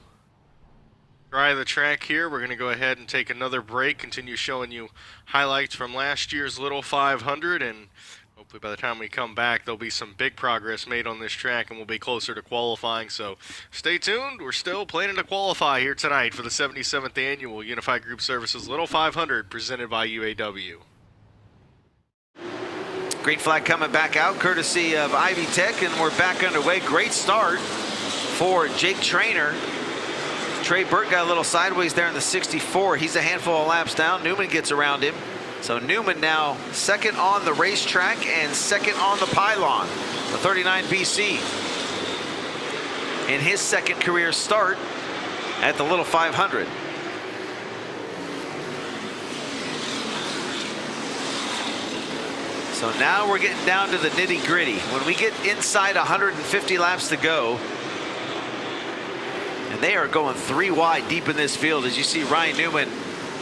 dry of the track here. We're going to go ahead and take another break, continue showing you highlights from last year's Little 500, and hopefully by the time we come back, there'll be some big progress made on this track and we'll be closer to qualifying. So stay tuned. We're still planning to qualify here tonight for the 77th Annual Unified Group Services Little 500 presented by UAW. Green flag coming back out, courtesy of Ivy Tech, and we're back underway. Great start for Jake Trainer. Trey Burke got a little sideways there in the 64. He's a handful of laps down. Newman gets around him. So Newman now second on the racetrack and second on the pylon. The 39 BC in his second career start at the Little 500. So now we're getting down to the nitty gritty. When we get inside 150 laps to go, and they are going 3 wide deep in this field, as you see Ryan Newman,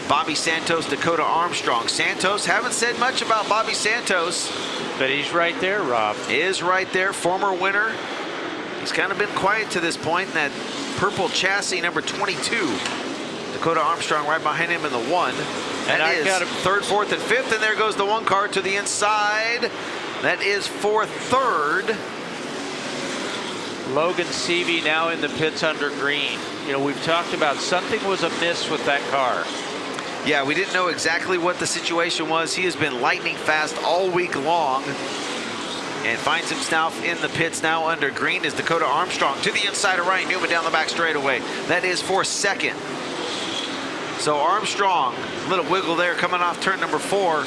Bobby Santos, Dakota Armstrong. Santos, haven't said much about Bobby Santos. But he's right there, Rob. Is right there, former winner. He's kind of been quiet to this point in that purple chassis, number 22. Dakota Armstrong right behind him in the 1. That is third, fourth, and fifth, and there goes the 1 car to the inside. That is for third. Logan Seavey now in the pits under green. You know, we've talked about something was amiss with that car. Yeah, we didn't know exactly what the situation was. He has been lightning fast all week long and finds himself in the pits now under green as Dakota Armstrong to the inside of Ryan Newman down the back straightaway. That is for second. So Armstrong, a little wiggle there coming off turn number 4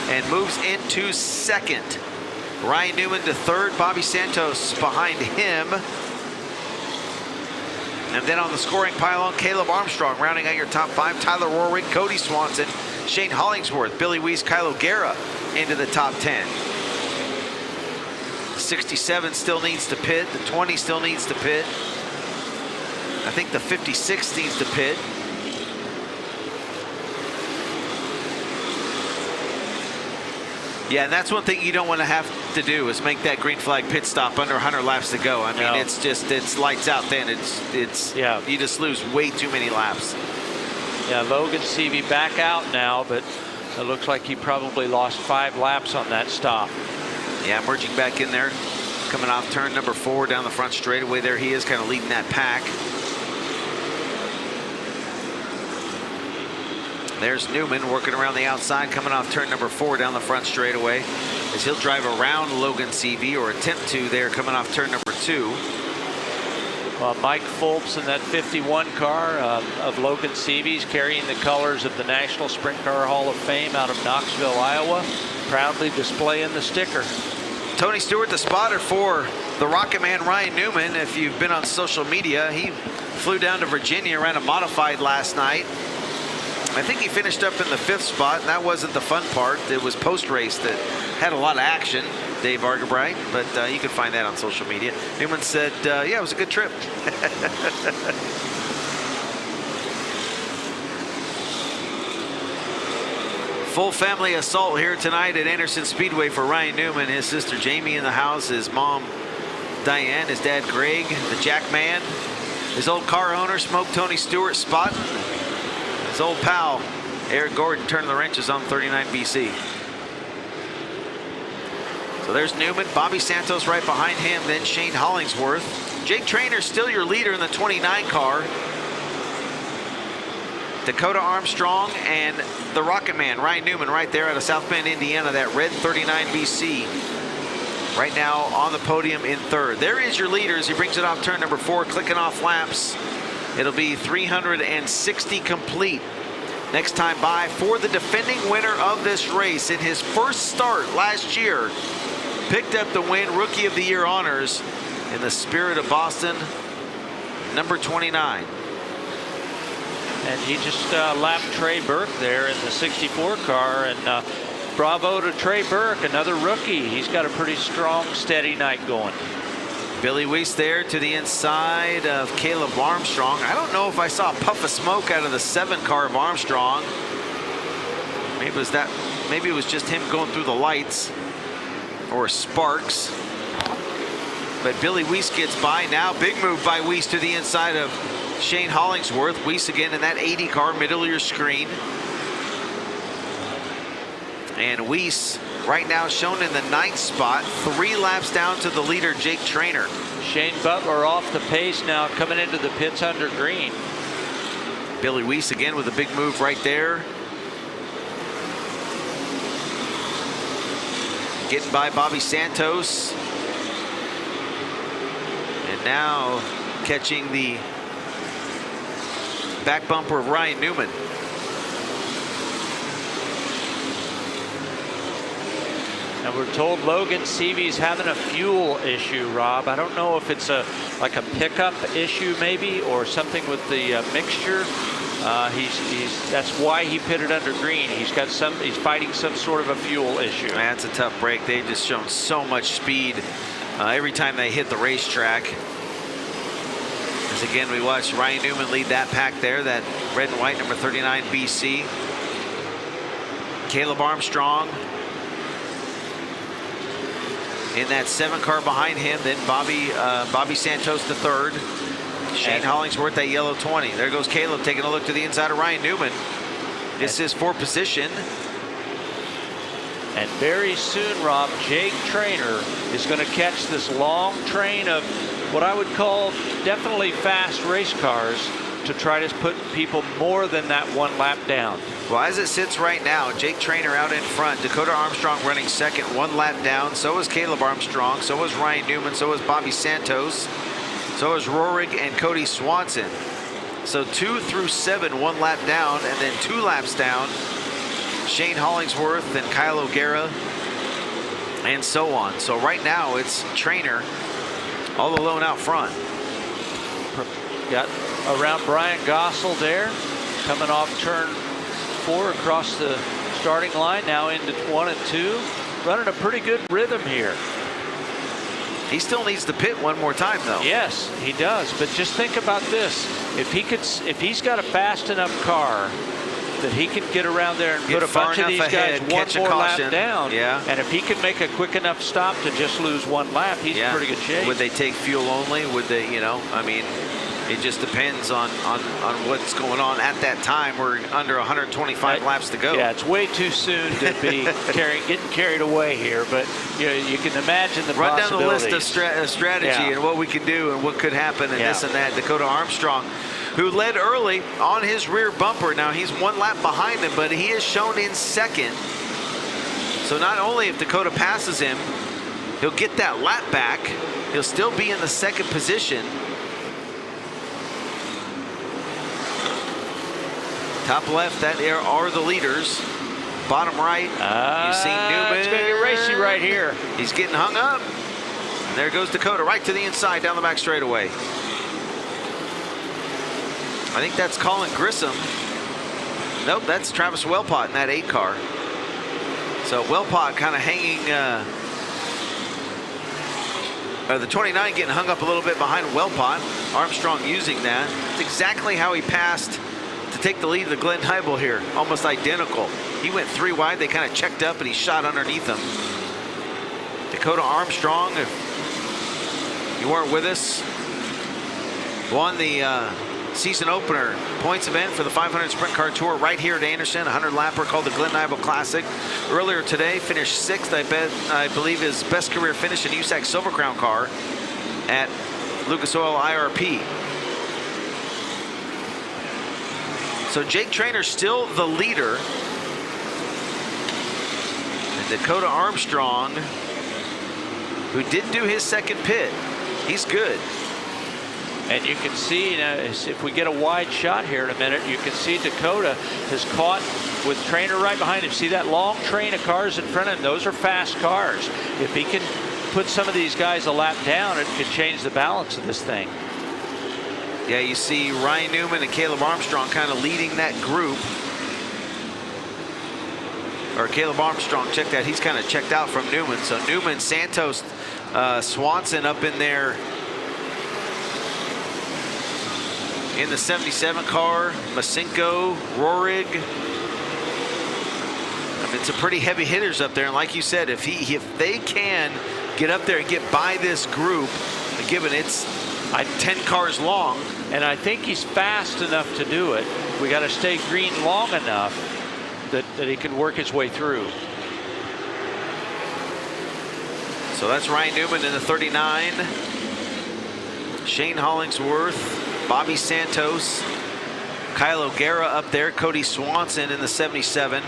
and moves into second. Ryan Newman to third, Bobby Santos behind him. And then on the scoring pylon, Caleb Armstrong rounding out your top 5. Tyler Rorick, Cody Swanson, Shane Hollingsworth, Billy Weiss, Kyle O'Gara into the top 10. 67 still needs to pit. The 20 still needs to pit. I think the 56 needs to pit. Yeah, and that's one thing you don't want to have to do is make that green flag pit stop under 100 laps to go. I mean, it's lights out then. Yeah, you just lose way too many laps. Yeah, Logan Seavey back out now, but it looks like he probably lost 5 laps on that stop. Yeah, merging back in there, coming off turn number 4 down the front straightaway. There he is, kind of leading that pack. There's Newman working around the outside, coming off turn number 4 down the front straightaway, as he'll drive around Logan Seavey, or attempt to there, coming off turn number 2. Mike Fulps in that 51 car of Logan Seavey's, carrying the colors of the National Sprint Car Hall of Fame out of Knoxville, Iowa, proudly displaying the sticker. Tony Stewart, the spotter for the Rocket Man Ryan Newman. If you've been on social media, he flew down to Virginia, ran a modified last night. I think he finished up in the 5th spot, and that wasn't the fun part. It was post-race that had a lot of action, Dave Argabright, but you can find that on social media. Newman said, yeah, it was a good trip. Full family assault here tonight at Anderson Speedway for Ryan Newman. His sister Jamie in the house, his mom Diane, his dad Greg, the Jack Man, his old car owner, Smoke Tony Stewart, spotting. His old pal, Eric Gordon, turning the wrenches on 39 BC. So there's Newman, Bobby Santos right behind him, then Shane Hollingsworth. Jake Trainer still your leader in the 29 car. Dakota Armstrong and the Rocket Man, Ryan Newman, right there out of South Bend, Indiana, that red 39 BC. Right now on the podium in third. There is your leader as he brings it off turn number 4, clicking off laps. It'll be 360 complete. Next time by for the defending winner of this race in his first start last year. Picked up the win, Rookie of the Year honors in the Spirit of Boston, number 29. And he just lapped Trey Burke there in the 64 car, and bravo to Trey Burke, another rookie. He's got a pretty strong, steady night going. Billy Weiss there to the inside of Caleb Armstrong. I don't know if I saw a puff of smoke out of the 7 car of Armstrong. Maybe it was just him going through the lights, or sparks. But Billy Weiss gets by now. Big move by Weiss to the inside of Shane Hollingsworth. Weiss again in that 80 car, middle of your screen. And Weiss right now shown in the 9th spot, 3 laps down to the leader, Jake Trainer. Shane Butler off the pace now, coming into the pits under green. Billy Weiss again with a big move right there. Getting by Bobby Santos. And now catching the back bumper of Ryan Newman. And we're told Logan Seavey's having a fuel issue, Rob. I don't know if it's like a pickup issue maybe, or something with the mixture. That's why he pitted under green. He's fighting some sort of a fuel issue. That's a tough break. They've just shown so much speed every time they hit the racetrack. As again, we watched Ryan Newman lead that pack there, that red and white number 39 BC. Caleb Armstrong in that 7 car behind him. Then Bobby Santos the third. Shane Hollingsworth, that yellow 20. There goes Caleb taking a look to the inside of Ryan Newman. This is for position. And very soon, Rob, Jake Trainer is going to catch this long train of what I would call definitely fast race cars to try to put people more than that 1 lap down. Well, as it sits right now, Jake Trainer out in front, Dakota Armstrong running second, 1 lap down. So is Caleb Armstrong, so is Ryan Newman, so is Bobby Santos, so is Rohrig and Cody Swanson. So 2 through 7, 1 lap down, and then 2 laps down, Shane Hollingsworth and Kyle O'Gara, and so on. So right now it's Trainer all alone out front. Got around Brian Gossel there, coming off turn 4 across the starting line, now into 1 and 2, running a pretty good rhythm here. He still needs to pit one more time, though. Yes, he does. But just think about this: if he's got a fast enough car that he can get around there and put a bunch of these guys one more lap down, and if he can make a quick enough stop to just lose 1 lap, he's in pretty good shape. Would they take fuel only? Would they? You know, I mean, it just depends on what's going on at that time. We're under 125 laps to go. Yeah, it's way too soon to be getting carried away here, but you can imagine the Run down the possibilities. list of strategy and what we can do and what could happen and this and that. Dakota Armstrong, who led early on his rear bumper. Now he's 1 lap behind him, but he is shown in second. So not only if Dakota passes him, he'll get that lap back, he'll still be in the second position. Top left, that are the leaders. Bottom right, you see Newman. It's going to get racy right here. He's getting hung up. And there goes Dakota right to the inside down the back straightaway. I think that's Colin Grissom. Nope, that's Travis Wellpott in that 8 car. So Wellpott kind of hanging, the 29 getting hung up a little bit behind Wellpott. Armstrong using that. It's exactly how he passed to take the lead of the Glenn Heibel here. Almost identical. He went 3 wide, they kind of checked up and he shot underneath him. Dakota Armstrong, if you weren't with us, won the season opener points event for the 500 Sprint Car Tour right here at Anderson, 100 lapper called the Glenn Heibel Classic. Earlier today, finished 6th, I believe his best career finish in USAC Silver Crown car at Lucas Oil IRP. So Jake Trainer still the leader. And Dakota Armstrong, who did do his second pit, he's good. And you can see, if we get a wide shot here in a minute, you can see Dakota has caught with Trainer right behind him. See that long train of cars in front of him? Those are fast cars. If he can put some of these guys a lap down, it could change the balance of this thing. Yeah, you see Ryan Newman and Caleb Armstrong kind of leading that group. Or Caleb Armstrong, check that. He's kind of checked out from Newman. So Newman, Santos, Swanson up in there in the 77 car. Masinko, Rohrig. I mean, it's a pretty heavy hitters up there. And like you said, if they can get up there and get by this group, given it's 10 cars long. And I think he's fast enough to do it. We got to stay green long enough that he can work his way through. So that's Ryan Newman in the 39. Shane Hollingsworth, Bobby Santos, Kyle O'Gara up there, Cody Swanson in the 77.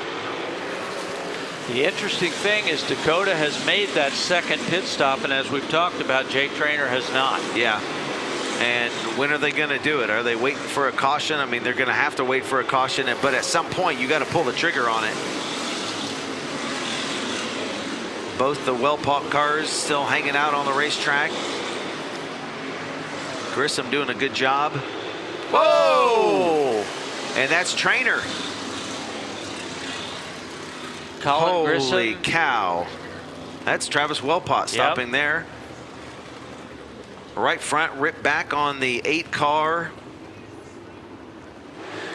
The interesting thing is Dakota has made that second pit stop, and as we've talked about, Jake Traynor has not. Yeah. And when are they going to do it? Are they waiting for a caution? I mean, they're going to have to wait for a caution, but at some point you got to pull the trigger on it. Both the Wellpop cars still hanging out on the racetrack. Grissom doing a good job. Whoa! And that's Traynor. Holy cow. That's Travis Wellpot stopping there. Right front ripped back on the 8 car.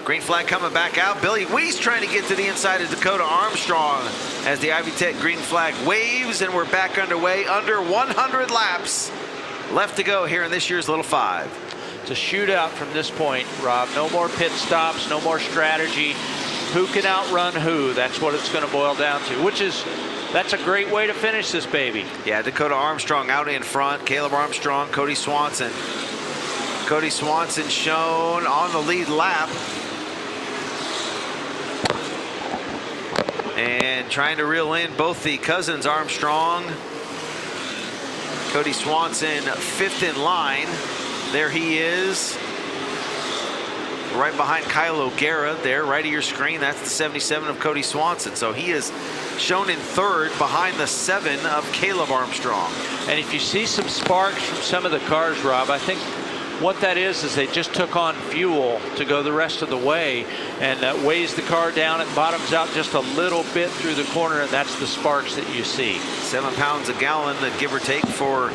Green flag coming back out. Billy Weiss trying to get to the inside of Dakota Armstrong as the Ivy Tech green flag waves, and we're back underway. Under 100 laps left to go here in this year's Little 5. It's a shootout from this point, Rob. No more pit stops, no more strategy. Who can outrun who? That's what it's going to boil down to, that's a great way to finish this baby. Yeah, Dakota Armstrong out in front. Caleb Armstrong, Cody Swanson. Cody Swanson shown on the lead lap. And trying to reel in both the cousins Armstrong. Cody Swanson 5th in line. There he is. Right behind Kyle O'Gara there, right of your screen. That's the 77 of Cody Swanson. So he is shown in 3rd behind the 7 of Caleb Armstrong. And if you see some sparks from some of the cars, Rob, I think what that is they just took on fuel to go the rest of the way, and that weighs the car down and bottoms out just a little bit through the corner, and that's the sparks that you see. 7 pounds a gallon, give or take, for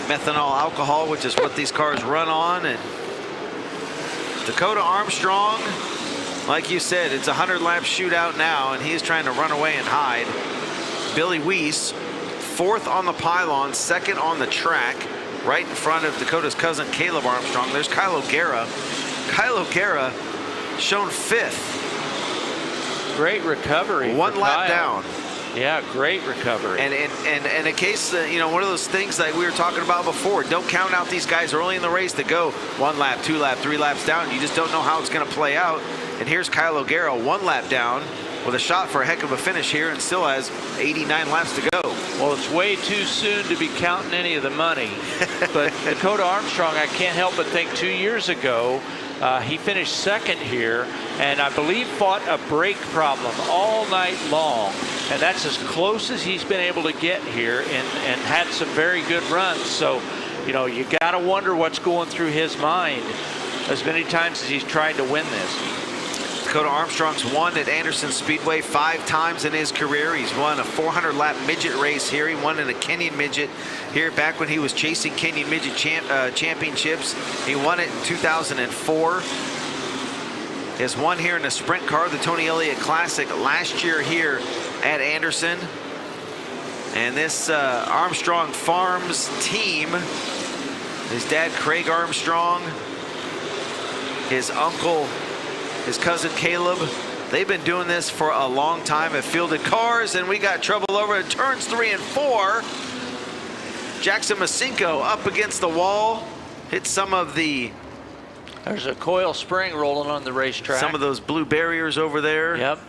methanol alcohol, which is what these cars run on. And Dakota Armstrong, like you said, it's a 100-lap shootout now, and he's trying to run away and hide. Billy Weiss, 4th on the pylon, 2nd on the track, right in front of Dakota's cousin Caleb Armstrong. There's Kyle O'Gara. Kyle O'Gara shown 5th. Great recovery. 1 lap down. Yeah, great recovery. And in case, one of those things like we were talking about before, don't count out these guys early in the race to go 1 lap, 2 lap, 3 laps down. You just don't know how it's going to play out. And here's Kyle O'Gara 1 lap down with a shot for a heck of a finish here, and still has 89 laps to go. Well, it's way too soon to be counting any of the money. But Dakota Armstrong, I can't help but think 2 years ago, he finished 2nd here, and I believe fought a brake problem all night long. And that's as close as he's been able to get here, and had some very good runs. So, you got to wonder what's going through his mind as many times as he's tried to win this. Dakota Armstrong's won at Anderson Speedway 5 times in his career. He's won a 400-lap midget race here. He won in a Kenyan midget here back when he was chasing Kenyan midget championships. He won it in 2004. He has won here in a sprint car, the Tony Elliott Classic, last year here at Anderson. And this Armstrong Farms team, his dad Craig Armstrong, his uncle, his cousin Caleb, they've been doing this for a long time, have fielded cars, and we got trouble over at turns 3 and 4. Jackson Masinko up against the wall, hit some of the... There's a coil spring rolling on the racetrack. Some of those blue barriers over there. Yep.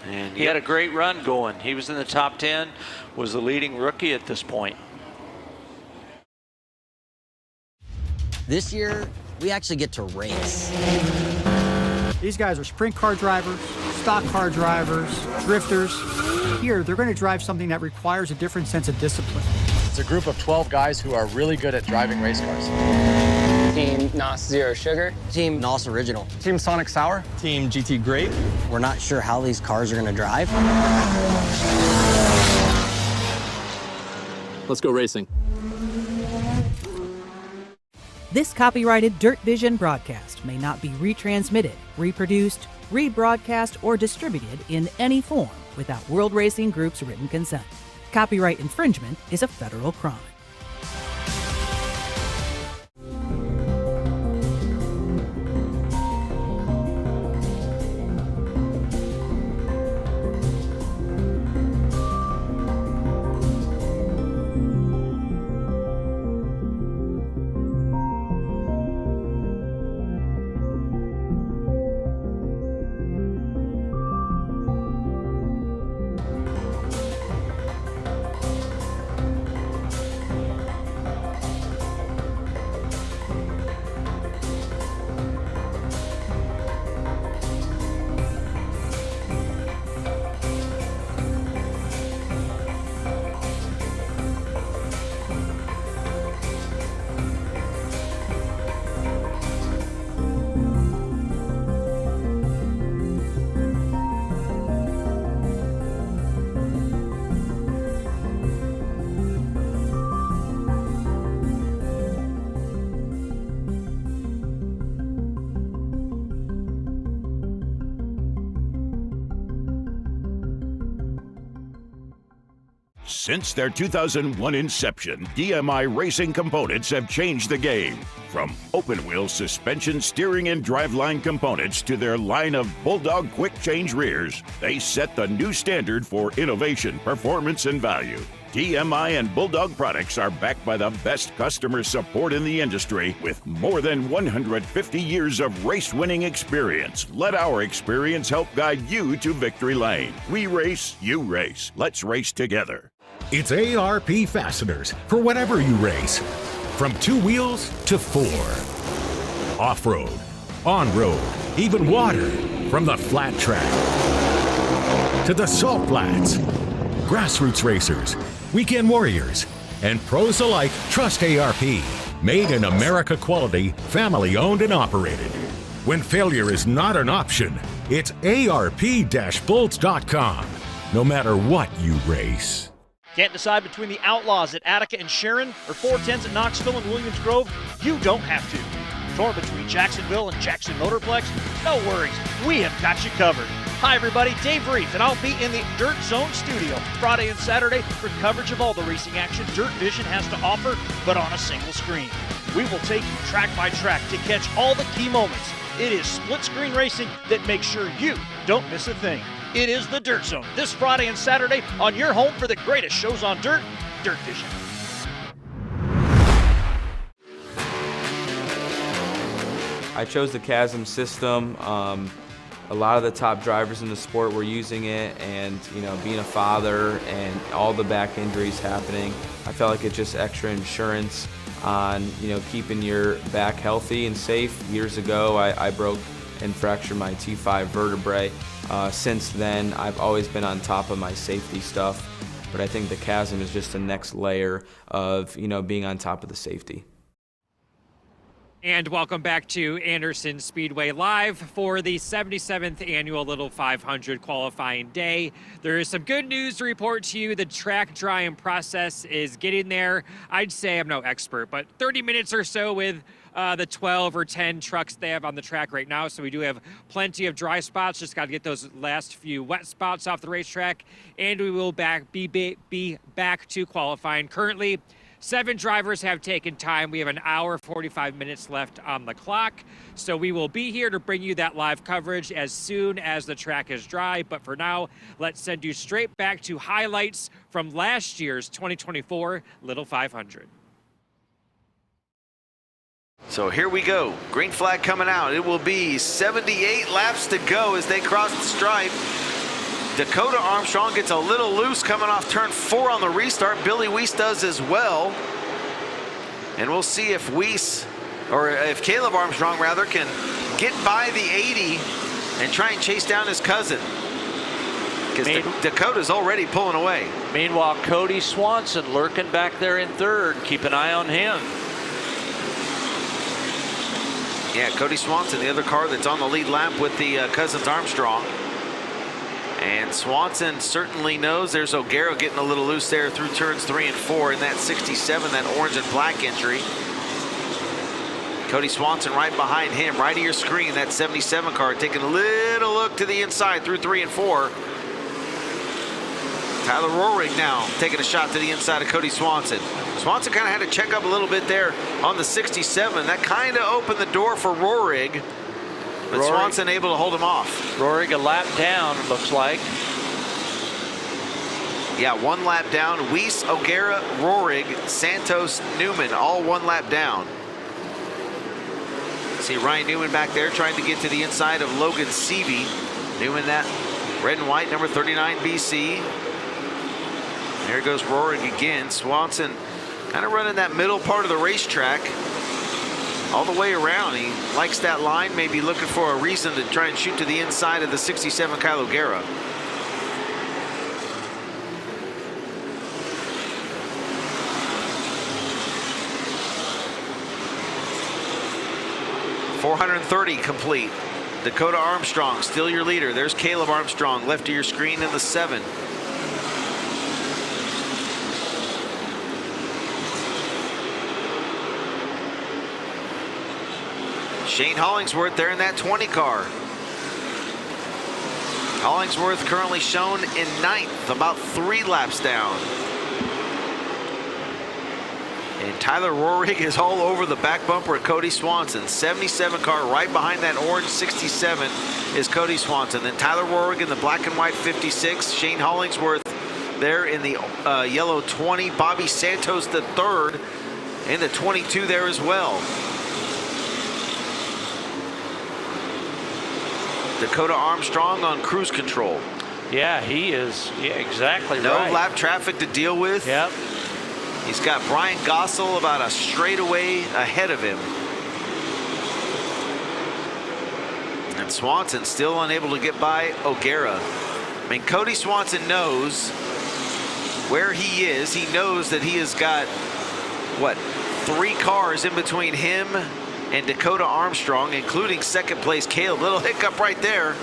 And he had a great run going. He was in the top 10, was the leading rookie at this point. This year, we actually get to race. These guys are sprint car drivers, stock car drivers, drifters. Here, they're going to drive something that requires a different sense of discipline. It's a group of 12 guys who are really good at driving race cars. Team NOS Zero Sugar. Team NOS Original. Team Sonic Sour. Team GT Grape. We're not sure how these cars are going to drive. Let's go racing. This copyrighted Dirt Vision broadcast may not be retransmitted, reproduced, rebroadcast, or distributed in any form without World Racing Group's written consent. Copyright infringement is a federal crime. Since their 2001 inception, DMI Racing Components have changed the game. From open-wheel suspension, steering, and driveline components to their line of Bulldog quick-change rears, they set the new standard for innovation, performance, and value. DMI and Bulldog products are backed by the best customer support in the industry with more than 150 years of race-winning experience. Let our experience help guide you to victory lane. We race, you race. Let's race together. It's ARP Fasteners for whatever you race. From 2 wheels to 4. Off-road, on-road, even water. From the flat track to the salt flats. Grassroots racers, weekend warriors, and pros alike trust ARP. Made in America quality, family owned and operated. When failure is not an option, it's ARP-bolts.com. No matter what you race. Can't decide between the Outlaws at Attica and Sharon or 410s at Knoxville and Williams Grove? You don't have to. Torn between Jacksonville and Jackson Motorplex? No worries, we have got you covered. Hi everybody, Dave Reef, and I'll be in the Dirt Zone studio Friday and Saturday for coverage of all the racing action Dirt Vision has to offer, but on a single screen. We will take you track by track to catch all the key moments. It is split screen racing that makes sure you don't miss a thing. It is the Dirt Zone this Friday and Saturday on your home for the greatest shows on dirt, Dirt Vision. I chose the Chasm system. A lot of the top drivers in the sport were using it, and being a father and all the back injuries happening, I felt like it's just extra insurance on keeping your back healthy and safe. Years ago, I broke and fractured my T5 vertebrae. Since then, I've always been on top of my safety stuff, but I think the Chasm is just the next layer of being on top of the safety. And welcome back to Anderson Speedway Live for the 77th Annual Little 500 qualifying day. There is some good news to report to you. The track drying process is getting there. I'd say I'm no expert, but 30 minutes or so with the 12 or 10 trucks they have on the track right now. So we do have plenty of dry spots. Just got to get those last few wet spots off the racetrack, and we will be back to qualifying. Currently, 7 drivers have taken time. We have an hour, 45 minutes left on the clock. So we will be here to bring you that live coverage as soon as the track is dry. But for now, let's send you straight back to highlights from last year's 2024 Little 500. So here we go. Green flag coming out. It will be 78 laps to go as they cross the stripe. Dakota Armstrong gets a little loose coming off turn 4 on the restart. Billy Weiss does as well. And we'll see if if Caleb Armstrong rather can get by the 80 and try and chase down his cousin. Because Dakota's already pulling away. Meanwhile, Cody Swanson lurking back there in 3rd. Keep an eye on him. Yeah, Cody Swanson, the other car that's on the lead lap with the cousins Armstrong. And Swanson certainly knows there's O'Gara getting a little loose there through turns 3 and 4 in that 67, that orange and black entry. Cody Swanson right behind him, right of your screen, that 77 car, taking a little look to the inside through 3 and 4. Tyler Rohrig now taking a shot to the inside of Cody Swanson. Swanson kind of had to check up a little bit there on the 67. That kind of opened the door for Rohrig. But Swanson able to hold him off. Rohrig a lap down, looks like. Yeah, 1 lap down. Weiss, O'Gara, Rohrig, Santos, Newman, all 1 lap down. See Ryan Newman back there trying to get to the inside of Logan Seavey. Newman, that red and white, number 39 BC. There goes Rohrig again. Swanson kind of running that middle part of the racetrack. All the way around. He likes that line, maybe looking for a reason to try and shoot to the inside of the 67 Kyle O'Gara. .430 complete. Dakota Armstrong still your leader. There's Caleb Armstrong left of your screen in the 7. Shane Hollingsworth there in that 20 car. Hollingsworth currently shown in 9th, about 3 laps down. And Tyler Rohrig is all over the back bumper of Cody Swanson. 77 car right behind that orange 67 is Cody Swanson. Then Tyler Rohrig in the black and white 56. Shane Hollingsworth there in the yellow 20. Bobby Santos the third in the 22 there as well. Dakota Armstrong on cruise control. Yeah, he is exactly no right. No lap traffic to deal with. Yep. He's got Brian Gossel about a straightaway ahead of him. And Swanson still unable to get by O'Gara. I mean, Cody Swanson knows where he is. He knows that he has got, what, 3 cars in between him and Dakota Armstrong, including second place Caleb. Little hiccup right there.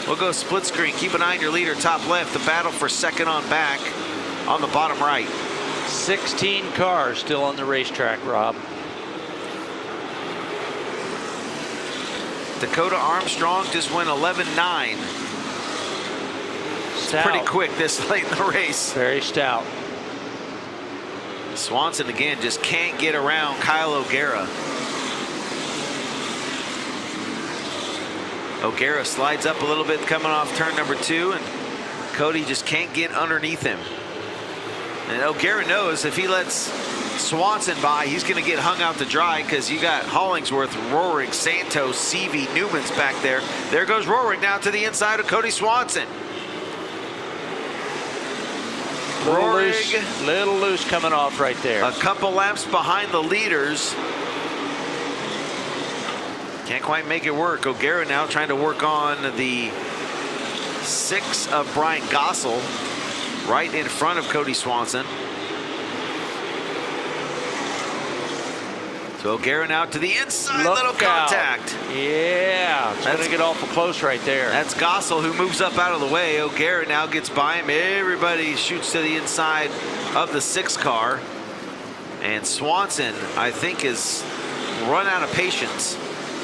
We'll go split screen. Keep an eye on your leader top left. The battle for second on back on the bottom right. 16 cars still on the racetrack, Rob. Dakota Armstrong just went 11-9. It's pretty quick this late in the race. Very stout. Swanson again just can't get around Kyle O'Gara. O'Gara slides up a little bit coming off turn number 2, and Cody just can't get underneath him. And O'Gara knows if he lets Swanson by, he's going to get hung out to dry, because you got Hollingsworth, Rohrig, Santos, Seavey, Newman's back there. There goes Rohrig now to the inside of Cody Swanson. Little loose coming off right there. A couple laps behind the leaders. Can't quite make it work. O'Gara now trying to work on the 6 of Brian Gossel right in front of Cody Swanson. So O'Gara now to the inside. Little contact. Yeah, it's going to get awful close right there. That's Gossel who moves up out of the way. O'Gara now gets by him. Everybody shoots to the inside of the 6 car. And Swanson, I think, is run out of patience.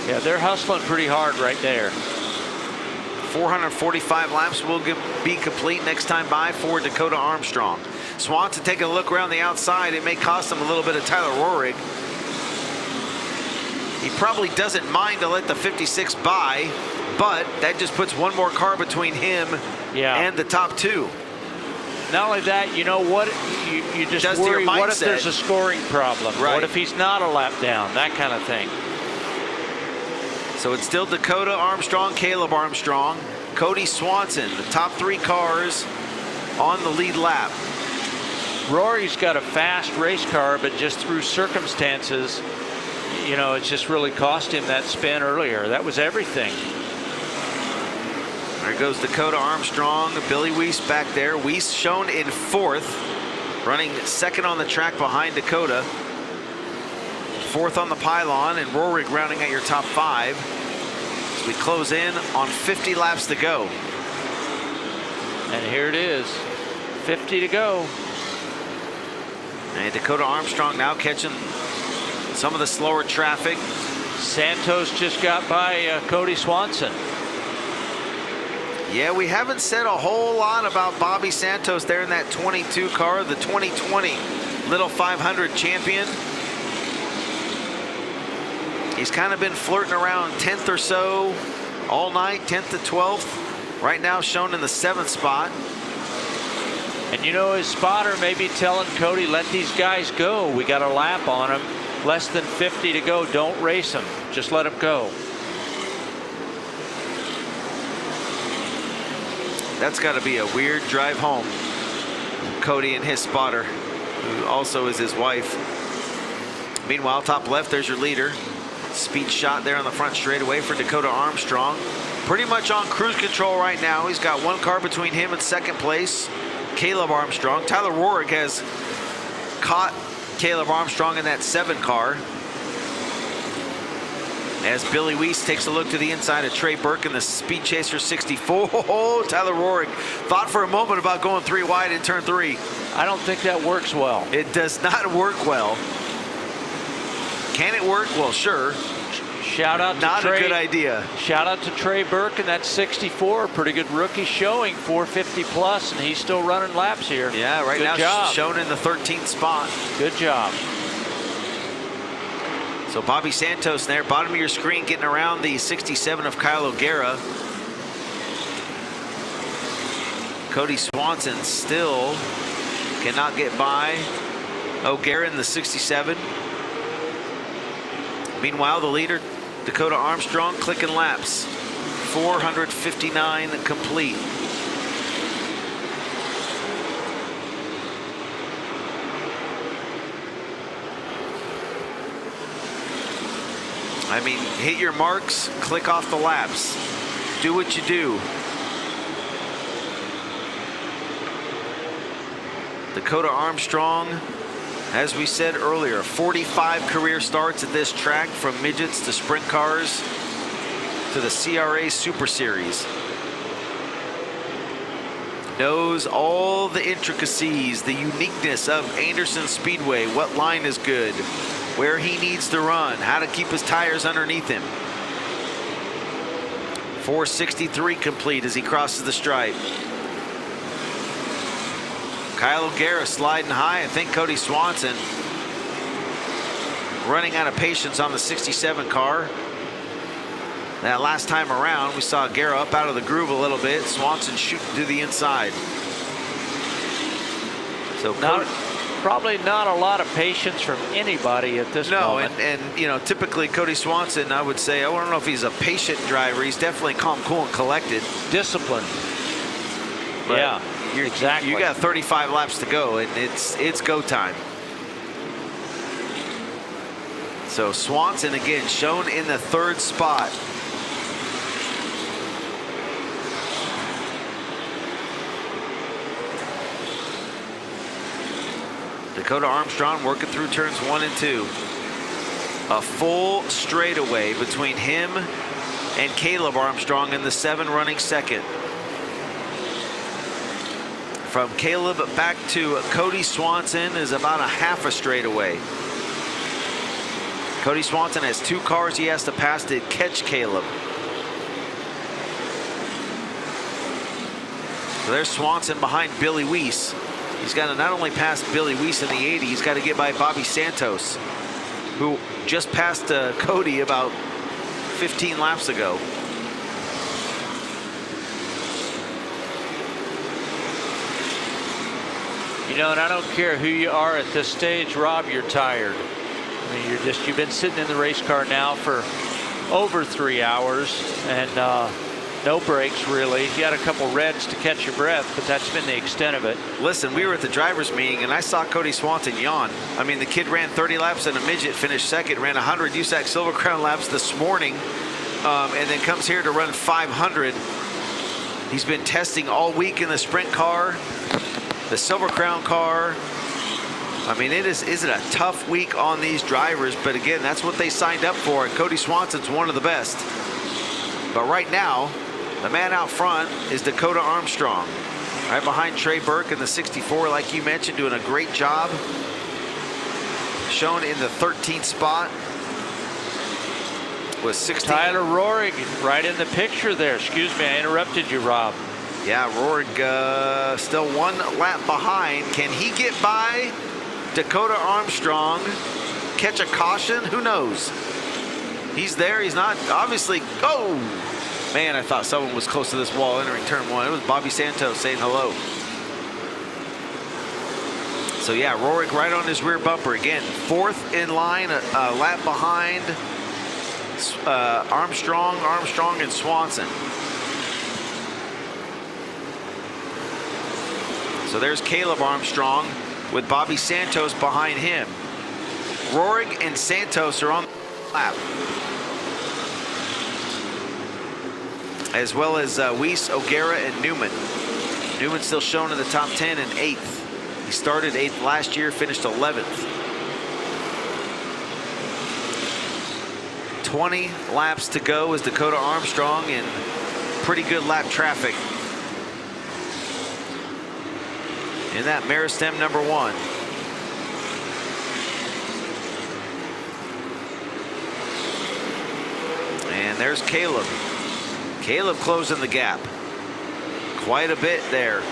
Yeah, they're hustling pretty hard right there. 445 laps will be complete next time by for Dakota Armstrong. Swanson taking a look around the outside. It may cost him a little bit of Tyler Rohrig. He probably doesn't mind to let the 56 by, but that just puts one more car between him and the top 2. Not only that, you know what? You just worry, what if there's a scoring problem? Right. What if he's not a lap down? That kind of thing. So it's still Dakota Armstrong, Caleb Armstrong, Cody Swanson, the top 3 cars on the lead lap. Rory's got a fast race car, but just through circumstances, you know, it's just really cost him that spin earlier. That was everything. There goes Dakota Armstrong, Billy Weiss back there. Weiss shown in 4th, running 2nd on the track behind Dakota. 4th on the pylon, and Rohrig rounding at your top 5 as we close in on 50 laps to go. And here it is, 50 to go. And Dakota Armstrong now catching some of the slower traffic. Santos just got by Cody Swanson. Yeah, we haven't said a whole lot about Bobby Santos there in that 22 car, the 2020 Little 500 champion. He's kind of been flirting around 10th or so all night, 10th to 12th. Right now shown in the 7th spot. And you know, his spotter may be telling Cody, let these guys go. We got a lap on them. Less than 50 to go. Don't race them. Just let them go. That's got to be a weird drive home. Cody and his spotter, who also is his wife. Meanwhile, top left, there's your leader. Speed shot there on the front straightaway for Dakota Armstrong. Pretty much on cruise control right now. He's got 1 car between him and 2nd place, Caleb Armstrong. Tyler Rohrig has caught Caleb Armstrong in that 7 car. As Billy Weiss takes a look to the inside of Trey Burke in the Speed Chaser 64. Oh, Tyler Rohrig thought for a moment about going 3 wide in turn 3. I don't think that works well. It does not work well. Can it work? Well, sure. Shout out to Not Trey. a good idea. Shout out to Trey Burke and that 64. Pretty good rookie showing, 450 plus, and he's still running laps here. Yeah, right good now job. shown in the 13th spot. Good job. So Bobby Santos there, bottom of your screen, getting around the 67 of Kyle O'Gara. Cody Swanson still cannot get by O'Gara in the 67. Meanwhile, the leader, Dakota Armstrong, clicking laps. 459 complete. I mean, hit your marks, click off the laps. Do what you do. Dakota Armstrong, as we said earlier, 45 career starts at this track, from midgets to sprint cars to the CRA Super Series. Knows all the intricacies, the uniqueness of Anderson Speedway, what line is good, where he needs to run, how to keep his tires underneath him. 463 complete as he crosses the stripe. Kyle O'Gara sliding high. I think Cody Swanson running out of patience on the 67 car. That last time around, we saw O'Gara up out of the groove a little bit. Swanson shooting to the inside. So probably not a lot of patience from anybody at this moment. No, and you know, typically Cody Swanson, I would say, I don't know if he's a patient driver. He's definitely calm, cool, and collected. Disciplined. But yeah, exactly. You got 35 laps to go, and it's go time. So Swanson again shown in the third spot. Dakota Armstrong working through turns 1 and 2. A full straightaway between him and Caleb Armstrong in the 7 running second. From Caleb back to Cody Swanson is about a half a straightaway. Cody Swanson has 2 cars he has to pass to catch Caleb. So there's Swanson behind Billy Weiss. He's got to not only pass Billy Weiss in the 80, he's got to get by Bobby Santos, who just passed Cody about 15 laps ago. You know, and I don't care who you are at this stage, Rob, you're tired. I mean, you've been sitting in the race car now for over 3 hours, and no breaks really. You had a couple reds to catch your breath, but that's been the extent of it. Listen, we were at the drivers meeting and I saw Cody Swanson yawn. I mean, the kid ran 30 laps in a midget, finished second, ran 100 USAC Silver Crown laps this morning, and then comes here to run 500. He's been testing all week in the sprint car, the Silver Crown car. I mean, is it a tough week on these drivers? But again, that's what they signed up for, and Cody Swanson's one of the best. But right now, the man out front is Dakota Armstrong, right behind Trey Burke in the 64, like you mentioned, doing a great job. Shown in the 13th spot with 16. Tyler Rohrig right in the picture there. Excuse me, I interrupted you, Rob. Yeah, Rohrig still 1 lap behind. Can he get by Dakota Armstrong? Catch a caution? Who knows? He's there. He's not. Obviously. Oh, man, I thought someone was close to this wall entering turn 1. It was Bobby Santos saying hello. So, yeah, Rohrig right on his rear bumper. Again, 4th in line, a lap behind Armstrong, and Swanson. So there's Caleb Armstrong with Bobby Santos behind him. Rohrig and Santos are on the lap, as well as Weiss, O'Gara, and Newman. Newman still shown in the top 10 and 8th. He started 8th last year, finished 11th. 20 laps to go as Dakota Armstrong in pretty good lap traffic in that Meristem number 1. And there's Caleb. Caleb closing the gap quite a bit there,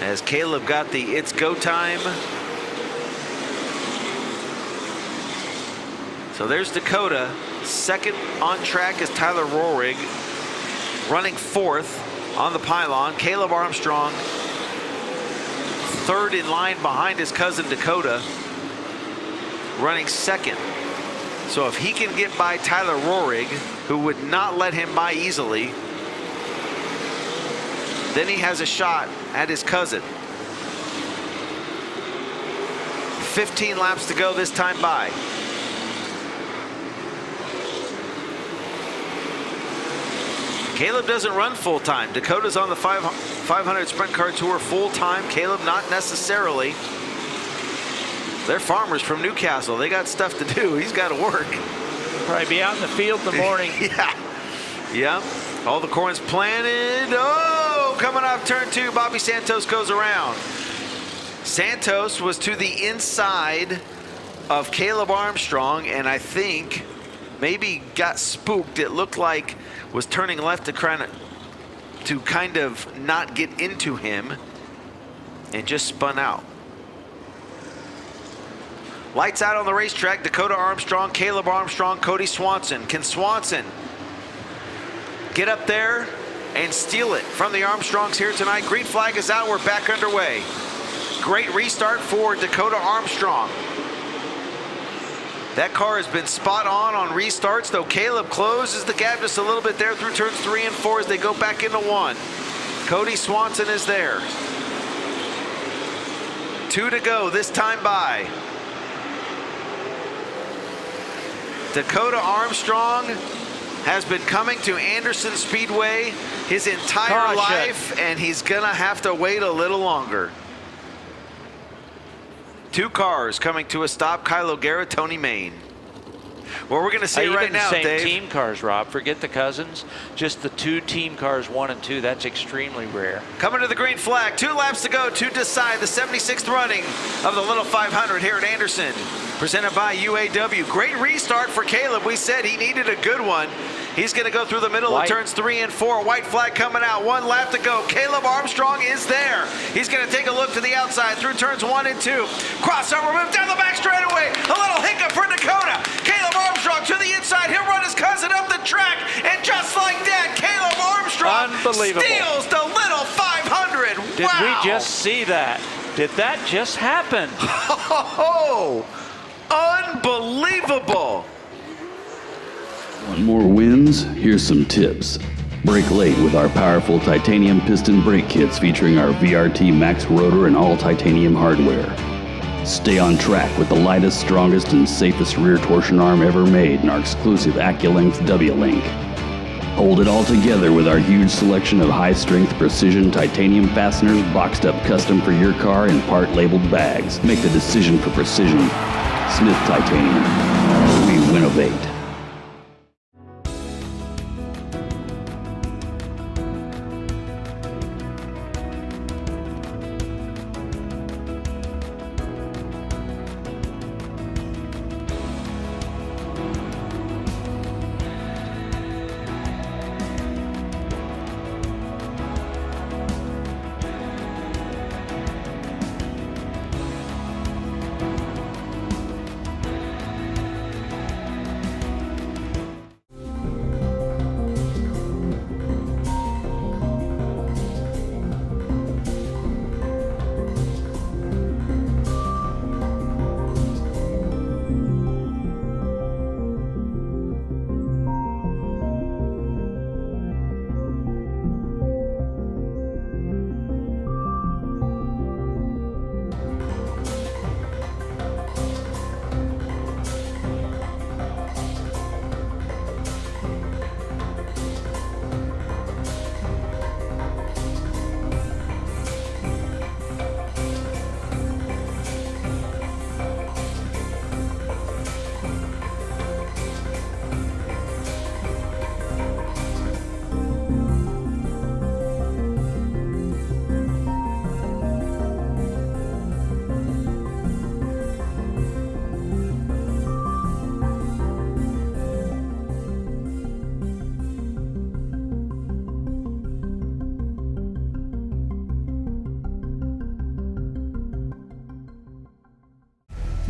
as Caleb got the "it's go time" So there's Dakota. Second on track is Tyler Rohrig, running fourth on the pylon. Caleb Armstrong, third in line behind his cousin Dakota, running second. So if he can get by Tyler Rohrig, who would not let him by easily, then he has a shot at his cousin. 15 laps to go this time by. Caleb doesn't run full time. Dakota's on the 500 Sprint Car Tour full time. Caleb not necessarily. They're farmers from Newcastle. They got stuff to do. He's got to work. Probably be out in the field in the morning. Yeah. All the corn's planted. Oh, coming off turn 2, Bobby Santos goes around. Santos was to the inside of Caleb Armstrong, and I think maybe got spooked. It looked like was turning left to kind of not get into him, and just spun out. Lights out on the racetrack. Dakota Armstrong, Caleb Armstrong, Cody Swanson. Can Swanson get up there and steal it from the Armstrongs here tonight? Green flag is out. We're back underway. Great restart for Dakota Armstrong. That car has been spot on restarts, though Caleb closes the gap just a little bit there through turns 3 and 4 as they go back into 1. Cody Swanson is there. 2 to go this time by. Dakota Armstrong has been coming to Anderson Speedway his entire life, and he's gonna have to wait a little longer. 2 cars coming to a stop. Kyle O'Gara, Tony Main. Well, we're gonna see it right now, Dave. Even the Dave. same team cars, Rob. Forget the cousins. Just the 2 team cars, 1 and 2. That's extremely rare. Coming to the green flag. 2 laps to go to decide the 76th running of the Little 500 here at Anderson. Presented by UAW. Great restart for Caleb. We said he needed a good one. He's going to go through the middle of turns 3 and 4. White flag coming out. 1 lap to go. Caleb Armstrong is there. He's going to take a look to the outside through turns 1 and 2. Crossover move down the back straightaway. A little hiccup for Dakota. Caleb Armstrong to the inside. He'll run his cousin up the track. And just like that, Caleb Armstrong steals the Little 500. Did Wow. we just see that? Did that just happen? Oh, unbelievable. Want more wins? Here's some tips. Brake late with our powerful titanium piston brake kits featuring our VRT Max rotor and all titanium hardware. Stay on track with the lightest, strongest, and safest rear torsion arm ever made in our exclusive AccuLength W-Link. Hold it all together with our huge selection of high-strength precision titanium fasteners boxed up custom for your car in part-labeled bags. Make the decision for precision. Smith Titanium. We winnovate.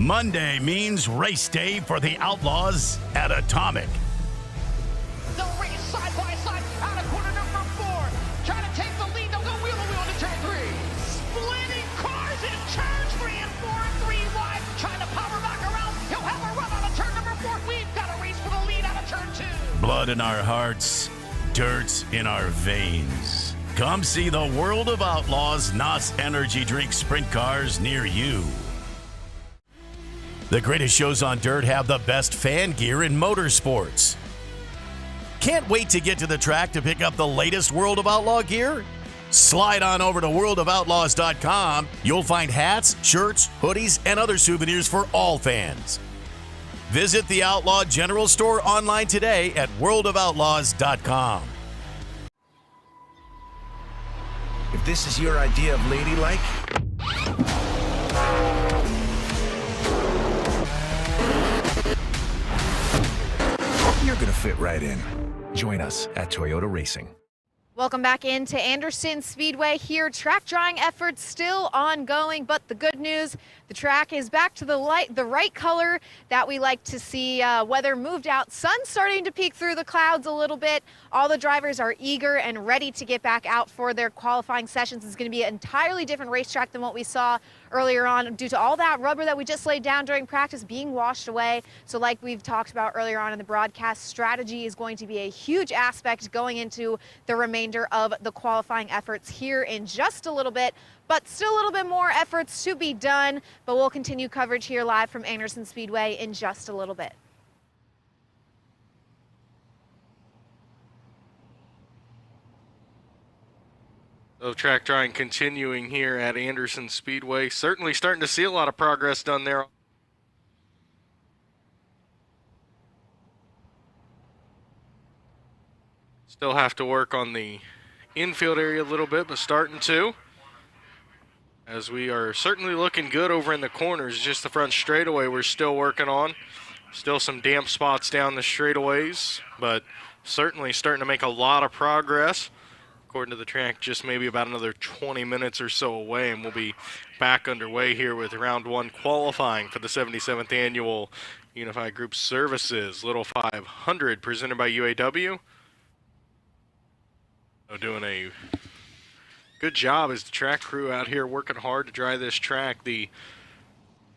Monday means race day for the Outlaws at Atomic. They'll race side by side out of corner number 4. Trying to take the lead. They'll go wheel to wheel into turn 3. Splitting cars in turns 3 and 4 and 3 wide. Trying to power back around. He'll have a run out of turn number 4. We've got a race for the lead out of turn 2. Blood in our hearts, dirt in our veins. Come see the World of Outlaws NOS Energy Drink Sprint Cars near you. The greatest shows on dirt have the best fan gear in motorsports. Can't wait to get to the track to pick up the latest World of Outlaw gear? Slide on over to worldofoutlaws.com. You'll find hats, shirts, hoodies, and other souvenirs for all fans. Visit the Outlaw General Store online today at worldofoutlaws.com. If this is your idea of ladylike, you're gonna fit right in. Join us at Toyota Racing. Welcome back into Anderson Speedway here. Track drying efforts still ongoing, but the good news, the track is back to the right color that we like to see. Weather moved out, sun starting to peek through the clouds a little bit. All the drivers are eager and ready to get back out for their qualifying sessions. It's going to be an entirely different racetrack than what we saw earlier on due to all that rubber that we just laid down during practice being washed away. So like we've talked about earlier on in the broadcast, strategy is going to be a huge aspect going into the remainder of the qualifying efforts here in just a little bit, but still a little bit more efforts to be done. But we'll continue coverage here live from Anderson Speedway in just a little bit. So track drying continuing here at Anderson Speedway. Certainly starting to see a lot of progress done there. Still have to work on the infield area a little bit, but starting to. As we are certainly looking good over in the corners, just the front straightaway we're still working on. Still some damp spots down the straightaways, but certainly starting to make a lot of progress. According to the track, just maybe about another 20 minutes or so away, and we'll be back underway here with round 1 qualifying for the 77th Annual Unified Group Services Little 500 presented by UAW. So doing a good job as the track crew out here working hard to dry this track. The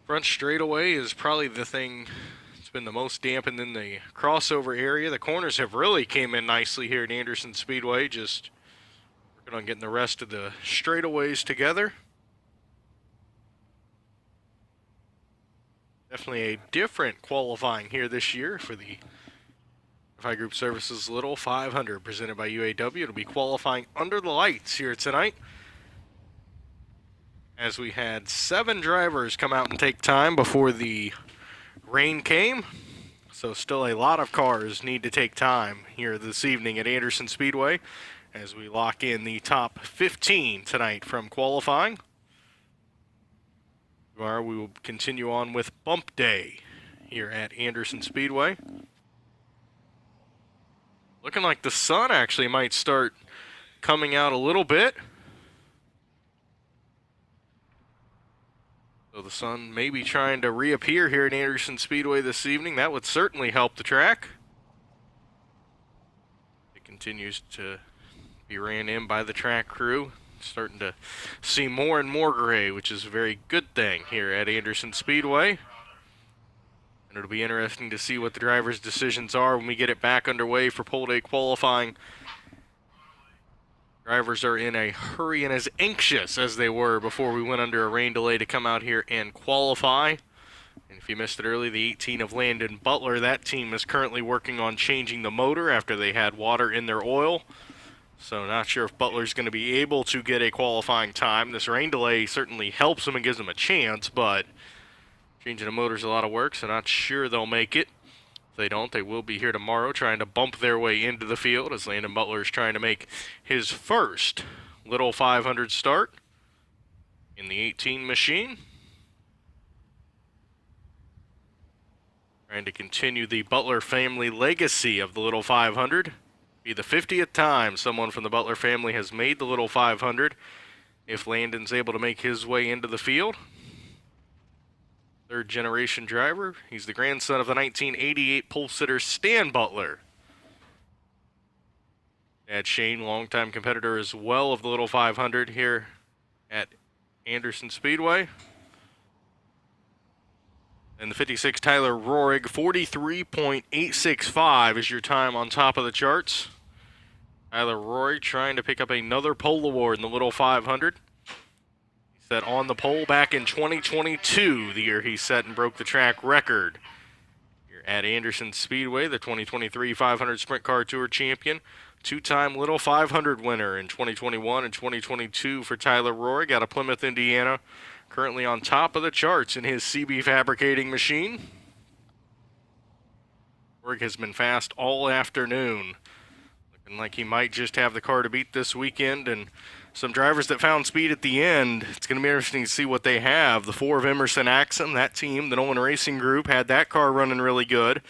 front straightaway is probably the thing that's been the most dampened in the crossover area. The corners have really came in nicely here at Anderson Speedway, just working on getting the rest of the straightaways together. Definitely a different qualifying here this year for the Unified Group Services Little 500 presented by UAW. It'll be qualifying under the lights here tonight, as we had 7 drivers come out and take time before the rain came. So still a lot of cars need to take time here this evening at Anderson Speedway as we lock in the top 15 tonight from qualifying. Tomorrow we will continue on with Bump Day here at Anderson Speedway. Looking like the sun actually might start coming out a little bit. So the sun may be trying to reappear here at Anderson Speedway this evening. That would certainly help the track. It continues to be ran in by the track crew. Starting to see more and more gray, which is a very good thing here at Anderson Speedway. And it'll be interesting to see what the drivers' decisions are when we get it back underway for pole day qualifying. Drivers are in a hurry and as anxious as they were before we went under a rain delay to come out here and qualify. And if you missed it early, the 18 of Landon Butler, that team is currently working on changing the motor after they had water in their oil. So not sure if Butler's going to be able to get a qualifying time. This rain delay certainly helps them and gives them a chance, but changing the motor's a lot of work, so not sure they'll make it. If they don't, they will be here tomorrow trying to bump their way into the field as Landon Butler is trying to make his first Little 500 start in the 18 machine. Trying to continue the Butler family legacy of the Little 500. Be the 50th time someone from the Butler family has made the Little 500 if Landon's able to make his way into the field. third-generation driver. He's the grandson of the 1988 pole sitter Stan Butler. Dad Shane, longtime competitor as well of the Little 500 here at Anderson Speedway. And the 56 Tyler Rohrig, 43.865 is your time on top of the charts. Tyler Rohrig trying to pick up another pole award in the Little 500. He set on the pole back in 2022, the year he set and broke the track record. Here at Anderson Speedway, the 2023 500 Sprint Car Tour champion. Two-time Little 500 winner in 2021 and 2022 for Tyler Rohrig out of Plymouth, Indiana. Currently on top of the charts in his CB fabricating machine. Rohrig has been fast all afternoon. Looking like he might just have the car to beat this weekend. And some drivers that found speed at the end, it's going to be interesting to see what they have. The 4 of Emerson Axum, that team, the Nolan Racing Group, had that car running really good.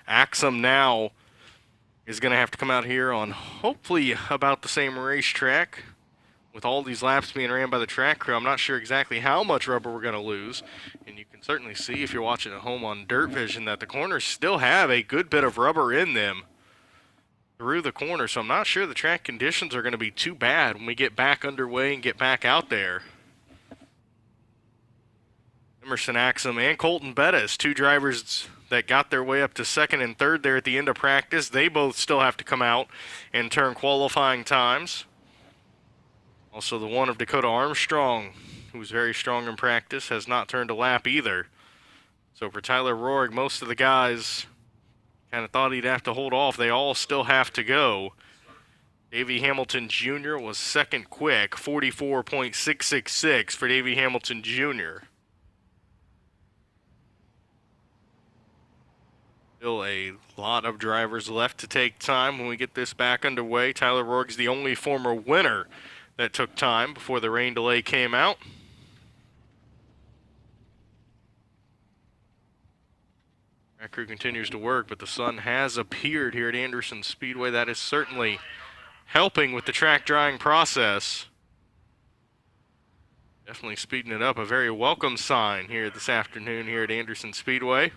Axum now is going to have to come out here on hopefully about the same racetrack. With all these laps being ran by the track crew, I'm not sure exactly how much rubber we're going to lose. And you can certainly see if you're watching at home on Dirt Vision that the corners still have a good bit of rubber in them through the corner. So I'm not sure the track conditions are going to be too bad when we get back underway and get back out there. Emerson Axum and Colton Bettis, 2 drivers that got their way up to second and third there at the end of practice. They both still have to come out and turn qualifying times. Also, the 1 of Dakota Armstrong, who's very strong in practice, has not turned a lap either. So for Tyler Rohrig, most of the guys kind of thought he'd have to hold off. They all still have to go. Davey Hamilton Jr. was second quick, 44.666 for Davey Hamilton Jr. Still a lot of drivers left to take time when we get this back underway. Tyler Rohrig's the only former winner that took time before the rain delay came out. Track crew continues to work, but the sun has appeared here at Anderson Speedway. That is certainly helping with the track drying process. Definitely speeding it up. A very welcome sign here this afternoon here at Anderson Speedway.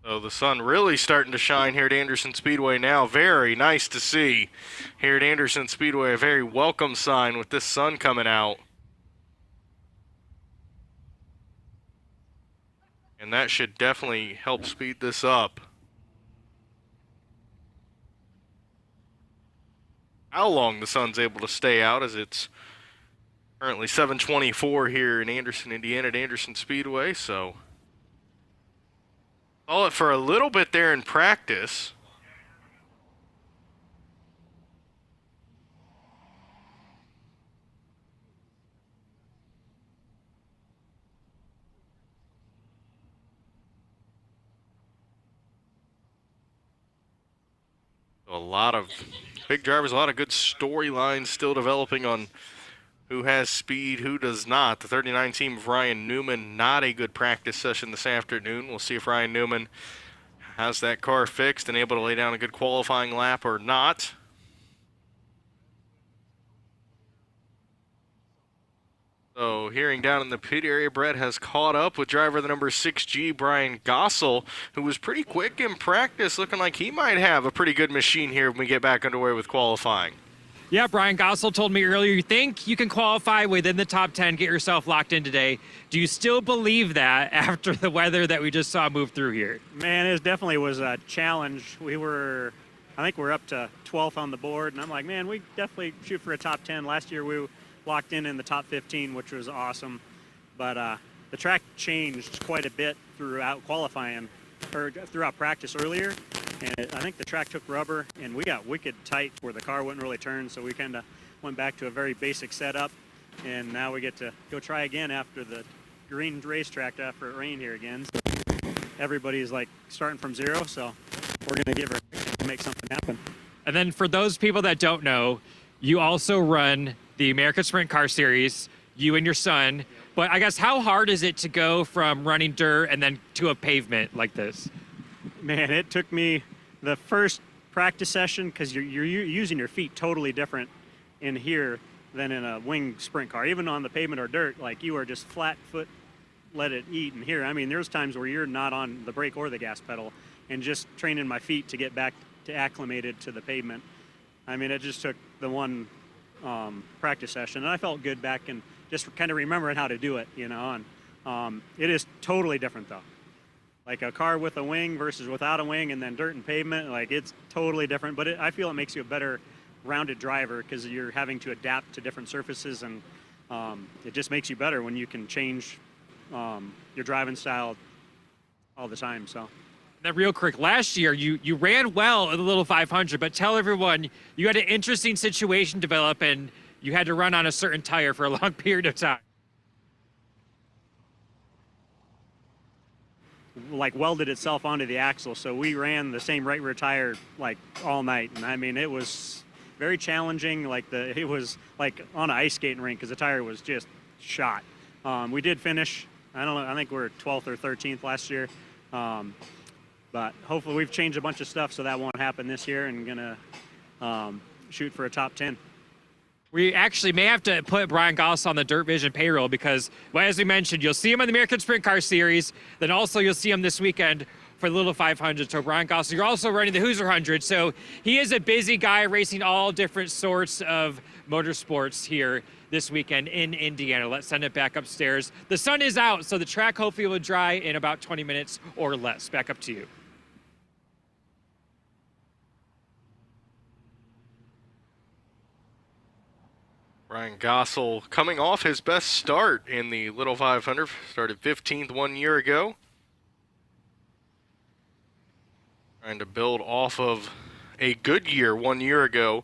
So the sun really starting to shine here at Anderson Speedway now. Very nice to see here at Anderson Speedway. A very welcome sign with this sun coming out. And that should definitely help speed this up. How long the sun's able to stay out, as it's currently 7:24 here in Anderson, Indiana at Anderson Speedway, so saw it for a little bit there in practice. A lot of big drivers, a lot of good storylines still developing on who has speed, who does not. The 39 team of Ryan Newman, not a good practice session this afternoon. We'll see if Ryan Newman has that car fixed and able to lay down a good qualifying lap or not. So hearing down in the pit area, Brett has caught up with driver the number 6G, Brian Gossel, who was pretty quick in practice, looking like he might have a pretty good machine here when we get back underway with qualifying. Yeah, Brian Gossel told me earlier, you think you can qualify within the top 10, get yourself locked in today. Do you still believe that after the weather that we just saw move through here? Man, it definitely was a challenge. I think we're up to 12th on the board, and I'm like, man, we definitely shoot for a top 10. Last year we locked in the top 15, which was awesome. But the track changed quite a bit throughout qualifying, or throughout practice earlier. And I think the track took rubber, and we got wicked tight where the car wouldn't really turn, so we kind of went back to a very basic setup. And now we get to go try again after the green racetrack after it rained here again. So everybody's like starting from zero, so we're going to give her to make something happen. And then for those people that don't know, you also run the American Sprint Car Series, you and your son. But I guess how hard is it to go from running dirt and then to a pavement like this? Man, it took me the first practice session, because you're using your feet totally different in here than in a wing sprint car. Even on the pavement or dirt, like you are just flat foot, let it eat. And here, I mean, there's times where you're not on the brake or the gas pedal, and just training my feet to get back to acclimated to the pavement. I mean, it just took the one practice session, and I felt good back and just kind of remembering how to do it, you know. And it is totally different though. Like a car with a wing versus without a wing, and then dirt and pavement, like it's totally different. But I feel it makes you a better rounded driver because you're having to adapt to different surfaces, and it just makes you better when you can change your driving style all the time. So. That real quick, last year you ran well in the Little 500, but tell everyone you had an interesting situation develop and you had to run on a certain tire for a long period of time. Like welded itself onto the axle, so we ran the same right rear tire like all night, and I mean it was very challenging. Like it was like on an ice skating rink because the tire was just shot. We did finish. I don't know. I think we were 12th or 13th last year, but hopefully we've changed a bunch of stuff so that won't happen this year, and gonna shoot for a top 10. We actually may have to put Brian Goss on the Dirt Vision payroll because, well, as we mentioned, you'll see him in the American Sprint Car Series. Then also you'll see him this weekend for the Little 500. So Brian Goss, you're also running the Hoosier 100. So he is a busy guy racing all different sorts of motorsports here this weekend in Indiana. Let's send it back upstairs. The sun is out, so the track hopefully will dry in about 20 minutes or less. Back up to you. Brian Gossel coming off his best start in the Little 500, started 15th 1 year ago. Trying to build off of a good year 1 year ago,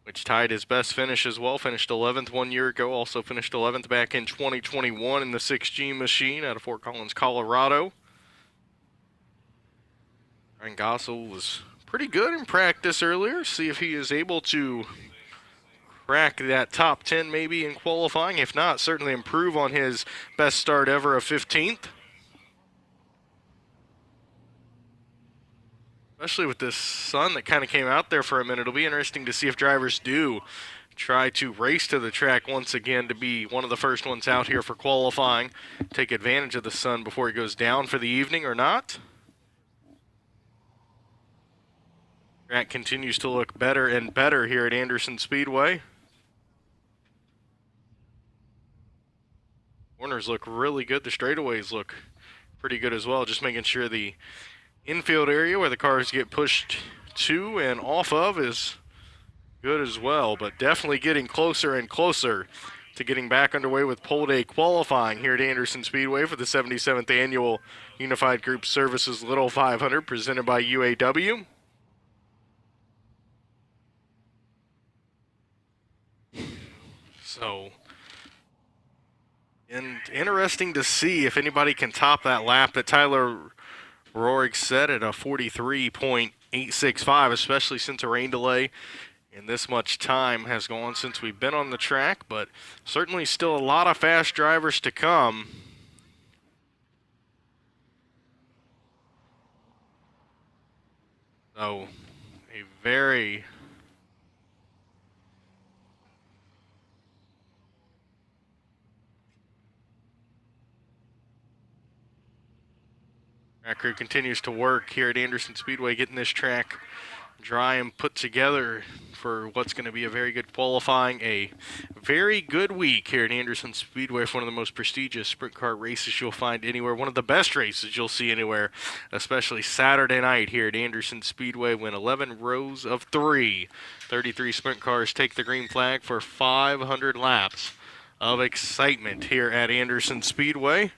which tied his best finish as well. Finished 11th 1 year ago, also finished 11th back in 2021 in the 6G machine out of Fort Collins, Colorado. Brian Gossel was pretty good in practice earlier. See if he is able to crack that top 10 maybe in qualifying. If not, certainly improve on his best start ever of 15th. Especially with this sun that kind of came out there for a minute. It'll be interesting to see if drivers do try to race to the track once again to be one of the first ones out here for qualifying. Take advantage of the sun before it goes down for the evening or not. Track continues to look better and better here at Anderson Speedway. Corners look really good. The straightaways look pretty good as well. Just making sure the infield area where the cars get pushed to and off of is good as well. But definitely getting closer and closer to getting back underway with pole day qualifying here at Anderson Speedway for the 77th Annual Unified Group Services Little 500 presented by UAW. So, and interesting to see if anybody can top that lap that Tyler Rohrig set at a 43.865, especially since a rain delay and this much time has gone since we've been on the track, but certainly still a lot of fast drivers to come. So, a very track crew continues to work here at Anderson Speedway, getting this track dry and put together for what's going to be a very good qualifying, a very good week here at Anderson Speedway for one of the most prestigious sprint car races you'll find anywhere, one of the best races you'll see anywhere, especially Saturday night here at Anderson Speedway when 11 rows of 33 sprint cars take the green flag for 500 laps of excitement here at Anderson Speedway.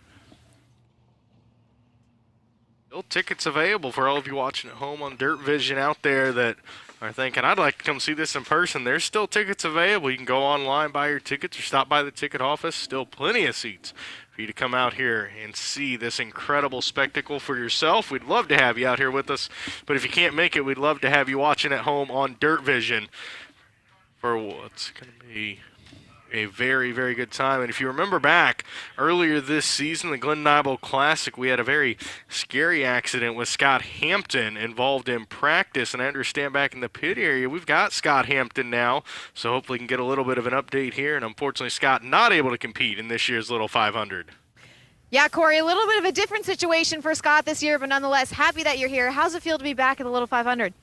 Still tickets available for all of you watching at home on Dirt Vision out there that are thinking, I'd like to come see this in person. There's still tickets available. You can go online, buy your tickets, or stop by the ticket office. Still plenty of seats for you to come out here and see this incredible spectacle for yourself. We'd love to have you out here with us, but if you can't make it, we'd love to have you watching at home on Dirt Vision for what's going to be a very, very good time. And if you remember back earlier this season, the Glen Nibel Classic, we had a very scary accident with Scott Hampton involved in practice. And I understand back in the pit area, we've got Scott Hampton now, so hopefully we can get a little bit of an update here. And unfortunately, Scott not able to compete in this year's Little 500. Yeah, Corey, a little bit of a different situation for Scott this year, but nonetheless, happy that you're here. How's it feel to be back at the Little 500?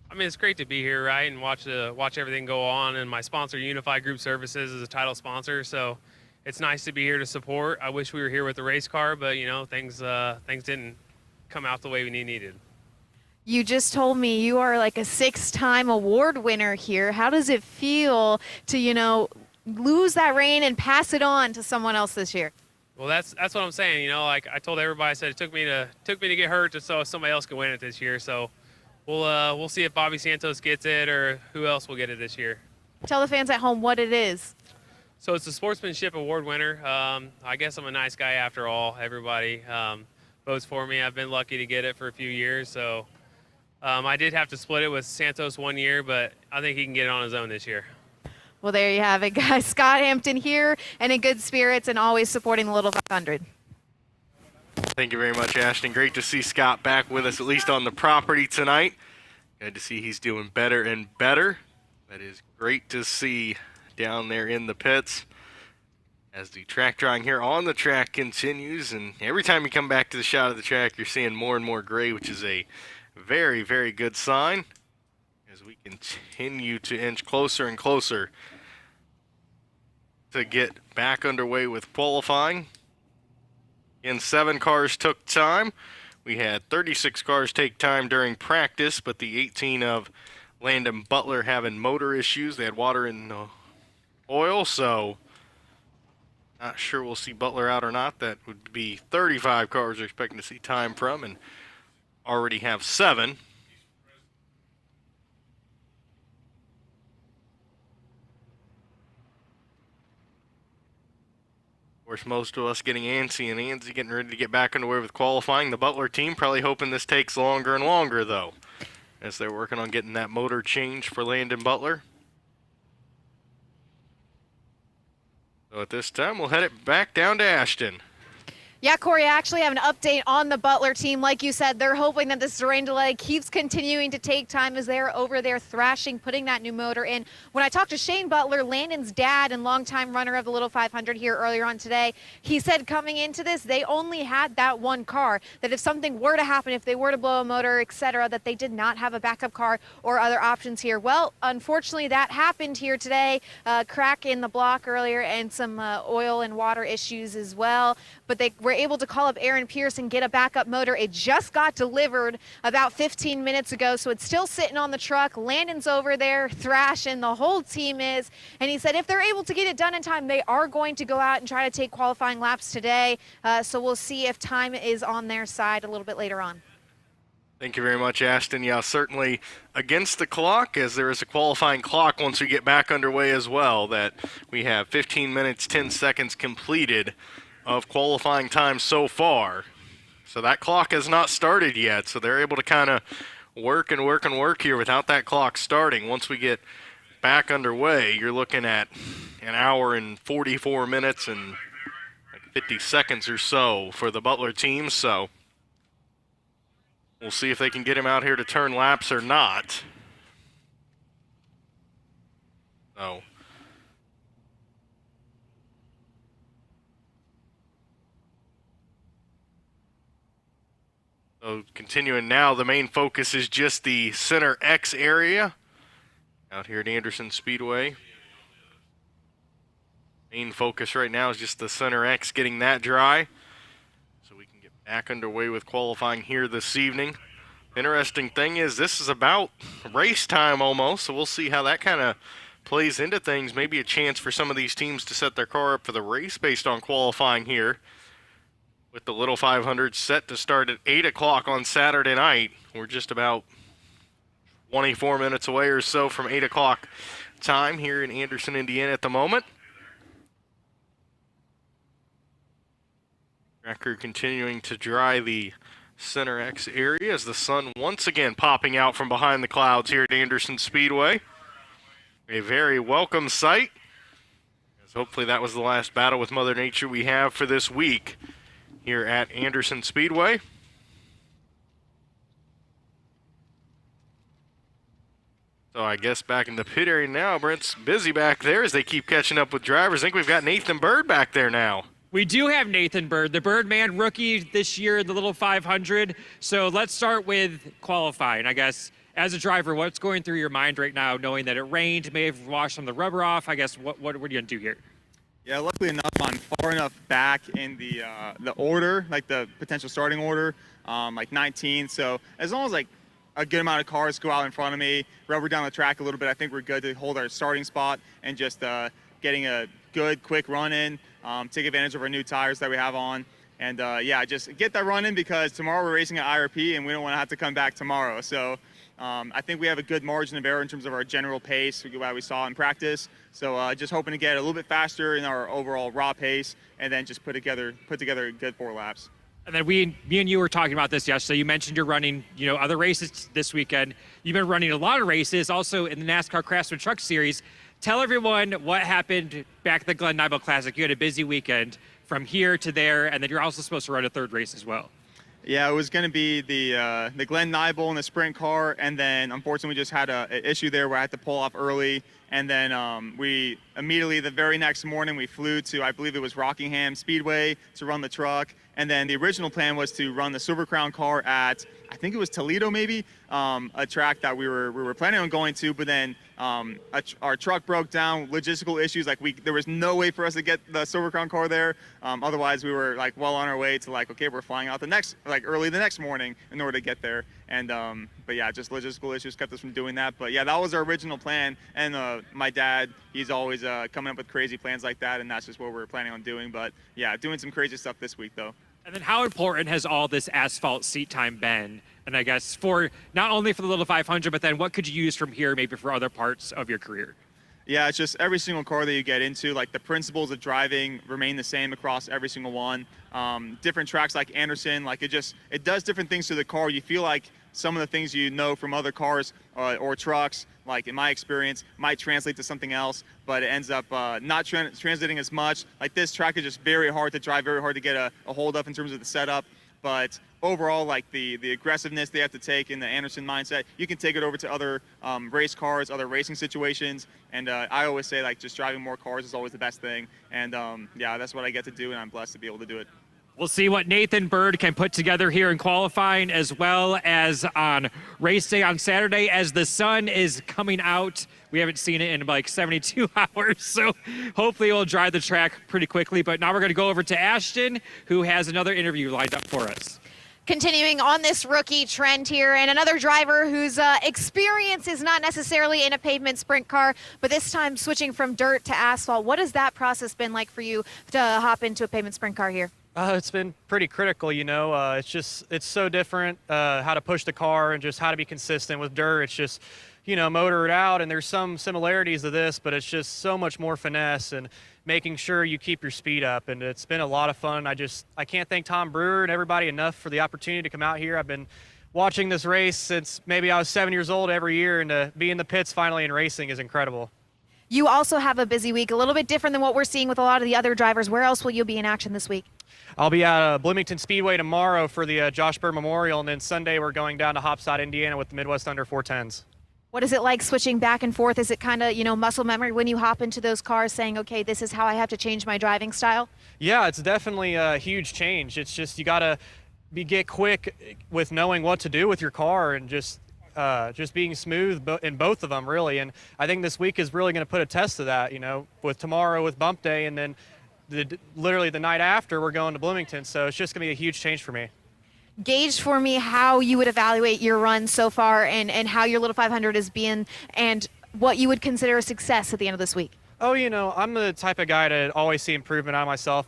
I mean, it's great to be here, right, and watch everything go on. And my sponsor, Unified Group Services, is a title sponsor, so it's nice to be here to support. I wish we were here with the race car, but things didn't come out the way we needed. You just told me you are like a 6-time award winner here. How does it feel to lose that reign and pass it on to someone else this year? Well, that's what I'm saying. Like I told everybody, I said it took me to get hurt just so somebody else could win it this year. So. We'll see if Bobby Santos gets it or who else will get it this year. Tell the fans at home what it is. So it's the Sportsmanship Award winner. I guess I'm a nice guy after all. Everybody votes for me. I've been lucky to get it for a few years. So I did have to split it with Santos one year, but I think he can get it on his own this year. Well, there you have it, guys. Scott Hampton here and in good spirits and always supporting the Little 500. Thank you very much, Ashton. Great to see Scott back with us, at least on the property tonight. Good to see he's doing better and better. That is great to see down there in the pits as the track drawing here on the track continues. And every time you come back to the shot of the track, you're seeing more and more gray, which is a very, very good sign as we continue to inch closer and closer to get back underway with qualifying. And 7 cars took time. We had 36 cars take time during practice, but the 18 of Landon Butler having motor issues. They had water in the oil, so not sure we'll see Butler out or not. That would be 35 cars we're expecting to see time from, and already have 7. Of course, most of us getting antsy and Anzi getting ready to get back underway with qualifying. The Butler team probably hoping this takes longer and longer, though, as they're working on getting that motor changed for Landon Butler. So at this time, we'll head it back down to Ashton. Yeah, Corey, I actually have an update on the Butler team. Like you said, they're hoping that this rain delay keeps continuing to take time as they're over there thrashing, putting that new motor in. When I talked to Shane Butler, Landon's dad and longtime runner of the Little 500 here earlier on today, he said coming into this, they only had that one car, that if something were to happen, if they were to blow a motor, etc., that they did not have a backup car or other options here. Well, unfortunately, that happened here today. Crack in the block earlier and some oil and water issues as well. But they were able to call up Aaron Pierce and get a backup motor. It just got delivered about 15 minutes ago, so it's still sitting on the truck. Landon's over there thrashing, the whole team is, and he said if they're able to get it done in time, they are going to go out and try to take qualifying laps today. So we'll see if time is on their side a little bit later on. Thank you very much, Ashton. Yeah, certainly against the clock, as there is a qualifying clock once we get back underway as well, that we have 15 minutes, 10 seconds completed of qualifying time so far. So that clock has not started yet, so they're able to kind of work and work and work here without that clock starting. Once we get back underway, you're looking at an hour and 44 minutes and 50 seconds or so for the Butler team, so we'll see if they can get him out here to turn laps or not. So continuing now, the main focus is just the center X area out here at Anderson Speedway. Main focus right now is just the center X, getting that dry so we can get back underway with qualifying here this evening. Interesting thing is this is about race time almost, so we'll see how that kind of plays into things. Maybe a chance for some of these teams to set their car up for the race based on qualifying here. With the Little 500 set to start at 8 o'clock on Saturday night. We're just about 24 minutes away or so from 8 o'clock time here in Anderson, Indiana at the moment. Track crew continuing to dry the center X area as the sun once again popping out from behind the clouds here at Anderson Speedway. A very welcome sight Hopefully that was the last battle with Mother Nature we have for this week here at Anderson Speedway. So I guess back in the pit area now, Brent's busy back there as they keep catching up with drivers. I think we've got Nathan Bird back there now. We do have Nathan Bird, the Birdman rookie this year in the Little 500. So let's start with qualifying, I guess. As a driver, what's going through your mind right now, knowing that it rained, may have washed some of the rubber off? I guess, what are you going to do here? Yeah, luckily enough, I'm far enough back in the order, like the potential starting order, like 19. So as long as like a good amount of cars go out in front of me, rubber down the track a little bit, I think we're good to hold our starting spot and just getting a good, quick run in, take advantage of our new tires that we have on. And yeah, just get that run in because tomorrow we're racing at IRP and we don't want to have to come back tomorrow. So I think we have a good margin of error in terms of our general pace, what we saw in practice. So just hoping to get a little bit faster in our overall raw pace and then just put together a good 4 laps. And then me and you were talking about this yesterday. You mentioned you're running, other races this weekend. You've been running a lot of races, also in the NASCAR Craftsman Truck Series. Tell everyone what happened back at the Glen Nibel Classic. You had a busy weekend from here to there, and then you're also supposed to run a 3rd race as well. Yeah, it was going to be the Glen Nibel in the sprint car, and then unfortunately we just had an issue there where I had to pull off early. And then we immediately, the very next morning, we flew to, I believe it was Rockingham Speedway to run the truck. And then the original plan was to run the Silver Crown car at, I think it was Toledo maybe, a track that we were planning on going to, but then our truck broke down, logistical issues, there was no way for us to get the Silver Crown car there. Otherwise we were well on our way to okay, we're flying out early the next morning in order to get there. And but yeah, just logistical issues kept us from doing that. But yeah, that was our original plan. And my dad, he's always coming up with crazy plans like that, and that's just what we're planning on doing. But yeah, doing some crazy stuff this week though. And then how important has all this asphalt seat time been? And I guess for not only for the Little 500, but then what could you use from here maybe for other parts of your career? Yeah, it's just every single car that you get into, the principles of driving remain the same across every single one. Different tracks like Anderson, it does different things to the car. You feel like some of the things you know from other cars or trucks, in my experience, might translate to something else, but it ends up not translating as much. This track is just very hard to drive, very hard to get a hold of in terms of the setup. But overall, the aggressiveness they have to take in the Anderson mindset, you can take it over to other race cars, other racing situations. And I always say, just driving more cars is always the best thing. And yeah, that's what I get to do, and I'm blessed to be able to do it. We'll see what Nathan Bird can put together here in qualifying, as well as on race day on Saturday as the sun is coming out. We haven't seen it in 72 hours, so hopefully we'll drive the track pretty quickly. But now we're going to go over to Ashton, who has another interview lined up for us. Continuing on this rookie trend here, and another driver whose experience is not necessarily in a pavement sprint car, but this time switching from dirt to asphalt. What has that process been like for you to hop into a pavement sprint car here? It's been pretty critical, it's so different how to push the car and just how to be consistent with dirt. It's just, motor it out, and there's some similarities to this, but it's just so much more finesse and making sure you keep your speed up. And it's been a lot of fun. I can't thank Tom Brewer and everybody enough for the opportunity to come out here. I've been watching this race since maybe I was 7 years old every year, and to be in the pits finally in racing is incredible. You also have a busy week, a little bit different than what we're seeing with a lot of the other drivers. Where else will you be in action this week? I'll be at Bloomington Speedway tomorrow for the Josh Bird Memorial, and then Sunday we're going down to Hopside, Indiana with the Midwest Under 410s. What is it like switching back and forth? Is it kind of, muscle memory when you hop into those cars saying, okay, this is how I have to change my driving style? Yeah, it's definitely a huge change. It's just you got to get quick with knowing what to do with your car and just being smooth in both of them, really. And I think this week is really going to put a test to that, with tomorrow with bump day, and then literally the night after we're going to Bloomington. So it's just going to be a huge change for me. Gauge for me how you would evaluate your run so far and how your Little 500 has been and what you would consider a success at the end of this week. Oh, I'm the type of guy to always see improvement on myself.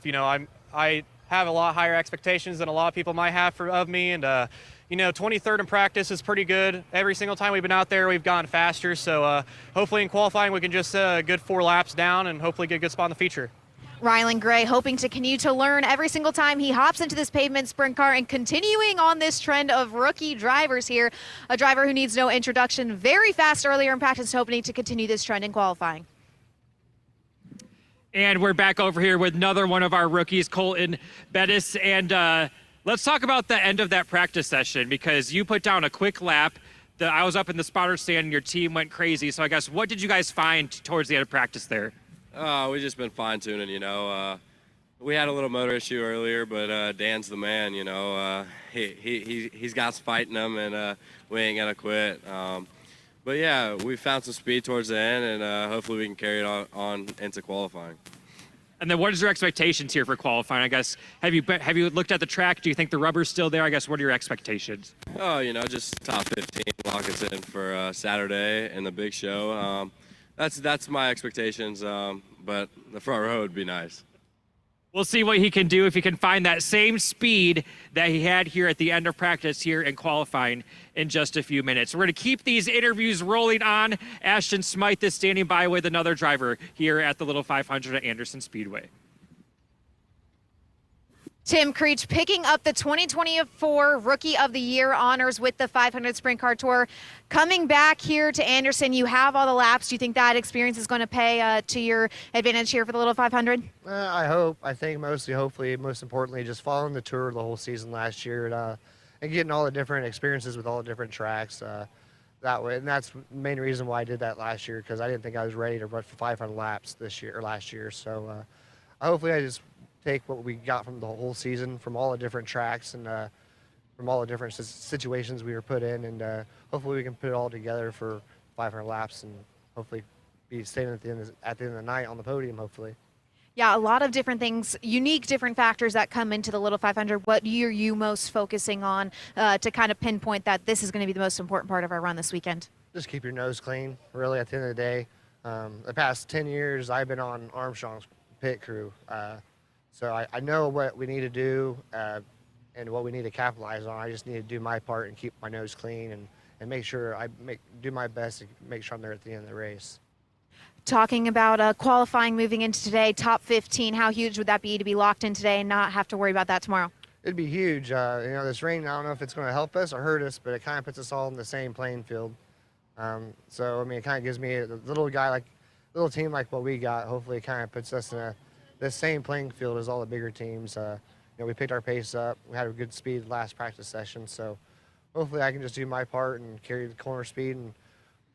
I have a lot higher expectations than a lot of people might have of me. And, 23rd in practice is pretty good. Every single time we've been out there, we've gone faster. So hopefully in qualifying, we can just good 4 laps down and hopefully get a good spot in the feature. Rylan Gray hoping to continue to learn every single time he hops into this pavement sprint car and continuing on this trend of rookie drivers here. A driver who needs no introduction, very fast earlier in practice, hoping to continue this trend in qualifying. And we're back over here with another one of our rookies, Colton Bettis. And let's talk about the end of that practice session, because you put down a quick lap. I was up in the spotter stand and your team went crazy. So I guess, what did you guys find towards the end of practice there? We've just been fine tuning, we had a little motor issue earlier, but Dan's the man, he's got us fighting them, and we ain't gonna quit. But yeah, we found some speed towards the end, and hopefully we can carry it on into qualifying. And then what is your expectations here for qualifying? I guess, have you looked at the track? Do you think the rubber's still there? I guess, what are your expectations? Oh, just top 15, lock us in for Saturday and the big show. That's my expectations, but the front row would be nice. We'll see what he can do, if he can find that same speed that he had here at the end of practice here in qualifying in just a few minutes. We're going to keep these interviews rolling on. Ashton Smythe is standing by with another driver here at the Little 500 at Anderson Speedway. Tim Creech picking up the 2024 Rookie of the Year honors with the 500 Sprint Car Tour. Coming back here to Anderson, you have all the laps. Do you think that experience is going to pay to your advantage here for the Little 500? I hope. I think mostly, hopefully, most importantly, just following the tour the whole season last year and getting all the different experiences with all the different tracks that way. And that's the main reason why I did that last year, because I didn't think I was ready to run for 500 laps this year or last year. So hopefully I just take what we got from the whole season, from all the different tracks and from all the different situations we were put in, and hopefully we can put it all together for 500 laps and hopefully be staying at the end of the night on the podium, hopefully. Yeah, a lot of different things, unique different factors that come into the Little 500. What are you most focusing on to kind of pinpoint that this is going to be the most important part of our run this weekend? Just keep your nose clean, really, at the end of the day. The past 10 years, I've been on Armstrong's pit crew. So I know what we need to do and what we need to capitalize on. I just need to do my part and keep my nose clean and make sure do my best to make sure I'm there at the end of the race. Talking about qualifying moving into today, top 15, how huge would that be to be locked in today and not have to worry about that tomorrow? It'd be huge. This rain, I don't know if it's going to help us or hurt us, but it kind of puts us all in the same playing field. So, it kind of gives me a little team like what we got. Hopefully it kind of puts us in the same playing field as all the bigger teams. We picked our pace up. We had a good speed last practice session, so hopefully I can just do my part and carry the corner speed, and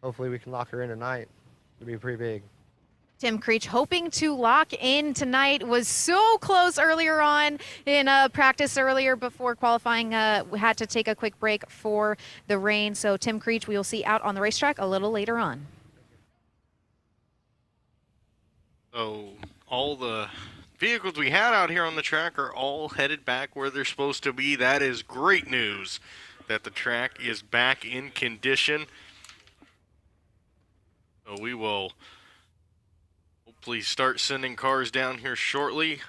hopefully we can lock her in tonight. It'll be pretty big. Tim Creech hoping to lock in tonight, was so close earlier on in practice earlier before qualifying. We had to take a quick break for the rain, so Tim Creech we will see out on the racetrack a little later on. So all the vehicles we had out here on the track are all headed back where they're supposed to be. That is great news that the track is back in condition. So we will hopefully start sending cars down here shortly.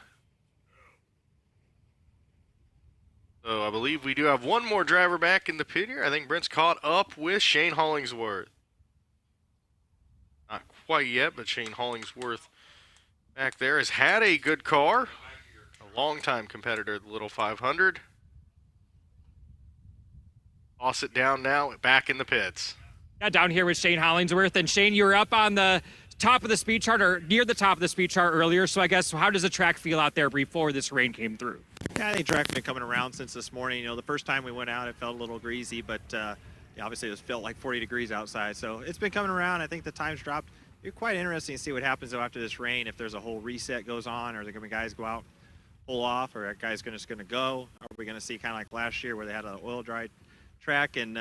So I believe we do have one more driver back in the pit here. I think Brent's caught up with Shane Hollingsworth. Not quite yet, but Shane Hollingsworth back there has had a good car, a longtime competitor at the Little 500. Toss it down now, back in the pits. Yeah, down here with Shane Hollingsworth. And Shane, you were up on the top of the speed chart, or near the top of the speed chart earlier. So I guess, how does the track feel out there before this rain came through? Yeah, I think track's been coming around since this morning. The first time we went out, it felt a little greasy, but obviously it felt like 40 degrees outside. So it's been coming around. I think the time's dropped. It's quite interesting to see what happens though after this rain. If there's a whole reset goes on, or are there going to be guys go out, pull off, or are guys just going to go? Are we going to see kind of like last year where they had an oil-dried track and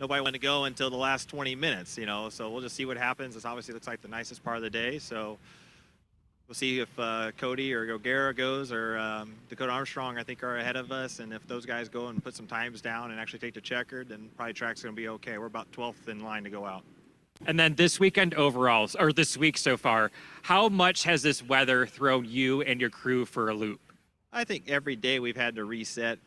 nobody wanted to go until the last 20 minutes, So we'll just see what happens. This obviously looks like the nicest part of the day. So we'll see if Cody or O'Gara goes, or Dakota Armstrong, I think, are ahead of us. And if those guys go and put some times down and actually take the checkered, then probably track's going to be okay. We're about 12th in line to go out. And then this weekend overall, or this week so far, how much has this weather thrown you and your crew for a loop? I think every day we've had to reset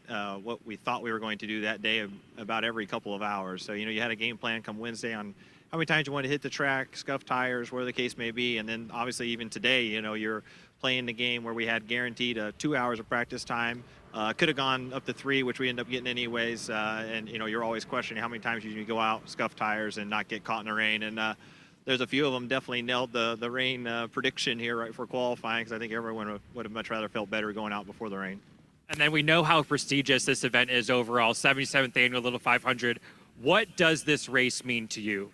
what we thought we were going to do that day about every couple of hours. So, you had a game plan come Wednesday on how many times you want to hit the track, scuff tires, whatever the case may be. And then obviously even today, you're playing the game where we had guaranteed 2 hours of practice time. Could have gone up to 3, which we ended up getting anyways. And, you're always questioning how many times you go out, scuff tires, and not get caught in the rain. And there's a few of them definitely nailed the rain prediction here right for qualifying, because I think everyone would have much rather felt better going out before the rain. And then we know how prestigious this event is overall, 77th Annual Little 500. What does this race mean to you?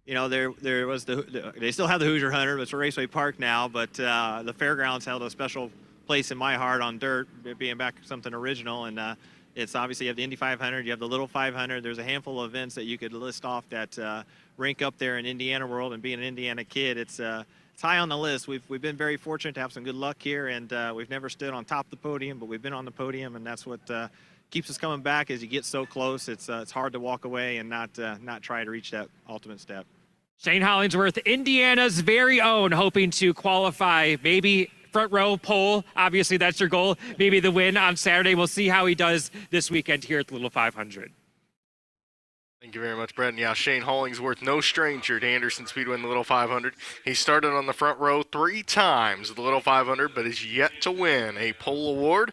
You know, there was they still have the Hoosier 100, but it's a Raceway Park now, but the fairgrounds held a special place in my heart on dirt, it being back something original, and it's obviously you have the Indy 500, you have the Little 500. There's a handful of events that you could list off that rank up there in Indiana world, and being an Indiana kid, it's high on the list. We've been very fortunate to have some good luck here, and we've never stood on top of the podium, but we've been on the podium, and that's what keeps us coming back. As you get so close, it's hard to walk away and not try to reach that ultimate step. Shane Hollingsworth, Indiana's very own, hoping to qualify, maybe front row pole. Obviously, that's your goal. Maybe the win on Saturday. We'll see how he does this weekend here at the Little 500. Thank you very much, Brett. And yeah, Shane Hollingsworth, no stranger to Anderson Speedway in the Little 500. He started on the front row 3 times at the Little 500, but is yet to win a pole award.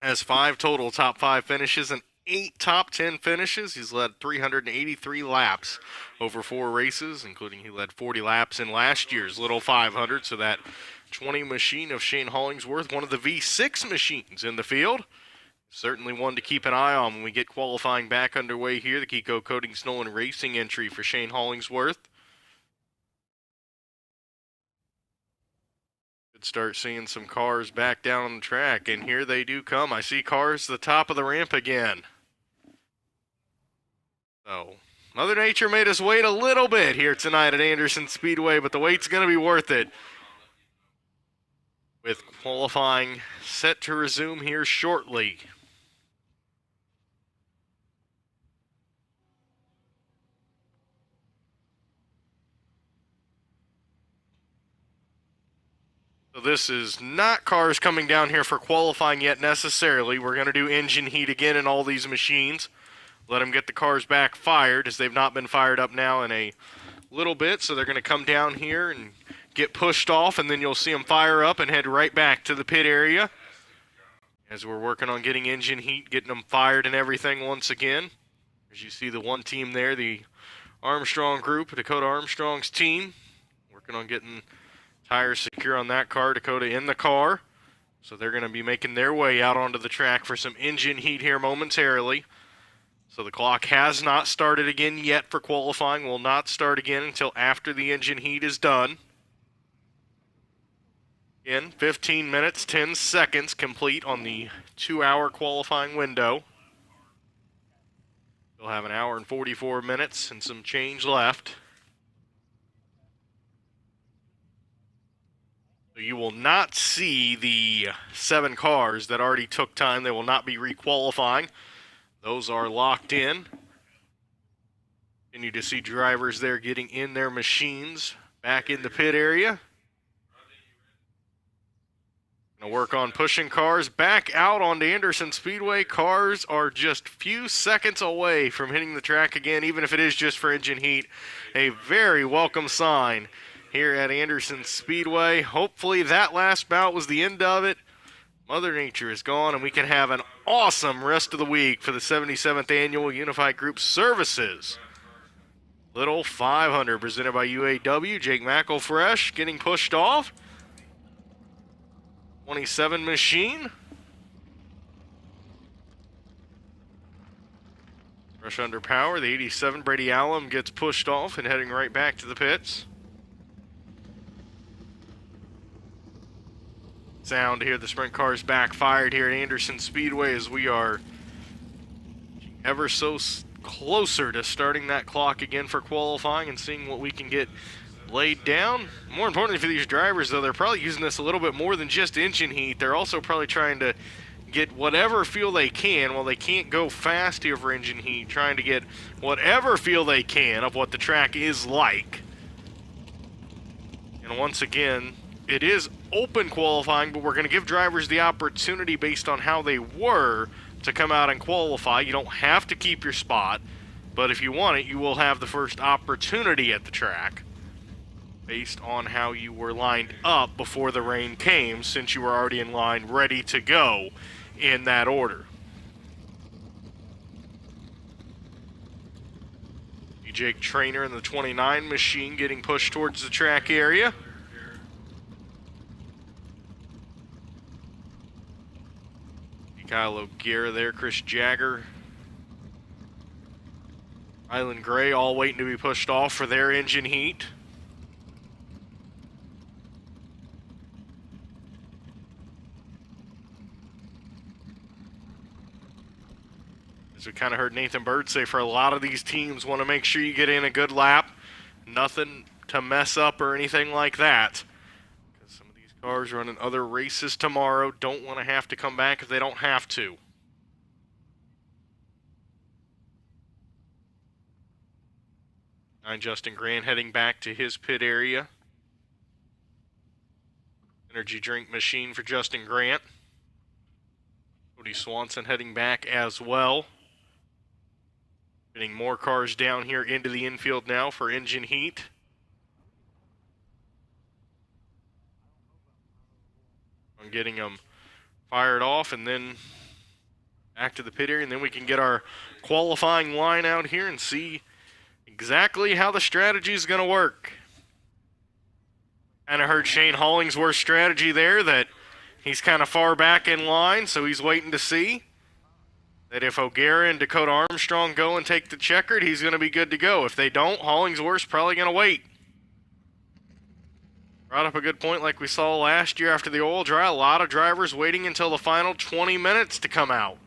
Has 5 total top 5 finishes and 8 top 10 finishes. He's led 383 laps over 4 races, including he led 40 laps in last year's Little 500. So that 20 machine of Shane Hollingsworth, one of the V6 machines in the field. Certainly one to keep an eye on when we get qualifying back underway here. The Kiko Coatings Nolan Racing entry for Shane Hollingsworth. Could start seeing some cars back down on the track, and here they do come. I see cars at the top of the ramp again. So, Mother Nature made us wait a little bit here tonight at Anderson Speedway, but the wait's going to be worth it. With qualifying set to resume here shortly. So this is not cars coming down here for qualifying yet necessarily. We're going to do engine heat again in all these machines. Let them get the cars back fired, as they've not been fired up now in a little bit. So they're going to come down here and get pushed off, and then you'll see them fire up and head right back to the pit area. As we're working on getting engine heat, getting them fired and everything once again. As you see the one team there, the Armstrong group, Dakota Armstrong's team, working on getting tires secure on that car, Dakota in the car. So they're going to be making their way out onto the track for some engine heat here momentarily. So the clock has not started again yet for qualifying. Will not start again until after the engine heat is done. Again, 15 minutes, 10 seconds complete on the 2-hour qualifying window. We'll have an hour and 44 minutes and some change left. You will not see the 7 cars that already took time. They will not be requalifying. Those are locked in. Continue to see drivers there getting in their machines back in the pit area. Going to work on pushing cars back out onto Anderson Speedway. Cars are just few seconds away from hitting the track again, even if it is just for engine heat. A very welcome sign here at Anderson Speedway. Hopefully that last bout was the end of it. Mother Nature is gone, and we can have an awesome rest of the week for the 77th Annual Unified Group Services Little 500, presented by UAW. Jake McElfresh getting pushed off. 27 machine. Rush under power. The 87, Brady Allen, gets pushed off and heading right back to the pits. Sound here, the sprint cars backfired here at Anderson Speedway as we are ever so closer to starting that clock again for qualifying and seeing what we can get laid down. More importantly for these drivers, though, they're probably using this a little bit more than just engine heat. They're also probably trying to get whatever feel they can. While they can't go fast here for engine heat, trying to get whatever feel they can of what the track is like. And once again, it is open qualifying, but we're going to give drivers the opportunity based on how they were to come out and qualify. You don't have to keep your spot, but if you want it, you will have the first opportunity at the track based on how you were lined up before the rain came, since you were already in line ready to go in that order. Jake Trainer in the 29 machine getting pushed towards the track area. Kyle O'Gara there, Chris Jagger, Island Gray all waiting to be pushed off for their engine heat. As we kind of heard Nathan Bird say, for a lot of these teams, want to make sure you get in a good lap. Nothing to mess up or anything like that. Because some of these cars running other races tomorrow don't want to have to come back if they don't have to. And Justin Grant heading back to his pit area. Energy drink machine for Justin Grant. Cody Swanson heading back as well. Getting more cars down here into the infield now for engine heat. I'm getting them fired off and then back to the pit area, and then we can get our qualifying line out here and see exactly how the strategy is going to work. Kind of heard Shane Hollingsworth's strategy there, that he's kind of far back in line, so he's waiting to see that if O'Gara and Dakota Armstrong go and take the checkered, he's going to be good to go. If they don't, Hollingsworth's probably going to wait. Brought up a good point like we saw last year after the oil dry. A lot of drivers waiting until the final 20 minutes to come out.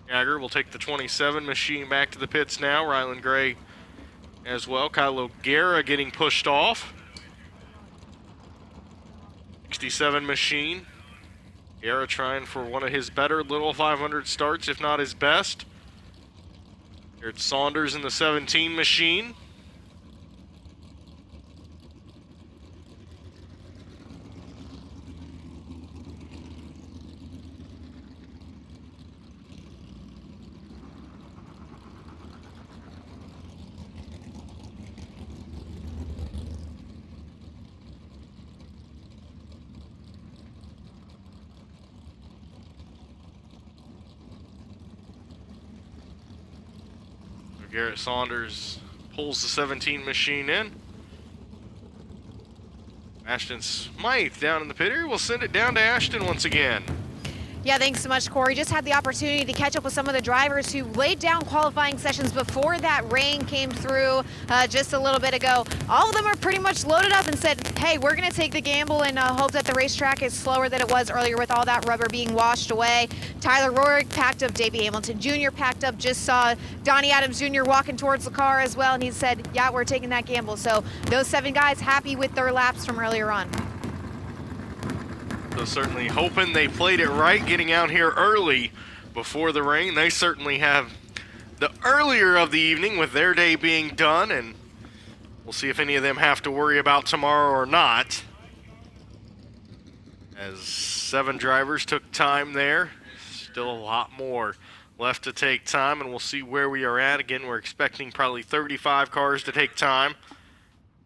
Jagger will take the 27 machine back to the pits now. Ryland Gray as well. Kyle O'Gara getting pushed off. 67 machine. O'Gara trying for one of his better little 500 starts, if not his best. Here's Saunders in the 17 machine. Garrett Saunders pulls the 17 machine in. Ashton Smythe down in the pit area. We'll send it down to Ashton once again. Yeah, thanks so much, Corey. Just had the opportunity to catch up with some of the drivers who laid down qualifying sessions before that rain came through just a little bit ago. All of them are pretty much loaded up and said, hey, we're going to take the gamble and hope that the racetrack is slower than it was earlier with all that rubber being washed away. Tyler Rohrig packed up, Davey Hamilton Jr. packed up, just saw Donnie Adams Jr. walking towards the car as well, and he said, yeah, we're taking that gamble. So those 7 guys happy with their laps from earlier on. So certainly hoping they played it right, getting out here early before the rain. They certainly have the earlier of the evening with their day being done, and we'll see if any of them have to worry about tomorrow or not. As 7 drivers took time there, still a lot more left to take time, and we'll see where we are at. Again, we're expecting probably 35 cars to take time.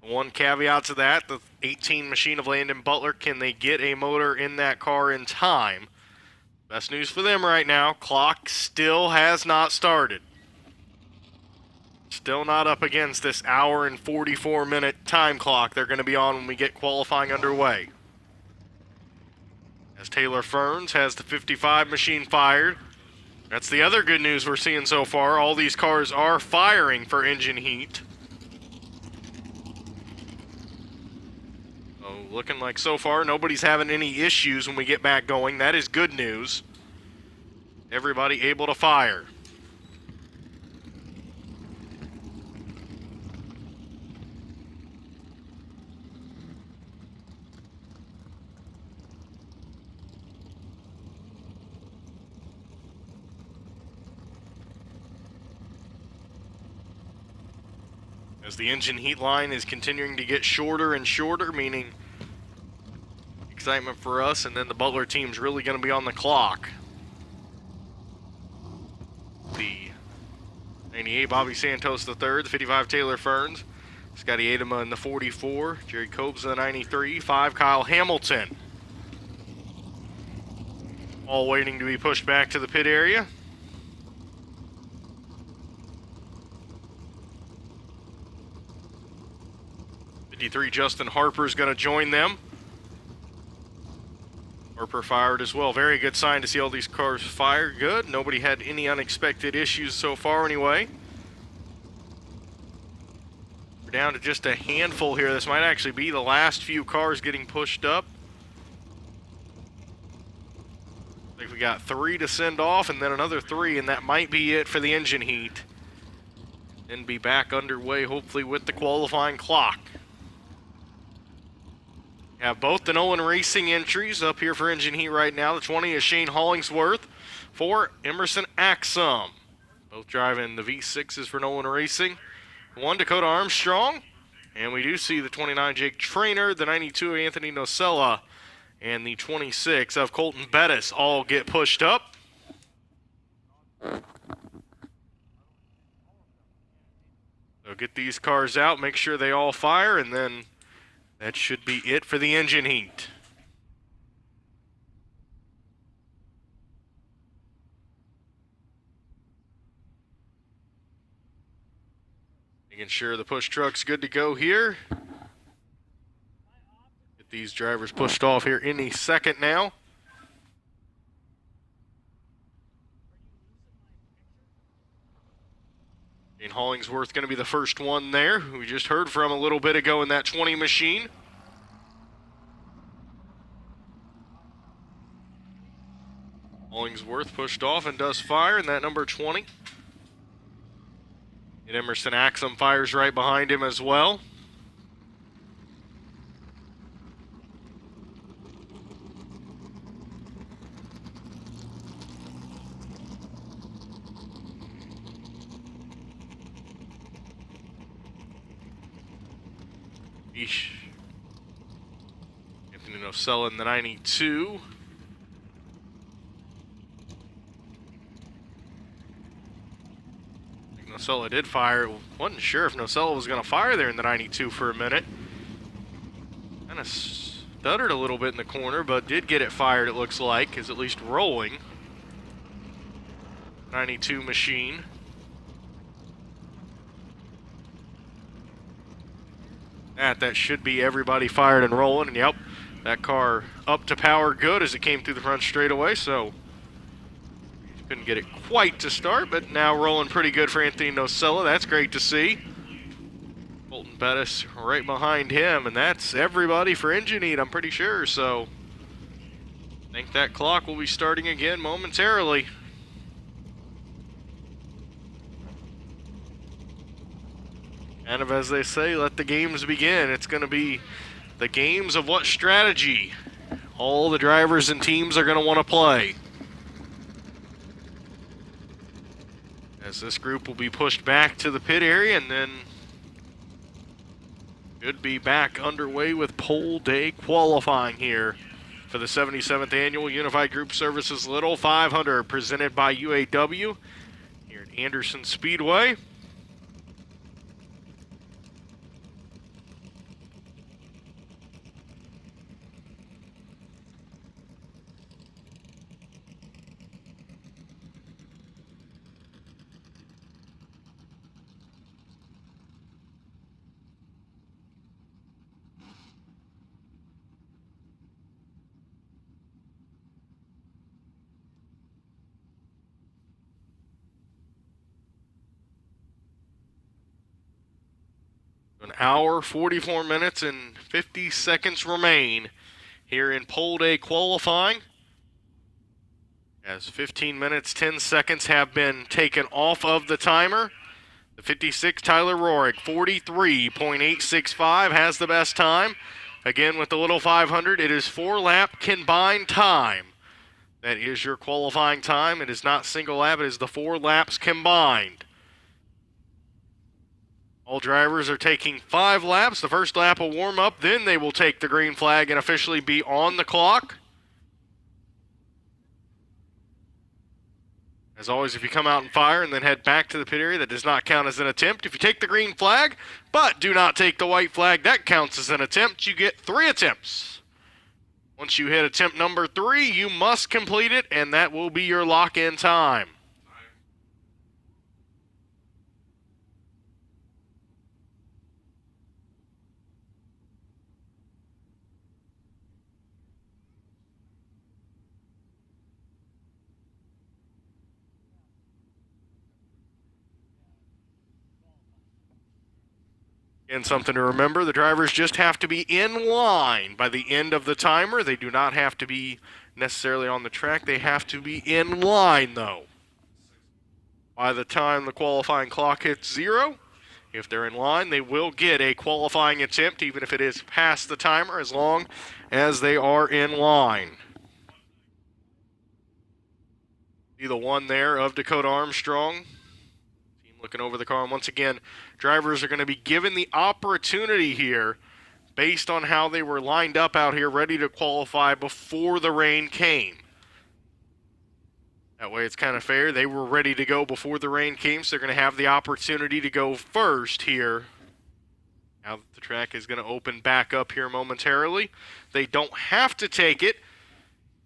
One caveat to that, the 18 machine of Landon Butler, can they get a motor in that car in time? Best news for them right now, clock still has not started. Still not up against this hour and 44-minute time clock they're going to be on when we get qualifying underway. As Taylor Ferns has the 55 machine fired. That's the other good news we're seeing so far. All these cars are firing for engine heat. Looking like so far nobody's having any issues when we get back going. That is good news. Everybody able to fire. As the engine heat line is continuing to get shorter and shorter, meaning excitement for us, and then the Butler team's really going to be on the clock. The 98 Bobby Santos III, the 55 Taylor Ferns, Scotty Adema in the 44, Jerry Cobes in the 93, 5 Kyle Hamilton All waiting to be pushed back to the pit area. '53 Justin Harper is going to join them. Harper fired as well. Very good sign to see all these cars fire. Good. Nobody had any unexpected issues so far anyway. We're down to just a handful here. This might actually be the last few cars getting pushed up. I think we got 3 to send off and then another 3, and that might be it for the engine heat. Then be back underway, hopefully, with the qualifying clock. We have both the Nolan Racing entries up here for engine heat right now. The 20 is Shane Hollingsworth for Emerson Axum. Both driving the V6s for Nolan Racing. 1 Dakota Armstrong, and we do see the 29 Jake Trainer, the 92 Anthony Nocella, and the 26 of Colton Bettis all get pushed up. So get these cars out, make sure they all fire, and then that should be it for the engine heat. Making sure the push truck's good to go here. Get these drivers pushed off here any second now. Shane Hollingsworth going to be the first one there, who we just heard from a little bit ago in that 20 machine. Hollingsworth pushed off and does fire in that number 20. And Emerson Axum fires right behind him as well. Eesh. Anthony Nocella in the 92. Nocella did fire. Wasn't sure if Nocella was going to fire there in the 92 for a minute. Kind of stuttered a little bit in the corner, but did get it fired, it looks like. Is at least rolling. 92 machine. That should be everybody fired and rolling. And yep, that car up to power good as it came through the front straightaway, so couldn't get it quite to start, but now rolling pretty good for Anthony Nocella. That's great to see. Colton Bettis right behind him, and that's everybody for engine heat, I'm pretty sure. So I think that clock will be starting again momentarily. Kind of as they say, let the games begin. It's going to be the games of what strategy all the drivers and teams are going to want to play. As this group will be pushed back to the pit area and then should be back underway with pole day qualifying here for the 77th Annual Unified Group Services Little 500 presented by UAW here at Anderson Speedway. An hour, 44 minutes, and 50 seconds remain here in pole day qualifying. As 15 minutes, 10 seconds have been taken off of the timer. The 56, Tyler Rohrig, 43.865, has the best time. Again, with the Little 500, it is 4-lap combined time. That is your qualifying time. It is not single lap, it is the 4 laps combined. All drivers are taking 5 laps. The first lap will warm up, then they will take the green flag and officially be on the clock. As always, if you come out and fire and then head back to the pit area, that does not count as an attempt. If you take the green flag, but do not take the white flag, that counts as an attempt. You get 3 attempts. Once you hit attempt number 3, you must complete it, and that will be your lock-in time. And something to remember, the drivers just have to be in line by the end of the timer. They do not have to be necessarily on the track. They have to be in line, though. By the time the qualifying clock hits 0, if they're in line, they will get a qualifying attempt, even if it is past the timer, as long as they are in line. See the one there of Dakota Armstrong. Looking over the car, and once again, drivers are going to be given the opportunity here based on how they were lined up out here ready to qualify before the rain came. That way it's kind of fair. They were ready to go before the rain came, so they're going to have the opportunity to go first here. Now that the track is going to open back up here momentarily. They don't have to take it.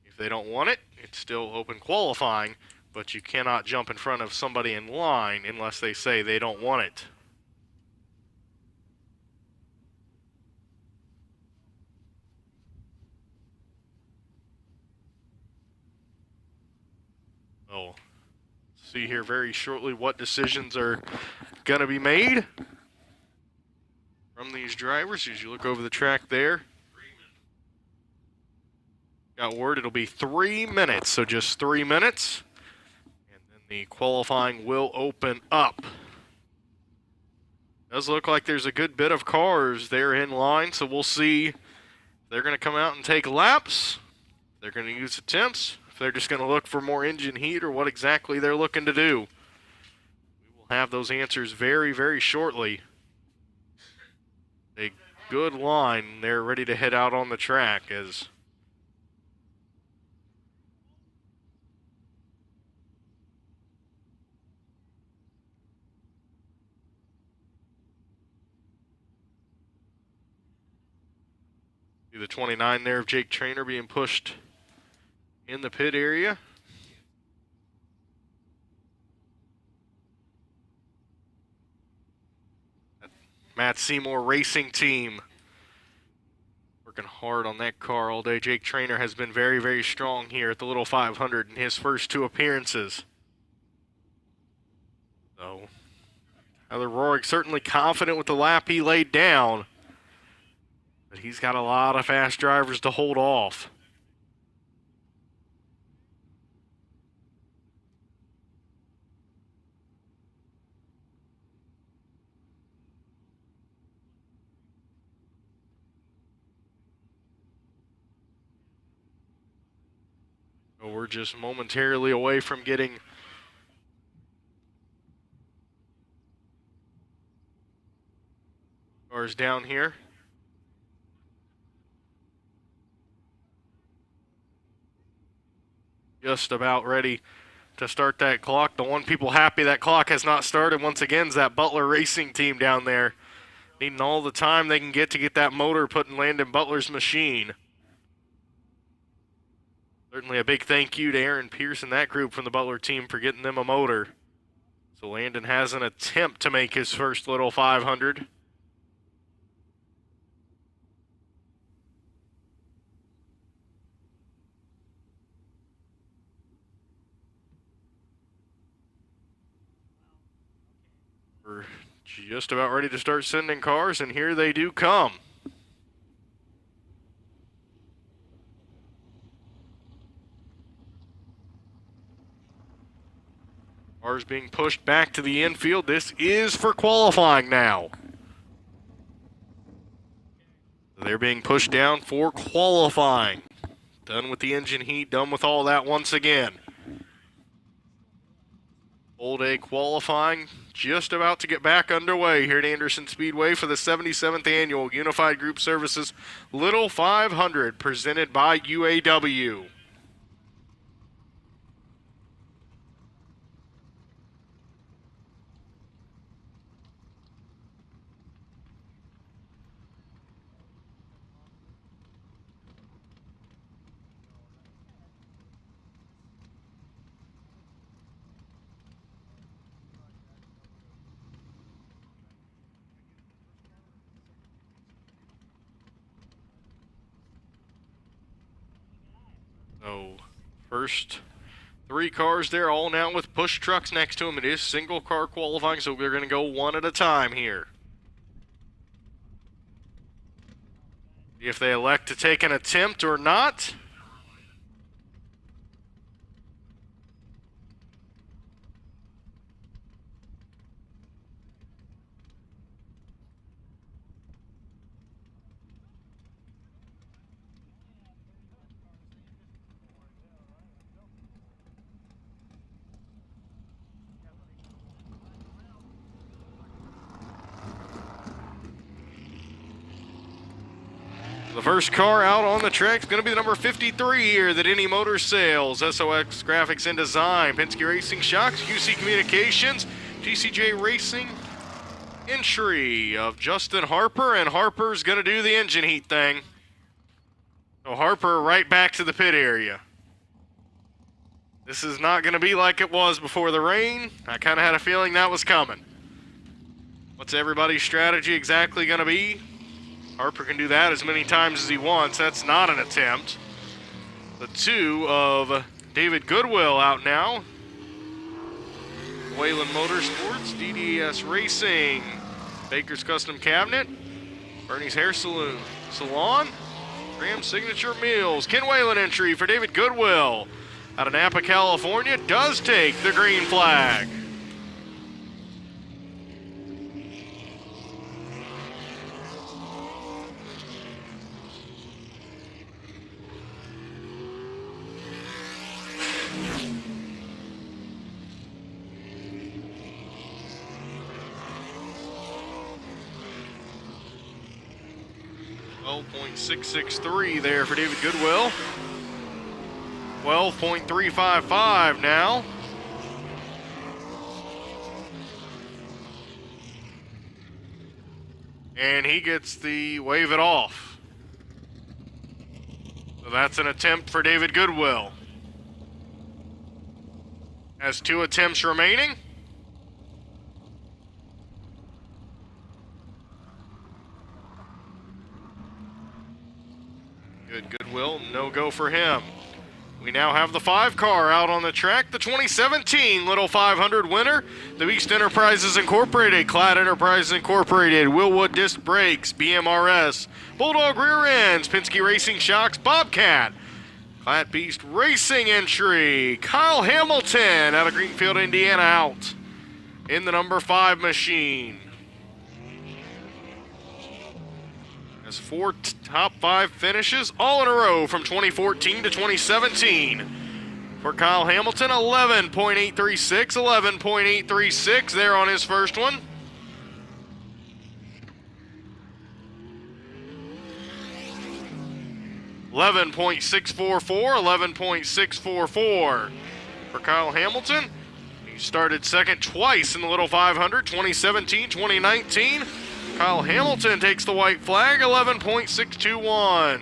If they don't want it, it's still open qualifying. But you cannot jump in front of somebody in line unless they say they don't want it. We'll see here very shortly what decisions are going to be made from these drivers as you look over the track there. Got word it'll be 3 minutes, so just 3 minutes. The qualifying will open up. Does look like there's a good bit of cars there in line, so we'll see if they're going to come out and take laps. They're going to use attempts. If they're just going to look for more engine heat or what exactly they're looking to do. We will have those answers very, very shortly. A good line. They're ready to head out on the track as the 29 there of Jake Traynor being pushed in the pit area. Matt Seymour Racing Team working hard on that car all day. Jake Traynor has been very, very strong here at the Little 500 in his first 2 appearances. So, Tyler Rohrig certainly confident with the lap he laid down. But he's got a lot of fast drivers to hold off. So we're just momentarily away from getting cars down here. Just about ready to start that clock. The one people happy that clock has not started once again is that Butler Racing Team down there. Needing all the time they can get to get that motor put in Landon Butler's machine. Certainly a big thank you to Aaron Pierce and that group from the Butler team for getting them a motor. So Landon has an attempt to make his first Little 500. We're just about ready to start sending cars, and here they do come. Cars being pushed back to the infield. This is for qualifying now. They're being pushed down for qualifying. Done with the engine heat, done with all that once again. Full day qualifying just about to get back underway here at Anderson Speedway for the 77th Annual Unified Group Services Little 500 presented by UAW. So, first 3 cars there, all now with push trucks next to them. It is single car qualifying, so we're going to go one at a time here. If they elect to take an attempt or not. The first car out on the track is going to be the number 53 here that Any Motor Sales, SOX Graphics and Design, Penske Racing Shocks, QC Communications, TCJ Racing, entry of Justin Harper, and Harper's going to do the engine heat thing. So Harper right back to the pit area. This is not going to be like it was before the rain. I kind of had a feeling that was coming. What's everybody's strategy exactly going to be? Harper can do that as many times as he wants. That's not an attempt. The 2 of David Goodwill out now. Wayland Motorsports, DDS Racing, Baker's Custom Cabinet, Bernie's Hair Salon, Graham Signature Meals. Ken Whalen entry for David Goodwill out of Napa, California, does take the green flag. .663 there for David Goodwill. 12.355 now. And he gets the wave it off. So that's an attempt for David Goodwill. Has 2 attempts remaining. Goodwill, no go for him. We now have the 5 car out on the track, the 2017 Little 500 winner, the Beast Enterprises Incorporated, Clad Enterprises Incorporated, Willwood Disc Brakes, BMRS, Bulldog Rear Ends, Penske Racing Shocks, Bobcat, Clad Beast Racing entry, Kyle Hamilton out of Greenfield, Indiana, out in the number 5 machine. 4 top 5 finishes all in a row from 2014 to 2017. For Kyle Hamilton, 11.836, 11.836 there on his first one. $11.644, 11.644 for Kyle Hamilton. He started second twice in the Little 500, 2017, 2019. Kyle Hamilton takes the white flag, 11.621.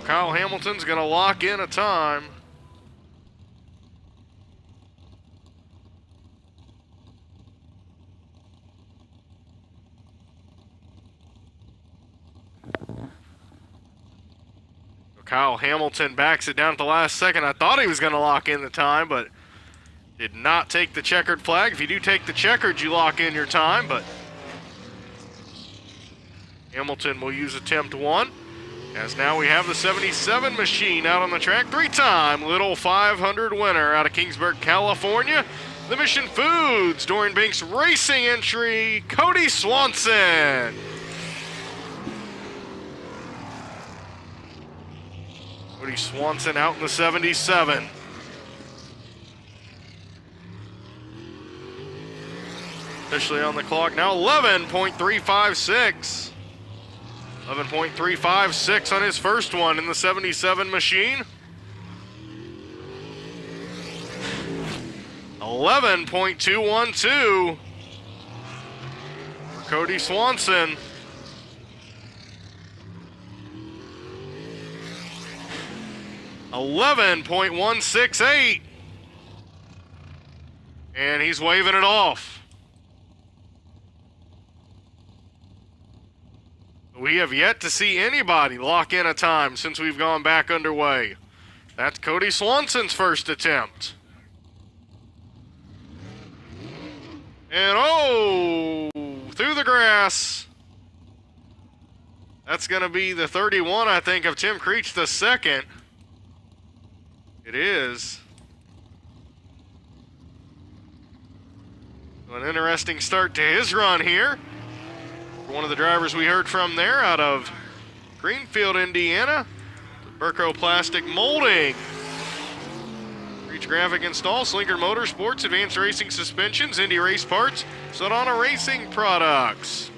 Kyle Hamilton's going to lock in a time. Kyle Hamilton backs it down at the last second. I thought he was going to lock in the time, but did not take the checkered flag. If you do take the checkered, you lock in your time, but Hamilton will use attempt 1, as now we have the 77 machine out on the track. 3-time Little 500 winner out of Kingsburg, California. The Mission Foods, Dorian Banks Racing entry, Cody Swanson. Cody Swanson out in the 77. Officially on the clock now, 11.356. 11.356 on his first one in the 77 machine. 11.212 for Cody Swanson. $11.168. And he's waving it off. We have yet to see anybody lock in a time since we've gone back underway. That's Cody Swanson's first attempt. And oh, through the grass. That's going to be the 31, I think, of Tim Creech the second. It is. So an interesting start to his run here. One of the drivers we heard from there out of Greenfield, Indiana. Burco Plastic Molding. Reach Graphic Install, Slinker Motorsports, Advanced Racing Suspensions, Indy Race Parts, Sedona Racing Products.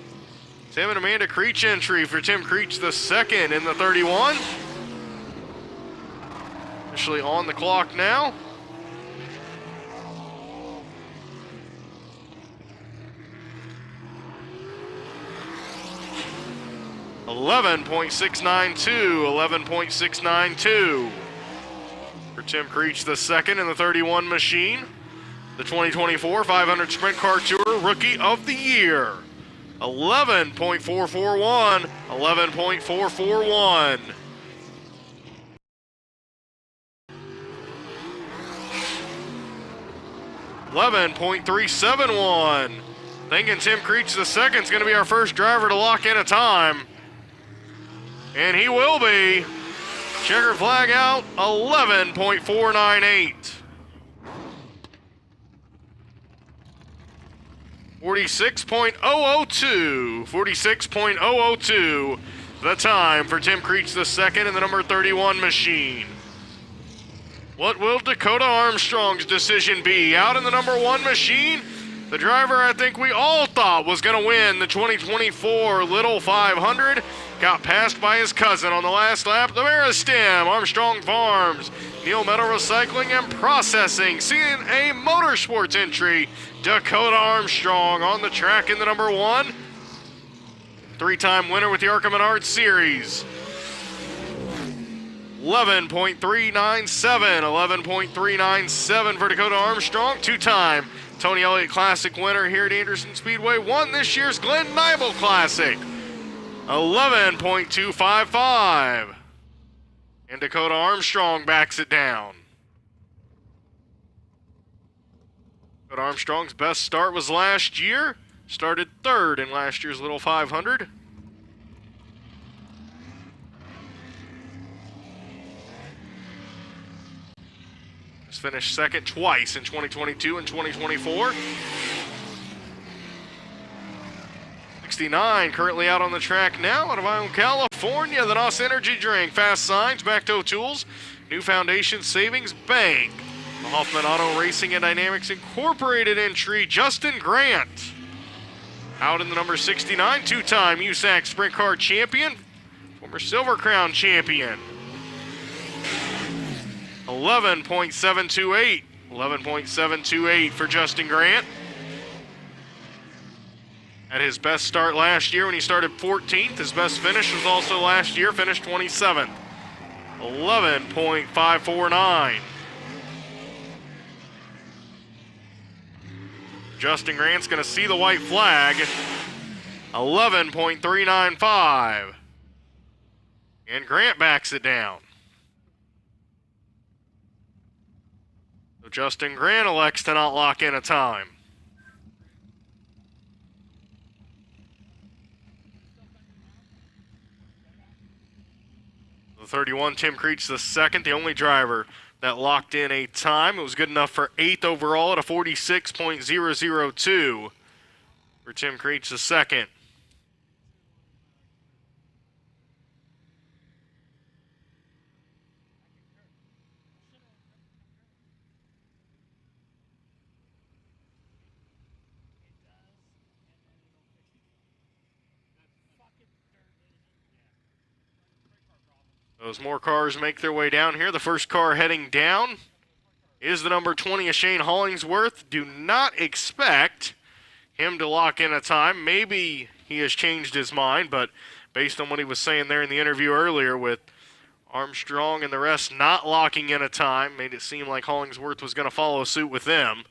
Tim and Amanda Creech entry for Tim Creech the second in the 31. Officially on the clock now. .692 for Tim Creech the second in the 31 machine. The 2024 500 Sprint Car Tour Rookie of the Year. 11.441, 11.441. .371. Thinking Tim Creech the second is going to be our first driver to lock in a time. And he will be. Checker flag out, 11.498. 46.002. 46.002. The time for Tim Creech the second in the number 31 machine. What will Dakota Armstrong's decision be? Out in the number 1 machine, the driver I think we all thought was going to win the 2024 Little 500 got passed by his cousin on the last lap. The Meristem, Armstrong Farms, Neil Metal Recycling and Processing, CNA Motorsports entry, Dakota Armstrong on the track in the number 1. 3-time winner with the ARCA Menard Series. 11.397, 11.397 for Dakota Armstrong. 2-time Tony Elliott Classic winner here at Anderson Speedway. Won this year's Glenn Nibel Classic. 11.255. And Dakota Armstrong backs it down. Dakota Armstrong's best start was last year. Started 3rd in last year's Little 500. Has finished 2nd twice in 2022 and 2024. 69 currently out on the track now out of Ione, California. The NOS Energy Drink, Fast Signs, Backtoe Tools, New Foundation Savings Bank. The Hoffman Auto Racing and Dynamics Incorporated entry, Justin Grant. Out in the number 69, 2-time USAC Sprint Car Champion, former Silver Crown Champion. 11.728, 11.728 for Justin Grant. At his best start last year when he started 14th, his best finish was also last year, finished 27th. 11.549. Justin Grant's going to see the white flag. 11.395. And Grant backs it down. So Justin Grant elects to not lock in a time. The 31, Tim Creech the second, the only driver that locked in a time. It was good enough for 8th overall at a 46.002 for Tim Creech the second. As more cars make their way down here, the first car heading down is the number 20 of Shane Hollingsworth. Do not expect him to lock in a time. Maybe he has changed his mind, but based on what he was saying there in the interview earlier with Armstrong and the rest not locking in a time, made it seem like Hollingsworth was going to follow suit with them.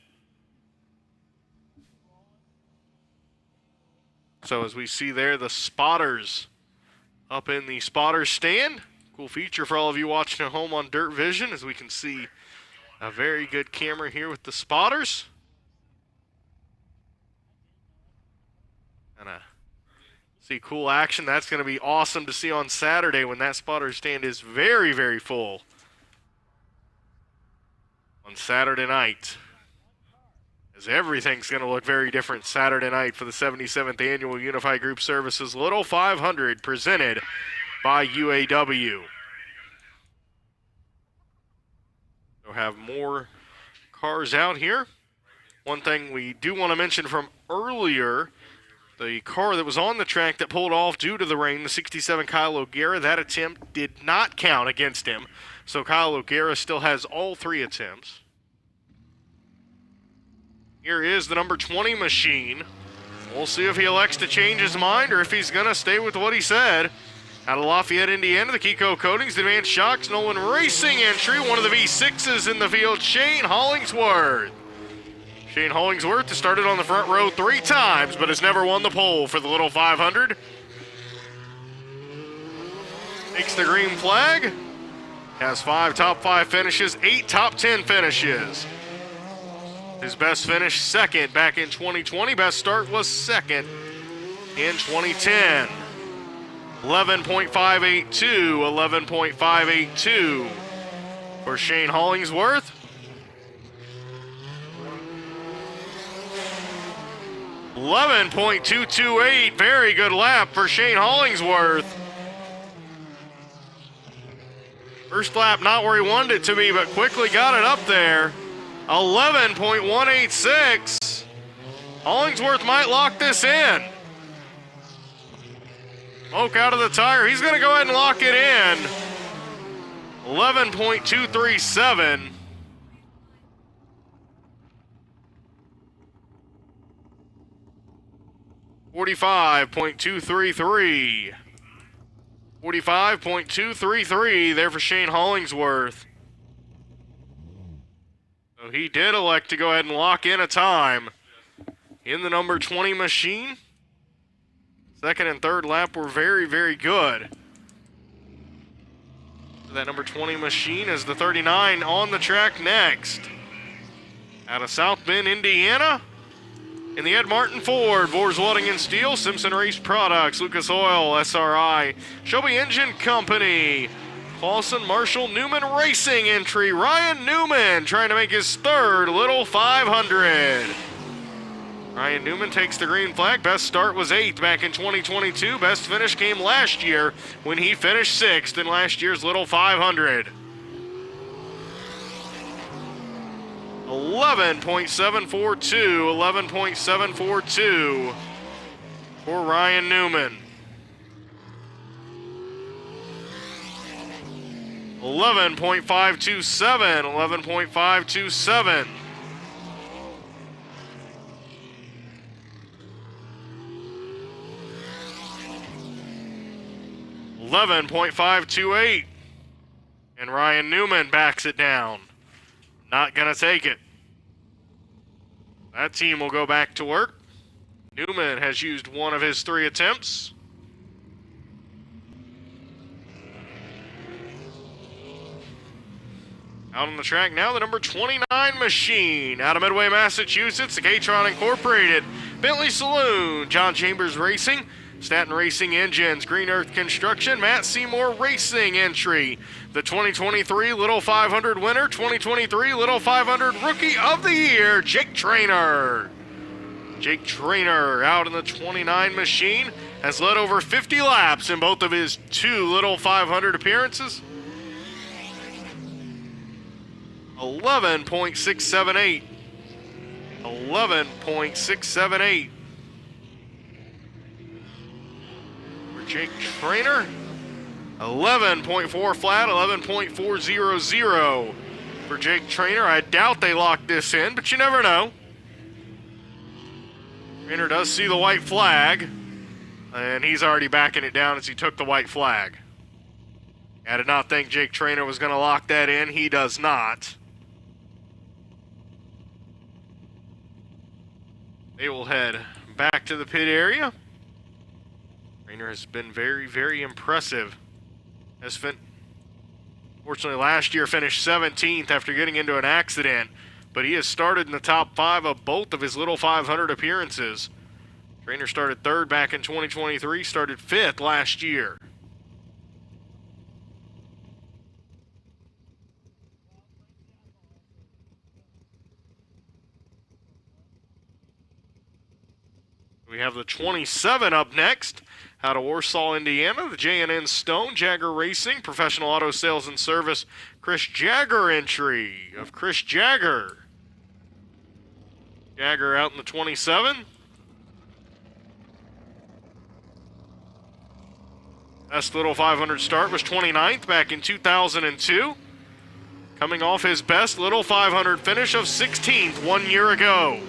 So as we see there, the spotters up in the spotter stand. Cool feature for all of you watching at home on Dirt Vision, as we can see a very good camera here with the spotters. See cool action. That's going to be awesome to see on Saturday when that spotter stand is very, very full. On Saturday night. As everything's going to look very different Saturday night for the 77th Annual Unified Group Services Little 500 presented by UAW. We'll have more cars out here. One thing we do want to mention from earlier, the car that was on the track that pulled off due to the rain, the 67 Kyle O'Gara, that attempt did not count against him. So Kyle O'Gara still has all 3 attempts. Here is the number 20 machine. We'll see if he elects to change his mind or if he's going to stay with what he said. Out of Lafayette, Indiana, the Kiko Coatings, the Advanced Shocks, Nolan Racing entry. One of the V6s in the field, Shane Hollingsworth. Shane Hollingsworth has started on the front row 3 times, but has never won the pole for the Little 500. Takes the green flag. Has 5 top 5 finishes, 8 top 10 finishes. His best finish, second back in 2020. Best start was second in 2010. 11.582, 11.582 for Shane Hollingsworth. 11.228, very good lap for Shane Hollingsworth. First lap not where he wanted it to be, but quickly got it up there. 11.186. Hollingsworth might lock this in. Smoke out of the tire. He's going to go ahead and lock it in. 11.237. $45.233. 45.233 there for Shane Hollingsworth. So he did elect to go ahead and lock in a time in the number 20 machine. Second and third lap were very, very good. That number 20 machine is the 39 on the track next. Out of South Bend, Indiana, in the Ed Martin Ford, Vors Welding and Steel, Simpson Race Products, Lucas Oil, SRI, Shelby Engine Company, Clausen Marshall Newman Racing entry. Ryan Newman trying to make his third Little 500. Ryan Newman takes the green flag. Best start was 8th back in 2022. Best finish came last year when he finished 6th in last year's Little 500. 11.742, 11.742 for Ryan Newman. 11.527, 11.527. 11.528. And Ryan Newman backs it down. Not going to take it. That team will go back to work. Newman has used one of his 3 attempts. Out on the track now, the number 29 machine. Out of Midway, Massachusetts, the K-Tron Incorporated, Bentley Saloon, John Chambers Racing, Staten Racing Engines, Green Earth Construction, Matt Seymour Racing entry. The 2023 Little 500 winner, 2023 Little 500 Rookie of the Year, Jake Traynor. Jake Traynor out in the 29 machine, has led over 50 laps in both of his 2 Little 500 appearances. 11.678. 11.678. Jake Traynor, 11.4 flat, 11.400 for Jake Traynor. I doubt they locked this in, but you never know. Traynor does see the white flag, and he's already backing it down as he took the white flag. I did not think Jake Traynor was going to lock that in. He does not. They will head back to the pit area. Rainer has been very, very impressive. Fortunately, last year finished 17th after getting into an accident, but he has started in the top 5 of both of his Little 500 appearances. Rainer started 3rd back in 2023, started 5th last year. We have the 27 up next. Out of Warsaw, Indiana, the J&N Stone Jagger Racing, Professional Auto Sales and Service, Chris Jagger entry of Chris Jagger. Jagger out in the 27. Best Little 500 start was 29th back in 2002. Coming off his best Little 500 finish of 16th 1 year ago.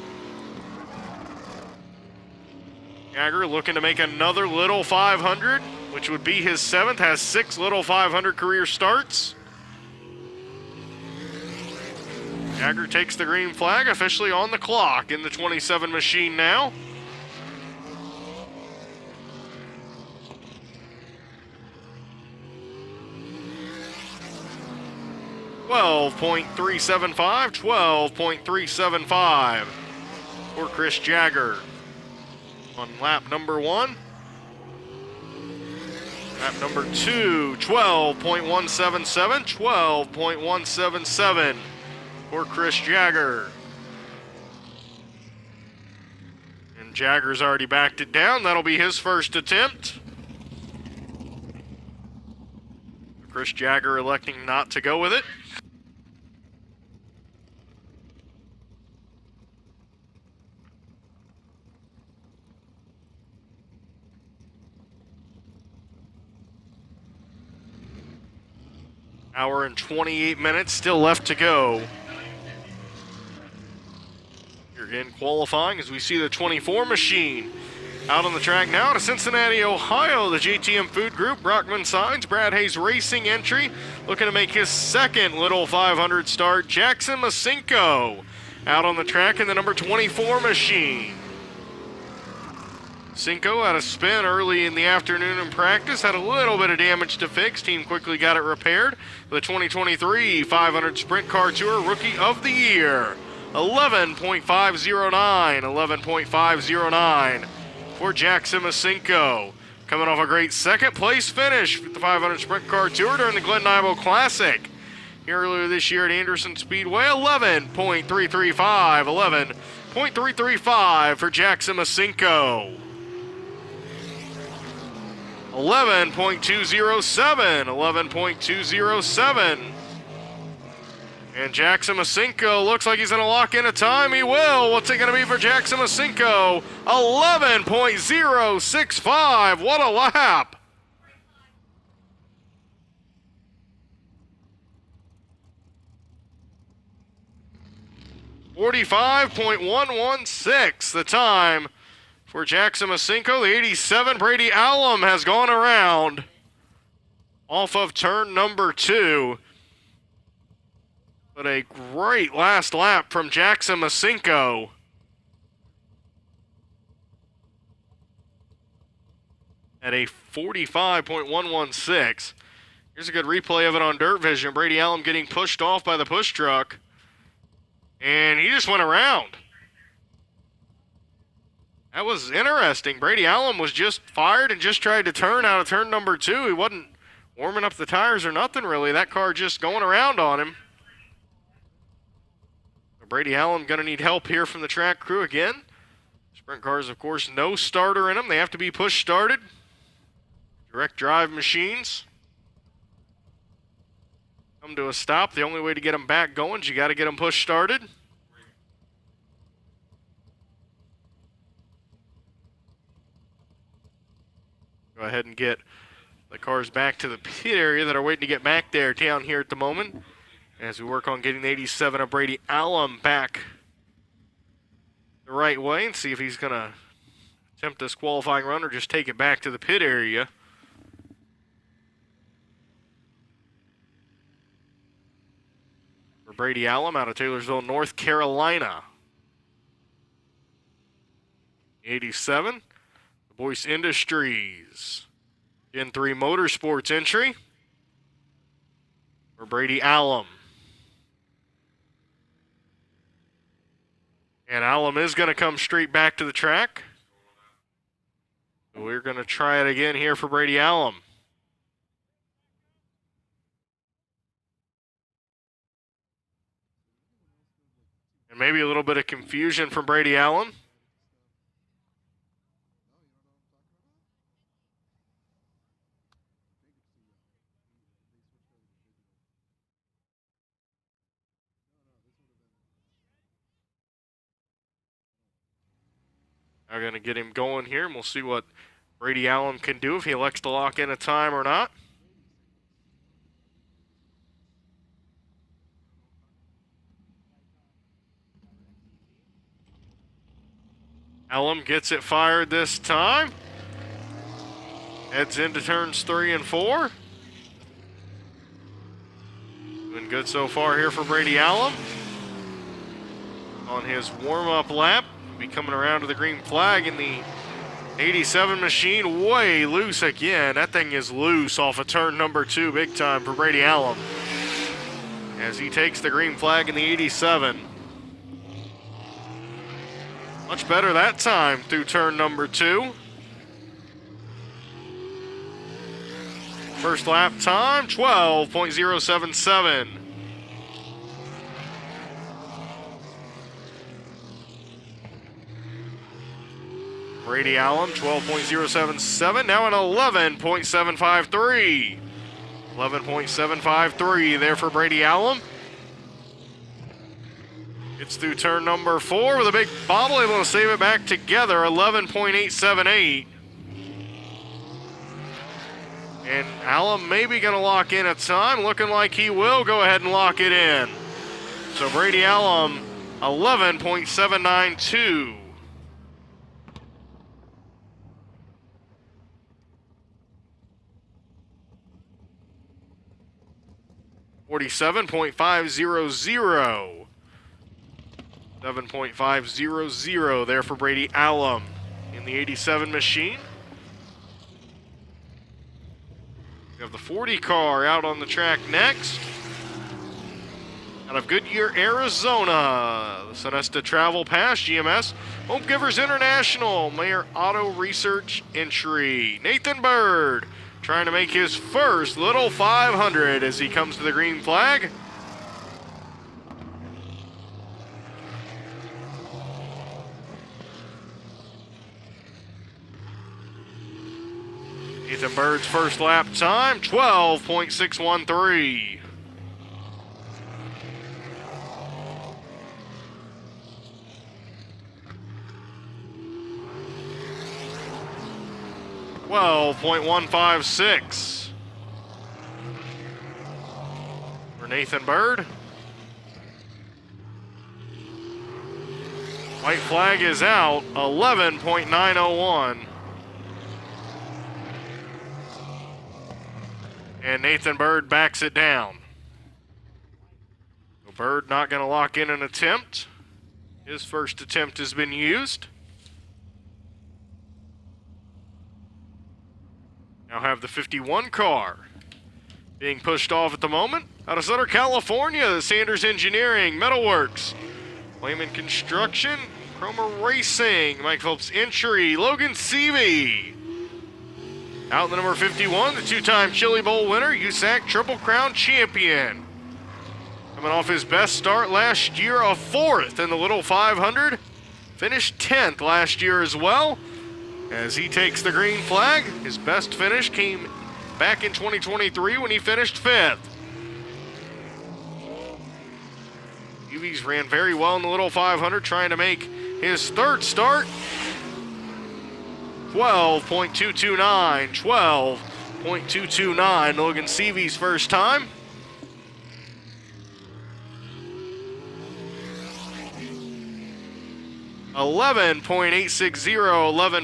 Jagger looking to make another Little 500, which would be his 7th, has 6 Little 500 career starts. Jagger takes the green flag, officially on the clock in the 27 machine now. .375 for Chris Jagger. On lap number 1. Lap number 2, 12.177, 12.177 for Chris Jagger. And Jagger's already backed it down. That'll be his first attempt. Chris Jagger electing not to go with it. Hour and 28 minutes still left to go. Here again qualifying as we see the 24 machine out on the track now to Cincinnati, Ohio. The JTM Food Group, Brockman Signs, Brad Hayes Racing entry. Looking to make his 2nd Little 500 start. Jackson Masinko out on the track in the number 24 machine. Cinco had a spin early in the afternoon in practice, had a little bit of damage to fix. Team quickly got it repaired. The 2023 500 Sprint Car Tour Rookie of the Year, 11.509 for Jackson Masinko. Coming off a great 2nd place finish with the 500 Sprint Car Tour during the Glen Nybo Classic here earlier this year at Anderson Speedway. 11.335 for Jackson Masinko. 11.207. And Jackson Masinko looks like he's going to lock in a time. He will. What's it going to be for Jackson Masinko? 11.065. What a lap. .116 the time for Jackson Masinko. The 87, Brady Allen, has gone around off of turn number 2. But a great last lap from Jackson Masinko. At a 45.116. Here's a good replay of it on Dirt Vision. Brady Allen getting pushed off by the push truck. And he just went around. That was interesting. Brady Allen was just fired and just tried to turn out of turn number 2. He wasn't warming up the tires or nothing really. That car just going around on him. Brady Allen going to need help here from the track crew again. Sprint cars, of course, no starter in them. They have to be push started. Direct drive machines come to a stop. The only way to get them back going is you got to get them push started. Go ahead and get the cars back to the pit area that are waiting to get back there down here at the moment as we work on getting the 87 of Brady Allen back the right way and see if he's going to attempt this qualifying run or just take it back to the pit area. For Brady Allen out of Taylorsville, North Carolina. 87. Boyce Industries. Gen 3 Motorsports entry for Brady Allum. And Allum is going to come straight back to the track. We're going to try it again here for Brady Allum. And maybe a little bit of confusion from Brady Allum. Are going to get him going here, and we'll see what Brady Allum can do if he elects to lock in a time or not. Allum gets it fired this time. Heads into turns 3 and 4. Doing good so far here for Brady Allum. On his warm-up lap, be coming around to the green flag in the 87 machine, way loose again. That thing is loose off of turn number 2, big time for Brady Allum. As he takes the green flag in the 87. Much better that time through turn number 2. First lap time, 12.077. Brady Allum, 12.077, now an 11.753. 11.753 there for Brady Allum. Gets through turn number 4 with a big bobble, able to save it back together, 11.878. And Allum maybe going to lock in a time, looking like he will go ahead and lock it in. So Brady Allum, 11.792. 47.500. 7.500 there for Brady Allum in the 87 machine. We have the 40 car out on the track next. Out of Goodyear, Arizona, the Sonesta Travel Pass, GMS, Hope Givers International, Mayer Auto Research entry. Nathan Bird trying to make his first little 500 as he comes to the green flag. Nathan Bird's first lap time, 12.613. .156 for Nathan Bird. White flag is out, 11.901. And Nathan Bird backs it down. So Bird not going to lock in an attempt. His first attempt has been used. Now have the 51 car being pushed off at the moment. Out of Southern California, the Sanders Engineering, Metalworks, Wayman Construction, Chroma Racing, Mike Phelps entry, Logan Seavey. Out in the number 51, the two-time Chili Bowl winner, USAC Triple Crown champion. Coming off his best start last year, a 4th in the Little 500. Finished 10th last year as well. As he takes the green flag, his best finish came back in 2023 when he finished 5th. UVs ran very well in the Little 500, trying to make his third start. 12.229, 12.229, Logan Seavey's first time. .860,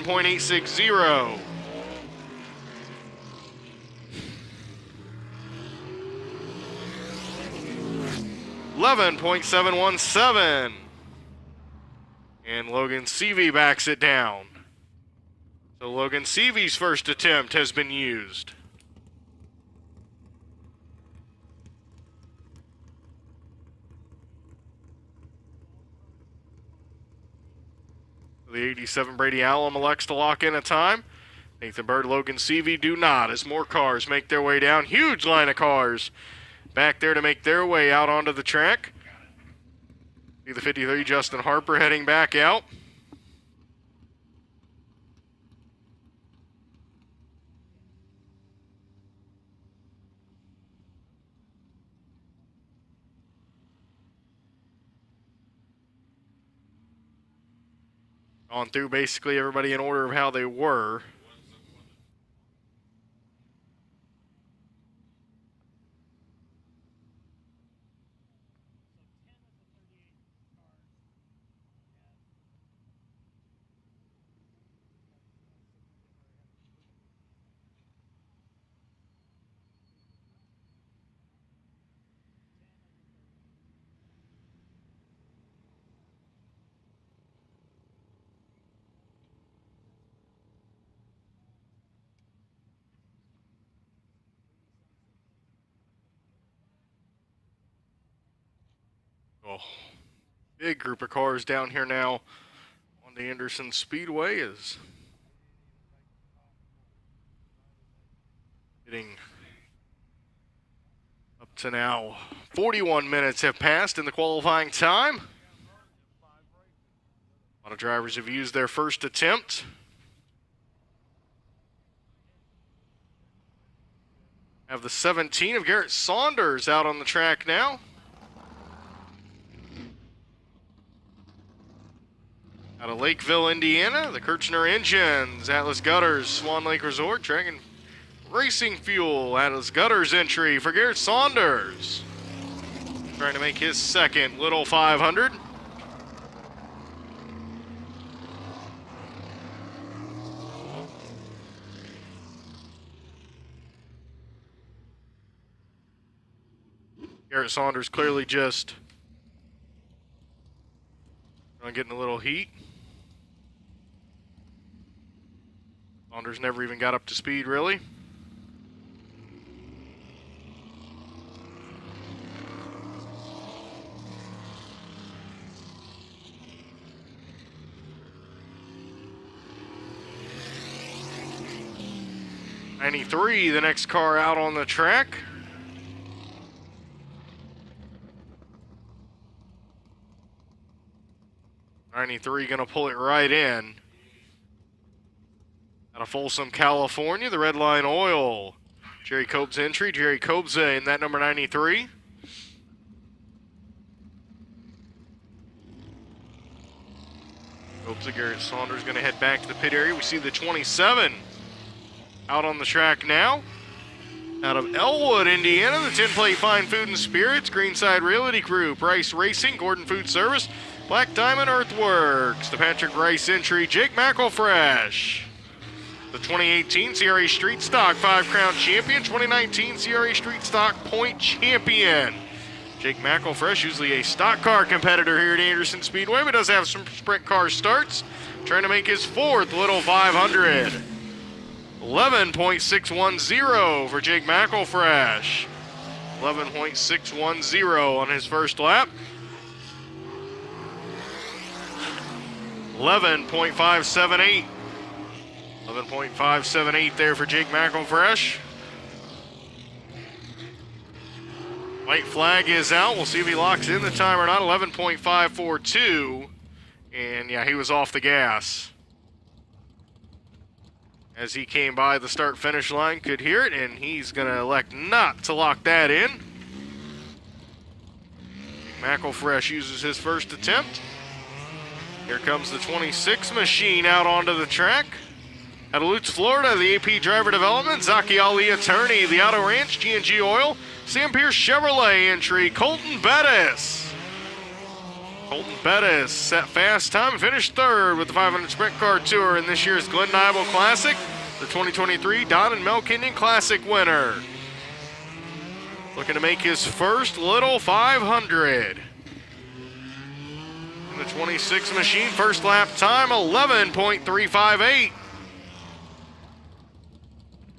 11.860. .717. And Logan Seavey backs it down. So Logan Seavey's first attempt has been used. The 87 Brady Allen elects to lock in a time. Nathan Bird, Logan Seavey do not, as more cars make their way down. Huge line of cars back there to make their way out onto the track. See the 53 Justin Harper heading back out. On through basically everybody in order of how they were. Oh, big group of cars down here now on the Anderson Speedway is getting up to now 41 minutes have passed in the qualifying time. A lot of drivers have used their first attempt. Have the 17 of Garrett Saunders out on the track now. Out of Lakeville, Indiana, the Kirchner Engines, Atlas Gutters, Swan Lake Resort, Dragon Racing Fuel, Atlas Gutters entry for Garrett Saunders. Trying to make his second Little 500. Garrett Saunders clearly just getting a little heat. Saunders never even got up to speed, really. '93, the next car out on the track. '93 going to pull it right in. Out of Folsom, California, the Red Line Oil. Jerry Kobza entry. Jerry Kobza in that number 93. Kobza, Garrett Saunders going to head back to the pit area. We see the 27 out on the track now. Out of Elwood, Indiana, the 10-plate Fine Food and Spirits, Greenside Realty Group, Rice Racing, Gordon Food Service, Black Diamond Earthworks, the Patrick Rice entry, Jake McElfresh. The 2018 CRA Street Stock 5-Crown Champion, 2019 CRA Street Stock Point Champion. Jake McElfresh, usually a stock car competitor here at Anderson Speedway, but does have some sprint car starts. Trying to make his fourth Little 500. 11.610 for Jake McElfresh. 11.610 on his first lap. 11.578. 11.578 there for Jake McElfresh. White flag is out. We'll see if he locks in the time or not. 11.542. And yeah, he was off the gas. As he came by the start-finish line, could hear it, and he's going to elect not to lock that in. McElfresh uses his first attempt. Here comes the 26 machine out onto the track. Out of Lutz, Florida, the AP Driver Development, Zaki Ali Attorney, the Auto Ranch, G&G Oil, Sam Pierce Chevrolet entry, Colton Bettis. Colton Bettis set fast time and finished third with the 500 Sprint Car Tour in this year's Glen Nibel Classic, the 2023 Don and Mel Kenyon Classic winner. Looking to make his first Little 500. In the 26 machine, first lap time, 11.358.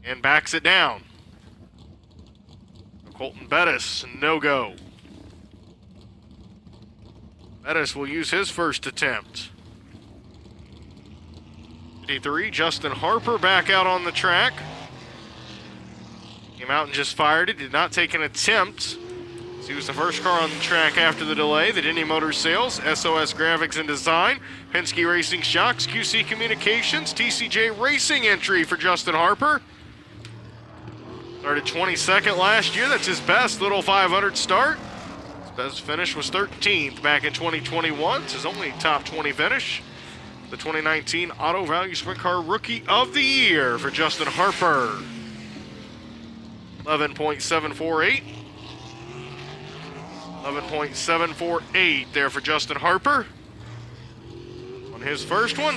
and backs it down. Colton Bettis, no go. Bettis will use his first attempt. 53, Justin Harper back out on the track. Came out and just fired it, did not take an attempt. So he was the first car on the track after the delay. The Denny Motors Sales, SOS Graphics and Design, Penske Racing Shocks, QC Communications, TCJ Racing entry for Justin Harper. Started 22nd last year, that's his best little 500 start. His best finish was 13th back in 2021. It's his only top 20 finish. The 2019 Auto Value Sprint Car Rookie of the Year for Justin Harper. 11.748. 11.748 there for Justin Harper. On his first one,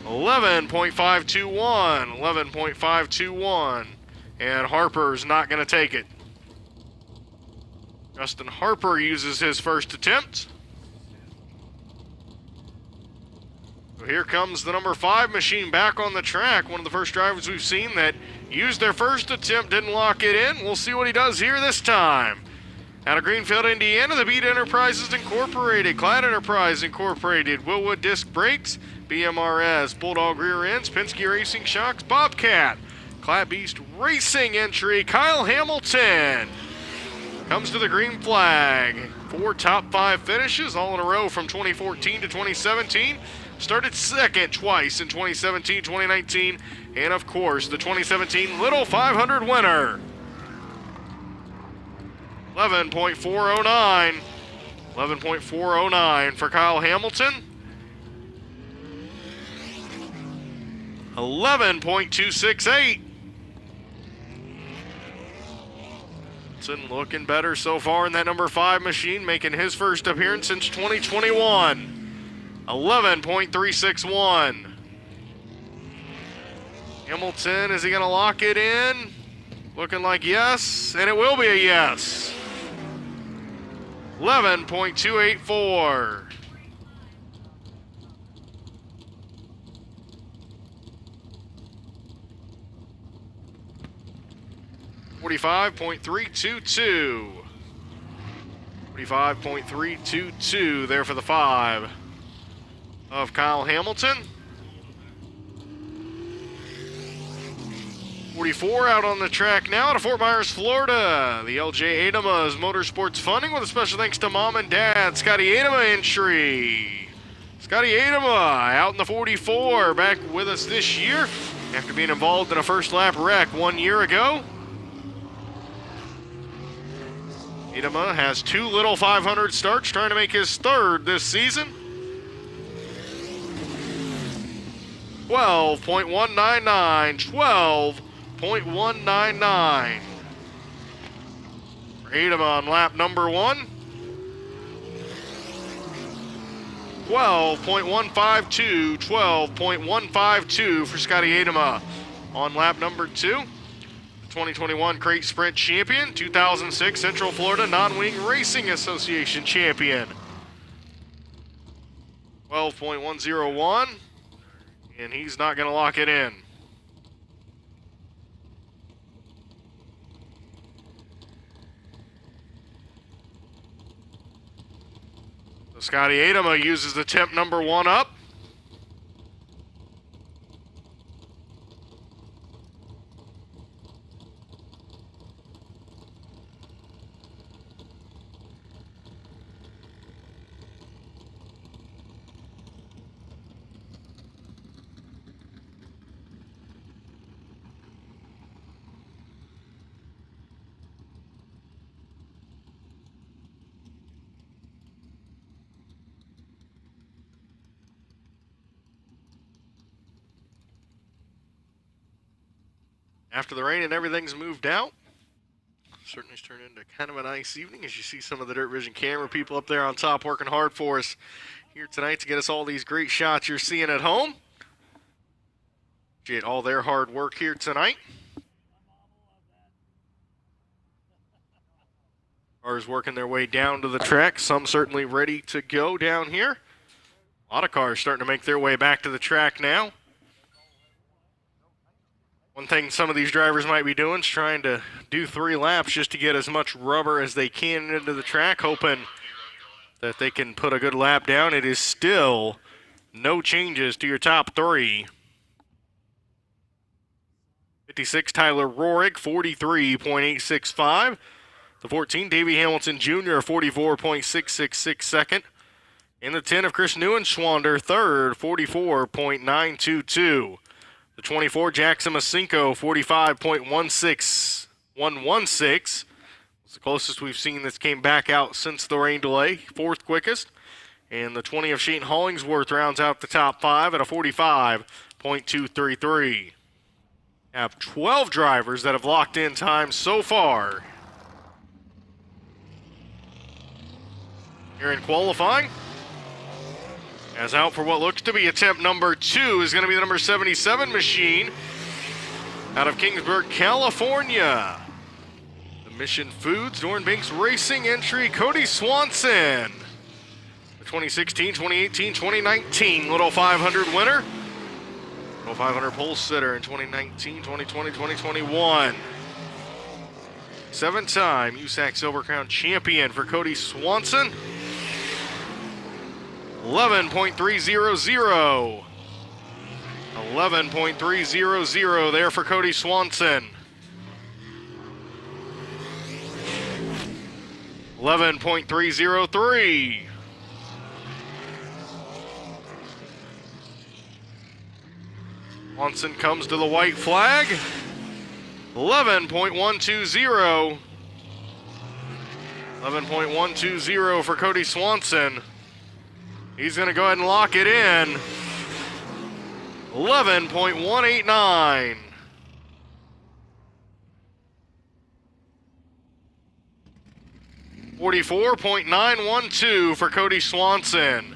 11.521. 11.521. And Harper's not going to take it. Justin Harper uses his first attempt. So here comes the number 5 machine back on the track. One of the first drivers we've seen that used their first attempt, didn't lock it in. We'll see what he does here this time. Out of Greenfield, Indiana, the Beat Enterprises Incorporated, Clad Enterprise Incorporated, Willwood Disc Brakes, BMRS, Bulldog Rear Ends, Penske Racing Shocks, Bobcat, Clad Beast Racing entry, Kyle Hamilton comes to the green flag. 4 top 5 finishes all in a row from 2014 to 2017. Started second twice in 2017, 2019, and of course the 2017 Little 500 winner. 11.409. 11.409 for Kyle Hamilton. 11.268. Looking better so far in that number 5 machine, making his first appearance since 2021. 11.361. Hamilton, is he going to lock it in? Looking like yes, and it will be a yes. 11.284. $45.322. 45.322 there for the 5 of Kyle Hamilton. 44 out on the track now out of Fort Myers, Florida. The LJ Adama's Motorsports Funding with a special thanks to Mom and Dad. Scotty Adama entry. Scotty Adama out in the 44, back with us this year after being involved in a first lap wreck 1 year ago. Adama has 2 little 500 starts, trying to make his 3rd this season. 12.199. 12.199. For Adama on lap number 1. 12.152. 12.152 for Scotty Adama on lap number 2. 2021 Crate Sprint champion, 2006 Central Florida Non-Wing Racing Association champion. 12.101, and he's not going to lock it in. So Scotty Adama uses attempt number 1 up. After the rain and everything's moved out, certainly turned into kind of a nice evening as you see some of the Dirt Vision camera people up there on top working hard for us here tonight to get us all these great shots you're seeing at home. Appreciate all their hard work here tonight. Cars working their way down to the track, some certainly ready to go down here. A lot of cars starting to make their way back to the track now. One thing some of these drivers might be doing is trying to do 3 laps just to get as much rubber as they can into the track, hoping that they can put a good lap down. It is still no changes to your top 3. 56, Tyler Rohrig, 43.865. The 14, Davey Hamilton Jr., 44.666 second. And the 10 of Chris Neuenschwander, third, 44.922. The 24, Jackson Masinko, 45.16116. It's the closest we've seen this came back out since the rain delay, 4th quickest. And the 20 of Shane Hollingsworth rounds out the top 5 at a 45.233. Have 12 drivers that have locked in time so far. Here in qualifying. As out for what looks to be attempt number 2 is going to be the number 77 machine out of Kingsburg, California. The Mission Foods, Dornbanks Racing entry, Cody Swanson. The 2016, 2018, 2019 Little 500 winner. Little 500 pole sitter in 2019, 2020, 2021. 7-time USAC Silver Crown champion for Cody Swanson. 11.300. 11.300 there for Cody Swanson. 11.303. Swanson comes to the white flag. 11.120. 11.120 for Cody Swanson. He's going to go ahead and lock it in. 11.189. $44.912 for Cody Swanson.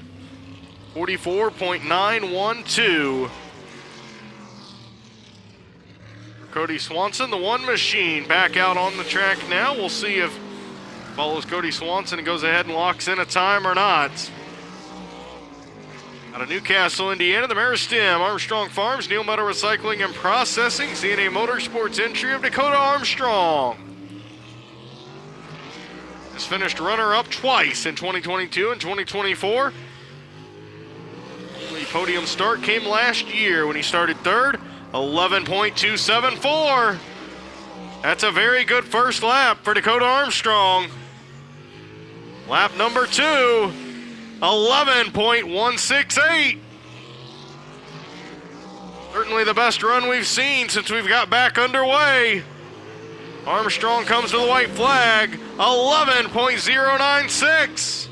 44.912 for Cody Swanson. The 1 machine back out on the track now. We'll see if follows Cody Swanson and goes ahead and locks in a time or not. Out of Newcastle, Indiana, the Meristem, Armstrong Farms, Neil Metal Recycling and Processing, CNA Motorsports entry of Dakota Armstrong. Has finished runner-up twice in 2022 and 2024. The podium start came last year when he started third, 11.274. That's a very good first lap for Dakota Armstrong. Lap number 2. 11.168. Certainly the best run we've seen since we've got back underway. Armstrong comes to the white flag. 11.096.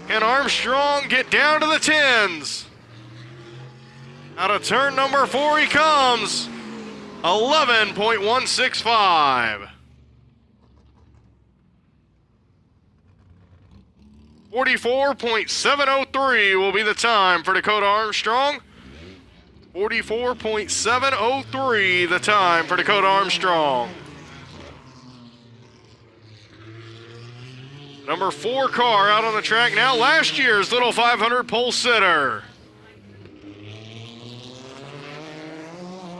Can Armstrong get down to the 10s? Out of turn number 4 he comes. 11.165. 44.703 will be the time for Dakota Armstrong. 44.703 the time for Dakota Armstrong. Number 4 car out on the track now. Last year's Little 500 pole sitter.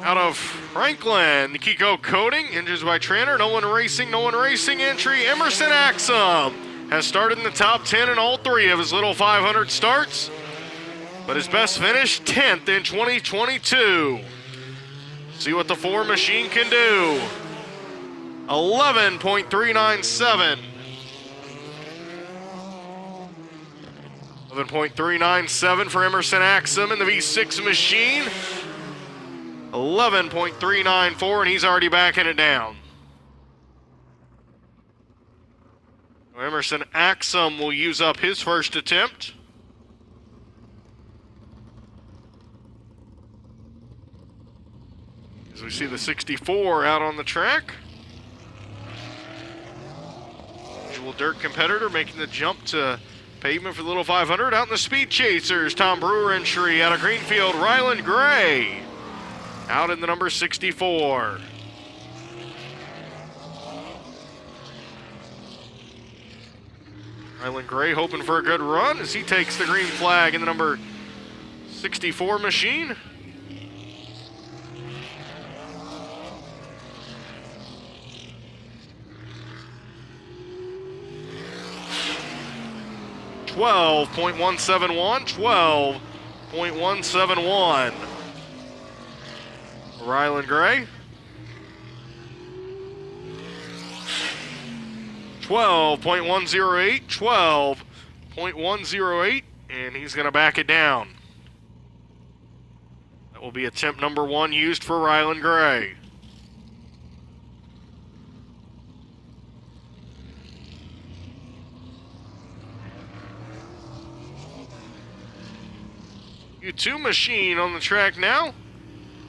Out of Franklin, Kiko Coating, engines by Tranter, no one racing entry. Emerson Axum has started in the top 10 in all 3 of his Little 500 starts, but his best finish, 10th in 2022. See what the 4 machine can do. 11.397. 11.397 for Emerson Axum in the V6 machine. 11.394, and he's already backing it down. Emerson Axum will use up his first attempt. As we see the 64 out on the track. Usual dirt competitor making the jump to pavement for the Little 500. Out in the Speed Chasers, Tom Brewer entry out of Greenfield, Ryland Gray. Out in the number 64. Ryland Gray hoping for a good run as he takes the green flag in the number 64 machine. 12.171, 12.171. Rylan Gray. 12.108, 12.108, and he's going to back it down. That will be attempt number 1 used for Rylan Gray. U2 machine on the track now.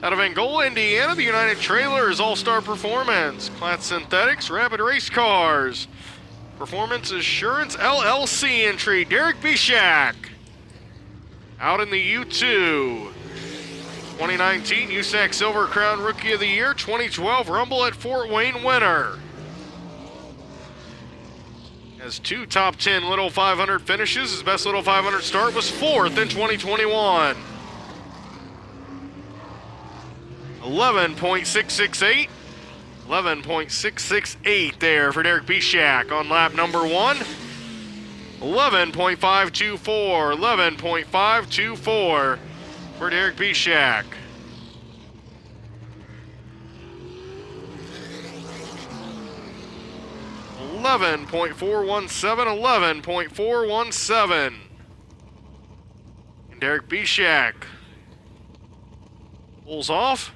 Out of Angola, Indiana, the United Trailers All-Star Performance. Class Synthetics, Rapid Race Cars. Performance Assurance LLC entry, Derek Bishak. Out in the U2. 2019 USAC Silver Crown Rookie of the Year, 2012 Rumble at Fort Wayne winner. Has 2 top 10 Little 500 finishes. His best Little 500 start was 4th in 2021. 11.668. 11.668 there for Derek Bishak on lap number 1. 11.524. 11.524 for Derek Bishak. $11.417. And Derek Bishak pulls off.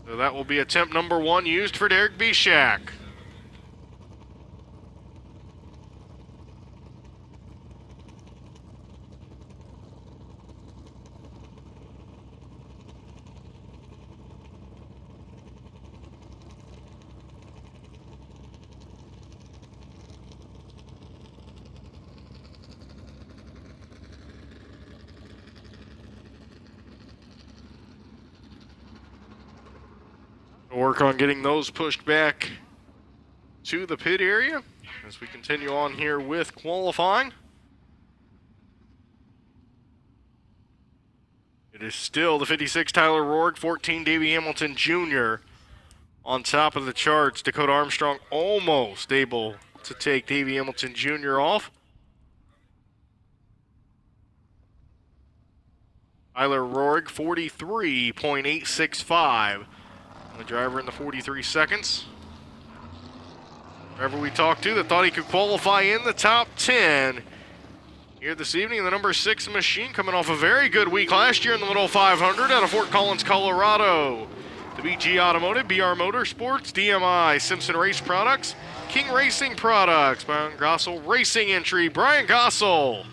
So that will be attempt number 1 used for Derek Bishak. Work on getting those pushed back to the pit area as we continue on here with qualifying. It is still the 56 Tyler Rourke, 14 Davey Hamilton Jr. on top of the charts. Dakota Armstrong almost able to take Davey Hamilton Jr. off. Tyler Rourke, 43.865. The driver in the 43 seconds. Whoever we talked to that thought he could qualify in the top 10 here this evening. The number 6 machine coming off a very good week last year in the Little 500 out of Fort Collins, Colorado. The BG Automotive, BR Motorsports, DMI, Simpson Race Products, King Racing Products, Brian Gossel Racing entry. Brian Gossel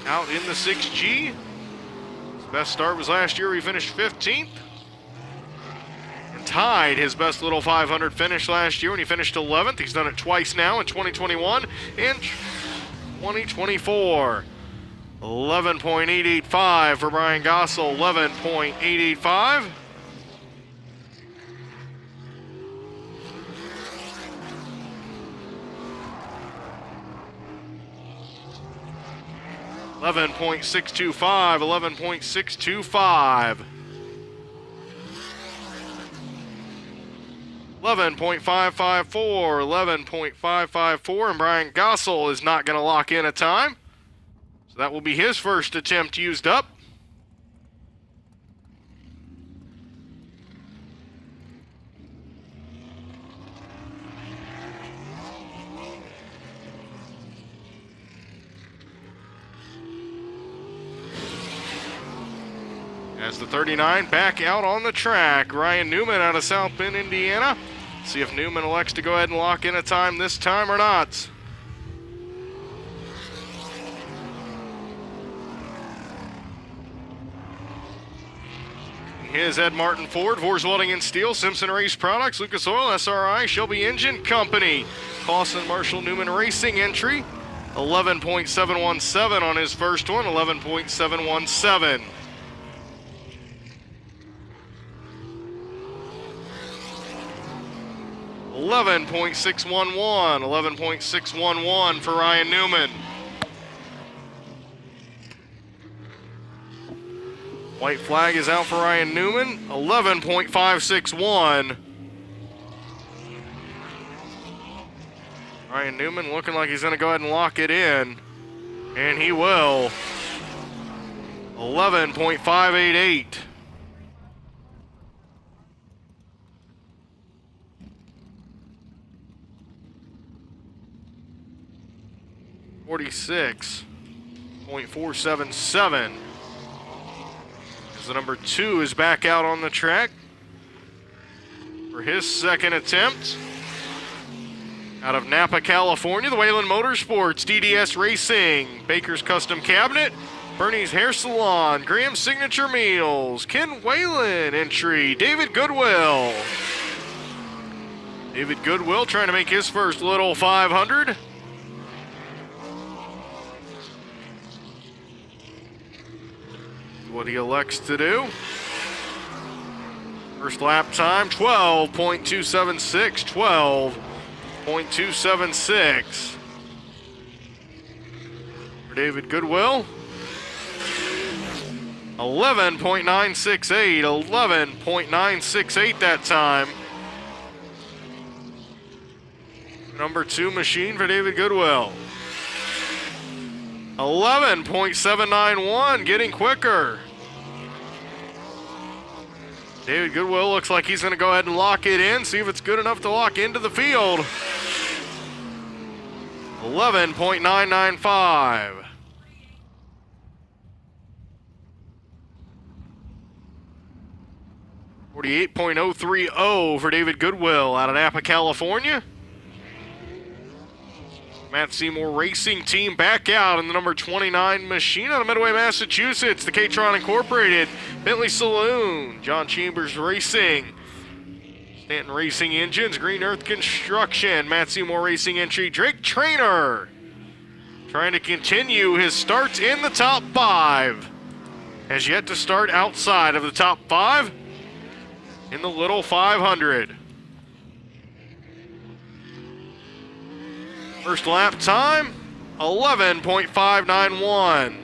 out in the 6G. His best start was last year. He finished 15th. Tied his best Little 500 finish last year when he finished 11th. He's done it twice now in 2021 and 2024. 11.885 for Brian Gossel, 11.885. $11.625, 11.625. 11.554, 11.554, and Brian Gossel is not going to lock in a time. So that will be his first attempt used up. As the 39 back out on the track, Ryan Newman out of South Bend, Indiana. See if Newman elects to go ahead and lock in a time this time or not. His Ed Martin Ford, Vors Welding and Steel, Simpson Race Products, Lucas Oil, SRI, Shelby Engine Company, Clausen Marshall Newman Racing entry. 11.717 on his first one, 11.717. $11.611 for Ryan Newman. White flag is out for Ryan Newman. 11.561. Ryan Newman looking like he's going to go ahead and lock it in. And he will. 11.588. .477 as the number 2 is back out on the track for his second attempt. Out of Napa, California, the Whalen Motorsports, DDS Racing, Baker's Custom Cabinet, Bernie's Hair Salon, Graham's Signature Meals, Ken Whalen entry, David Goodwill. David Goodwill trying to make his first little 500. What he elects to do. First lap time, 12.276, 12.276 for David Goodwill. 11.968, 11.968 that time. Number 2 machine for David Goodwill. 11.791, getting quicker. David Goodwill looks like he's going to go ahead and lock it in, see if it's good enough to lock into the field. 11.995. .48.030 for David Goodwill out of Napa, California. Matt Seymour Racing Team back out in the number 29 machine out of Midway, Massachusetts. The K-Tron Incorporated, Bentley Saloon, John Chambers Racing, Stanton Racing Engines, Green Earth Construction, Matt Seymour Racing entry, Drake Trainer. Trying to continue his starts in the top 5. Has yet to start outside of the top 5 in the little 500. First lap time, 11.591.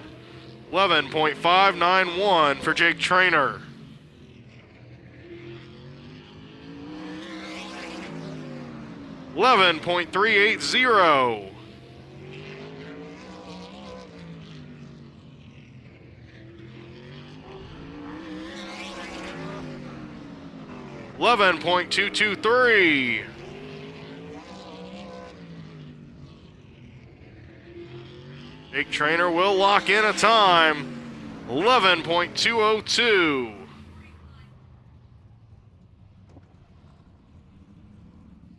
11.591 for Jake Trainer. .380. .223. Jake Trainer will lock in a time, 11.202.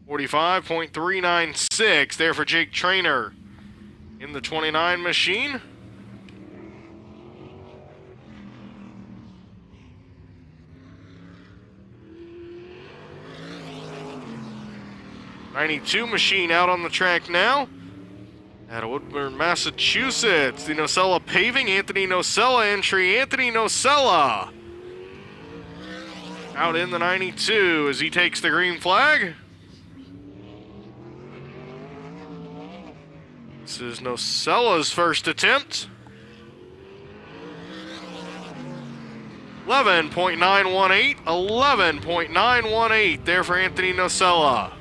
.45.396 there for Jake Trainer in the 29 machine. .92 machine out on the track now. Out of Woodburn, Massachusetts, the Nocella Paving, Anthony Nocella entry, Anthony Nocella. Out in the 92 as he takes the green flag. This is Nocella's first attempt. 11.918, 11.918 there for Anthony Nocella.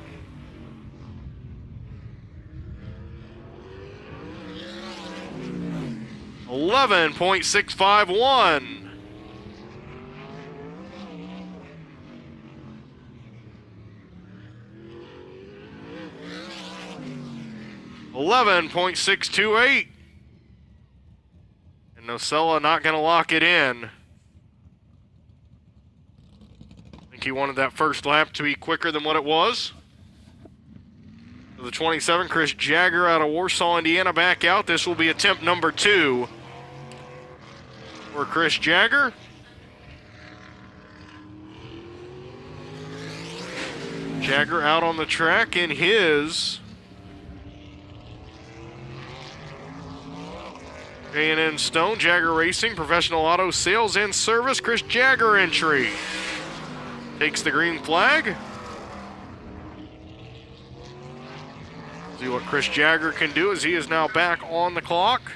11.651. .628. And Nocella not going to lock it in. I think he wanted that first lap to be quicker than what it was. The 27, Chris Jagger out of Warsaw, Indiana, back out. This will be attempt number 2 for Chris Jagger. Jagger out on the track in his J&N Stone, Jagger Racing, Professional Auto Sales and Service, Chris Jagger entry. Takes the green flag. See what Chris Jagger can do as he is now back on the clock.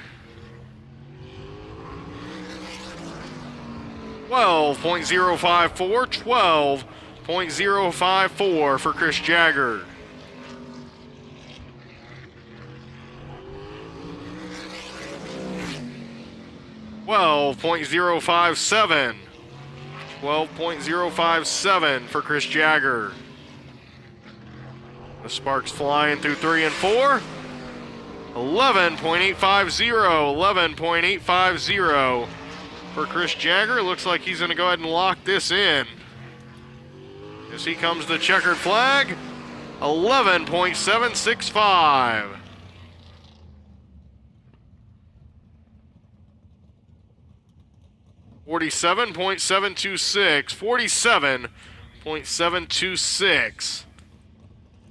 12.054, 12.054 for Chris Jagger. 12.057. 12.057 for Chris Jagger. The sparks flying through 3 and 4. 11.850. 11.850 for Chris Jagger. Looks like he's going to go ahead and lock this in. As he comes the checkered flag. 11.765. $47.726. 47.726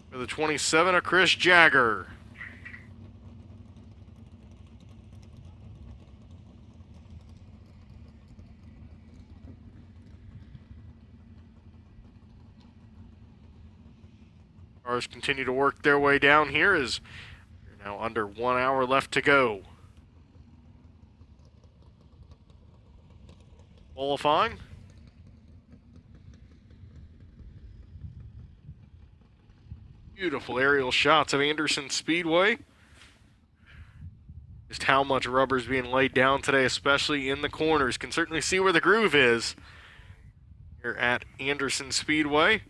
for the 27 of Chris Jagger. Cars continue to work their way down here as you're now under 1 hour left to go. Qualifying. Beautiful aerial shots of Anderson Speedway. Just how much rubber is being laid down today, especially in the corners. Can certainly see where the groove is here at Anderson Speedway.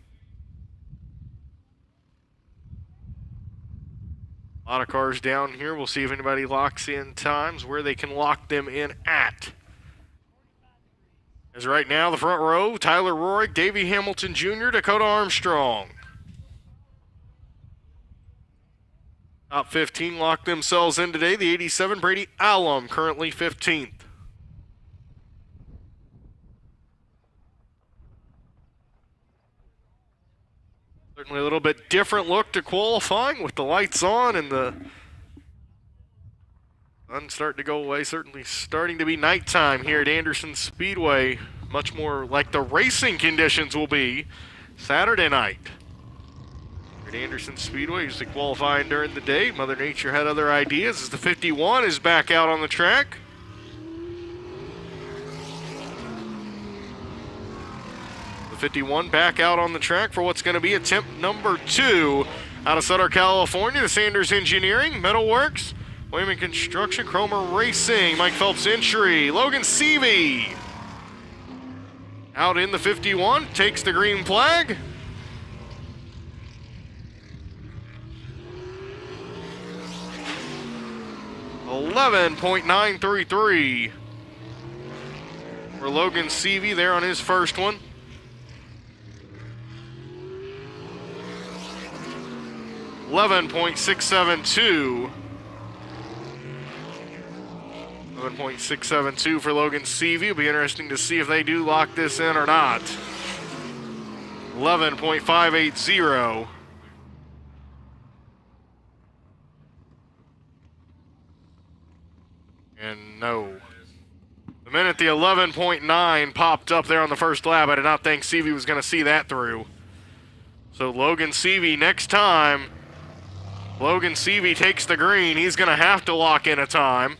A lot of cars down here. We'll see if anybody locks in times, where they can lock them in at. As right now, the front row, Tyler Rohrig, Davey Hamilton Jr., Dakota Armstrong. Top 15 locked themselves in today. The 87, Brady Allum, currently 15th. Certainly a little bit different look to qualifying with the lights on and the sun starting to go away. Certainly starting to be nighttime here at Anderson Speedway. Much more like the racing conditions will be Saturday night. At Anderson Speedway, usually qualifying during the day. Mother Nature had other ideas as the 51 is back out on the track. The 51 back out on the track for what's going to be attempt number 2 out of Sutter, California. The Sanders Engineering, Metalworks, Wayman Construction, Cromer Racing, Mike Phelps Entry, Logan Seavey. Out in the 51, takes the green flag. $11.933 for Logan Seavey there on his first one. $11.672. 11.672 for Logan Seavey. It'll be interesting to see if they do lock this in or not. 11.580. And no. The minute the 11.9 popped up there on the first lap, I did not think Seavey was going to see that through. So Logan Seavey, next time, Logan Seavey takes the green. He's going to have to lock in a time.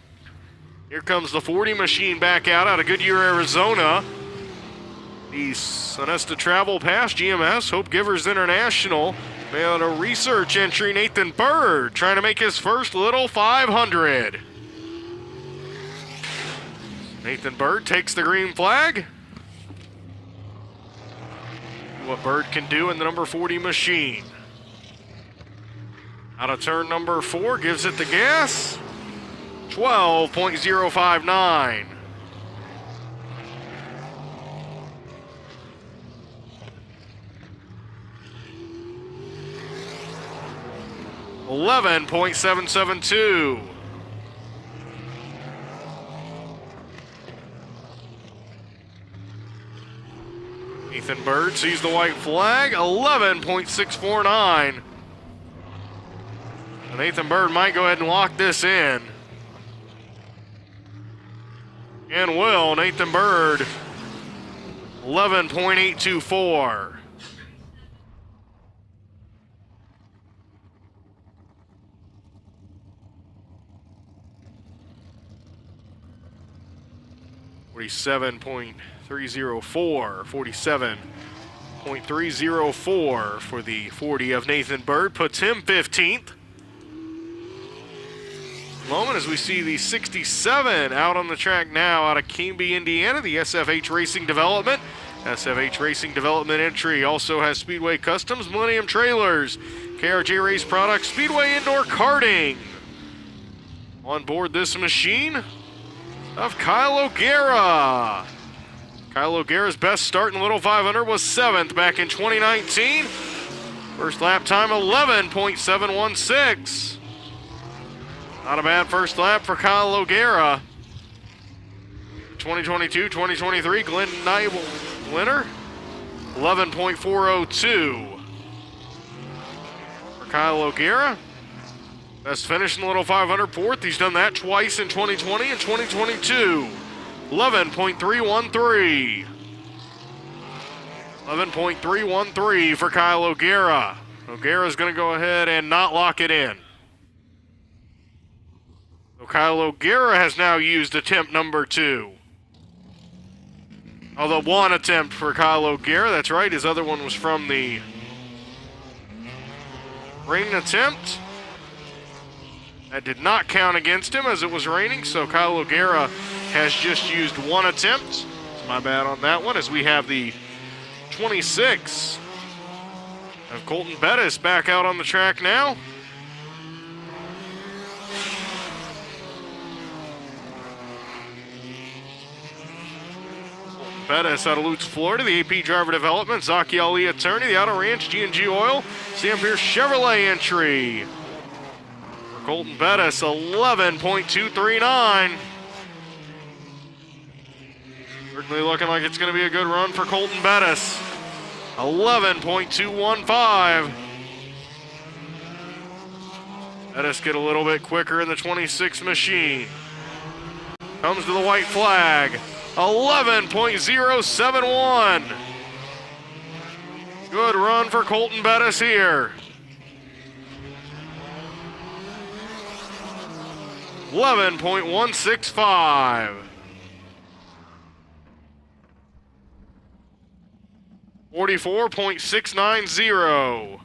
Here comes the 40 machine back out of Goodyear, Arizona. The Sonesta Travel Pass, GMS, Hope Givers International. Made a research entry, Nathan Bird, trying to make his first little 500. Nathan Bird takes the green flag. What Bird can do in the number 40 machine. Out of turn number 4, gives it the gas. 12.059. $11.772. Nathan Bird sees the white flag, 11.649. Nathan Bird might go ahead and lock this in. And will. Nathan Bird, 11.824. $47.304 for the 40 of Nathan Bird, puts him 15th. moment as we see the 67 out on the track now out of Canby, Indiana, the SFH Racing Development. SFH Racing Development entry also has Speedway Customs, Millennium Trailers, KRJ Race Products, Speedway Indoor Karting. On board this machine of Kyle O'Gara. Kyle O'Gara's best start in Little 500 was 7th back in 2019. First lap time 11.716. Not a bad first lap for Kyle O'Gara. 2022-2023 Glenn Nibel winner, 11.402 for Kyle O'Gara. Best finish in the Little 500, 4th. He's done that twice in 2020 and 2022. 11.313. 11.313 for Kyle O'Gara. O'Gara's going to go ahead and not lock it in. So Kyle O'Gara has now used attempt number 2. Although one attempt for Kyle O'Gara, that's right. His other one was from the rain attempt. That did not count against him as it was raining, so Kyle O'Gara has just used one attempt. It's my bad on that one, as we have the 26 of Colton Bettis back out on the track now. Bettis out of Lutz, Florida, the AP Driver Development, Zaki Ali attorney, the Auto Ranch, G&G Oil, Sam Pierce Chevrolet entry. For Colton Bettis, 11.239. Certainly looking like it's going to be a good run for Colton Bettis. 11.215. Bettis get a little bit quicker in the 26 machine. Comes to the white flag. 11.071. Good run for Colton Bettis here. 11.165. 44.690.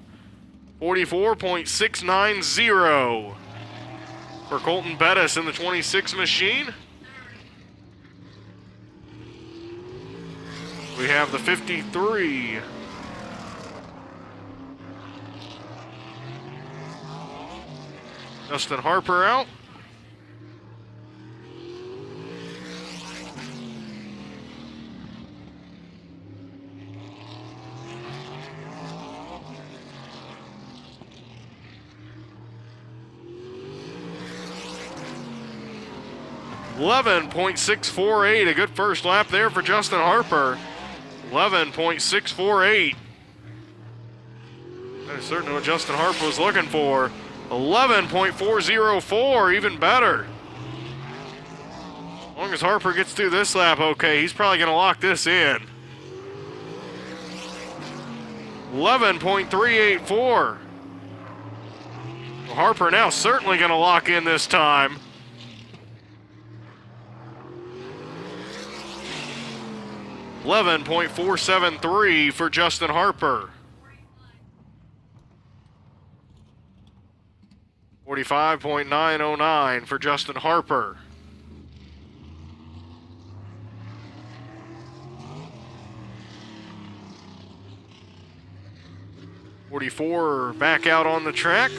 44.690 for Colton Bettis in the 26 machine. We have the 53. Justin Harper out. .648, a good first lap there for Justin Harper. 11.648. That is certainly what Justin Harper was looking for. 11.404, even better. As long as Harper gets through this lap okay, he's probably going to lock this in. 11.384. Well, Harper now certainly going to lock in this time. 11.473 for Justin Harper. 45.909 for Justin Harper. .44 back out on the track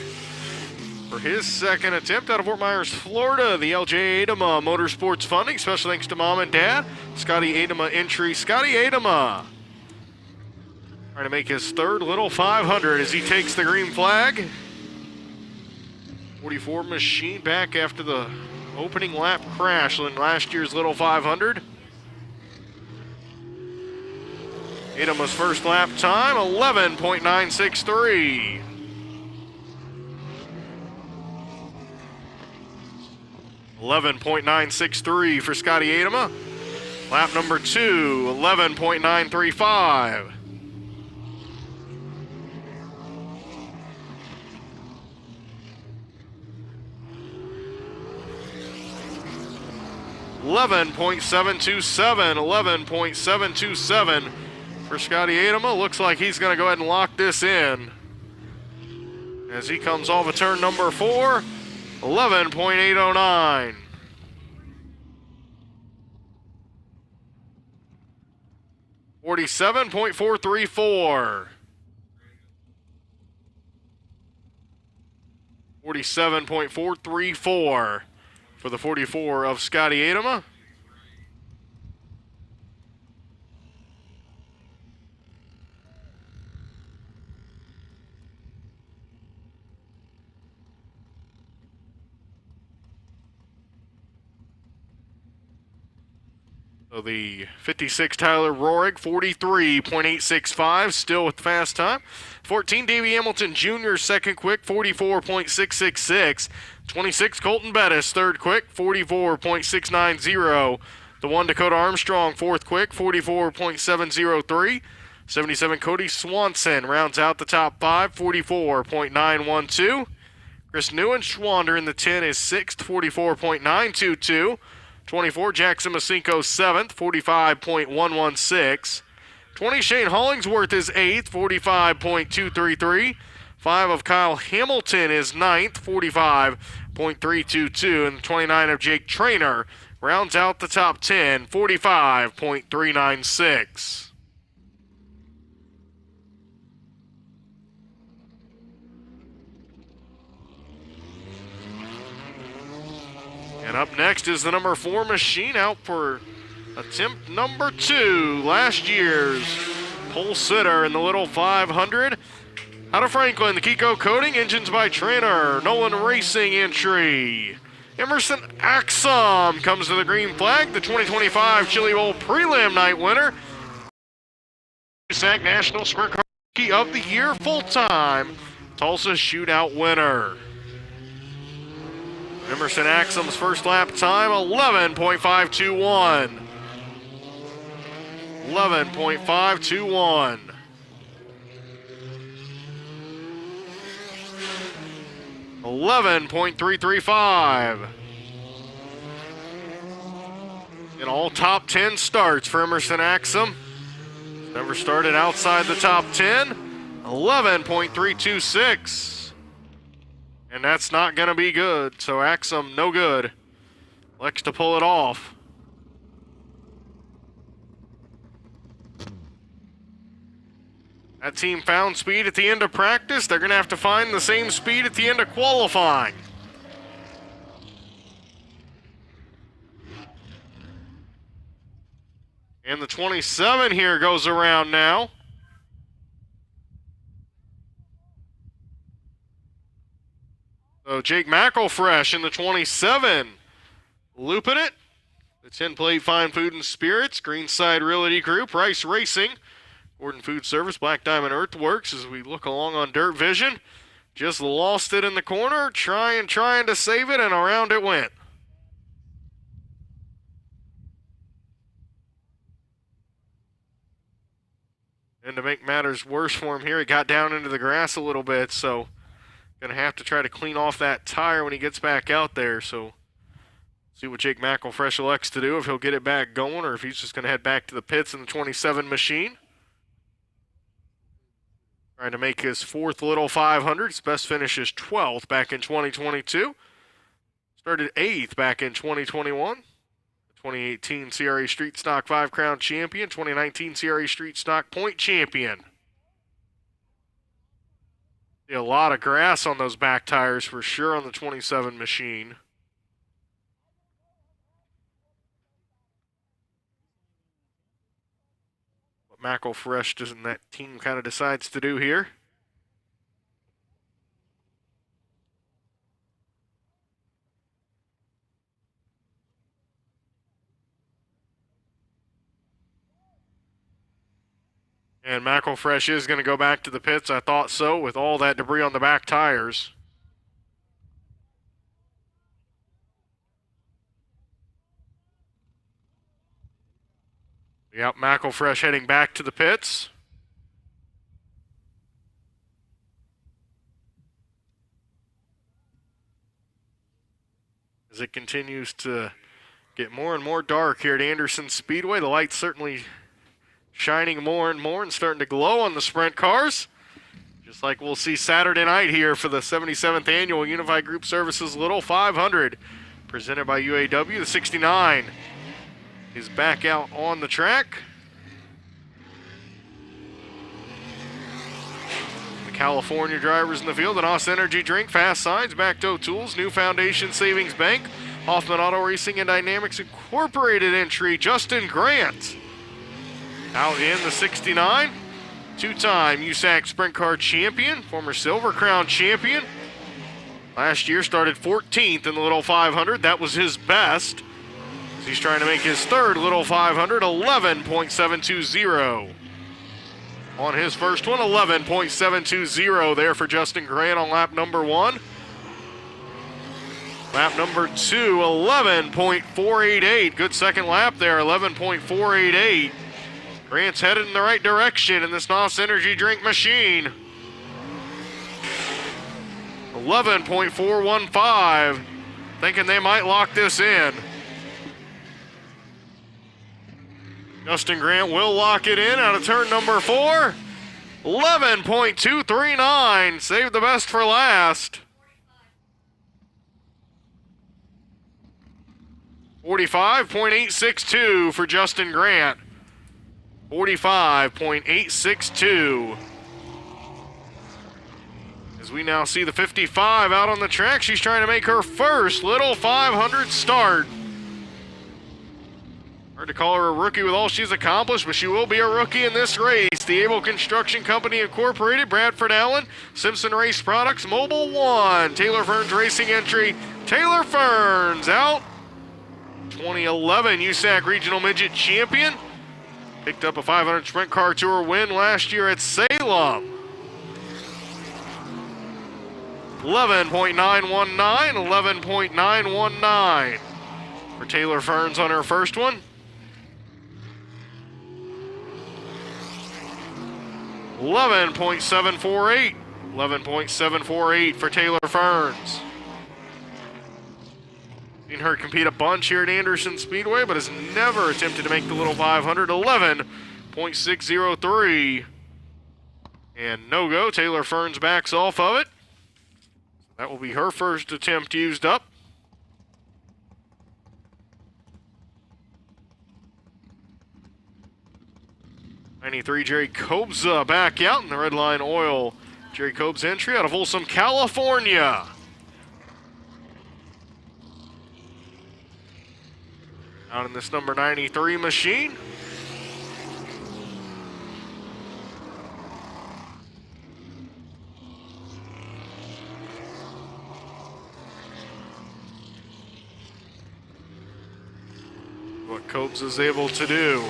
for his second attempt out of Fort Myers, Florida. The LJ Adama Motorsports Funding. Special thanks to Mom and Dad. Scotty Adama entry. Scotty Adama trying to make his third Little 500 as he takes the green flag. 44 machine back after the opening lap crash in last year's Little 500. Adama's first lap time, 11.963. .963 for Scotty Adama. Lap number 2, 11.935. .727 for Scotty Adama. Looks like he's going to go ahead and lock this in as he comes off of turn number 4. 11.809. $47.434. 47.434 for the 44 of Scotty Adama. So the 56 Tyler Rohrig, 43.865, still with the fast time. 14 Davey Hamilton Jr., second quick, 44.666. 26 Colton Bettis, third quick, 44.690. The 1 Dakota Armstrong, fourth quick, 44.703. 77 Cody Swanson rounds out the top 5, 44.912. Chris Newenschwander in the 10 is 6th, 44.922. 24, Jackson Masinko 7th, 45.116. 20, Shane Hollingsworth is 8th, 45.233. 5 of Kyle Hamilton is 9th, 45.322. And 29 of Jake Traynor rounds out the top 10, 45.396. And up next is the number 4 machine out for attempt number 2. Last year's pole sitter in the little 500. Out of Franklin, the Kiko Coating, engines by Trainer, Nolan Racing entry. Emerson Axum comes to the green flag, the 2025 Chili Bowl prelim night winner. SAC National Sprint Car Rookie of the Year full-time Tulsa Shootout winner. Emerson Axum's first lap time, 11.521. 11.521. $11.335. And all top 10 starts for Emerson Axum. Never started outside the top 10. 11.326. And that's not going to be good. So Axum, no good. Likes to pull it off. That team found speed at the end of practice. They're going to have to find the same speed at the end of qualifying. And the 27 here goes around now. So Jake McElfresh in the 27, looping it. The 10 plate Fine Food and Spirits, Greenside Realty Group, Rice Racing, Gordon Food Service, Black Diamond Earthworks as we look along on Dirt Vision. Just lost it in the corner, trying to save it, and around it went. And to make matters worse for him here, it got down into the grass a little bit, so going to have to try to clean off that tire when he gets back out there. So see what Jake McElfresh elects to do, if he'll get it back going or if he's just going to head back to the pits in the 27 machine. Trying to make his 4th Little 500. His best finish is 12th back in 2022. Started 8th back in 2021. 2018 CRA Street Stock 5 Crown Champion. 2019 CRA Street Stock Point Champion. See a lot of grass on those back tires for sure on the 27 machine. What McElfresh and that team kind of decides to do here. And McElfresh is going to go back to the pits. I thought so, with all that debris on the back tires. Yep, McElfresh heading back to the pits. As it continues to get more and more dark here at Anderson Speedway, the lights certainly shining more and more and starting to glow on the sprint cars. Just like we'll see Saturday night here for the 77th Annual Unified Group Services Little 500, presented by UAW. The 69 is back out on the track. The California drivers in the field, an Aus Energy drink, Fast Signs, Bacto Tools, New Foundation Savings Bank, Hoffman Auto Racing and Dynamics Incorporated entry, Justin Grant. Out in the 69, two-time USAC Sprint Car champion, former Silver Crown champion. Last year started 14th in the Little 500. That was his best. He's trying to make his third Little 500, 11.720. On his first one, 11.720 there for Justin Grant on lap number 1. Lap number 2, 11.488. Good second lap there, 11.488. Grant's headed in the right direction in this NOS Energy drink machine. 11.415. Thinking they might lock this in. Justin Grant will lock it in out of turn number 4. 11.239. Save the best for last. 45.862 for Justin Grant. 45.862. As we now see the 55 out on the track, she's trying to make her first Little 500 start. Hard to call her a rookie with all she's accomplished, but she will be a rookie in this race. The Able Construction Company Incorporated, Bradford Allen, Simpson Race Products, Mobile One, Taylor Ferns Racing entry, Taylor Ferns out. 2011 USAC Regional Midget Champion. Picked up a 500 Sprint Car Tour win last year at Salem. 11.919, 11.919 for Taylor Ferns on her first one. 11.748, 11.748 for Taylor Ferns. Seen her compete a bunch here at Anderson Speedway, but has never attempted to make the Little 500. 11.603. And no go. Taylor Ferns backs off of it. That will be her first attempt used up. '93 Jerry Kobza back out in the Red Line Oil. Jerry Kobza entry out of Folsom, California. Out in this number 93 machine. What Copes is able to do.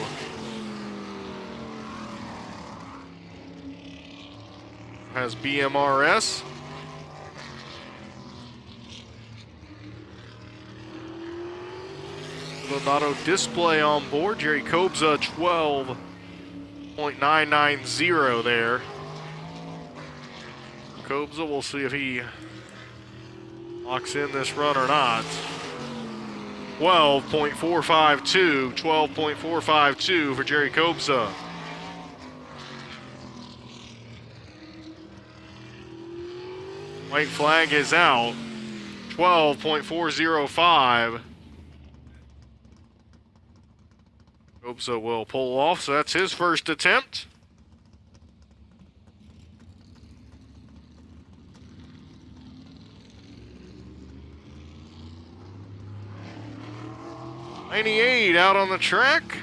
Has BMRS. Auto display on board. Jerry Kobza 12.990 there. Kobza, we'll see if he locks in this run or not. 12.452, 12.452 for Jerry Kobza. White flag is out. 12.405. Kobza will pull off, so that's his first attempt. '98 out on the track.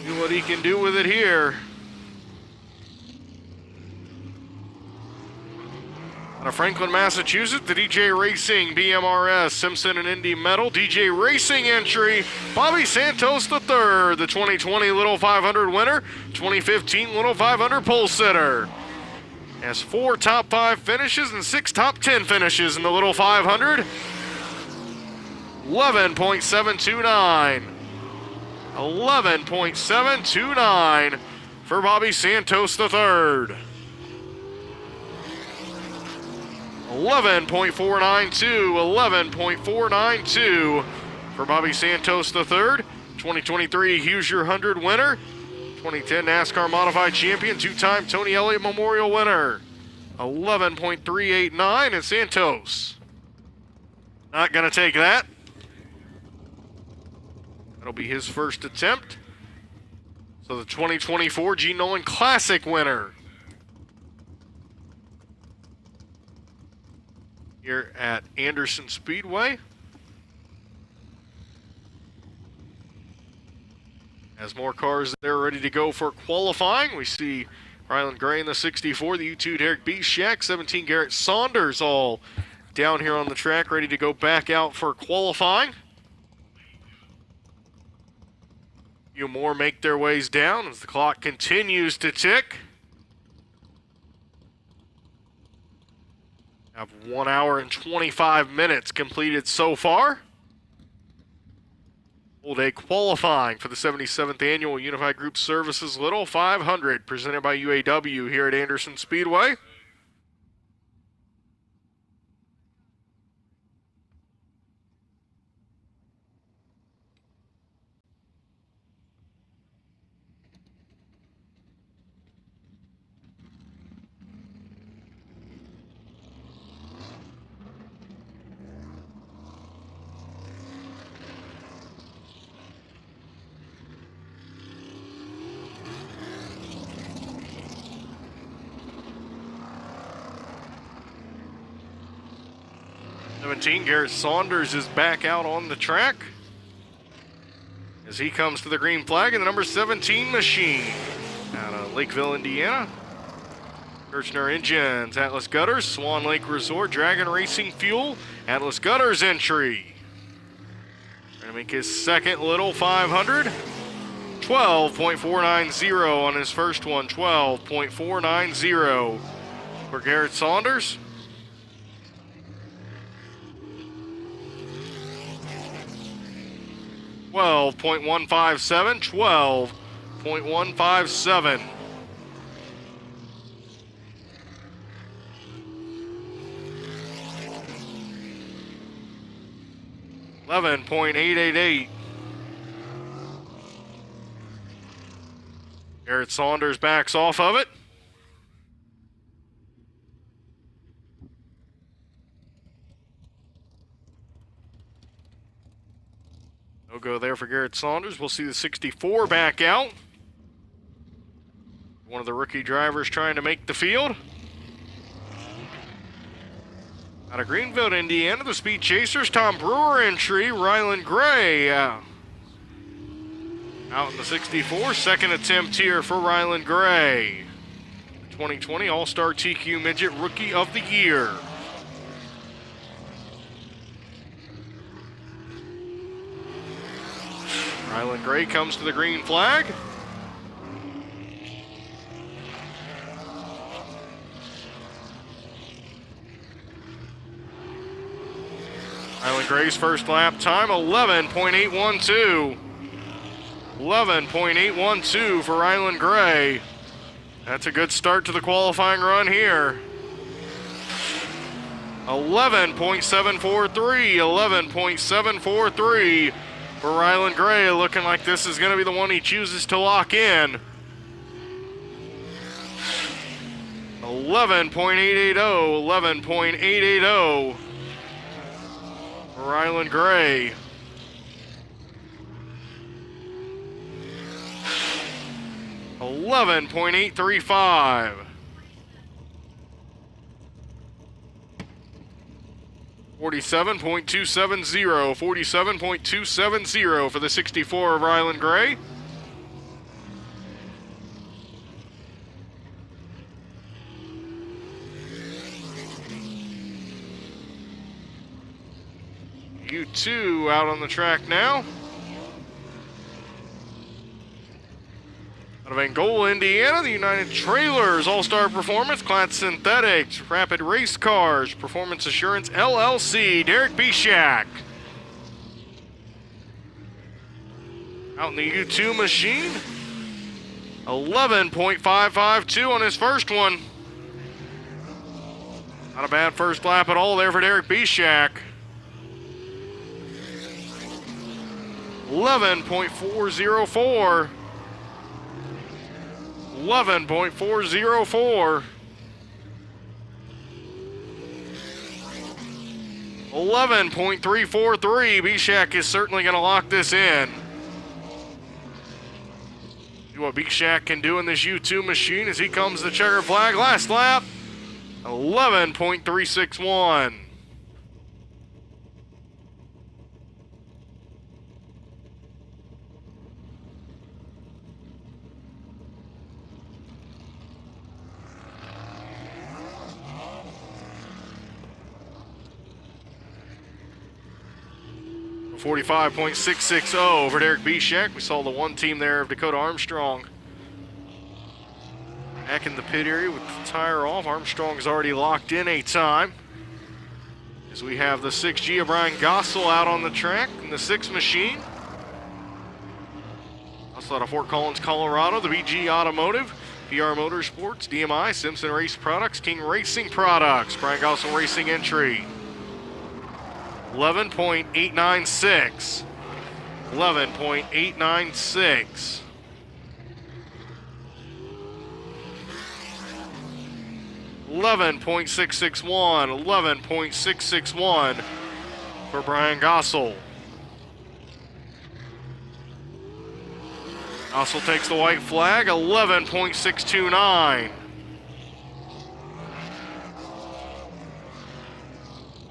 See what he can do with it here. Out of Franklin, Massachusetts, the DJ Racing BMRS Simpson and Indy Medal. DJ Racing entry, Bobby Santos III, the 2020 Little 500 winner, 2015 Little 500 pole sitter. Has 4 top 5 finishes and 6 top 10 finishes in the Little 500. 11.729. 11.729 for Bobby Santos III. 11.492, 11.492 for Bobby Santos III, 2023 Hoosier 100 winner, 2010 NASCAR Modified Champion, two-time Tony Elliott Memorial winner. 11.389, and Santos not going to take that. That'll be his first attempt. So the 2024 Gene Nolan Classic winner here at Anderson Speedway. As more cars there ready to go for qualifying, we see Ryland Gray in the 64, the U2 Derek Bishak, 17 Garrett Saunders all down here on the track, ready to go back out for qualifying. A few more make their ways down as the clock continues to tick. Have 1 hour and 25 minutes completed so far. Full day qualifying for the 77th Annual Unified Group Services Little 500 presented by UAW here at Anderson Speedway. Garrett Saunders is back out on the track as he comes to the green flag in the number 17 machine out of Lakeville, Indiana. Kirchner Engines, Atlas Gutters, Swan Lake Resort, Dragon Racing Fuel, Atlas Gutters entry. Going to make his second Little 500. 12.490 on his first one. 12.490 for Garrett Saunders. 12.157, 12.157. $11.888. Garrett Saunders backs off of it. No go there for Garrett Saunders. We'll see the 64 back out. One of the rookie drivers trying to make the field. Out of Greenville, Indiana, the Speed Chasers, Tom Brewer entry, Ryland Gray. Out in the 64, second attempt here for Ryland Gray. 2020 All-Star TQ Midget Rookie of the Year. Ryland Gray comes to the green flag. Ryland Gray's first lap time, 11.812. 11.812 for Ryland Gray. That's a good start to the qualifying run here. 11.743, 11.743 for Ryland Gray. Looking like this is going to be the one he chooses to lock in. 11.880, 11.880 for Ryland Gray. $11.835. 47.270, 47.270 for the 64 of Ryland Gray. U2 out on the track now. Out of Angola, Indiana, the United Trailers All-Star Performance, Clad Synthetics, Rapid Race Cars, Performance Assurance LLC, Derek Bishak. Out in the U2 machine, 11.552 on his first one. Not a bad first lap at all there for Derek Bishak. 11.404. 11.404. 11.343. B-Shack is certainly going to lock this in. See what B-Shack can do in this U2 machine as he comes to the checker flag. Last lap, 11.361. .45.660 for Derek B-Shack. We saw the one team there of Dakota Armstrong back in the pit area with the tire off. Armstrong's already locked in a time. As we have the 6G of Brian Gossel out on the track in the 6 machine. Also out of Fort Collins, Colorado, the BG Automotive, PR Motorsports, DMI, Simpson Race Products, King Racing Products, Brian Gossel Racing entry. 11.896. 11.896. .661. 11.661 for Brian Gossel. Gossel takes the white flag. 11.629.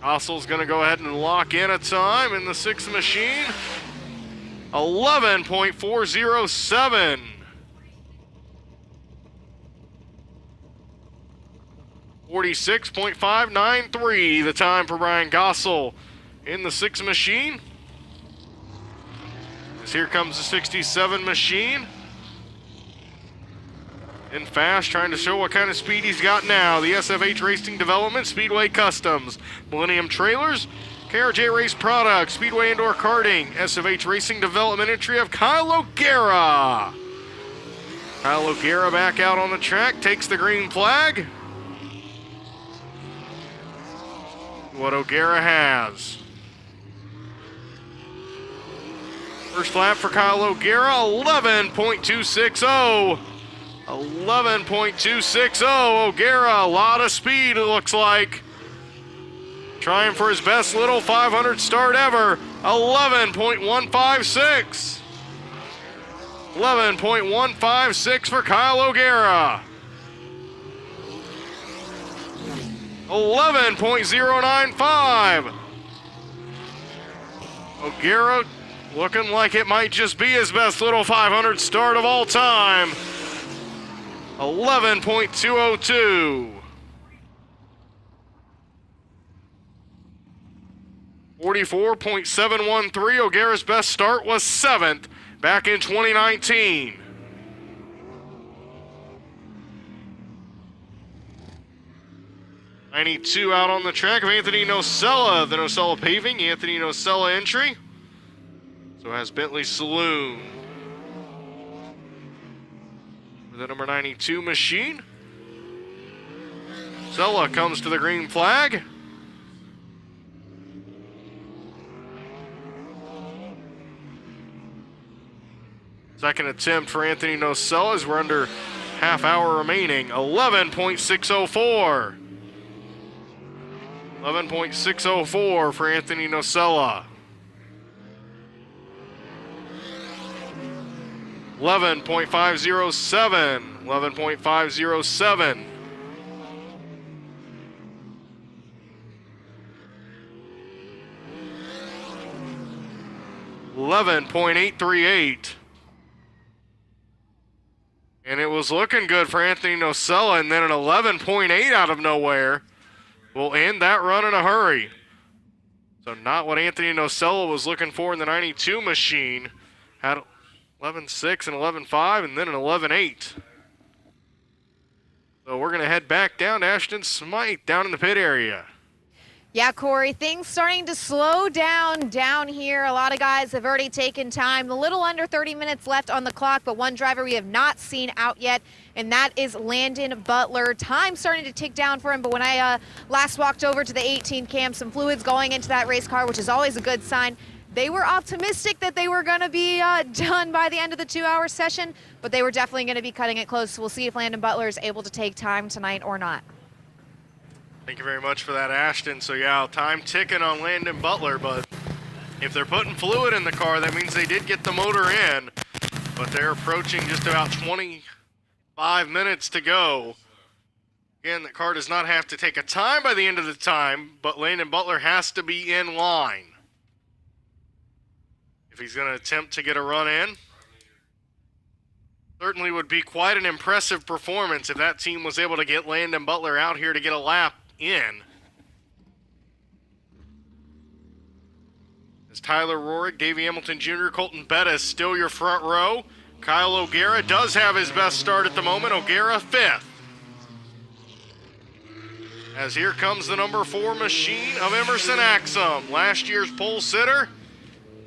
Gossel's going to go ahead and lock in a time in the 6th machine. 11.407. .46.593 the time for Brian Gossel in the 6th machine. As here comes the 67 machine. In fast, trying to show what kind of speed he's got now. The SFH Racing Development, Speedway Customs, Millennium Trailers, KRJ Race Products, Speedway Indoor Karting, SFH Racing Development entry of Kyle O'Gara. Kyle O'Gara back out on the track, takes the green flag. What O'Gara has. First lap for Kyle O'Gara, 11.260. 11.260. O'Gara, a lot of speed it looks like. Trying for his best little 500 start ever. 11.156. 11.156 for Kyle O'Gara. 11.095. O'Gara looking like it might just be his best little 500 start of all time. 11.202. 44.713. O'Gara's best start was 7th back in 2019. .92 out on the track of Anthony Nocella, the Nocella Paving, Anthony Nocella entry. So has Bentley Saloon. With the number 92 machine. Nocella comes to the green flag. Second attempt for Anthony Nocella as we're under half hour remaining. 11.604. 11.604 for Anthony Nocella. 11.507. 11.507. .838. And it was looking good for Anthony Nocella, and then an 11.8 out of nowhere will end that run in a hurry. So not what Anthony Nocella was looking for in the 92 machine. Had 11.6 and 11.5 and then an 11.8. So we're going to head back down to Ashton Smythe down in the pit area. Yeah, Corey, things starting to slow down here. A lot of guys have already taken time. A little under 30 minutes left on the clock, but one driver we have not seen out yet, and that is Landon Butler. Time starting to tick down for him, but when I last walked over to the 18 cam, some fluids going into that race car, which is always a good sign. They were optimistic that they were going to be done by the end of the 2-hour session, but they were definitely going to be cutting it close. So we'll see if Landon Butler is able to take time tonight or not. Thank you very much for that, Ashton. So yeah, time ticking on Landon Butler, but if they're putting fluid in the car, that means they did get the motor in, but they're approaching just about 25 minutes to go. Again, the car does not have to take a time by the end of the time, but Landon Butler has to be in line if he's going to attempt to get a run in. Certainly would be quite an impressive performance if that team was able to get Landon Butler out here to get a lap in. As Tyler Rohrig, Davey Hamilton Jr., Colton Bettis still your front row. Kyle O'Gara does have his best start at the moment. O'Gara 5th. As here comes the number 4 machine of Emerson Axum, last year's pole sitter.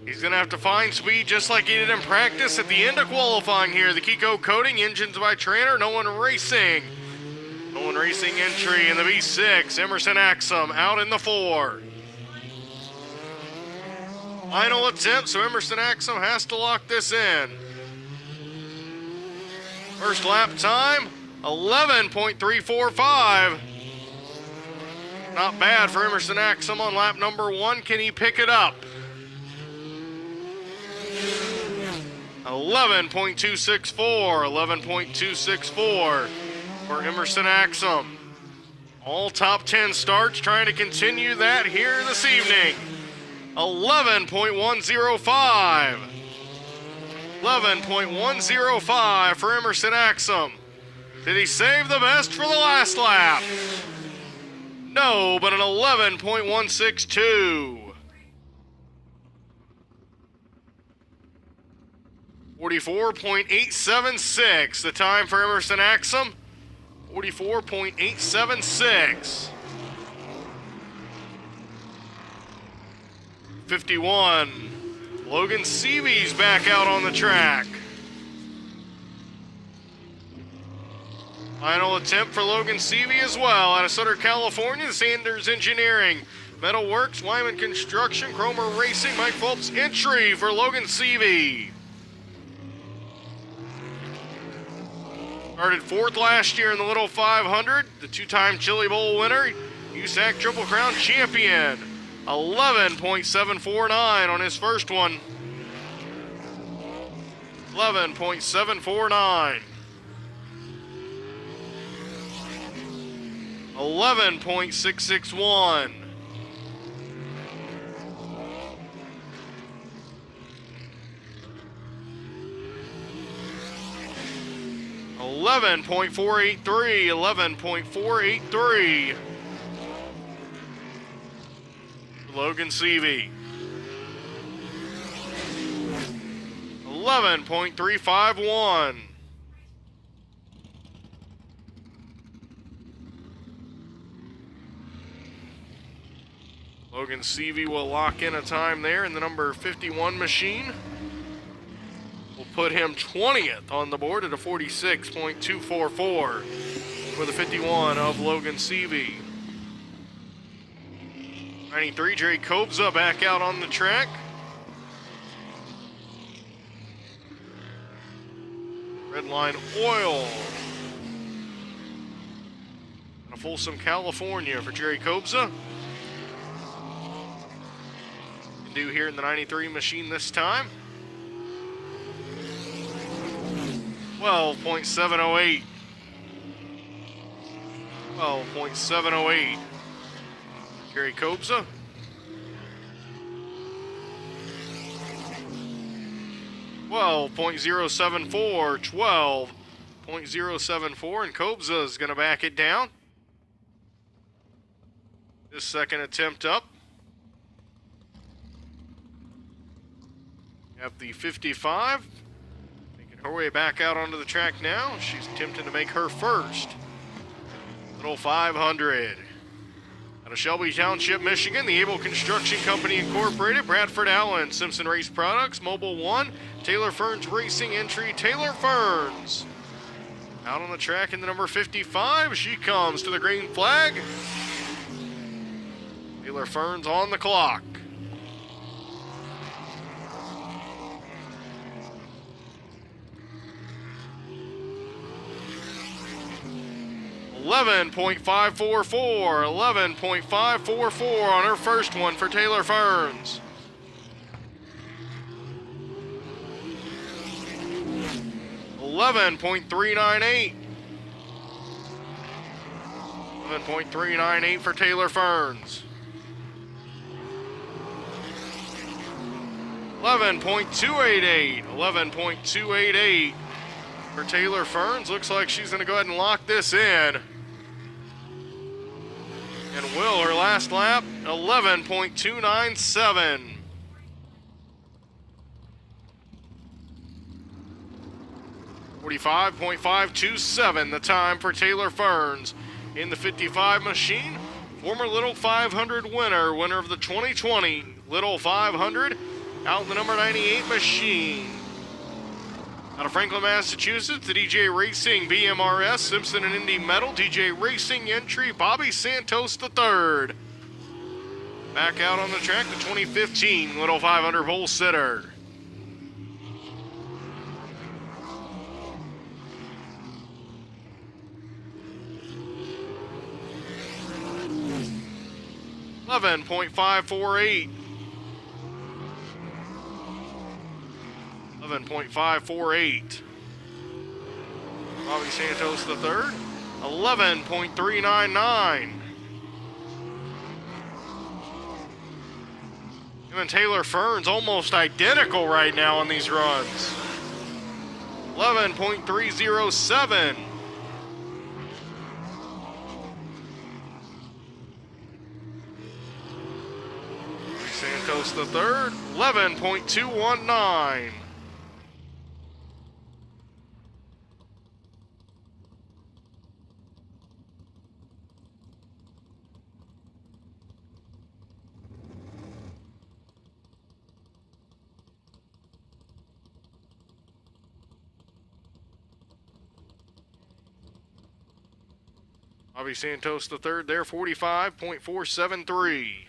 He's going to have to find speed just like he did in practice at the end of qualifying here. The Kiko Coating, engines by Tranter, no one racing. No one racing entry in the V6. Emerson Axum out in the 4. Final attempt, so Emerson Axum has to lock this in. First lap time, 11.345. Not bad for Emerson Axum on lap number 1. Can he pick it up? 11.264 for Emerson Axum. All top 10 starts, trying to continue that here this evening. 11.105. 11.105 for Emerson Axum. Did he save the best for the last lap? No, but an 11.162. 44.876, the time for Emerson Axum. 44.876. 51. Logan Seavey's back out on the track. Final attempt for Logan Seavey as well out of Sutter, California. Sanders Engineering, Metal Works, Wyman Construction, Cromer Racing, Mike Phelps entry for Logan Seavey. Started 4th last year in the Little 500, the 2-time Chili Bowl winner, USAC Triple Crown champion. 11.749 on his first one. 11.749. 11.661. 11.483, 11.483. Logan Seavey. 11.351. Logan Seavey will lock in a time there in the number 51 machine. We'll put him 20th on the board at a 46.244 for the 51 of Logan Seavey. 93, Jerry Kobza back out on the track. Redline Oil. Out of Folsom, California for Jerry Kobza. Do here in the 93 machine this time. 12.708. 12.708. Jerry Kobza. 12.074. 12.074, and Kobza is going to back it down. His second attempt up. Have the 55, making her way back out onto the track now. She's attempting to make her first Little 500. Out of Shelby Township, Michigan, the Able Construction Company Incorporated, Bradford Allen, Simpson Race Products, Mobile One, Taylor Ferns Racing entry, Taylor Ferns. Out on the track in the number 55, she comes to the green flag. Taylor Ferns on the clock. 11.544 on her first one for Taylor Ferns. $11.398 for Taylor Ferns. 11.288 for Taylor Ferns. Looks like she's going to go ahead and lock this in. And will her last lap, 11.297. $45.527 the time for Taylor Ferns in the 55 machine. Former Little 500 winner of the 2020 Little 500, out in the number 98 machine. Out of Franklin, Massachusetts, the DJ Racing BMRS Simpson and Indy Medal DJ Racing entry, Bobby Santos III. Back out on the track, the 2015 Little 500 pole sitter. $11.548. Bobby Santos III. 11.399. Him and Taylor Ferns almost identical right now on these runs. 11.307. Santos III, 11.219. Bobby Santos III there, 45.473.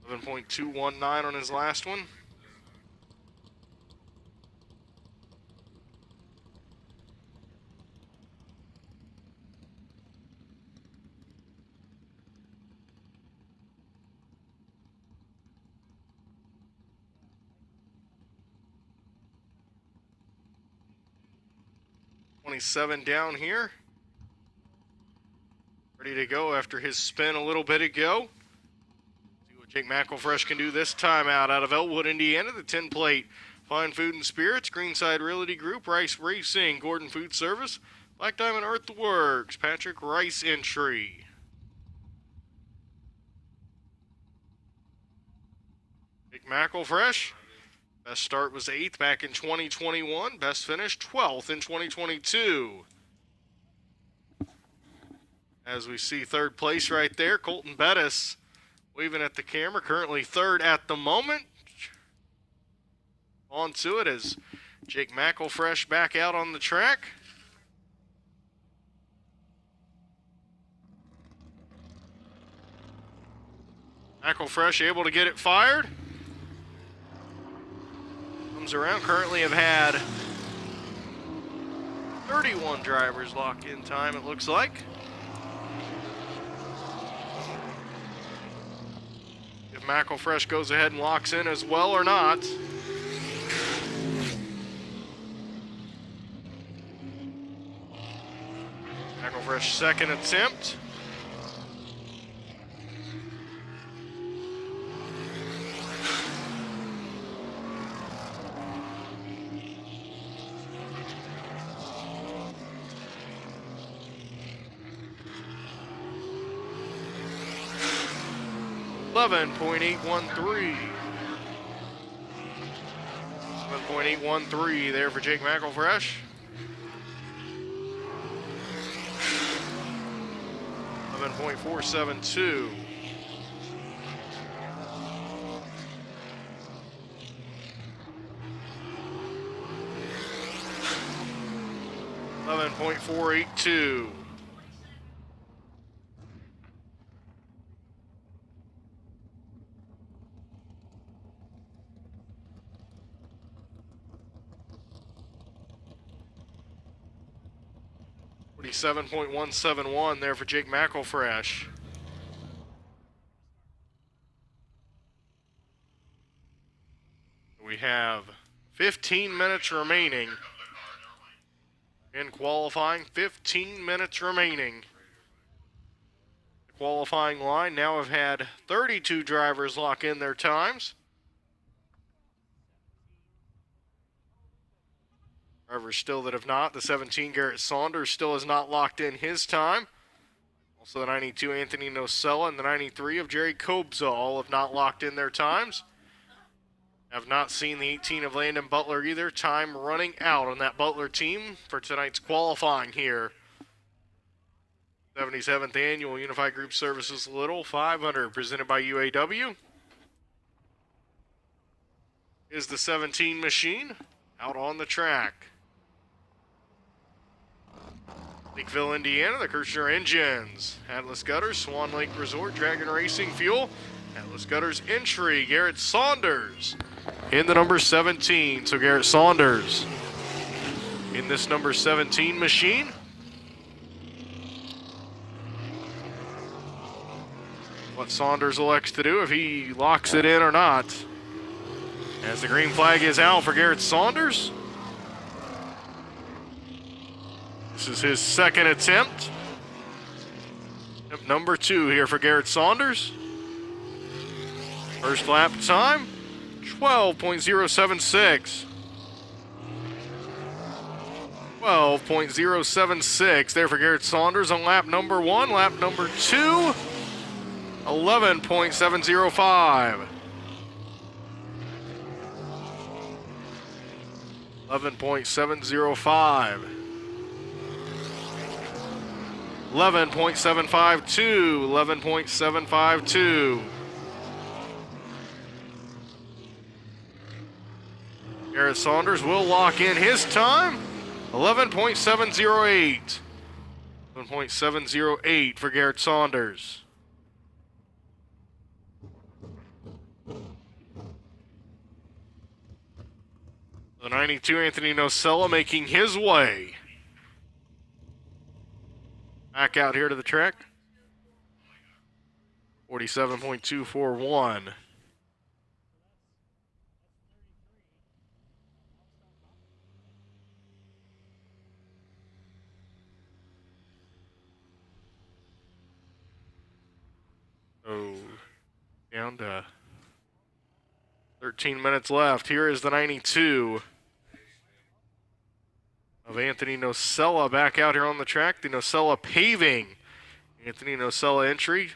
11.219 on his last one. $27 down here. Ready to go after his spin a little bit ago. Jake McElfresh can do this time out of Elwood, Indiana. The 10 plate, Fine Food and Spirits, Greenside Realty Group, Rice Racing, Gordon Food Service, Black Diamond Earthworks, Patrick Rice entry. Jake McElfresh, best start was 8th back in 2021. Best finish 12th in 2022. As we see third place right there, Colton Bettis waving at the camera, currently third at the moment. On to it as Jake McElfresh back out on the track. McElfresh able to get it fired. Comes around, currently have had 31 drivers lock in time, it looks like. McElfresh goes ahead and locks in as well or not. McElfresh second attempt. $11.813 there for Jake McElfresh. 11.472. $11.482. 47.171 there for Jake McElfresh. We have 15 minutes remaining in qualifying. 15 minutes remaining. The qualifying line now have had 32 drivers lock in their times. Drivers still that have not. The 17, Garrett Saunders, still has not locked in his time. Also the 92, Anthony Nocella, and the 93 of Jerry Kobza all have not locked in their times. Have not seen the 18 of Landon Butler either. Time running out on that Butler team for tonight's qualifying here. 77th Annual Unified Group Services Little 500 presented by UAW. Is the 17 machine out on the track. Lakeville, Indiana, the Kirchner Engines. Atlas Gutters, Swan Lake Resort, Dragon Racing Fuel. Atlas Gutters entry, Garrett Saunders in the number 17. So Garrett Saunders in this number 17 machine. What Saunders elects to do, if he locks it in or not. As the green flag is out for Garrett Saunders. This is his second attempt. Number 2 here for Garrett Saunders. First lap time, 12.076. 12.076 there for Garrett Saunders on lap number 1. Lap number 2, 11.705. 11.705. 11.752. 11.752. Garrett Saunders will lock in his time. 11.708. 11.708 for Garrett Saunders. The 92, Anthony Nocella, making his way back out here to the track. 47.241. Oh, down to 13 minutes left. Here is the 92 of Anthony Nocella back out here on the track. The Nocella paving. Anthony Nocella entry.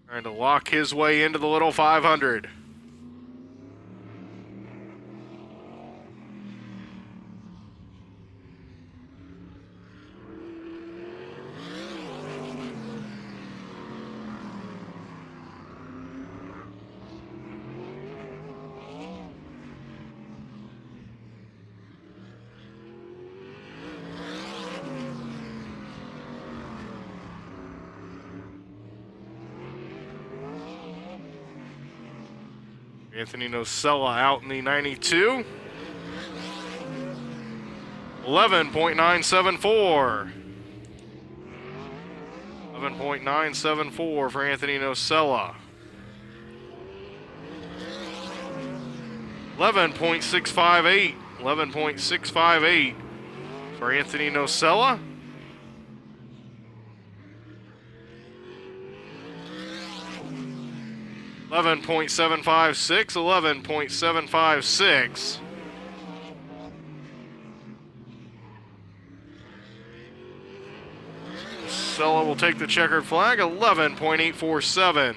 Trying to lock his way into the little 500. Anthony Nocella out in the 92. 11.974. 11.974 for Anthony Nocella. 11.658. 11.658 for Anthony Nocella. 11.756, 11.756. Nocella will take the checkered flag, 11.847.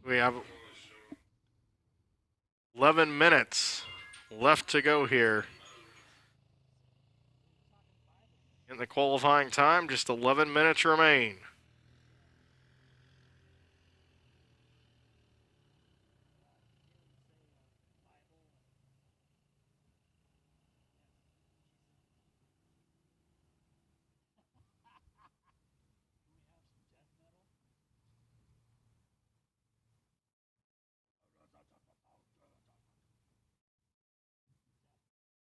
We have 11 minutes left to go here. In the qualifying time, just 11 minutes remain.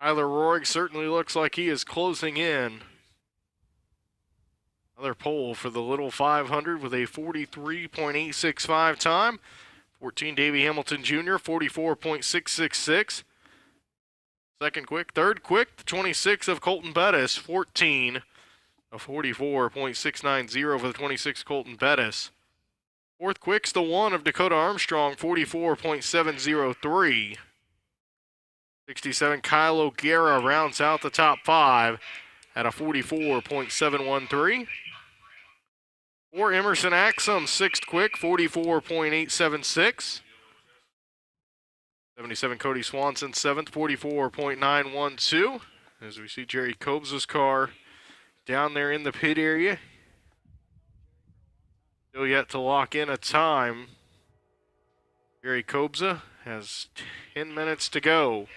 Tyler Roig certainly looks like he is closing in. Another pole for the Little 500 with a 43.865 time. 14, Davey Hamilton Jr., 44.666. Second quick, third quick, the 26 of Colton Bettis, 14, a 44.690 for the 26 Colton Bettis. Fourth quick's the 1 of Dakota Armstrong, 44.703. 67, Kyle O'Gara rounds out the top 5 at a 44.713. 4, Emerson Axum, sixth quick, 44.876. 77, Cody Swanson, 7th, 44.912. As we see Jerry Cobes' car down there in the pit area. Still yet to lock in a time. Jerry Cobes has 10 minutes to go.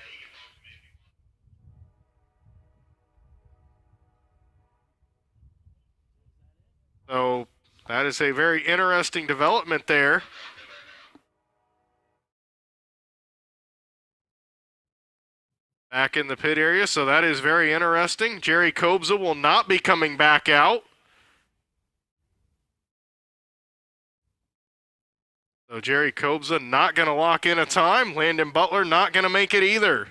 So that is a very interesting development there. Back in the pit area, so that is very interesting. Jerry Cobza will not be coming back out. So Jerry Cobza not going to lock in a time. Landon Butler not going to make it either.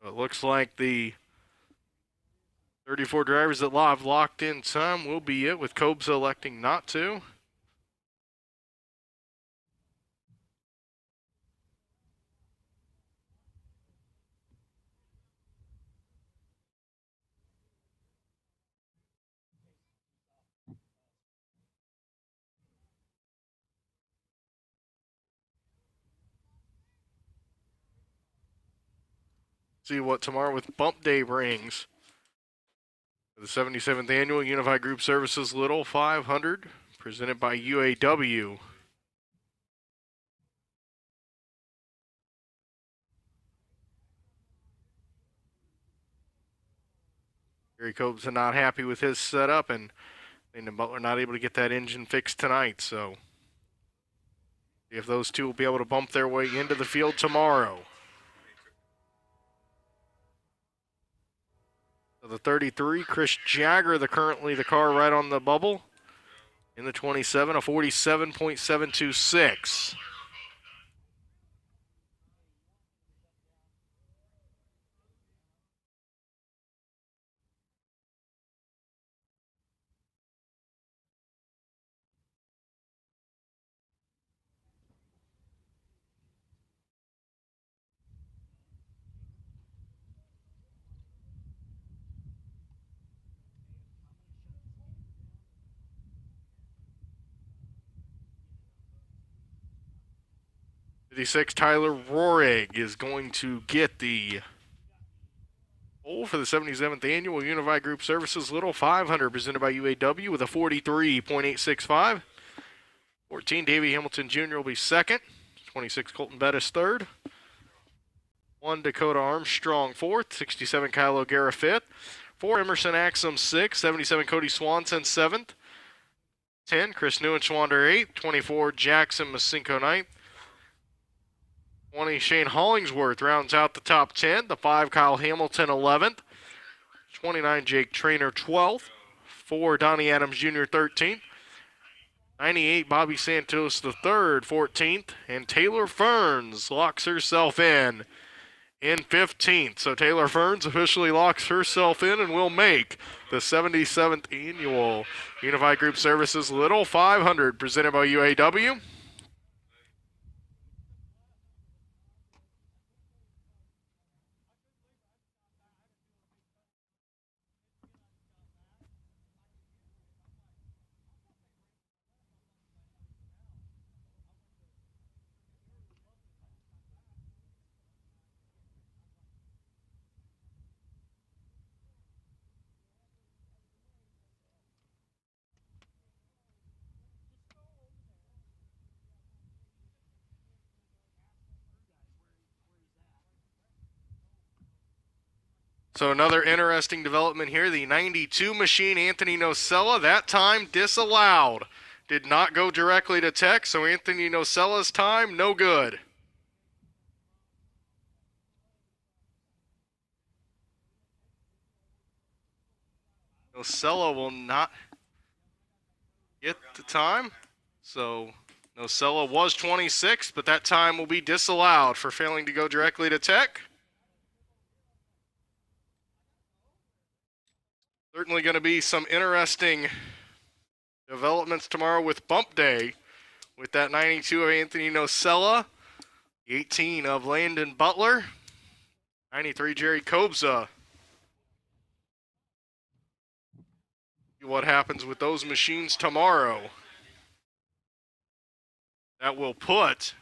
It looks like the 34 drivers that have locked in time will be it, with Cobes electing not to. See what tomorrow with Bump Day brings. The 77th Annual Unified Group Services Little 500, presented by UAW. Gary Cobes not happy with his setup, and Landon Butler not able to get that engine fixed tonight, so if those two will be able to bump their way into the field tomorrow. So the 33, Chris Jagger, currently the car right on the bubble. In the 27, a 47.726. Tyler Rohrig is going to get the pole for the 77th Annual Unified Group Services Little 500, presented by UAW, with a 43.865. 14, Davey Hamilton Jr. will be second. 26, Colton Bettis third. 1, Dakota Armstrong fourth. 67, Kyle O'Gara fifth. 4, Emerson Axum sixth. 77, Cody Swanson seventh. 10, Chris Neuenschwander eighth. 24, Jackson Masinko ninth. 20, Shane Hollingsworth rounds out the top 10. The 5, Kyle Hamilton 11th. 29, Jake Trainer 12th. 4, Donnie Adams Jr. 13th. 98, Bobby Santos the 3rd, 14th. And Taylor Ferns locks herself in 15th. So Taylor Ferns officially locks herself in and will make the 77th Annual Unified Group Services Little 500, presented by UAW. So another interesting development here, the 92 machine, Anthony Nocella, that time disallowed. Did not go directly to tech, so Anthony Nocella's time, no good. Nocella will not get the time, so Nocella was 26, but that time will be disallowed for failing to go directly to tech. Certainly going to be some interesting developments tomorrow with bump day with that 92 of Anthony Nocella, the 18 of Landon Butler, 93 Jerry Kobza. See what happens with those machines tomorrow. That will put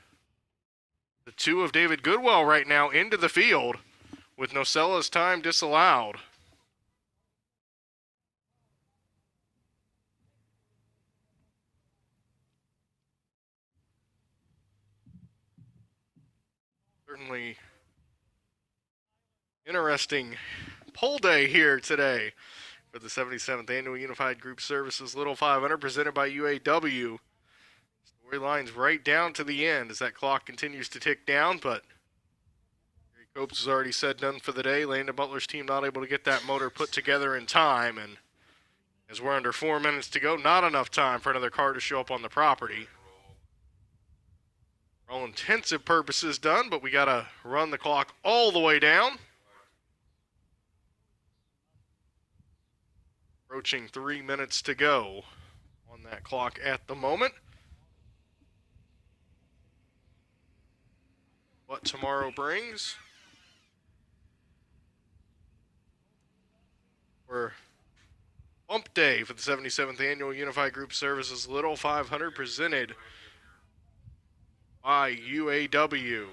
the 2 of David Goodwell right now into the field with Nocella's time disallowed. Certainly interesting poll day here today for the 77th Annual Unified Group Services Little 500 presented by UAW. Storylines right down to the end as that clock continues to tick down, but Gary Copes has already said done for the day. Landon Butler's team not able to get that motor put together in time, and as we're under 4 minutes to go, not enough time for another car to show up on the property. For all intensive purposes done, but we got to run the clock all the way down. Approaching 3 minutes to go on that clock at the moment. What tomorrow brings. We're bump day for the 77th Annual Unified Group Services Little 500 presented by UAW.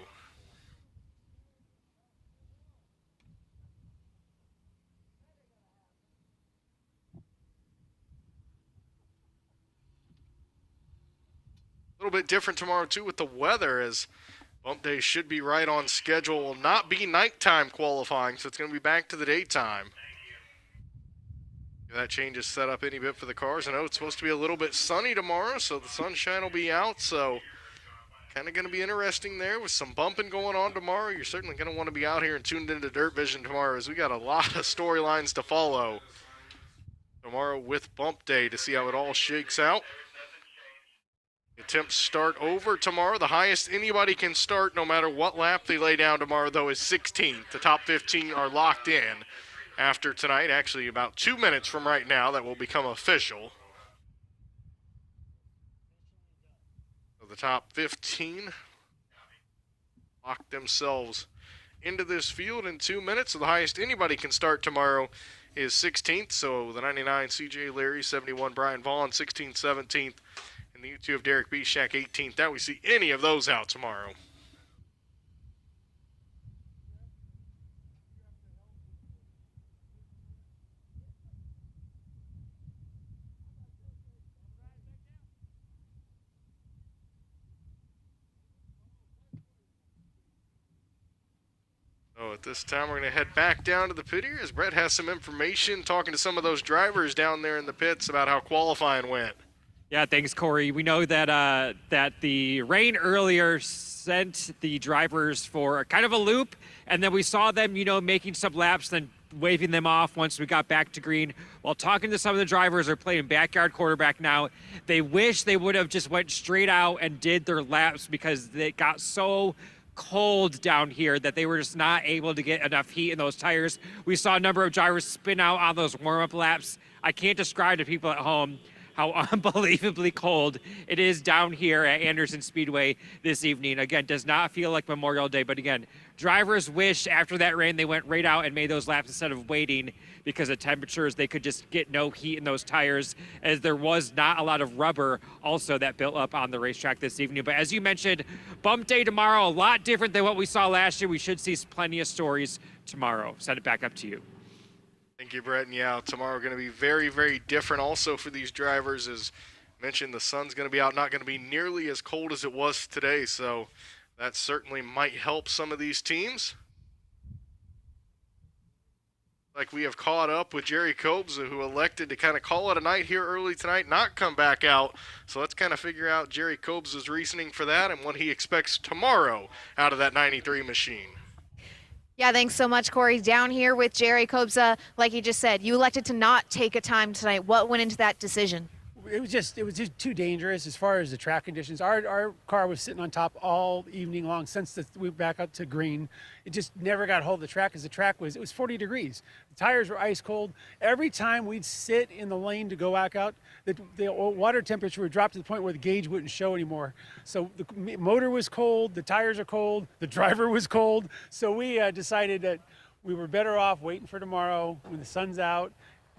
A little bit different tomorrow too with the weather, as bump day should be right on schedule. Will not be nighttime qualifying, so it's going to be back to the daytime. If that changes set up any bit for the cars. I know it's supposed to be a little bit sunny tomorrow, so the sunshine will be out, so kind of going to be interesting there with some bumping going on tomorrow. You're certainly going to want to be out here and tuned into Dirt Vision tomorrow, as we got a lot of storylines to follow tomorrow with bump day to see how it all shakes out. Attempts start over tomorrow. The highest anybody can start no matter what lap they lay down tomorrow, though, is 16th. The top 15 are locked in after tonight. Actually, about 2 minutes from right now, that will become official. So the top 15 lock themselves into this field in 2 minutes. So the highest anybody can start tomorrow is 16th. So the 99 CJ Leary, 71 Brian Vaughn, 16th, 17th. And the U2 of Derek Bishak, 18th. That we see any of those out tomorrow. So at this time, we're going to head back down to the pit here as Brett has some information talking to some of those drivers down there in the pits about how qualifying went. Yeah, thanks, Corey. We know that that the rain earlier sent the drivers for kind of a loop, and then we saw them, making some laps, then waving them off once we got back to green. While talking to some of the drivers, are playing backyard quarterback now. They wish they would have just went straight out and did their laps because they got so cold down here that they were just not able to get enough heat in those tires. We saw a number of drivers spin out on those warm-up laps. I can't describe to people at home how unbelievably cold it is down here at Anderson Speedway this evening. Again, does not feel like Memorial Day, but again, drivers wish after that rain they went right out and made those laps instead of waiting because of temperatures. They could just get no heat in those tires, as there was not a lot of rubber also that built up on the racetrack this evening. But as you mentioned, bump day tomorrow, a lot different than what we saw last year. We should see plenty of stories tomorrow. Send it back up to you. Thank you, Brett. And yeah, tomorrow going to be very, very different also for these drivers. As mentioned, the sun's going to be out, not going to be nearly as cold as it was today. So that certainly might help some of these teams. Like we have caught up with Jerry Kobza, who elected to kind of call it a night here early tonight, not come back out. So let's kind of figure out Jerry Kobza's reasoning for that and what he expects tomorrow out of that 93 machine. Yeah, thanks so much, Corey. Down here with Jerry Kobza, like you just said, you elected to not take a time tonight. What went into that decision? It was just too dangerous as far as the track conditions. Our car was sitting on top all evening long since we went back up to green. It just never got a hold of the track because it was 40 degrees. The tires were ice cold. Every time we'd sit in the lane to go back out, the water temperature would drop to the point where the gauge wouldn't show anymore. So the motor was cold, the tires are cold, the driver was cold. So we decided that we were better off waiting for tomorrow when the sun's out,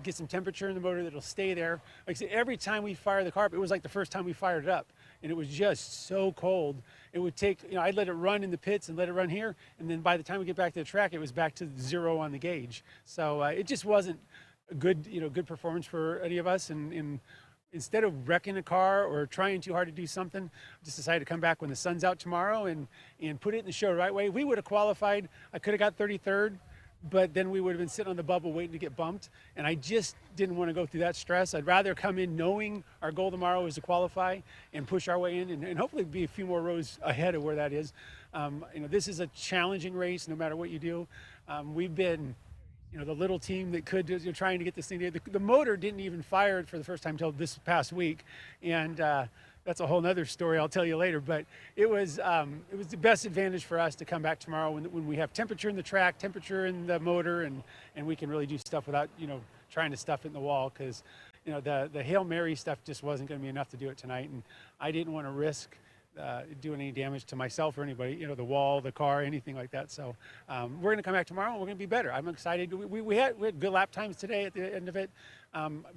get some temperature in the motor that'll stay there. Like I said, every time we fire the car up, it was like the first time we fired it up, and it was just so cold. It would take, I'd let it run in the pits and let it run here, and then by the time we get back to the track, it was back to 0 on the gauge. So it just wasn't a good, good performance for any of us. And instead of wrecking a car or trying too hard to do something, I just decided to come back when the sun's out tomorrow and put it in the show the right way. We would have qualified. I could have got 33rd. But then we would have been sitting on the bubble waiting to get bumped. And I just didn't want to go through that stress. I'd rather come in knowing our goal tomorrow is to qualify and push our way in and hopefully be a few more rows ahead of where that is. This is a challenging race no matter what you do. We've been, the little team that could, trying to get this thing together. The motor didn't even fire for the first time until this past week. And that's a whole nother story I'll tell you later, but it was the best advantage for us to come back tomorrow when we have temperature in the track, temperature in the motor, and we can really do stuff without, trying to stuff it in the wall, because, the Hail Mary stuff just wasn't going to be enough to do it tonight, and I didn't want to risk doing any damage to myself or anybody, the wall, the car, anything like that. So we're going to come back tomorrow and we're going to be better. I'm excited. We had good lap times today at the end of it.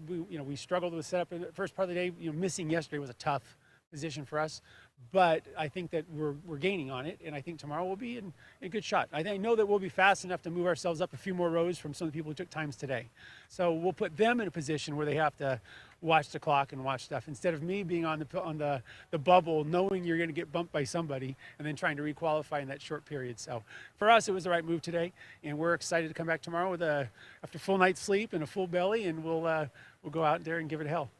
We struggled with setup in the first part of the day. Missing yesterday was a tough position for us, but I think that we're gaining on it, and I think tomorrow we'll be in a good shot. I know that we'll be fast enough to move ourselves up a few more rows from some of the people who took times today. So we'll put them in a position where they have to watch the clock and watch stuff instead of me being on the bubble, knowing you're going to get bumped by somebody and then trying to requalify in that short period. So for us, it was the right move today, and we're excited to come back tomorrow after a full night's sleep and a full belly, and we'll go out there and give it hell.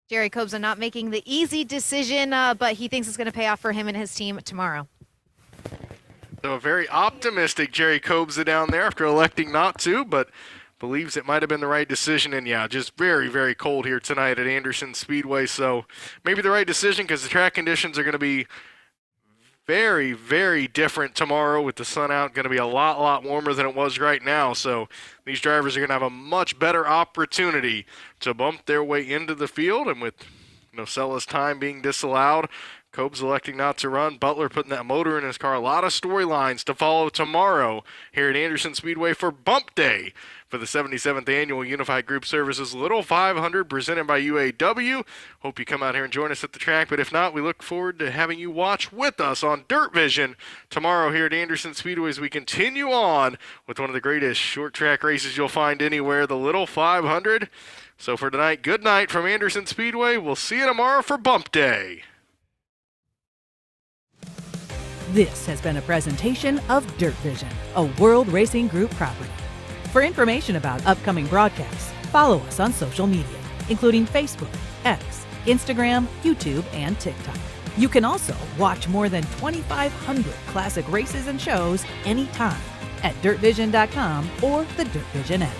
Jerry Kobza not making the easy decision, but he thinks it's going to pay off for him and his team tomorrow. So a very optimistic Jerry Kobza down there after electing not to, but believes it might have been the right decision. And yeah, just very, very cold here tonight at Anderson Speedway. So maybe the right decision because the track conditions are going to be very, very different tomorrow with the sun out. Going to be a lot warmer than it was right now. So these drivers are going to have a much better opportunity to bump their way into the field. And with Nocella's time being disallowed, Kobza electing not to run, Butler putting that motor in his car. A lot of storylines to follow tomorrow here at Anderson Speedway for Bump Day for the 77th Annual Unified Group Services Little 500 presented by UAW. Hope you come out here and join us at the track, but if not, we look forward to having you watch with us on Dirt Vision tomorrow here at Anderson Speedway as we continue on with one of the greatest short track races you'll find anywhere, the Little 500. So for tonight, good night from Anderson Speedway. We'll see you tomorrow for Bump Day. This has been a presentation of Dirt Vision, a World Racing Group property. For information about upcoming broadcasts, follow us on social media, including Facebook, X, Instagram, YouTube, and TikTok. You can also watch more than 2,500 classic races and shows anytime at dirtvision.com or the Dirt Vision app.